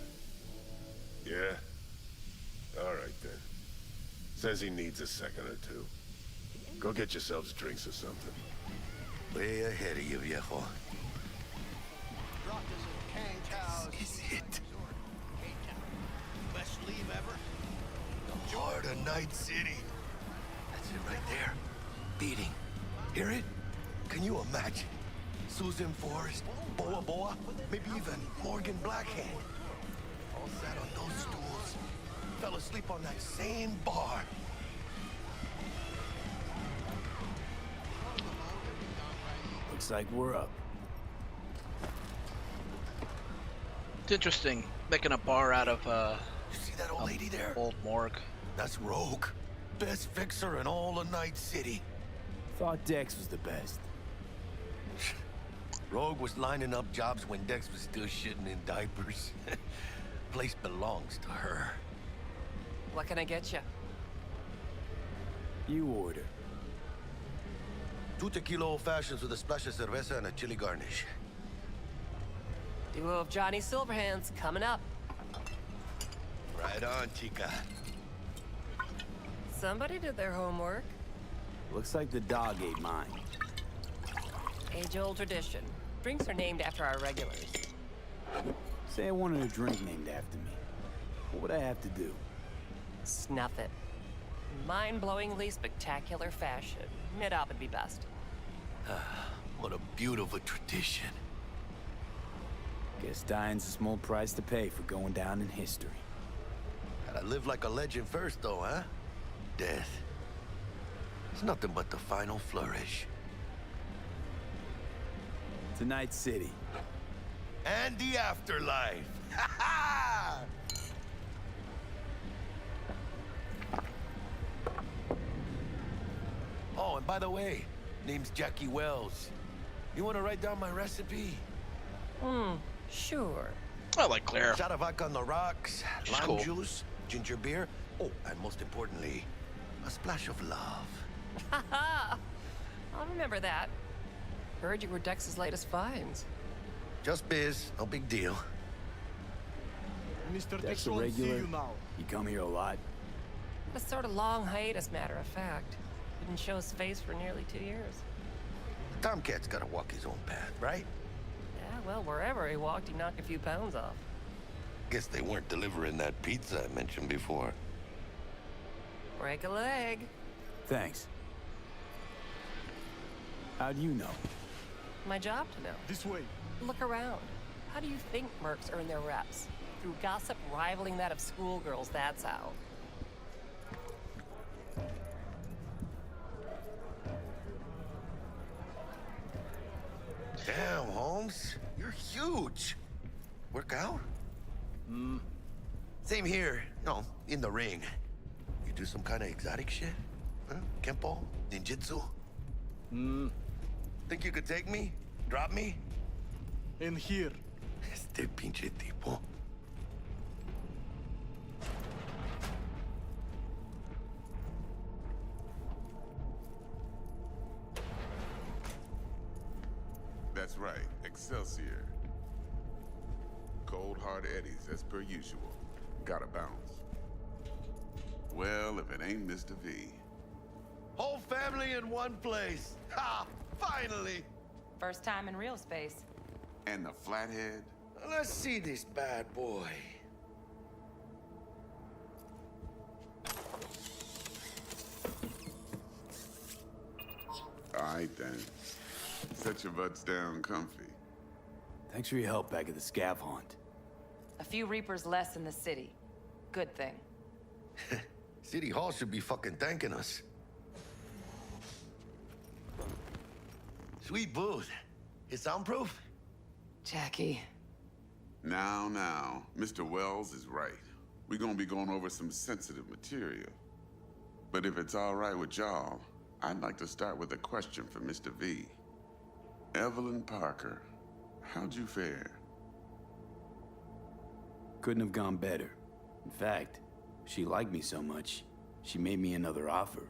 Yeah? Alright then. Says he needs a second or 2. Go get yourselves drinks or something. Way ahead of you, viejo. This is it. Best leave ever. The heart of Night City. That's it right there. Beating. Hear it? Can you imagine? Susan Forrest, Boa Boa, maybe even Morgan Blackhand. All sat on those stools. Fell asleep on that same bar. Looks like we're up. It's interesting, making a bar out of You see that old lady there? old morgue. That's Rogue. Best fixer in all of Night City. Thought Dex was the best. Rogue was lining up jobs when Dex was still shitting in diapers. Place belongs to her. What can I get you? You order. 2 tequila old fashions with a splash of cerveza and a chili garnish. Duo of Johnny Silverhands coming up. Right on, chica. Somebody did their homework. Looks like the dog ate mine. Age-old tradition. Drinks are named after our regulars. Say I wanted a drink named after me. What would I have to do? Snuff it. Mind-blowingly spectacular fashion. Mid-op would be best. What a beautiful tradition. Guess dying's a small price to pay for going down in history. Gotta live like a legend first, though, huh? Death. It's nothing but the final flourish. Night City. And the afterlife. Ha ha! Oh, and by the way, name's Jackie Wells. You want to write down my recipe? Sure. I like Claire. Shot of vodka on the rocks, She's lime cool. juice, ginger beer. Oh, and most importantly, a splash of love. Haha! I'll remember that. Heard you were Dex's latest finds. Just biz, no big deal. Dex Mr. a Dixon, see regular? you now. You come here a lot? A sort of long hiatus, matter of fact. Didn't show his face for nearly 2 years. Tomcat's gotta walk his own path, right? Yeah, well, wherever he walked, he knocked a few pounds off. Guess they weren't delivering that pizza I mentioned before. Break a leg. Thanks. How do you know? My job to know. This way. Look around. How do you think mercs earn their reps? Through gossip rivaling that of schoolgirls, that's how. Damn, Holmes. You're huge. Work out? Same here. No, in the ring. You do some kind of exotic shit? Huh? Kempo? Ninjutsu? Think you could take me? Drop me? In here. Este pinche tipo. That's right, Excelsior. Cold hard eddies, as per usual. Gotta bounce. Well, if it ain't Mr. V. Whole family in one place. Ha! Finally! First time in real space. And the flathead? Let's see this bad boy. All right, then. Set your butts down comfy. Thanks for your help back at the scav haunt. A few Reapers less in the city. Good thing. City Hall should be fucking thanking us. Sweet booth. It's soundproof? Jackie. Now, Mr. Wells is right. We're gonna be going over some sensitive material. But if it's all right with y'all, I'd like to start with a question for Mr. V. Evelyn Parker, how'd you fare? Couldn't have gone better. In fact, she liked me so much, she made me another offer.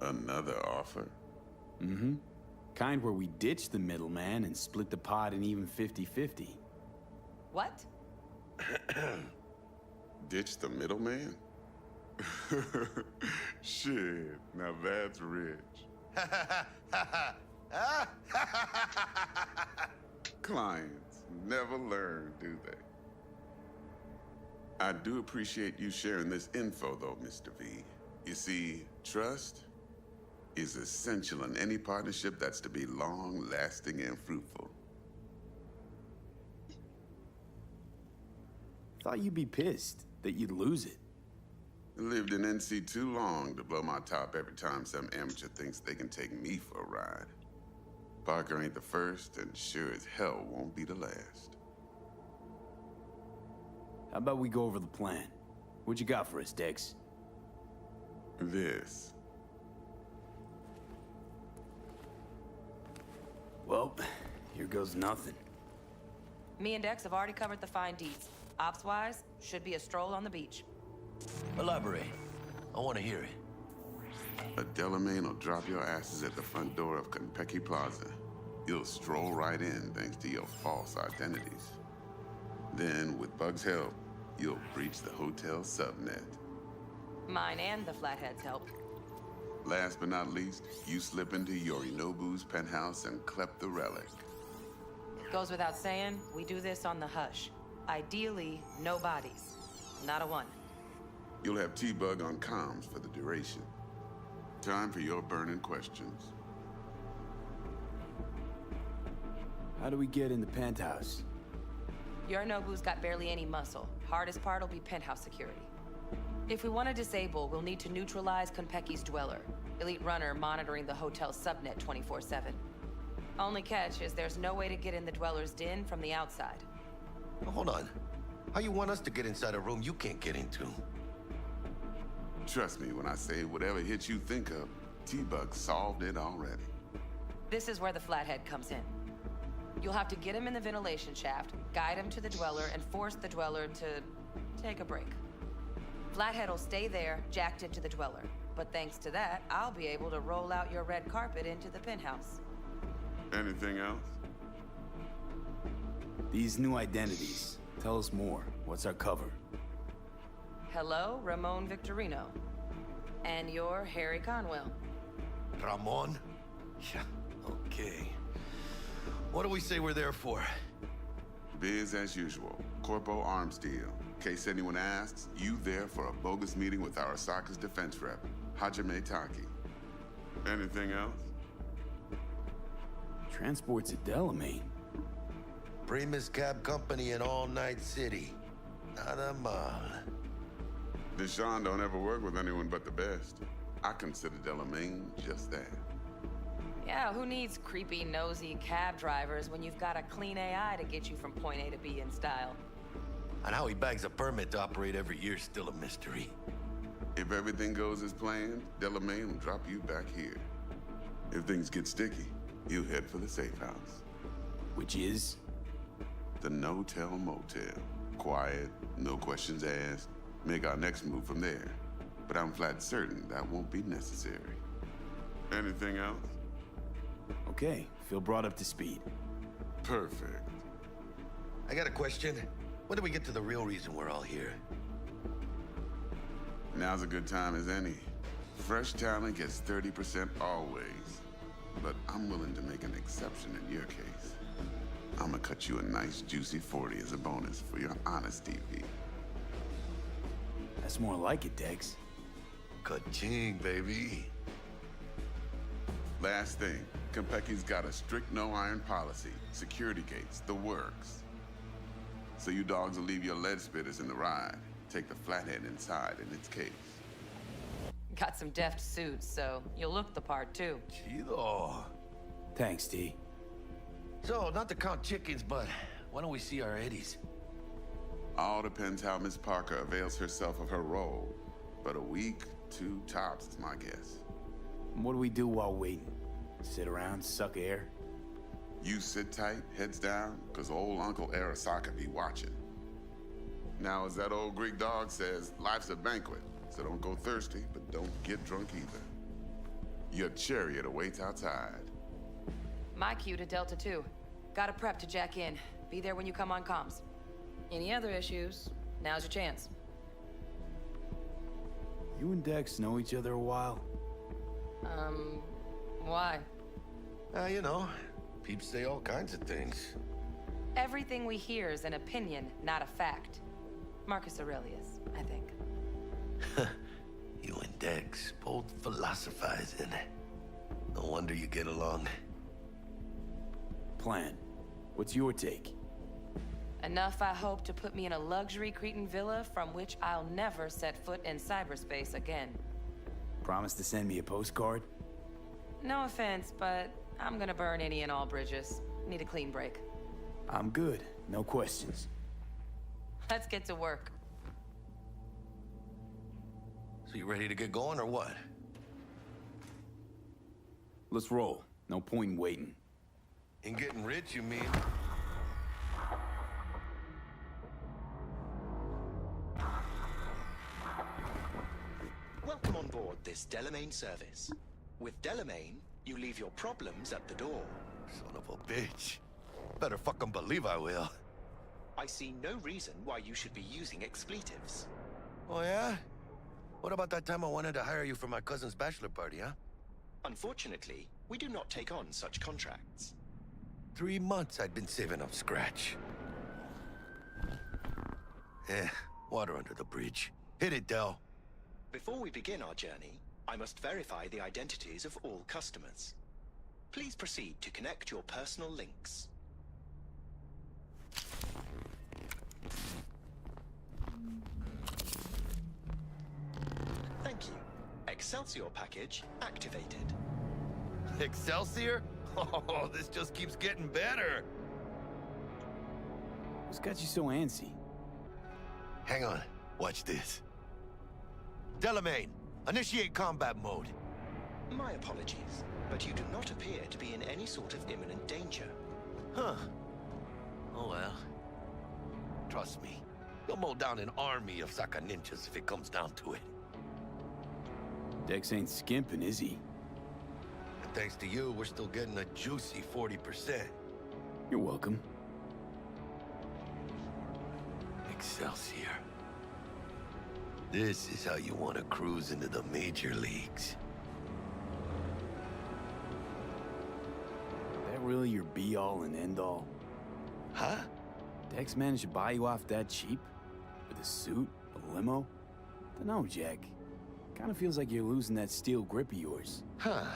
Another offer? Mm-hmm. Kind where we ditch the middleman and split the pot in even 50-50. What? Ditch the middleman? Shit, now that's rich. Clients never learn, do they? I do appreciate you sharing this info, though, Mr. V. You see, trust is essential in any partnership that's to be long-lasting and fruitful. Thought you'd be pissed that you'd lose it. Lived in NC too long to blow my top every time some amateur thinks they can take me for a ride. Parker ain't the first, and sure as hell won't be the last. How about we go over the plan? What you got for us, Dex? This. Well, here goes nothing. Me and Dex have already covered the fine deeds. Ops-wise, should be a stroll on the beach. Elaborate. I want to hear it. A Delamain will drop your asses at the front door of Konpeki Plaza. You'll stroll right in thanks to your false identities. Then, with Bug's help, you'll breach the hotel subnet. Mine and the Flathead's help. Last but not least, you slip into Yorinobu's penthouse and clep the relic. Goes without saying, we do this on the hush. Ideally, no bodies. Not a one. You'll have T-Bug on comms for the duration. Time for your burning questions. How do we get in the penthouse? Yorinobu's got barely any muscle. Hardest part will be penthouse security. If we want to disable, we'll need to neutralize Konpeki's dweller. Elite runner monitoring the hotel's subnet 24/7. Only catch is there's no way to get in the dweller's den from the outside. Hold on. How you want us to get inside a room you can't get into? Trust me when I say whatever hit you think of, T-Bug solved it already. This is where the Flathead comes in. You'll have to get him in the ventilation shaft, guide him to the dweller, and force the dweller to take a break. Flathead will stay there, jacked into the dweller. But thanks to that, I'll be able to roll out your red carpet into the penthouse. Anything else? These new identities. Tell us more. What's our cover? Hello, Ramon Victorino. And you're Harry Conwell. Ramon? Yeah, okay. What do we say we're there for? Biz as usual. Corpo arms deal. In case anyone asks, you there for a bogus meeting with Arasaka's defense rep, Hajime Taki. Anything else? Transport's a Delamain. Primus Cab Company in All Night City. Nada mal. Deshaun don't ever work with anyone but the best. I consider Delamain just that. Yeah, who needs creepy, nosy cab drivers when you've got a clean AI to get you from point A to B in style? And how he bags a permit to operate every year is still a mystery. If everything goes as planned, Delamain will drop you back here. If things get sticky, you head for the safe house. Which is? The No-Tell Motel. Quiet, no questions asked. Make our next move from there. But I'm flat certain that won't be necessary. Anything else? Okay, feel brought up to speed. Perfect. I got a question. When do we get to the real reason we're all here? Now's a good time as any. Fresh talent gets 30% always. But I'm willing to make an exception in your case. I'm gonna cut you a nice juicy 40 as a bonus for your honesty, V. That's more like it, Dex. Ka-ching, baby. Last thing, Konpeki's got a strict no-iron policy. Security gates, the works. So you dogs will leave your lead spitters in the ride. Take the Flathead inside in its case. Got some deft suits, so you'll look the part too. Chido. Thanks, T. So, not to count chickens, but why don't we see our Eddies? All depends how Miss Parker avails herself of her role. But a week, 2 tops is my guess. What do we do while waiting? Sit around, suck air? You sit tight, heads down, because old Uncle Arasaka be watching. Now, as that old Greek dog says, life's a banquet, so don't go thirsty, but don't get drunk either. Your chariot awaits outside. My cue to Delta 2. Gotta prep to jack in. Be there when you come on comms. Any other issues, now's your chance. You and Dex know each other a while? Why? You know, peeps say all kinds of things. Everything we hear is an opinion, not a fact. Marcus Aurelius, I think. You and Dex both philosophizing. No wonder you get along. Plan. What's your take? Enough, I hope, to put me in a luxury Cretan villa from which I'll never set foot in cyberspace again. Promise to send me a postcard? No offense, but I'm gonna burn any and all bridges. Need a clean break. I'm good. No questions. Let's get to work. So you ready to get going or what? Let's roll. No point in waiting. In getting rich, you mean? Welcome on board this Delamain service. With Delamain, you leave your problems at the door. Son of a bitch. Better fucking believe I will. I see no reason why you should be using expletives. Oh, yeah? What about that time I wanted to hire you for my cousin's bachelor party, huh? Unfortunately, we do not take on such contracts. 3 months I'd been saving up scratch. Water under the bridge. Hit it, Del. Before we begin our journey, I must verify the identities of all customers. Please proceed to connect your personal links. Thank you. Excelsior package activated. Excelsior? Oh, this just keeps getting better. What's got you so antsy? Hang on. Watch this. Delamain, initiate combat mode. My apologies, but you do not appear to be in any sort of imminent danger. Huh. Oh well. Trust me, you'll mow down an army of Saka ninjas if it comes down to it. Dex ain't skimping, is he? And thanks to you, we're still getting a juicy 40%. You're welcome. Excelsior. This is how you want to cruise into the major leagues. That really your be-all and end-all? Huh? Dex managed to buy you off that cheap? With a suit? A limo? Dunno, Jack. Kinda feels like you're losing that steel grip of yours. Huh.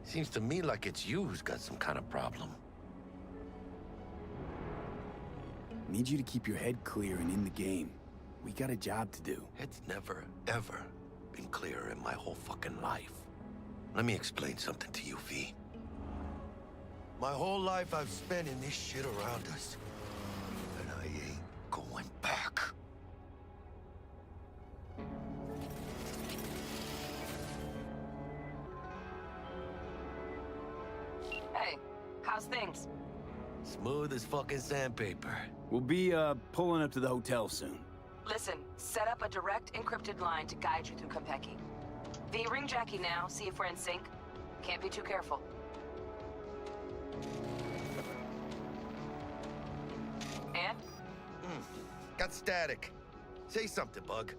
Seems to me like it's you who's got some kind of problem. Need you to keep your head clear and in the game. We got a job to do. It's never, ever been clearer in my whole fucking life. Let me explain something to you, V. My whole life I've spent in this shit around us. And I ain't going back. Hey, how's things? Smooth as fucking sandpaper. We'll be, pulling up to the hotel soon. Listen, set up a direct encrypted line to guide you through Konpeki. V, ring Jackie now, see if we're in sync. Can't be too careful. And? Got static. Say something, Bug.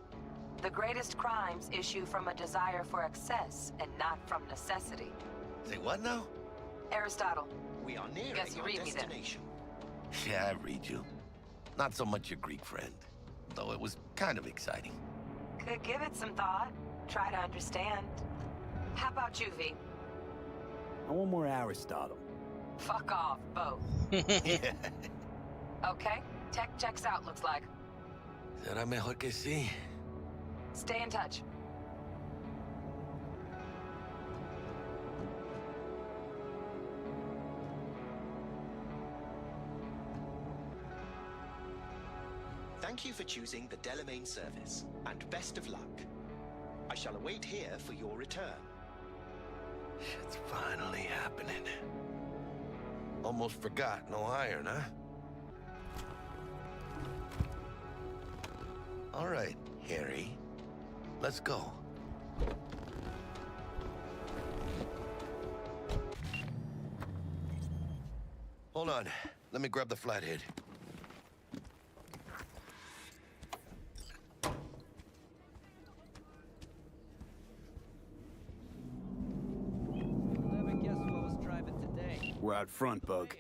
The greatest crimes issue from a desire for excess and not from necessity. Say what now? Aristotle. We are nearing Guess you our read me then. destination. Yeah, I read you. Not so much your Greek friend, though it was kind of exciting. Could give it some thought. Try to understand. How about you, V? I want more Aristotle. Fuck off, both. Yeah. Okay, tech checks out, looks like. Será mejor que sí. Stay in touch. Thank you for choosing the Delamain service, and best of luck. I shall await here for your return. Shit's finally happening. Almost forgot, no iron, huh? All right, Harry. Let's go. Hold on. Let me grab the flathead. We're out front, Bug.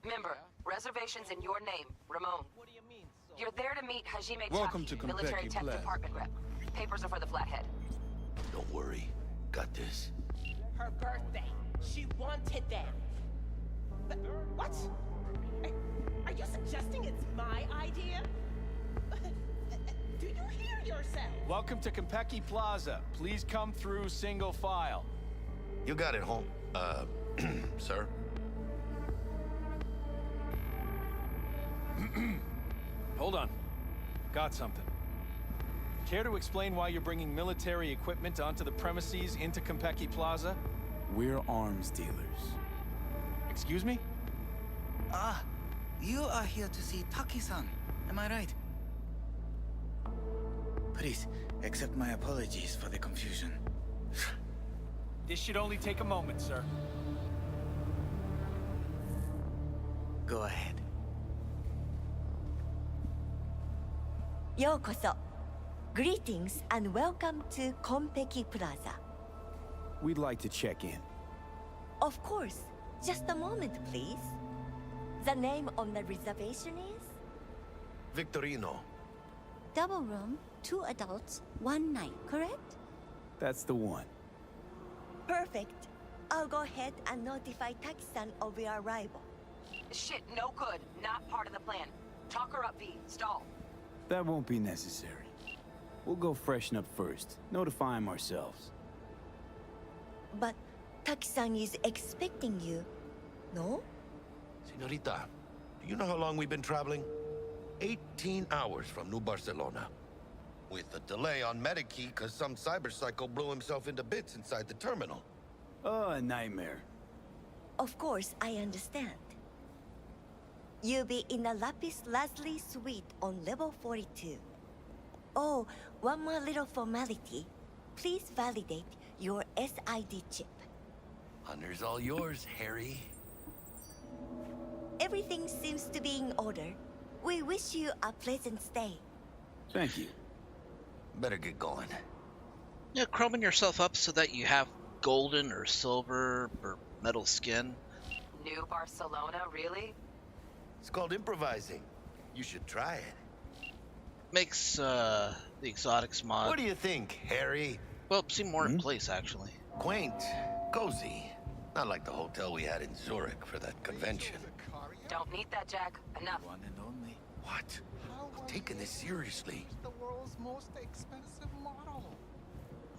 Member, reservations in your name, Ramon. You're there to meet Hajime Welcome Taki, to military Konpeki tech Plaza. department rep. Papers are for the flathead. Don't worry. Got this. Her birthday. She wanted that. But what? Are you suggesting it's my idea? Do you hear yourself? Welcome to Konpeki Plaza. Please come through single file. You got it, home. Sir? Hold on. Got something. Care to explain why you're bringing military equipment onto the premises into Konpeki Plaza? We're arms dealers. Excuse me? Ah, you are here to see Taki-san, am I right? Please, accept my apologies for the confusion. This should only take a moment, sir. Go ahead. Yokoso. Greetings and welcome to Konpeki Plaza. We'd like to check in. Of course. Just a moment, please. The name on the reservation is? Victorino. Double room, 2 adults, 1 night, correct? That's the one. Perfect. I'll go ahead and notify Taki-san of your arrival. Shit, no good. Not part of the plan. Talk her up, V. Stall. That won't be necessary. We'll go freshen up first. Notify him ourselves. But Taki-san is expecting you, no? Senorita, do you know how long we've been traveling? 18 hours from New Barcelona. With a delay on Medikey because some cyberpsycho blew himself into bits inside the terminal. Oh, a nightmare. Of course, I understand. You'll be in the Lapis Lazuli suite on level 42. Oh, one more little formality. Please validate your SID chip. Honor's all yours, Harry. Everything seems to be in order. We wish you a pleasant stay. Thank you. Better get going. Yeah, chroming yourself up so that you have golden or silver or metal skin. New Barcelona, really? It's called improvising. You should try it. Makes the exotics mod. What do you think, Harry? Well, seem more in place, actually. Quaint, cozy. Not like the hotel we had in Zurich for that convention. Don't need that, Jack. Enough. One and only. What? I'm taking this seriously. The world's most expensive model.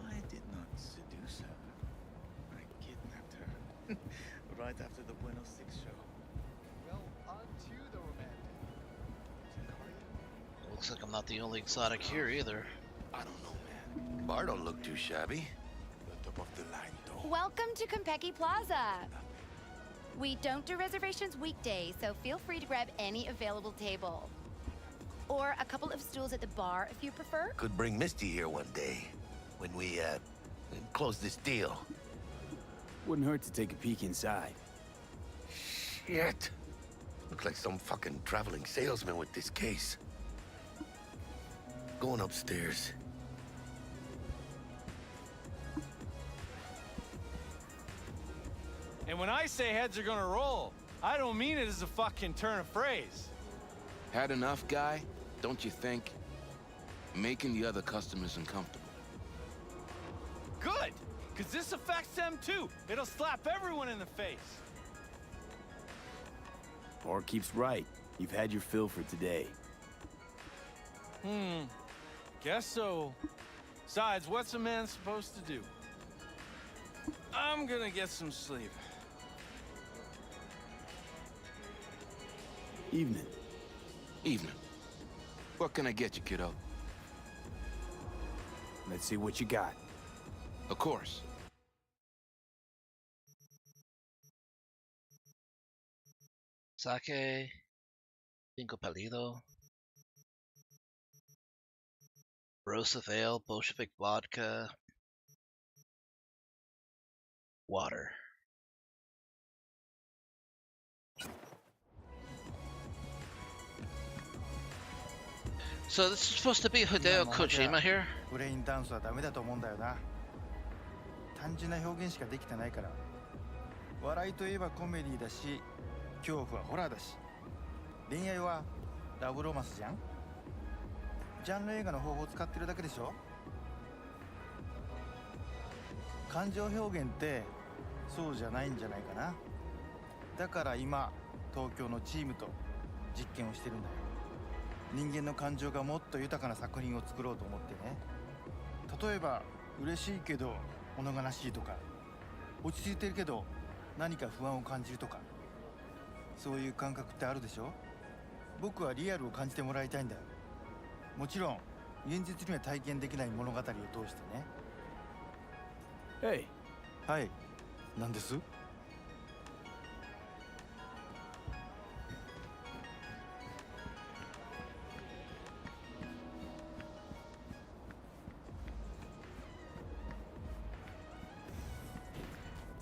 I did not seduce her. I kidnapped her. Right after the Buenos Six show. Well, on to the romantic. Looks like I'm not the only exotic here either. I don't know, man. Bar don't look too shabby. The top of the line, though. Welcome to Konpeki Plaza. We don't do reservations weekdays, so feel free to grab any available table. Or a couple of stools at the bar if you prefer. Could bring Misty here one day. When we, close this deal. Wouldn't hurt to take a peek inside. Shit. Looks like some fucking traveling salesman with this case. Going upstairs. And when I say heads are gonna roll, I don't mean it as a fucking turn of phrase. Had enough, guy? Don't you think? Making the other customers uncomfortable. Good! Because this affects them too. It'll slap everyone in the face. Bar keeps right. You've had your fill for today. Guess so. Besides, what's a man supposed to do? I'm gonna get some sleep. Evening. Evening. What can I get you, kiddo? Let's see what you got. Of course. Sake, Cinco Palido, Rosa Ale, Bolshevik vodka, water. So this is supposed to be Hideo Kojima here? ブレインダンスはダメだと思うんだよな。単純な表現しかできてないから。笑いといえばコメディだし、恐怖はホラーだし、恋愛はラブロマンスじゃん。ジャンル映画の方法を使ってるだけでしょ。感情表現ってそうじゃないんじゃないかな。だから今東京のチームと実験をしてるんだよ。人間の感情がもっと豊かな作品を作ろうと思ってね。例えば嬉しいけど物悲しいとか、落ち着いてるけど何か不安を感じるとか、そういう感覚ってあるでしょ。僕はリアルを感じてもらいたいんだよ。もちろん現実には体験できない物語を通してね。Hey. はい、何です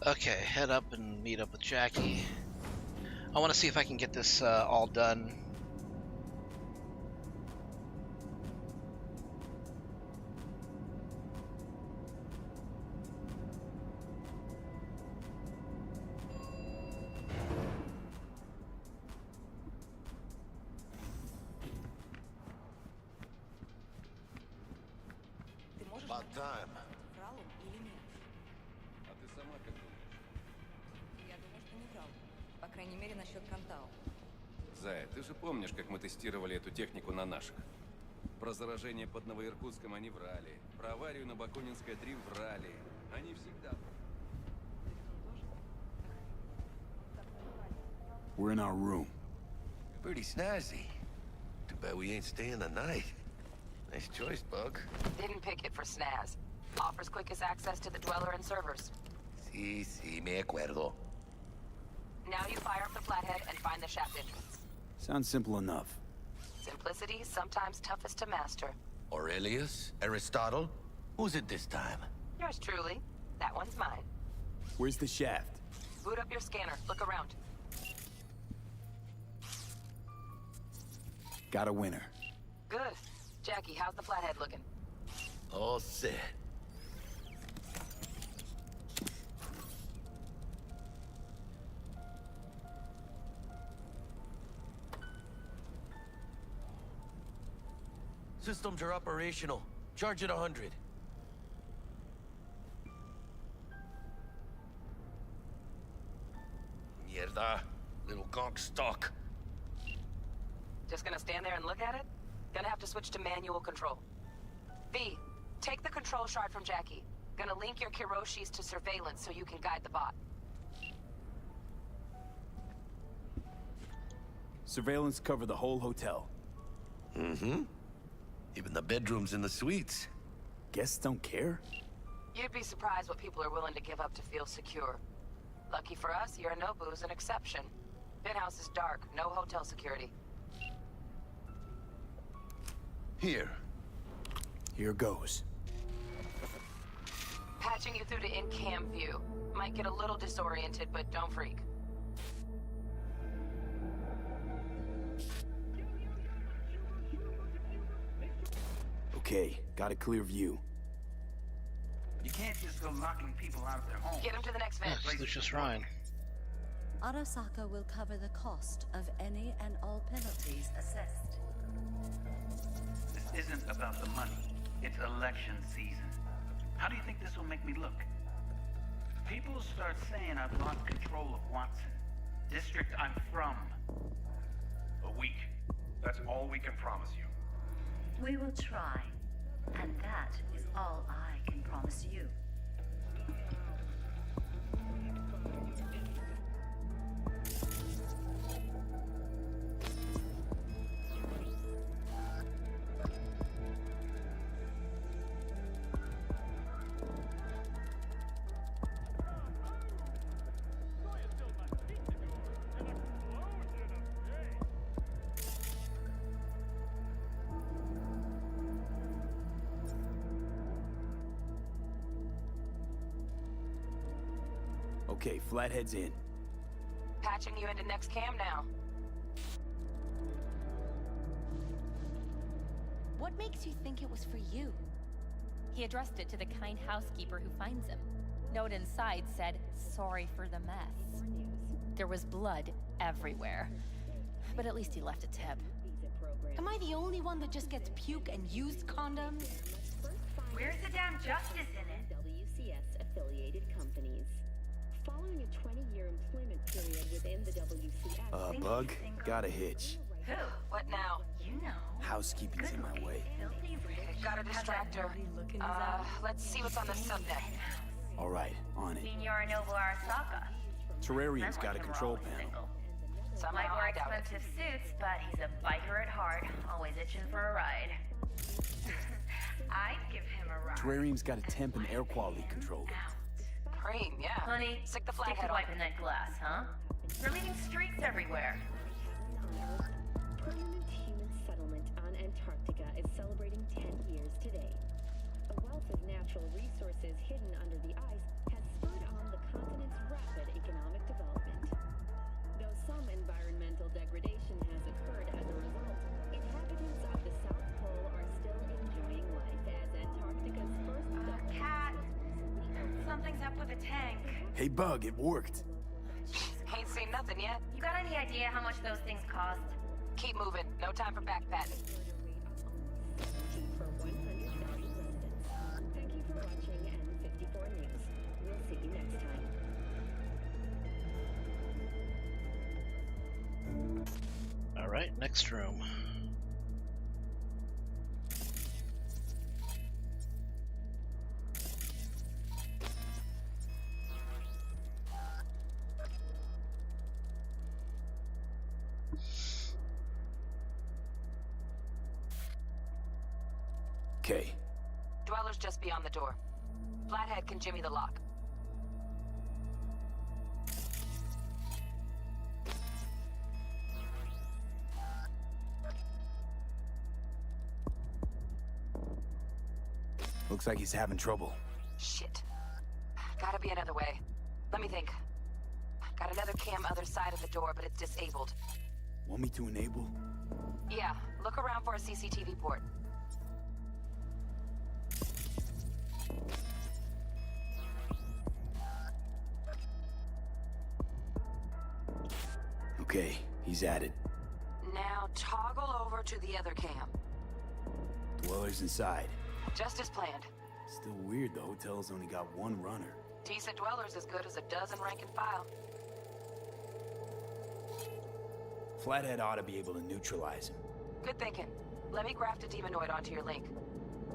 ？Okay, head up and meet up with Jackie. I want to see if I can get this all done. About time. По крайней мере, насчет Кантау. Зая, ты же помнишь, как мы тестировали эту технику на наших? Про заражение под Новоиркутском они врали. Про аварию на Бакунинской 3 врали. Они всегда... We're in our room. Pretty snazzy. Too bad we ain't staying the night. Nice choice, Bug. Didn't pick it for snaz. Offers quickest access to the Dweller and servers. Sí, me acuerdo. Now you fire up the flathead and find the shaft entrance. Sounds simple enough. Simplicity, sometimes toughest to master. Aurelius? Aristotle? Who's it this time? Yours truly. That one's mine. Where's the shaft? Boot up your scanner. Look around. Got a winner. Good. Jackie, how's the flathead looking? All set. Systems are operational. Charge at 100. Mierda. Little gonk stuck. Just gonna stand there and look at it? Gonna have to switch to manual control. V, take the control shard from Jackie. Gonna link your Kiroshis to surveillance so you can guide the bot. Surveillance cover the whole hotel. Mm-hmm. Even the bedrooms and the suites. Guests don't care? You'd be surprised what people are willing to give up to feel secure. Lucky for us, Yorinobu's an exception. Penthouse is dark, no hotel security. Here. Here goes. Patching you through to in-cam view. Might get a little disoriented, but don't freak. Okay, got a clear view. You can't just go knocking people out of their homes. Get them to the next vent. That's Lucius Ryan. Arasaka will cover the cost of any and all penalties assessed. This isn't about the money. It's election season. How do you think this will make me look? People start saying I've lost control of Watson. District I'm from. A week. That's all we can promise you. We will try. And that is all I can promise you. Okay, Flathead's in. Patching you into next cam now. What makes you think it was for you? He addressed it to the kind housekeeper who finds him. Note inside said, "Sorry for the mess." There was blood everywhere. But at least he left a tip. Am I the only one that just gets puke and used condoms? Where's the damn justice in it? WCS-affiliated companies. Following a 20-year employment period within the WCS... Bug? Got a hitch. Who? What now? You know. Housekeeping's in my way. Got a distractor. Let's see what's on the subnet. All right, on it. Senor Noble Arasaka. Terrarium's got a control panel. Might wear expensive suits, but he's a biker at heart, always itching for a ride. I'd give him a ride. Terrarium's got a temp and air quality controller. Cream, yeah. Honey, stick the stick flathead to on. wiping that glass, huh? They're leaving streaks everywhere. Permanent human settlement on Antarctica is celebrating 10 years today. A wealth of natural resources hidden under the ice has spurred on the continent's rapid economic development. Though some environmental degradation has occurred as a result, inhabitants of the South Pole are still enjoying life as Antarctica's first Cat, something's up with the tank. Hey, Bug, it worked. Ain't seen nothing yet. You got any idea how much those things cost? Keep moving. No time for backpatting. For 100,000 residents. Thank you for watching N54 News. We'll see you next time. All right, next room. Okay. Dweller's just beyond the door. Flathead can jimmy the lock. Looks like he's having trouble. Shit. Gotta be another way. Let me think. Got another cam other side of the door, but it's disabled. Want me to enable? Yeah, look around for a CCTV port. Okay, he's at it. Now toggle over to the other cam. Dweller's inside. Just as planned. Still weird the hotel's only got one runner. Decent Dweller's as good as a dozen rank and file. Flathead ought to be able to neutralize him. Good thinking. Let me graft a demonoid onto your link.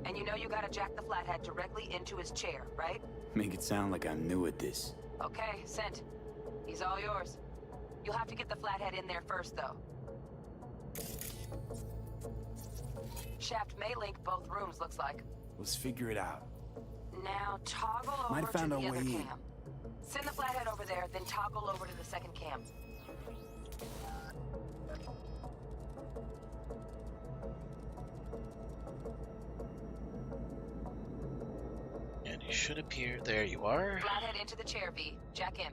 And you know you gotta jack the Flathead directly into his chair, right? Make it sound like I'm new at this. Okay, sent. He's all yours. You'll have to get the Flathead in there first, though. Shaft may link both rooms, looks like. Let's figure it out. Now toggle over Might have found to our the way other in. cam. Send the Flathead over there, then toggle over to the second cam. And you should appear. There you are. Flathead into the chair, V. Jack in.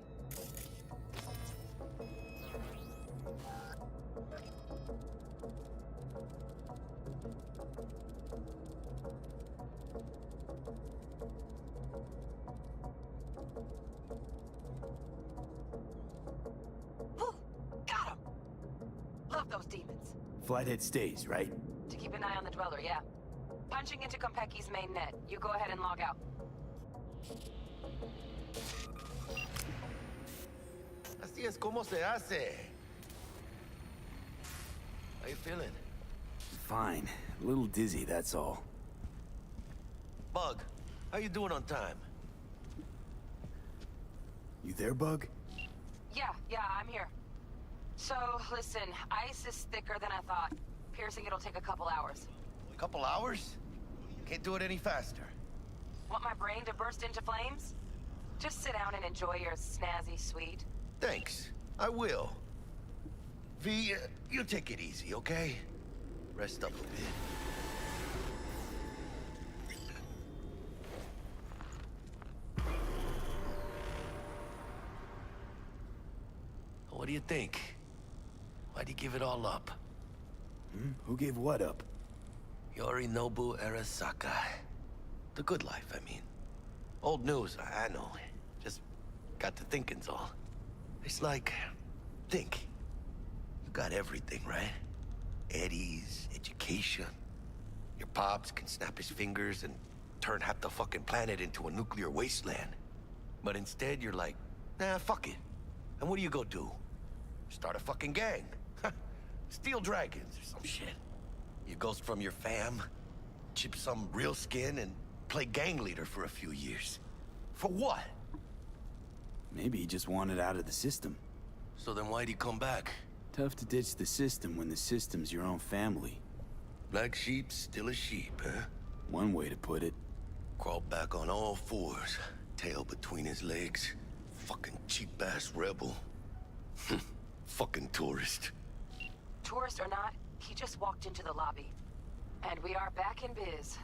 Whew, got him. Love those demons. Flathead stays, right? To keep an eye on the Dweller, yeah. Punching into Kompeki's main net. You go ahead and log out. Así es como se hace. How you feeling? Fine. A little dizzy, that's all. Bug, how you doing on time? You there, Bug? Yeah, I'm here. So, listen, ice is thicker than I thought. Piercing it'll take a couple hours. Couple hours? Can't do it any faster. Want my brain to burst into flames? Just sit down and enjoy your snazzy sweet. Thanks. I will. V, you take it easy, okay? Rest up a bit. you think? Why'd you give it all up? Who gave what up? Yorinobu Arasaka. The good life, I mean. Old news, I know. Just got to thinking's all. It's like, think. You got everything, right? Eddies, education. Your pops can snap his fingers and turn half the fucking planet into a nuclear wasteland. But instead, you're like, nah, fuck it. And what do you go do? Start a fucking gang. Steal dragons or some shit. You ghost from your fam, chip some real skin, and play gang leader for a few years. For what? Maybe he just wanted out of the system. So then why'd he come back? Tough to ditch the system when the system's your own family. Black sheep's still a sheep, huh? One way to put it. Crawled back on all fours, tail between his legs. Fucking cheap-ass rebel. Fucking tourist. Tourist or not, he just walked into the lobby. And we are back in biz.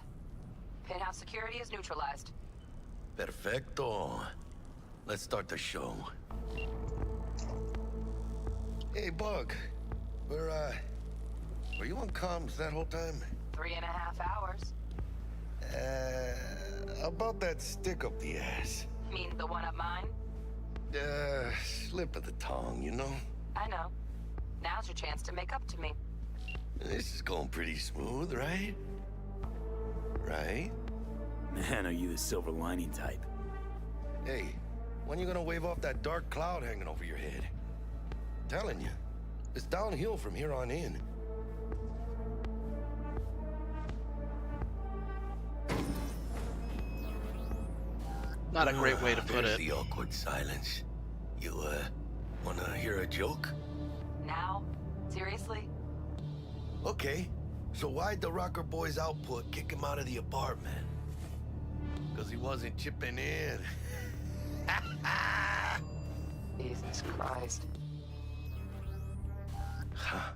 Penthouse security is neutralized. Perfecto. Let's start the show. Hey, Bug. Were you on comms that whole time? 3.5 hours. About that stick up the ass. Mean the one up mine? Slip of the tongue, you know? I know. Now's your chance to make up to me. This is going pretty smooth, right? Right? Man, are you the silver lining type? Hey, when you gonna wave off that dark cloud hanging over your head? Telling you, it's downhill from here on in. Not a great way to put There's it. the awkward silence. You, wanna hear a joke? Now? Seriously? Okay, so why'd the Rocker Boy's output kick him out of the apartment? Because he wasn't chipping in. Jesus Christ. Huh.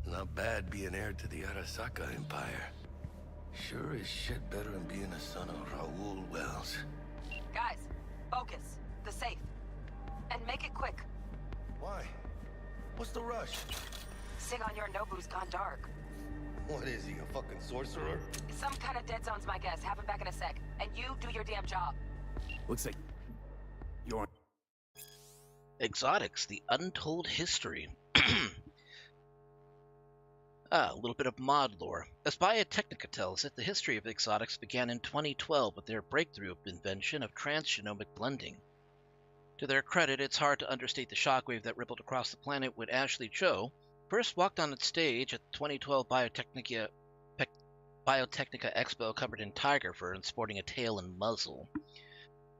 Not bad being heir to the Arasaka Empire. Sure is shit better than being a son of Raoul Wells. Guys, focus. The safe. And make it quick. Why? What's the rush? Sigon Yorinobu's gone dark. What is he, a fucking sorcerer? Some kind of dead zone's my guess. Have him back in a sec. And you do your damn job. Looks like you're... Exotics, the untold history. A little bit of mod lore. As Biotechnica tells it, the history of exotics began in 2012 with their breakthrough invention of transgenomic blending. To their credit, it's hard to understate the shockwave that rippled across the planet when Ashley Cho first walked on its stage at the 2012 Biotechnica Expo covered in tiger fur and sporting a tail and muzzle.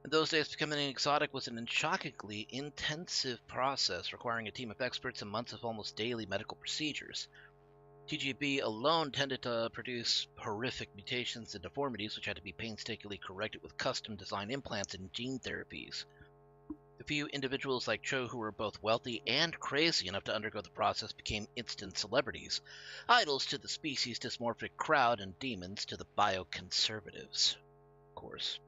In those days, becoming an exotic was an shockingly intensive process requiring a team of experts and months of almost daily medical procedures. TGB alone tended to produce horrific mutations and deformities which had to be painstakingly corrected with custom-designed implants and gene therapies. The few individuals like Cho who were both wealthy and crazy enough to undergo the process became instant celebrities, idols to the species dysmorphic crowd and demons to the bioconservatives. Of course.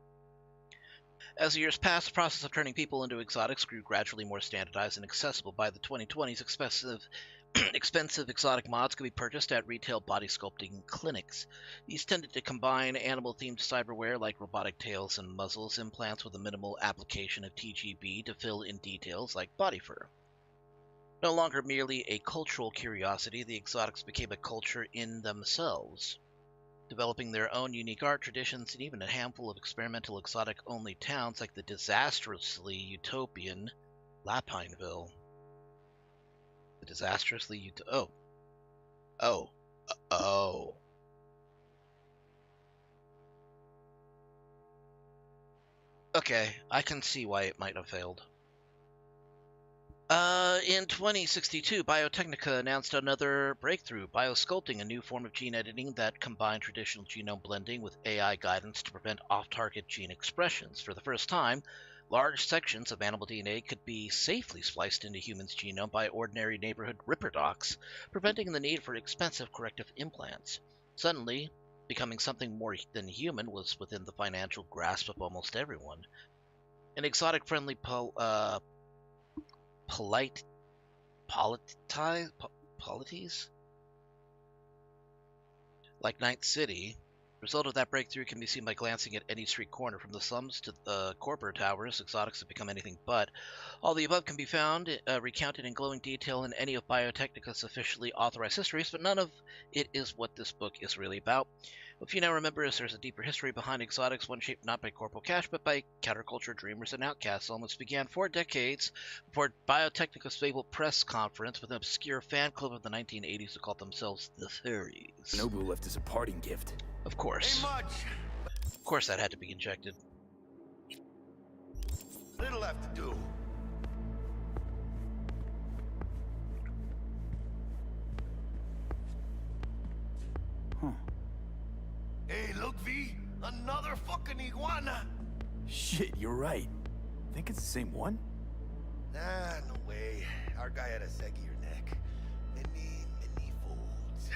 As the years passed, the process of turning people into exotics grew gradually more standardized and accessible. By the 2020s, expensive exotic mods could be purchased at retail body sculpting clinics. These tended to combine animal-themed cyberware like robotic tails and muzzles, implants with a minimal application of TGB to fill in details like body fur. No longer merely a cultural curiosity, the exotics became a culture in themselves, developing their own unique art traditions and even a handful of experimental exotic-only towns like the disastrously utopian Lapineville. Oh. Okay, I can see why it might have failed. In 2062, Biotechnica announced another breakthrough, biosculpting, a new form of gene editing that combined traditional genome blending with AI guidance to prevent off-target gene expressions. For the first time, large sections of animal DNA could be safely spliced into humans' genome by ordinary neighborhood ripper docs, preventing the need for expensive corrective implants. Suddenly, becoming something more than human was within the financial grasp of almost everyone. An exotic-friendly polities? Like Night City. The result of that breakthrough can be seen by glancing at any street corner. From the slums to the corporate towers, exotics have become anything but. All the above can be found recounted in glowing detail in any of Biotechnica's officially authorized histories, but none of it is what this book is really about. What few now remember is there's a deeper history behind exotics, one shaped not by corporal cash, but by counterculture dreamers and outcasts. Almost began 4 decades before Biotechnica's fabled press conference with an obscure fan club of the 1980s who called themselves the Fairies. Nobu left us a parting gift. Of course. Of course that had to be injected. Little left to do. Huh. Hey, look, V! Another fucking iguana! Shit, you're right. Think it's the same one? Nah, no way. Our guy had a saggier neck. Many folds.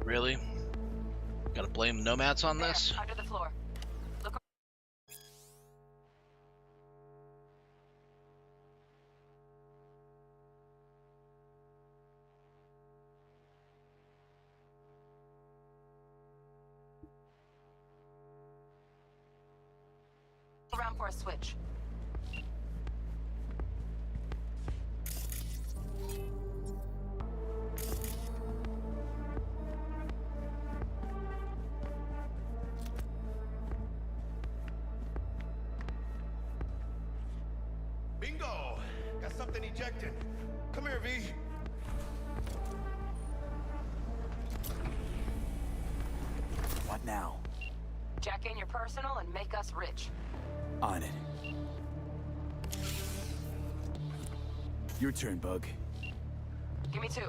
Really? Gotta blame nomads on this? Under the floor. Look around for a switch. Bingo! Got something ejected. Come here, V. What now? Jack in your personal and make us rich. On it. Your turn, Bug. Give me 2.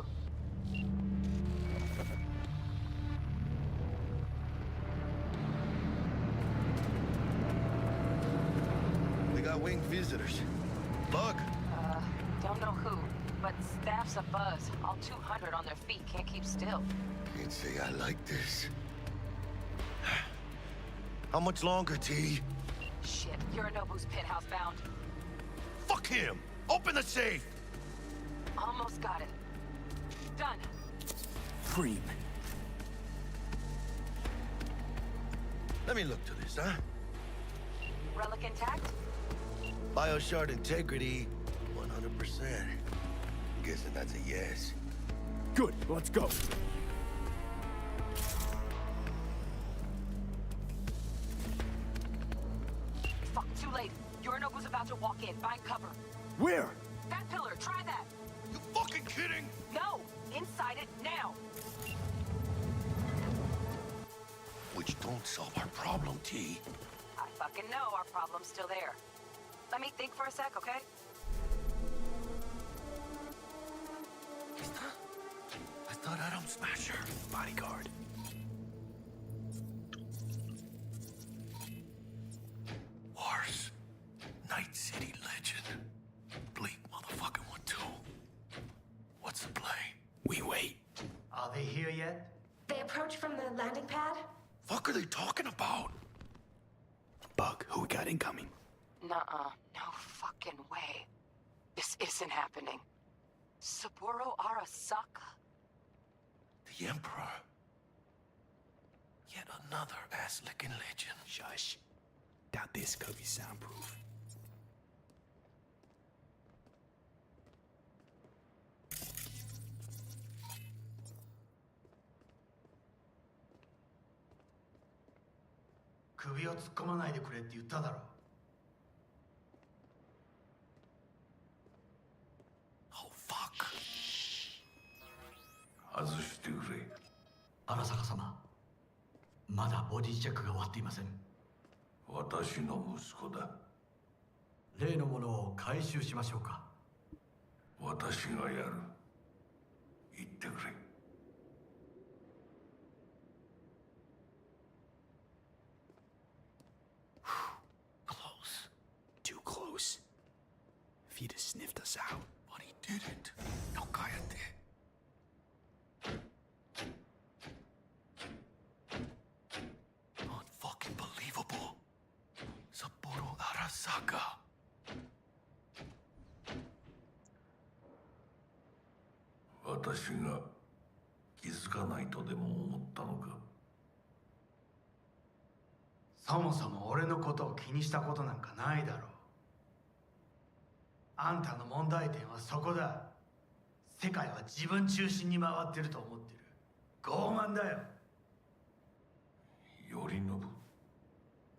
We got winged visitors. Bug. Don't know who, but staff's abuzz. All 200 on their feet, can't keep still. Can't say I like this. How much longer, T? Shit, Yorinobu's penthouse bound. Fuck him! Open the safe! Almost got it. Done. Cream. Let me look to this, huh? Relic intact? Bioshard integrity, 100%. Guessing that's a yes. Good, let's go. Fuck, too late. Yorinobu's about to walk in. Find cover. Where? That pillar, try that. You fucking kidding? No! Inside it, now! Which don't solve our problem, T. I fucking know our problem's still there. Let me think for a sec, okay? I thought Atom Smasher. Bodyguard. Wars. Night City legend. Bleak motherfucking one too. What's the play? We wait. Are they here yet? They approach from the landing pad? Fuck are they talking about? Bug, who we got incoming? Nuh-uh. No fucking way. This isn't happening. Saburo Arasaka? The Emperor. Yet another ass-licking legend. Shush. Doubt this could be soundproof. Oh, fuck. 外してくれ。荒坂様、まだボディチェックが終わっていません。私の息子だ。例のものを回収しましょうか。私がやる。言ってくれ。Close. Too close. If he'd have sniffed us out. But he didn't. Now cállate. Not fucking believable. Sapporo Arasaka. 私が気づかないとでも思ったのか。そもそも俺のことを気にしたことなんかないだろう。あんたの問題点はそこだ。世界は自分中心に回ってると思ってる。傲慢だよ。頼信。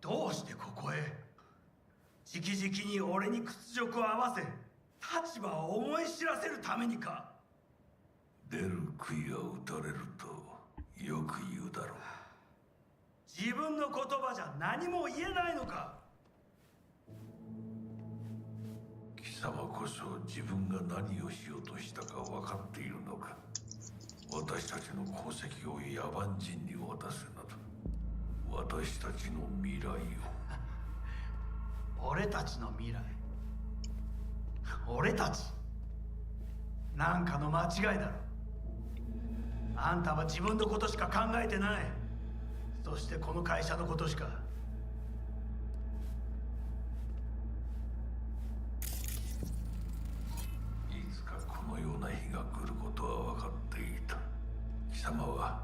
どうしてここへ？直々に俺に屈辱を合わせ、立場を思い知らせるためにか。出る杭は打たれるとよく言うだろう。自分の言葉じゃ何も言えないのか。貴様こそ自分が何をしようとしたか分かっているのか。私たちの功績を野蛮人に渡すなど、私たちの未来を。俺たちの未来。俺たち。なんかの間違いだろ。あんたは自分のことしか考えてない。そしてこの会社のことしか。いつかこのような日が来ることは分かっていた。貴様は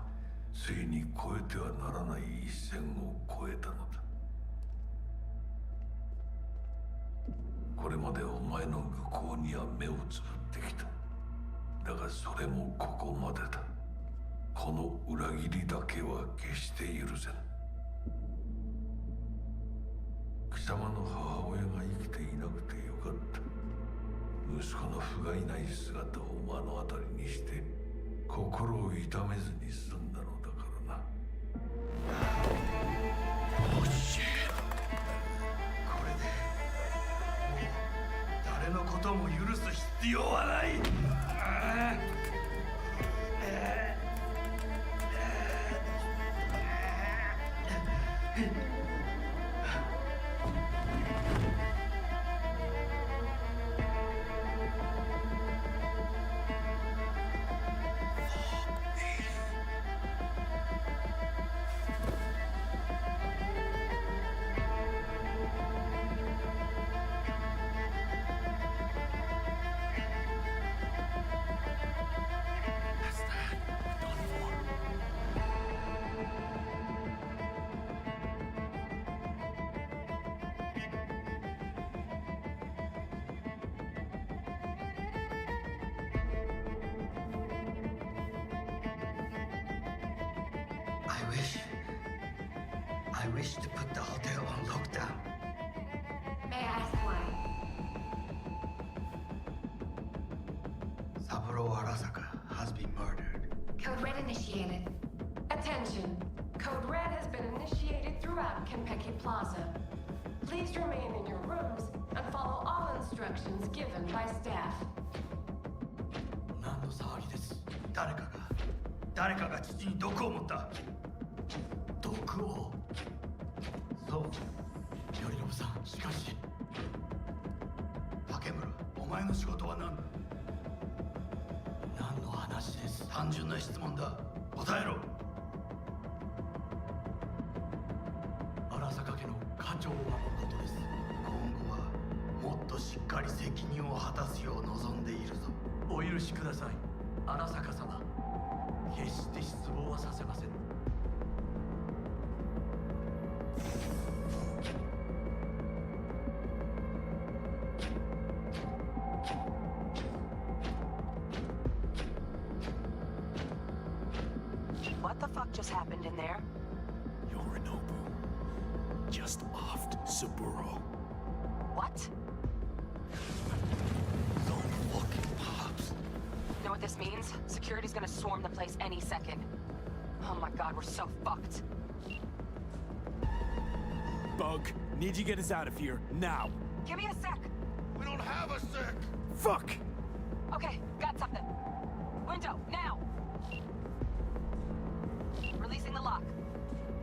ついに越えてはならない一線を越えたのだ。これまでお前の愚行には目をつぶってきた。だがそれもここまでだ。この裏切りだけは決して許せぬ。貴様の母親が生きていなくてよかった。息子の不甲斐ない姿を目の当たりにして心を痛めずに済んだのだからな。おしこれで誰のことも許す必要はない。I wish to put the hotel on lockdown. May I ask why? Saburo Arasaka has been murdered. Code Red initiated. Attention. Code Red has been initiated throughout Kenpeki Plaza. Please remain in your rooms and follow all instructions given by staff. 何の騒ぎです。誰かが父に毒を持った。毒を。そう。頼信さん、しかし。竹村、お前の仕事は何だ。何の話です。単純な質問だ。答えろ。荒坂家の家長を守ることです。今後はもっとしっかり責任を果たすよう望んでいるぞ。お許しください、荒坂様。決して失望はさせません。What the fuck just happened in there? Yorinobu just offed Saburo. What? No fucking pops. You know what this means? Security's gonna swarm the place any second. Oh my god, we're so fucked. Bug, need you get us out of here, now. Give me a sec. We don't have a sec. Fuck! Okay, got something. Window, now! Releasing the lock.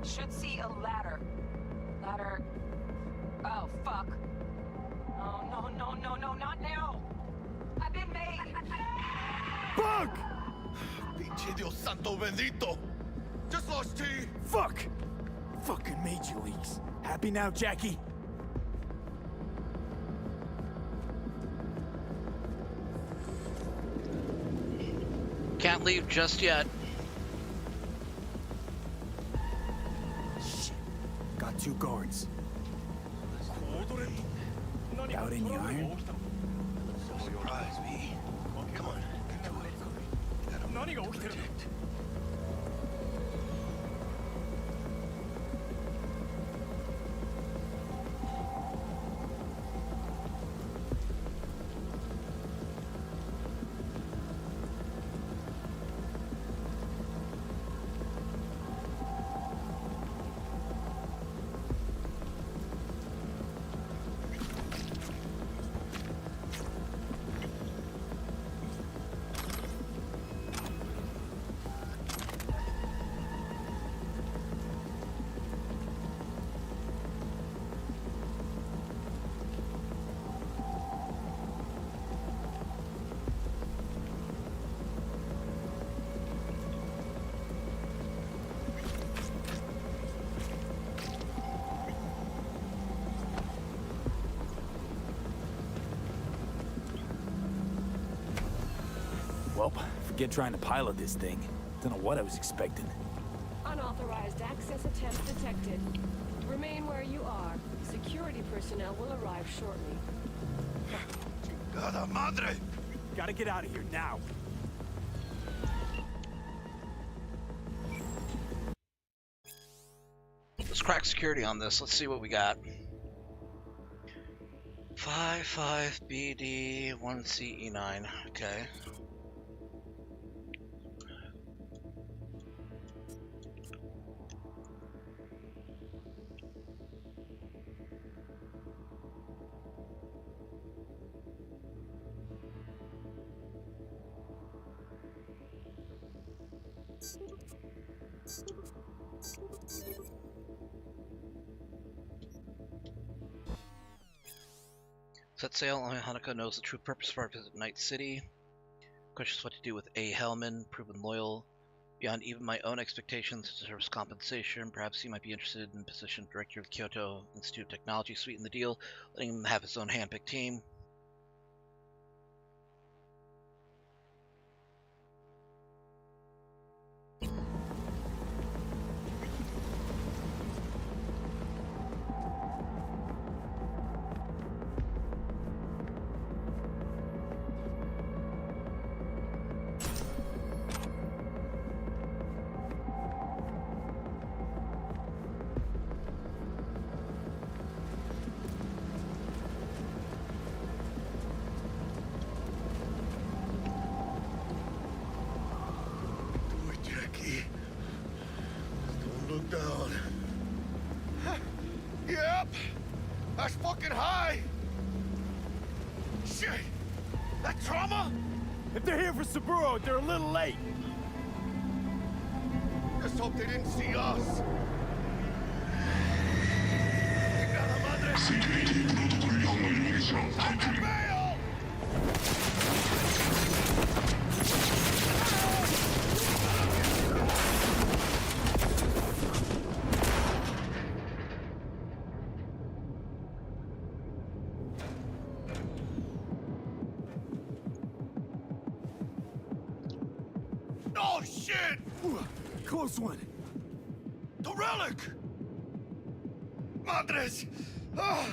Should see a ladder. Ladder... Oh, fuck. Oh, no, not now! I've been made! Bug! Pinche Dios santo bendito! Just lost T! Fuck! Fucking Major Leagues. Happy now, Jackie? Can't leave just yet. Shit. Got 2 guards. Out any iron? Surprise me. Come on, get to it. Protect. Well, forget trying to pilot this thing. Don't know what I was expecting. Unauthorized access attempt detected. Remain where you are. Security personnel will arrive shortly. Chingada madre! Gotta get out of here now. Let's crack security on this. Let's see what we got. 5 BD 1 CE9. Okay. Set sail. Only Hanukkah knows the true purpose of our visit to Night City. Questions what to do with A. Hellman, proven loyal beyond even my own expectations, deserves compensation. Perhaps he might be interested in position of director of the Kyoto Institute of Technology. Sweeten the deal, letting him have his own handpicked team. Down. Yep! That's fucking high! Shit! That trauma? If they're here for Saburo, they're a little late. Just hope they didn't see us. Oh shit! Close one. The relic! Madres! Oh,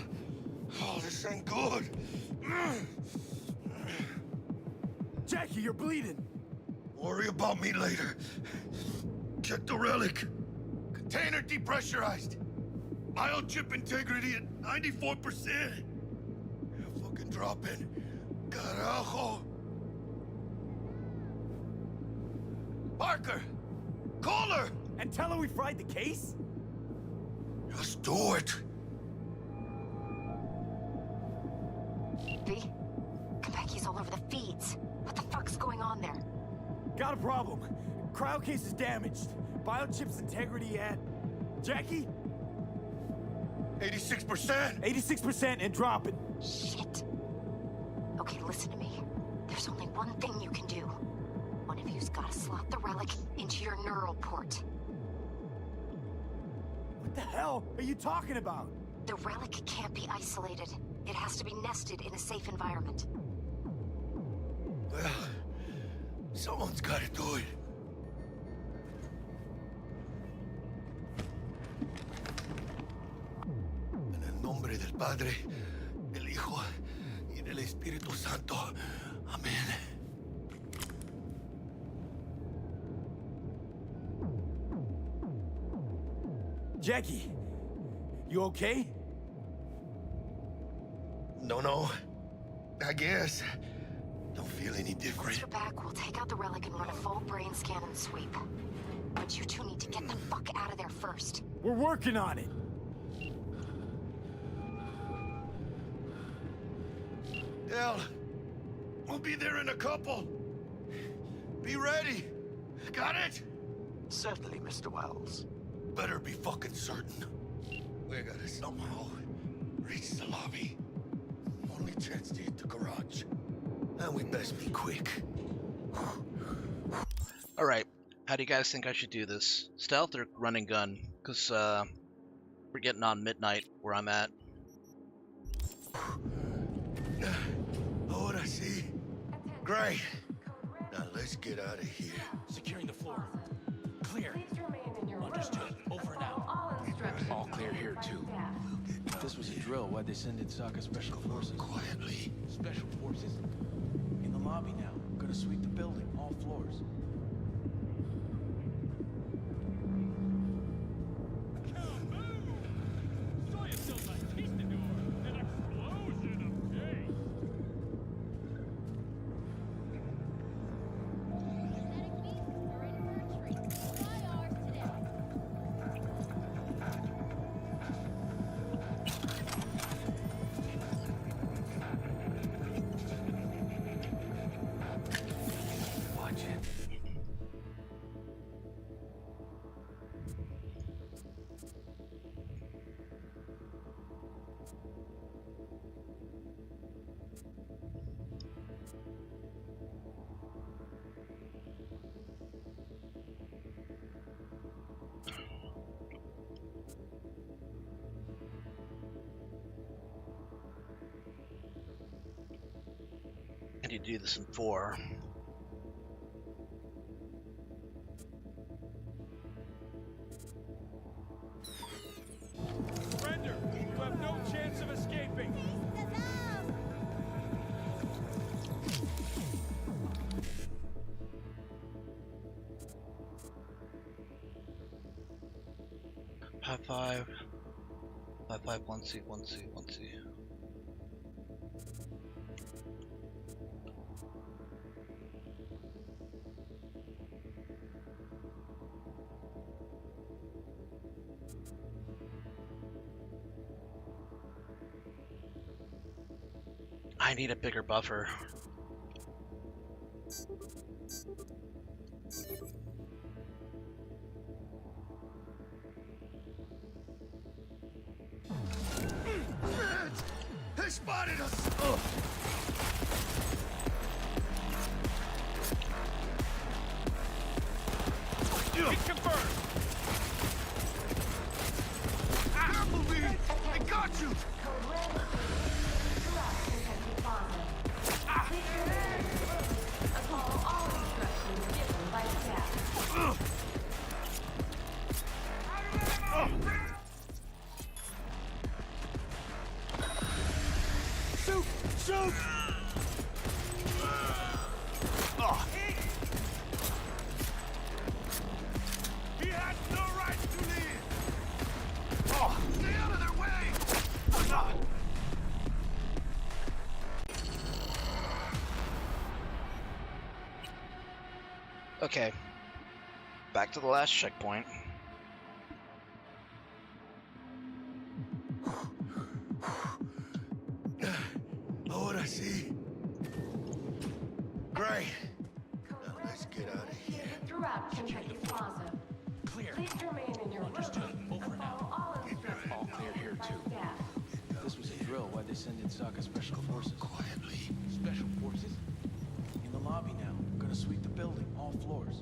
this ain't good. Jackie, you're bleeding. Worry about me later. Check the relic. Container depressurized. Biochip integrity at 94%. Fucking drop in. Carajo. Parker! Call her! And tell her we fried the case? Just do it. V? Konpeki's all over the feeds. What the fuck's going on there? Got a problem. Cryo case is damaged. Biochip's integrity at... Jackie? 86%! 86% and dropping. Shit. Okay, listen to me. There's only one thing you can do. One of you's gotta slot the relic into your neural port. What the hell are you talking about? The relic can't be isolated. It has to be nested in a safe environment. Well, someone's gotta do it. En el nombre del Padre, del Hijo y del Espíritu Santo. Amén. Jackie, you okay? No. I guess. Don't feel any Once different. you're back, we'll take out the relic and run a full brain scan and sweep. But you two need to get the fuck out of there first. We're working on it. Del, we'll be there in a couple. Be ready. Got it? Certainly, Mr. Wells. Better be fucking certain. We gotta somehow reach the lobby. Only chance to hit the garage. And we best be quick. Alright, how do you guys think I should do this? Stealth or run and gun? Because, we're getting on midnight where I'm at. Ahora sí. Great. Now let's get out of here. Securing the floor. Clear. Please remain in your Understood. rooms Over and now. follow all instructions. All clear here, too. If this was a drill, why'd they send in Saka Special Forces? Quietly. Special Forces? In the lobby now. Gonna sweep the building, all floors. I need to do this in 4. Surrender! You have no chance of escaping! High 5. High 5, 1C, 1C, 1C. I need a bigger buffer. They spotted us! Hit confirmed! Careful, I got you! Code red throughout Kentucky Plaza. Please remain in your rooms and follow all instructions given by staff. Shoot! Shoot! He has no right to leave! Stay out of their way! Okay. Back to the last checkpoint. Ahora sí. Right. Now let's get out of here. Throughout Kentucky Plaza. Clear. Please remain in your rooms and follow all instructions. All clear here, too. Staff. If this was a drill, why'd they send in Sokka Special Forces? Quietly. Special Forces? In the lobby now. We're gonna sweep the building, all floors.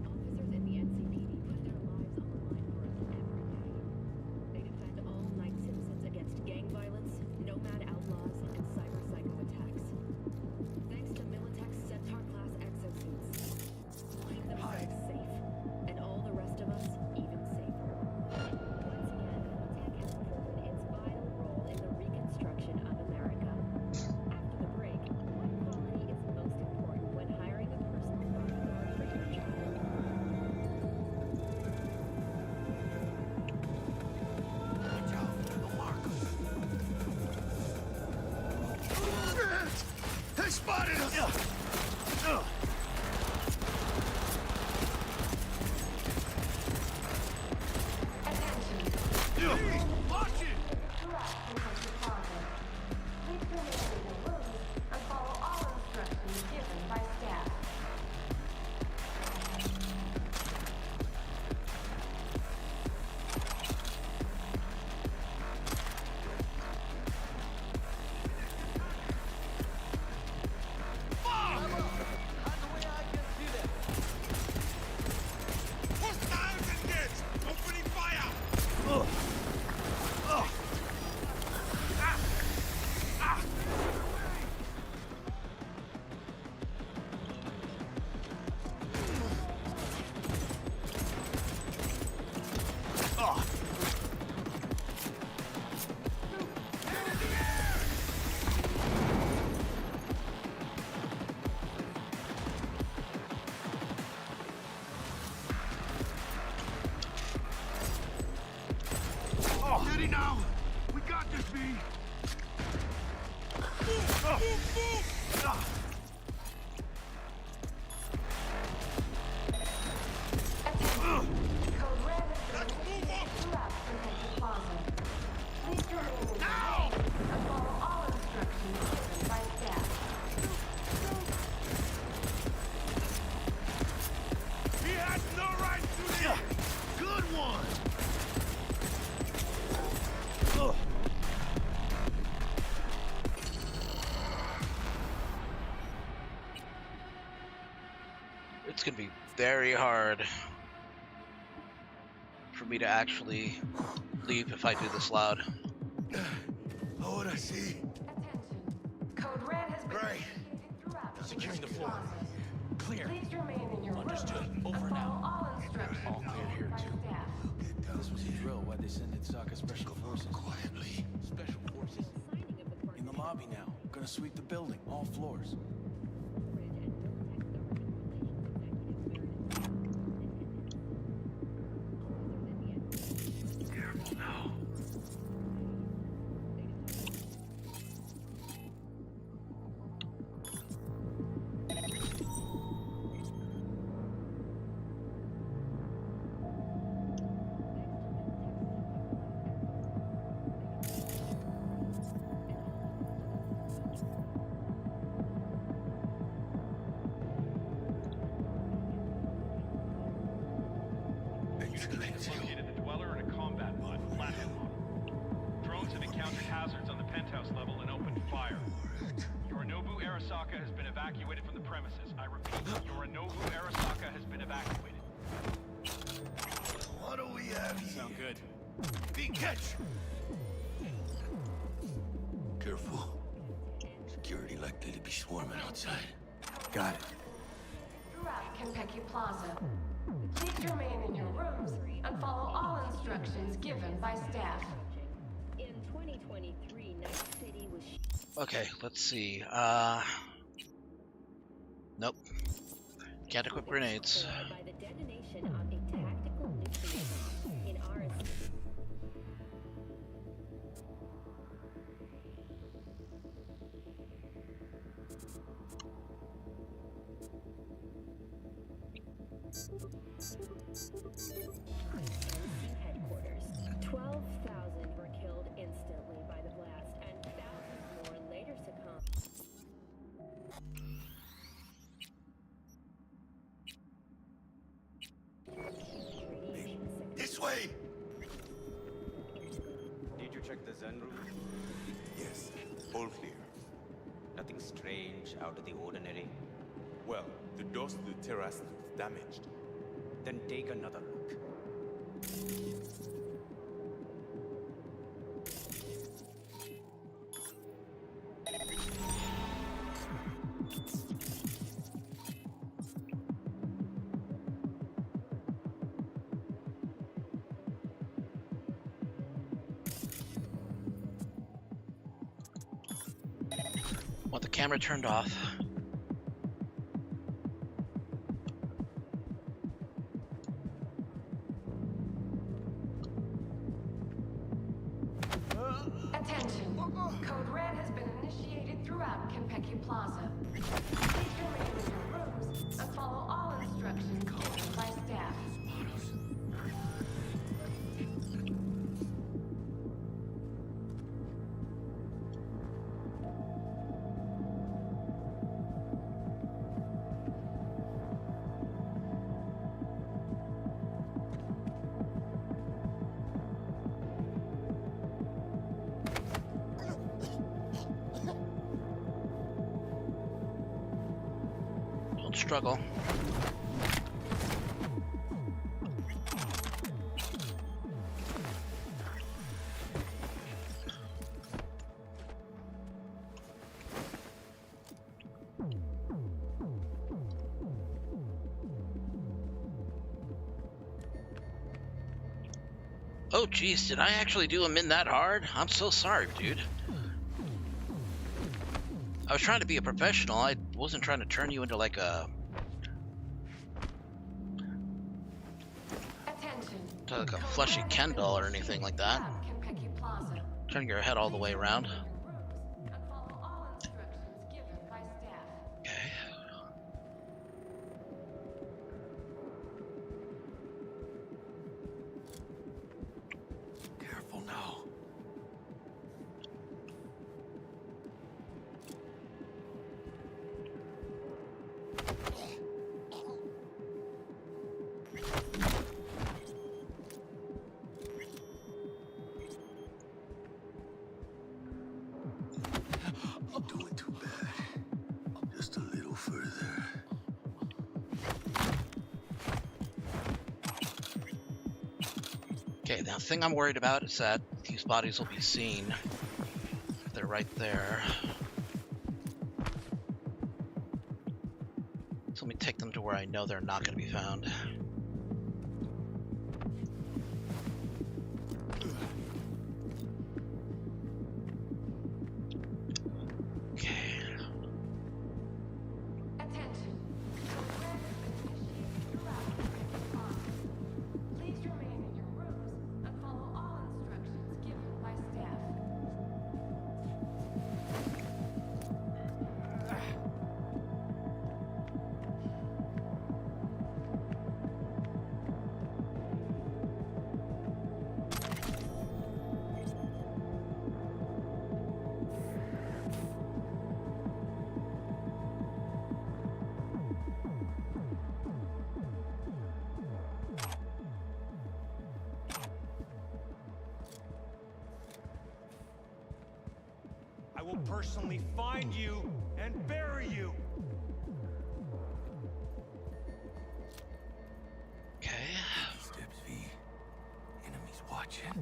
Officers in the NCPD put their lives on the line for us every day. They defend all night citizens against gang violence, nomad outlaws, and cyber psycho attacks. Thanks to Militech's Centaur-class exosuits, keep themselves safe, and all the rest of us even safer. Once again, Militech has proven its vital role in the reconstruction of America. After the break, what quality is most important when hiring a personal bodyguard for your child? Watch out for the markers. They spotted us! Watch it! Throughout Kentucky Plaza. Please remain in your rooms and follow all instructions given by staff. Steady now! We got this, V! Code red has been initiated throughout Kentucky Plaza. Please remain in your rooms and follow all instructions given by staff. He has no right to this! Good one! It's gonna be very hard for me to actually leave if I do this loud. Ahora sí. Code red has been Right. initiated throughout Securing the Kentucky floor. Plaza. Clear. Please remain in your Understood. rooms Over and now. follow all instructions All clear here, given by too. staff. If this was a drill, why'd they send in Sokka Special Forces? Quietly. Special Forces? In the lobby now. We're gonna sweep the building, all floors. Careful now. Located the dweller in a combat mod, flathead model. Drones have encountered hazards on the penthouse level and opened fire. Yorinobu Arasaka has been evacuated from the premises. I repeat, Yorinobu Arasaka has been evacuated. What do we have here? Sound good. V, catch! Careful. Security likely to be swarming outside. Got it. Throughout Kentucky Plaza. Please remain in your rooms and follow all instructions given by staff. In 2023, Night City was Okay, let's see. Nope. Can't equip grenades. by the detonation of a tactical nuclear bomb in RS. Headquarters. 12,000 were killed instantly by the blast, and thousands more Yes, all clear. Nothing strange, out of the ordinary. Well, the doors to the terrace looked damaged. Then take another look. Want the camera turned off. Attention. Code Red has been initiated throughout Kenpeki Plaza. Please remain in your rooms and follow all instructions given by staff. Don't struggle. Oh geez, did I actually do him in that hard? I'm so sorry, dude. I was trying to be a professional. I wasn't trying to turn you into like a fleshy Ken doll or anything like that. Kenpeki Plaza. Turning your head all the way around. And follow all instructions given by staff. Okay. Careful now. Not doing too bad. Just a little further. Okay, the thing I'm worried about is that these bodies will be seen. They're right there. So let me take them to where I know they're not going to be found. Okay. Attention. Code Red has been initiated throughout Kenpeki Plaza. Please remain in your rooms and follow all instructions given by staff. I will personally find you and bury you. Okay. Steps, V. Enemies watching.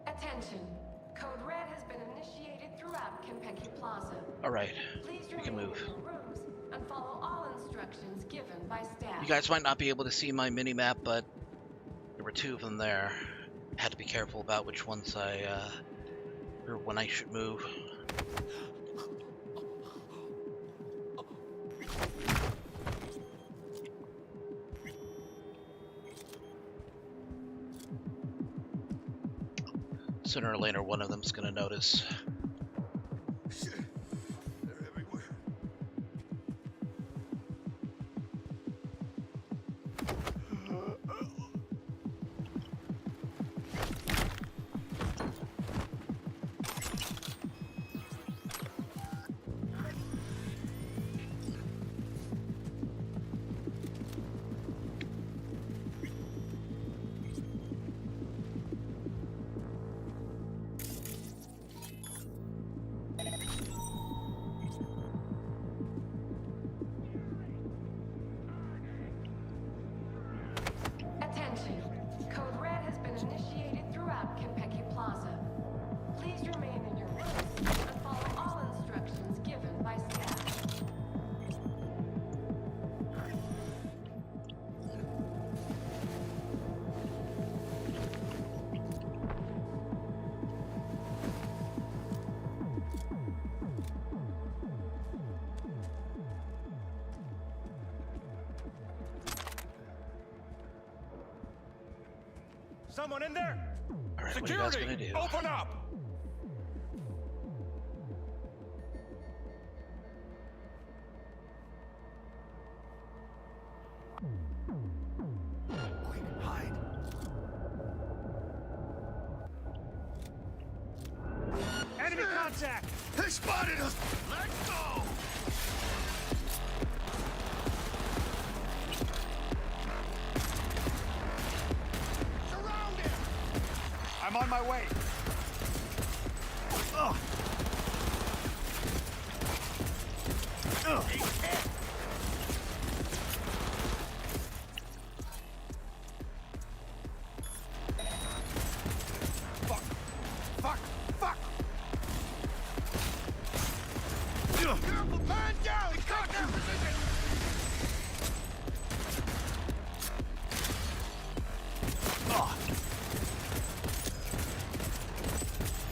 Attention. Code Red has been initiated throughout Kenpeki Plaza. All right. Please We can remain move. in your rooms and follow all instructions given by staff. You guys might not be able to see my mini-map, but there were two of them there. I had to be careful about which ones or when I should move. Sooner or later, one of them's gonna notice. Shit, they're everywhere. Someone in there? All right, what are you guys Security, gonna do? open up! Quick, hide. Enemy contact! They spotted us! Let's go! Surrounded! I'm on my way. Ugh. Ugh. Fuck! Fuck! Fuck! Careful, man down! He got their position! Oh.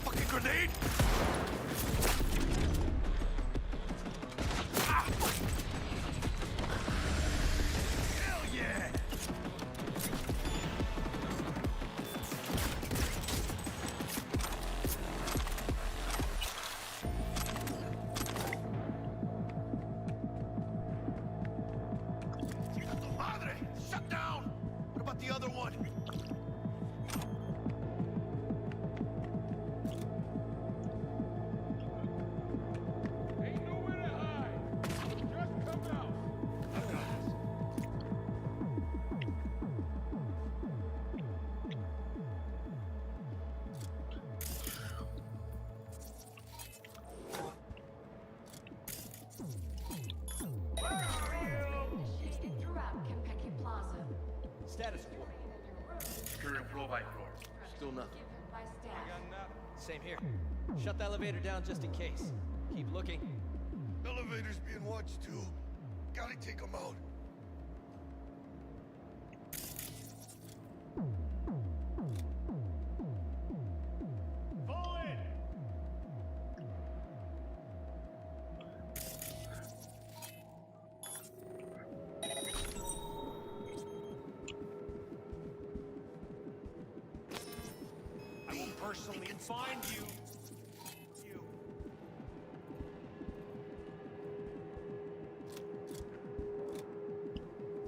Fucking grenade! Ah. Hell yeah! Madre! Shut down! What about the other one? Ain't nowhere to hide. Just come out. Initiated throughout Kentucky Plaza. Status report. Current floor by floor. Still nothing. Given by staff. Same here. Shut the elevator down just in case. Keep looking. Elevator's being watched too. Gotta take them out. Fall in! I will personally find you.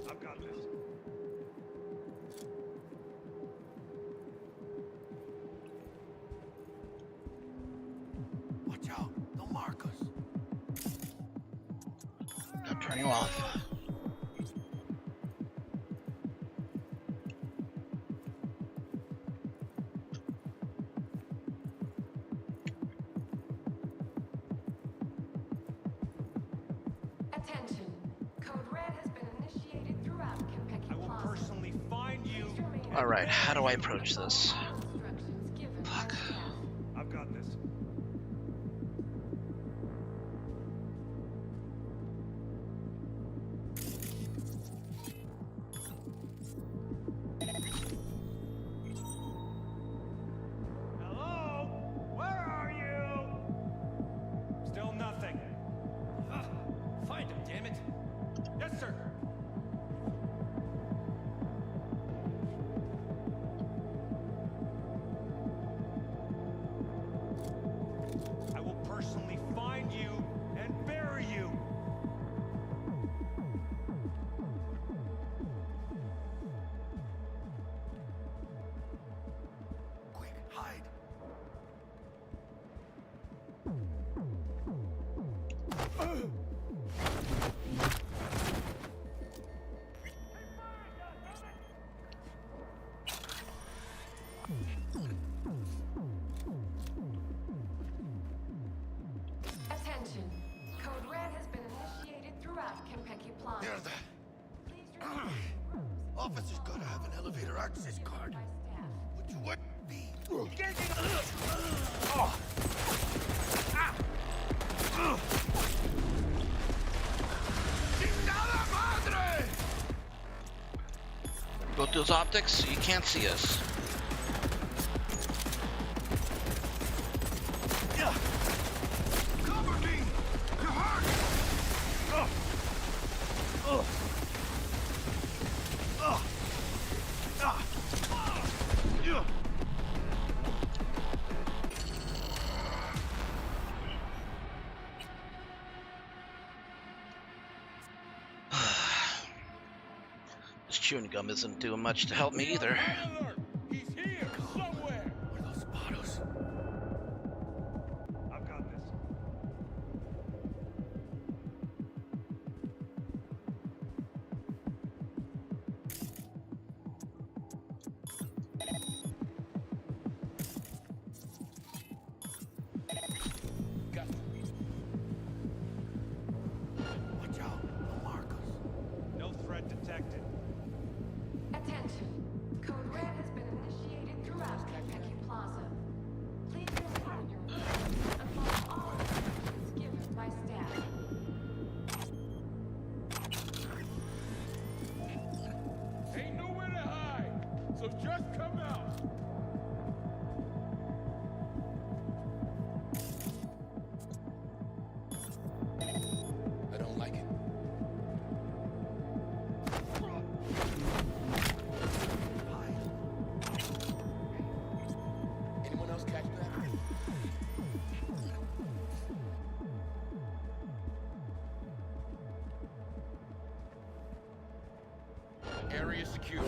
I've got this. Watch out, they'll mark us. I'm turning you off. Attention. Code Red has been initiated throughout Kentucky I will Plaza. personally find you. Please remain All right, how do I approach this? all instructions given by Fuck. staff. I've got this. Hello? Where are you? Still nothing. Find him, damn it. Yes, sir. I will personally find you and bury you. Quick, hide. Attention. Code Red has been initiated throughout Kentucky Plaza. Hear that? Please remain in your rooms. Officer's gotta have an elevator access card. By staff. Would you what? Be? ¡Chingada madre! Go through those optics, you can't see us. Cover me! You're hurt! chewing gum isn't doing much to help me either. He's here somewhere. What are those bottles? I've got this. Watch out, they'll mark us. No threat detected. Attention. Code Red has been initiated throughout Kentucky Plaza. Please remain in your rooms and follow all instructions given by staff. Ain't nowhere to hide, so just come out. I don't like it. Anyone else catch that? Area secure.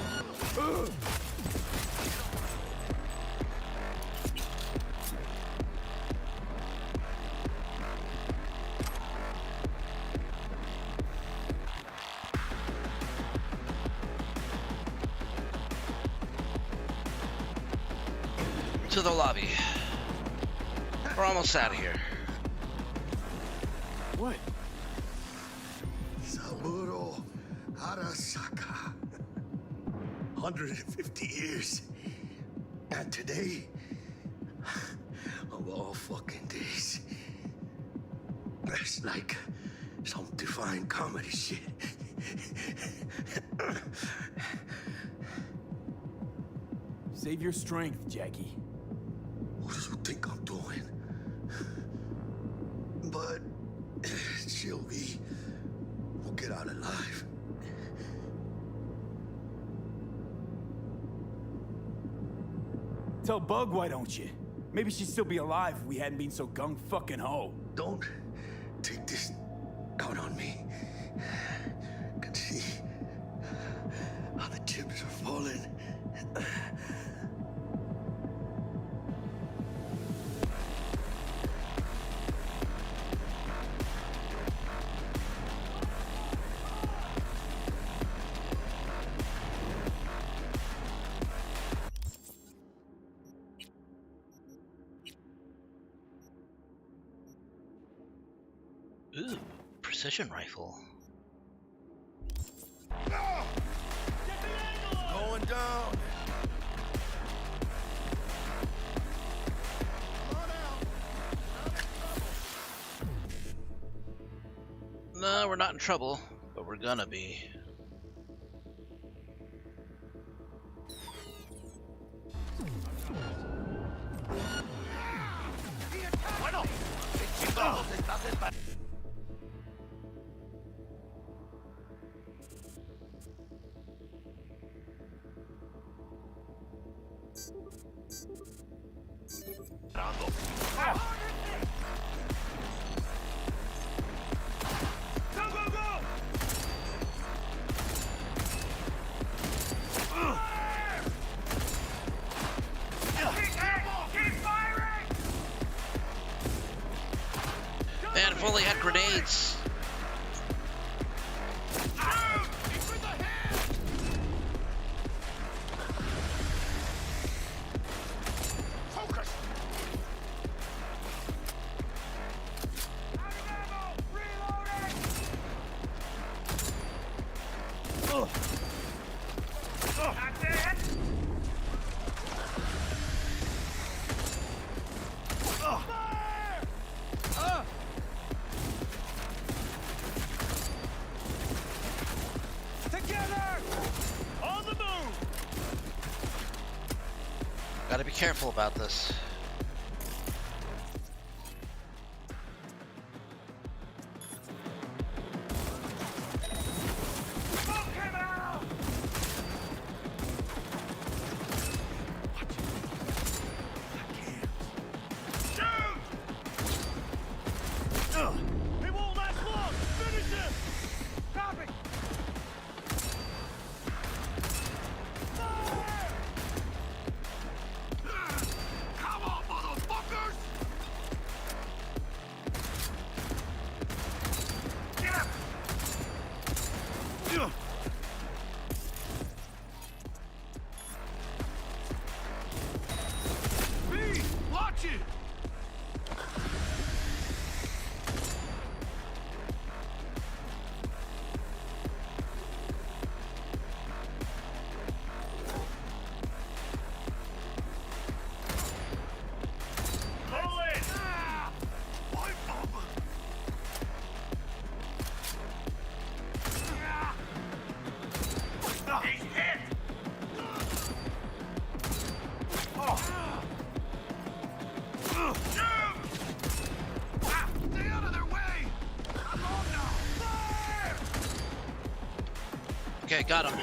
To the lobby. We're almost out of here. What? Saburo Arasaka. 150 years. And today, of all fucking days, that's like some divine comedy shit. Save your strength, Jackie. What do you think I'm doing? But Sylvie will get out alive. Tell Bug, why don't you? Maybe she'd still be alive if we hadn't been so gung-fucking-ho. Don't take this out on me. I can see how the chips are falling. Ooh, precision rifle. Going down. No, we're not in trouble, but we're gonna be. Bueno, chicos, estás en... Go, go, go! Keep firing! Man, if only had grenades. Focus! Together! On the move! Gotta be careful about this. Smoke him out! Shoot! He won't last long! Finish him! Copy! Okay, got him.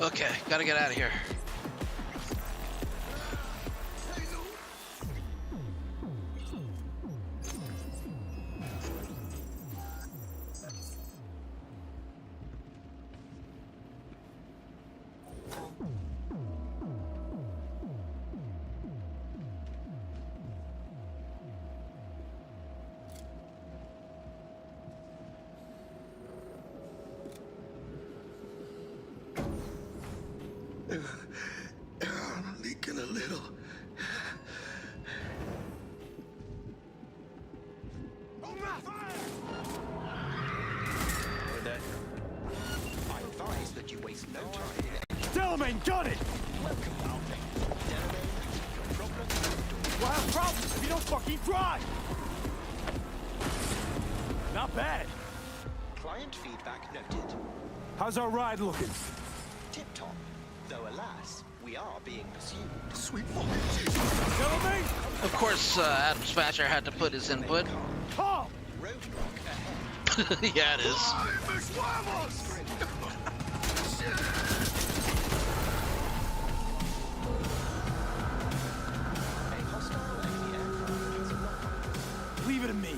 Okay, gotta get out of here. Leaking a little. I advise that you waste no time. Delamain, got it! Welcome, Alvin. Delamain, your problem? We'll have problems if you don't fucking drive! Not bad. Client feedback noted. How's our ride looking? Tip-top. Though alas, we are being pursued. Sweet fucking Jesus. Delamain! Of course, Adam Smasher had to put his input. Calm! Roadblock ahead. Yeah, it is. Leave it to me.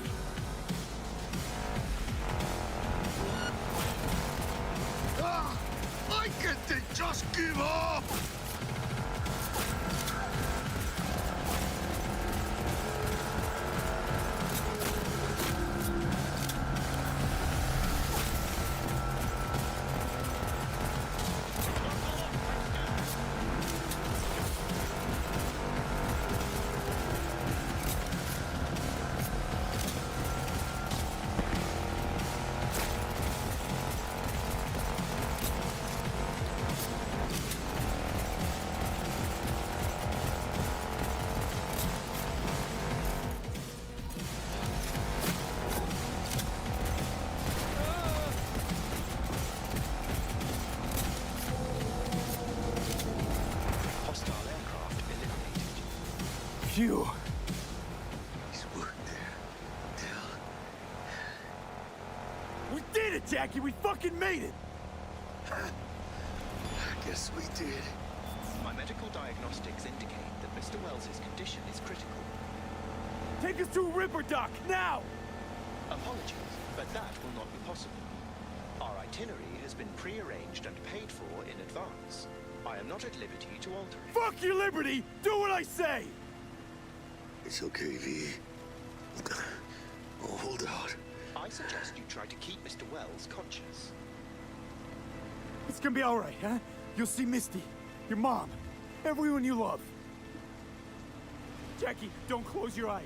Why can't they just give up? Phew. He's worked there. We did it, Jackie! We fucking made it! I guess we did. My medical diagnostics indicate that Mr. Wells's condition is critical. Take us to Ripper Dock, now! Apologies, but that will not be possible. Our itinerary has been pre-arranged and paid for in advance. I am not at liberty to alter it. Fuck your liberty! Do what I say! It's okay, V. Oh, hold out. I suggest you try to keep Mr. Wells conscious. It's gonna be alright, huh? You'll see Misty, your mom, everyone you love. Jackie, don't close your eyes.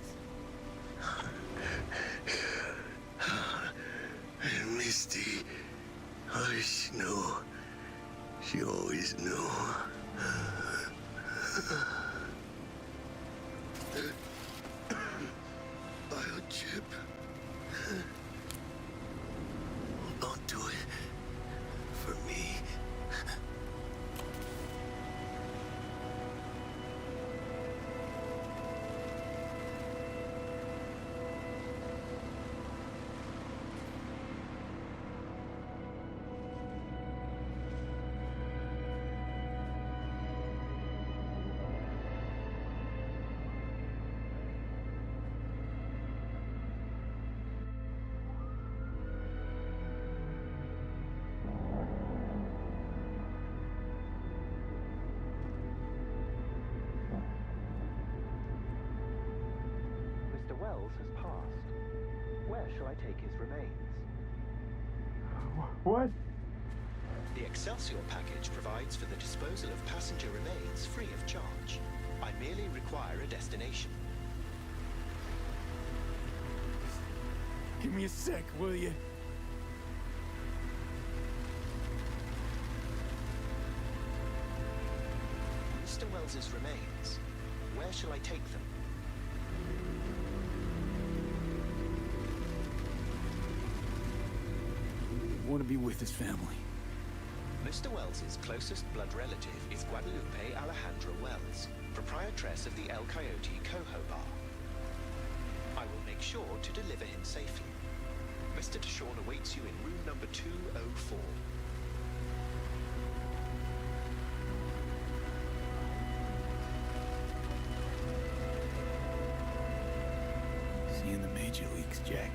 Misty, how does she know? She always knew. Biochip. Hold on to it. For me. Mr. Wells has passed. Where shall I take his remains? What? The Excelsior package provides for the disposal of passenger remains free of charge. I merely require a destination. Give me a sec, will you? Mr. Wells's remains. Where shall I take them? Want to be with his family. Mr. Wells's closest blood relative is Guadalupe Alejandra Wells, proprietress of the El Coyote Coho Bar. I will make sure to deliver him safely. Mr. Deshawn awaits you in room number 204. See you in the major leagues, Jack.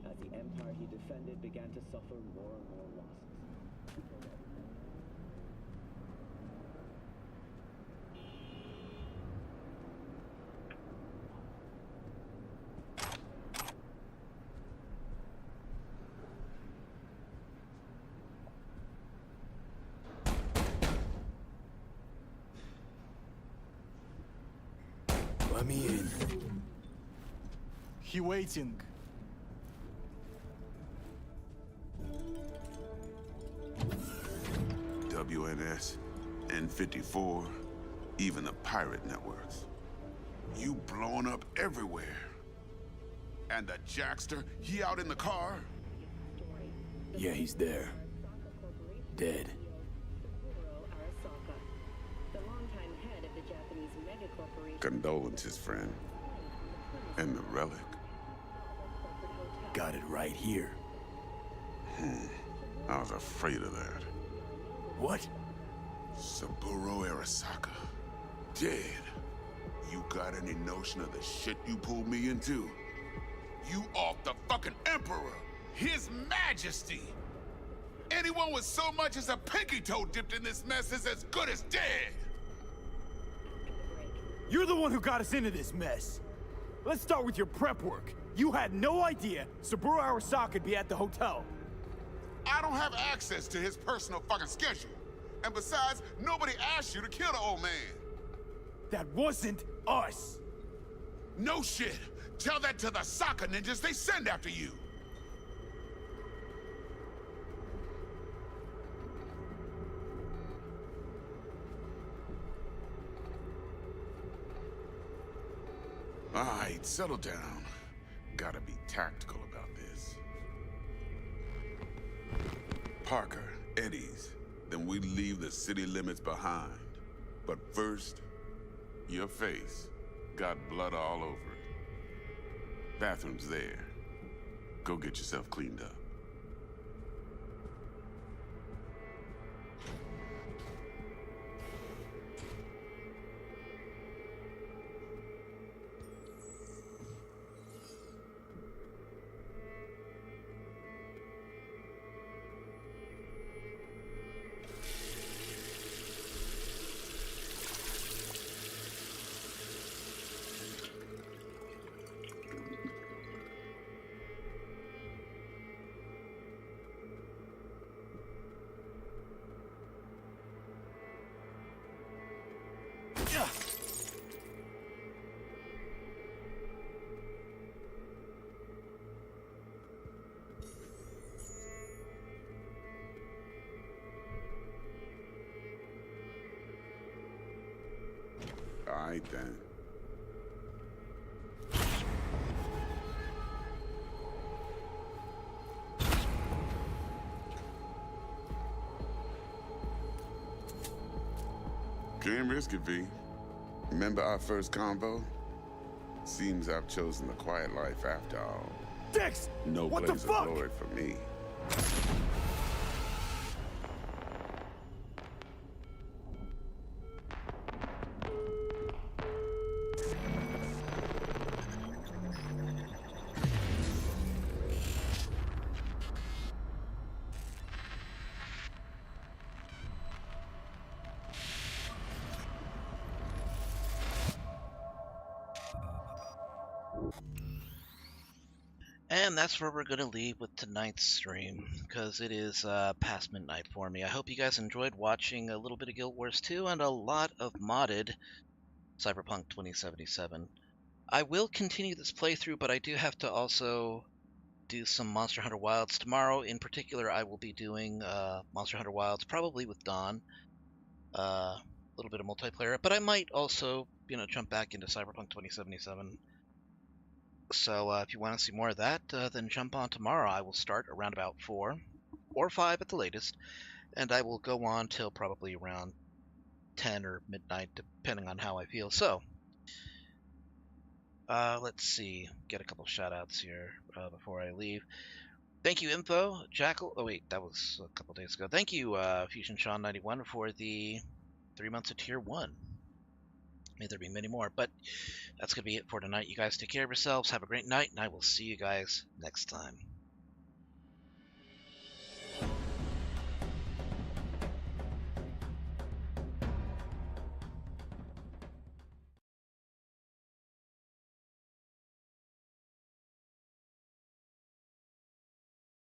As the empire he defended began to suffer more and more losses. Let me in. He waiting. WNS, N54, even the pirate networks. You blowing up everywhere. And the Jackster, he out in the car? Yeah, he's there. Dead. Condolences, friend. And the relic? Got it right here. I was afraid of that. What? Saburo Arasaka. Dead. You got any notion of the shit you pulled me into? You off the fucking Emperor! His Majesty! Anyone with so much as a pinky toe dipped in this mess is as good as dead! You're the one who got us into this mess. Let's start with your prep work. You had no idea Saburo Arasaka would be at the hotel. I don't have access to his personal fucking schedule. And besides, nobody asked you to kill the old man. That wasn't us. No shit. Tell that to the soccer ninjas they send after you. All right, settle down. Gotta be tactical about this. Parker, Eddie's. Then we leave the city limits behind. But first, your face got blood all over it. Bathroom's there. Go get yourself cleaned up. All right, then. Can't risk it, V. Remember our first convo? Seems I've chosen the quiet life after all. Dix! No What the blaze fuck? of glory for me. And that's where we're going to leave with tonight's stream, because it is past midnight for me. I hope you guys enjoyed watching a little bit of Guild Wars 2 and a lot of modded Cyberpunk 2077. I will continue this playthrough, but I do have to also do some Monster Hunter Wilds tomorrow. In particular, I will be doing Monster Hunter Wilds, probably with Dawn. A little bit of multiplayer, but I might also, jump back into Cyberpunk 2077. So if you want to see more of that, then jump on tomorrow. I will start around about 4 or 5 at the latest, and I will go on till probably around 10 or midnight, depending on how I feel. So, let's see. Get a couple shout-outs here before I leave. Thank you, Info, Jackal. Oh, wait, that was a couple days ago. Thank you, Fusion Sean 91 for the 3 months of Tier 1. May there be many more, but that's going to be it for tonight. You guys take care of yourselves. Have a great night, and I will see you guys next time.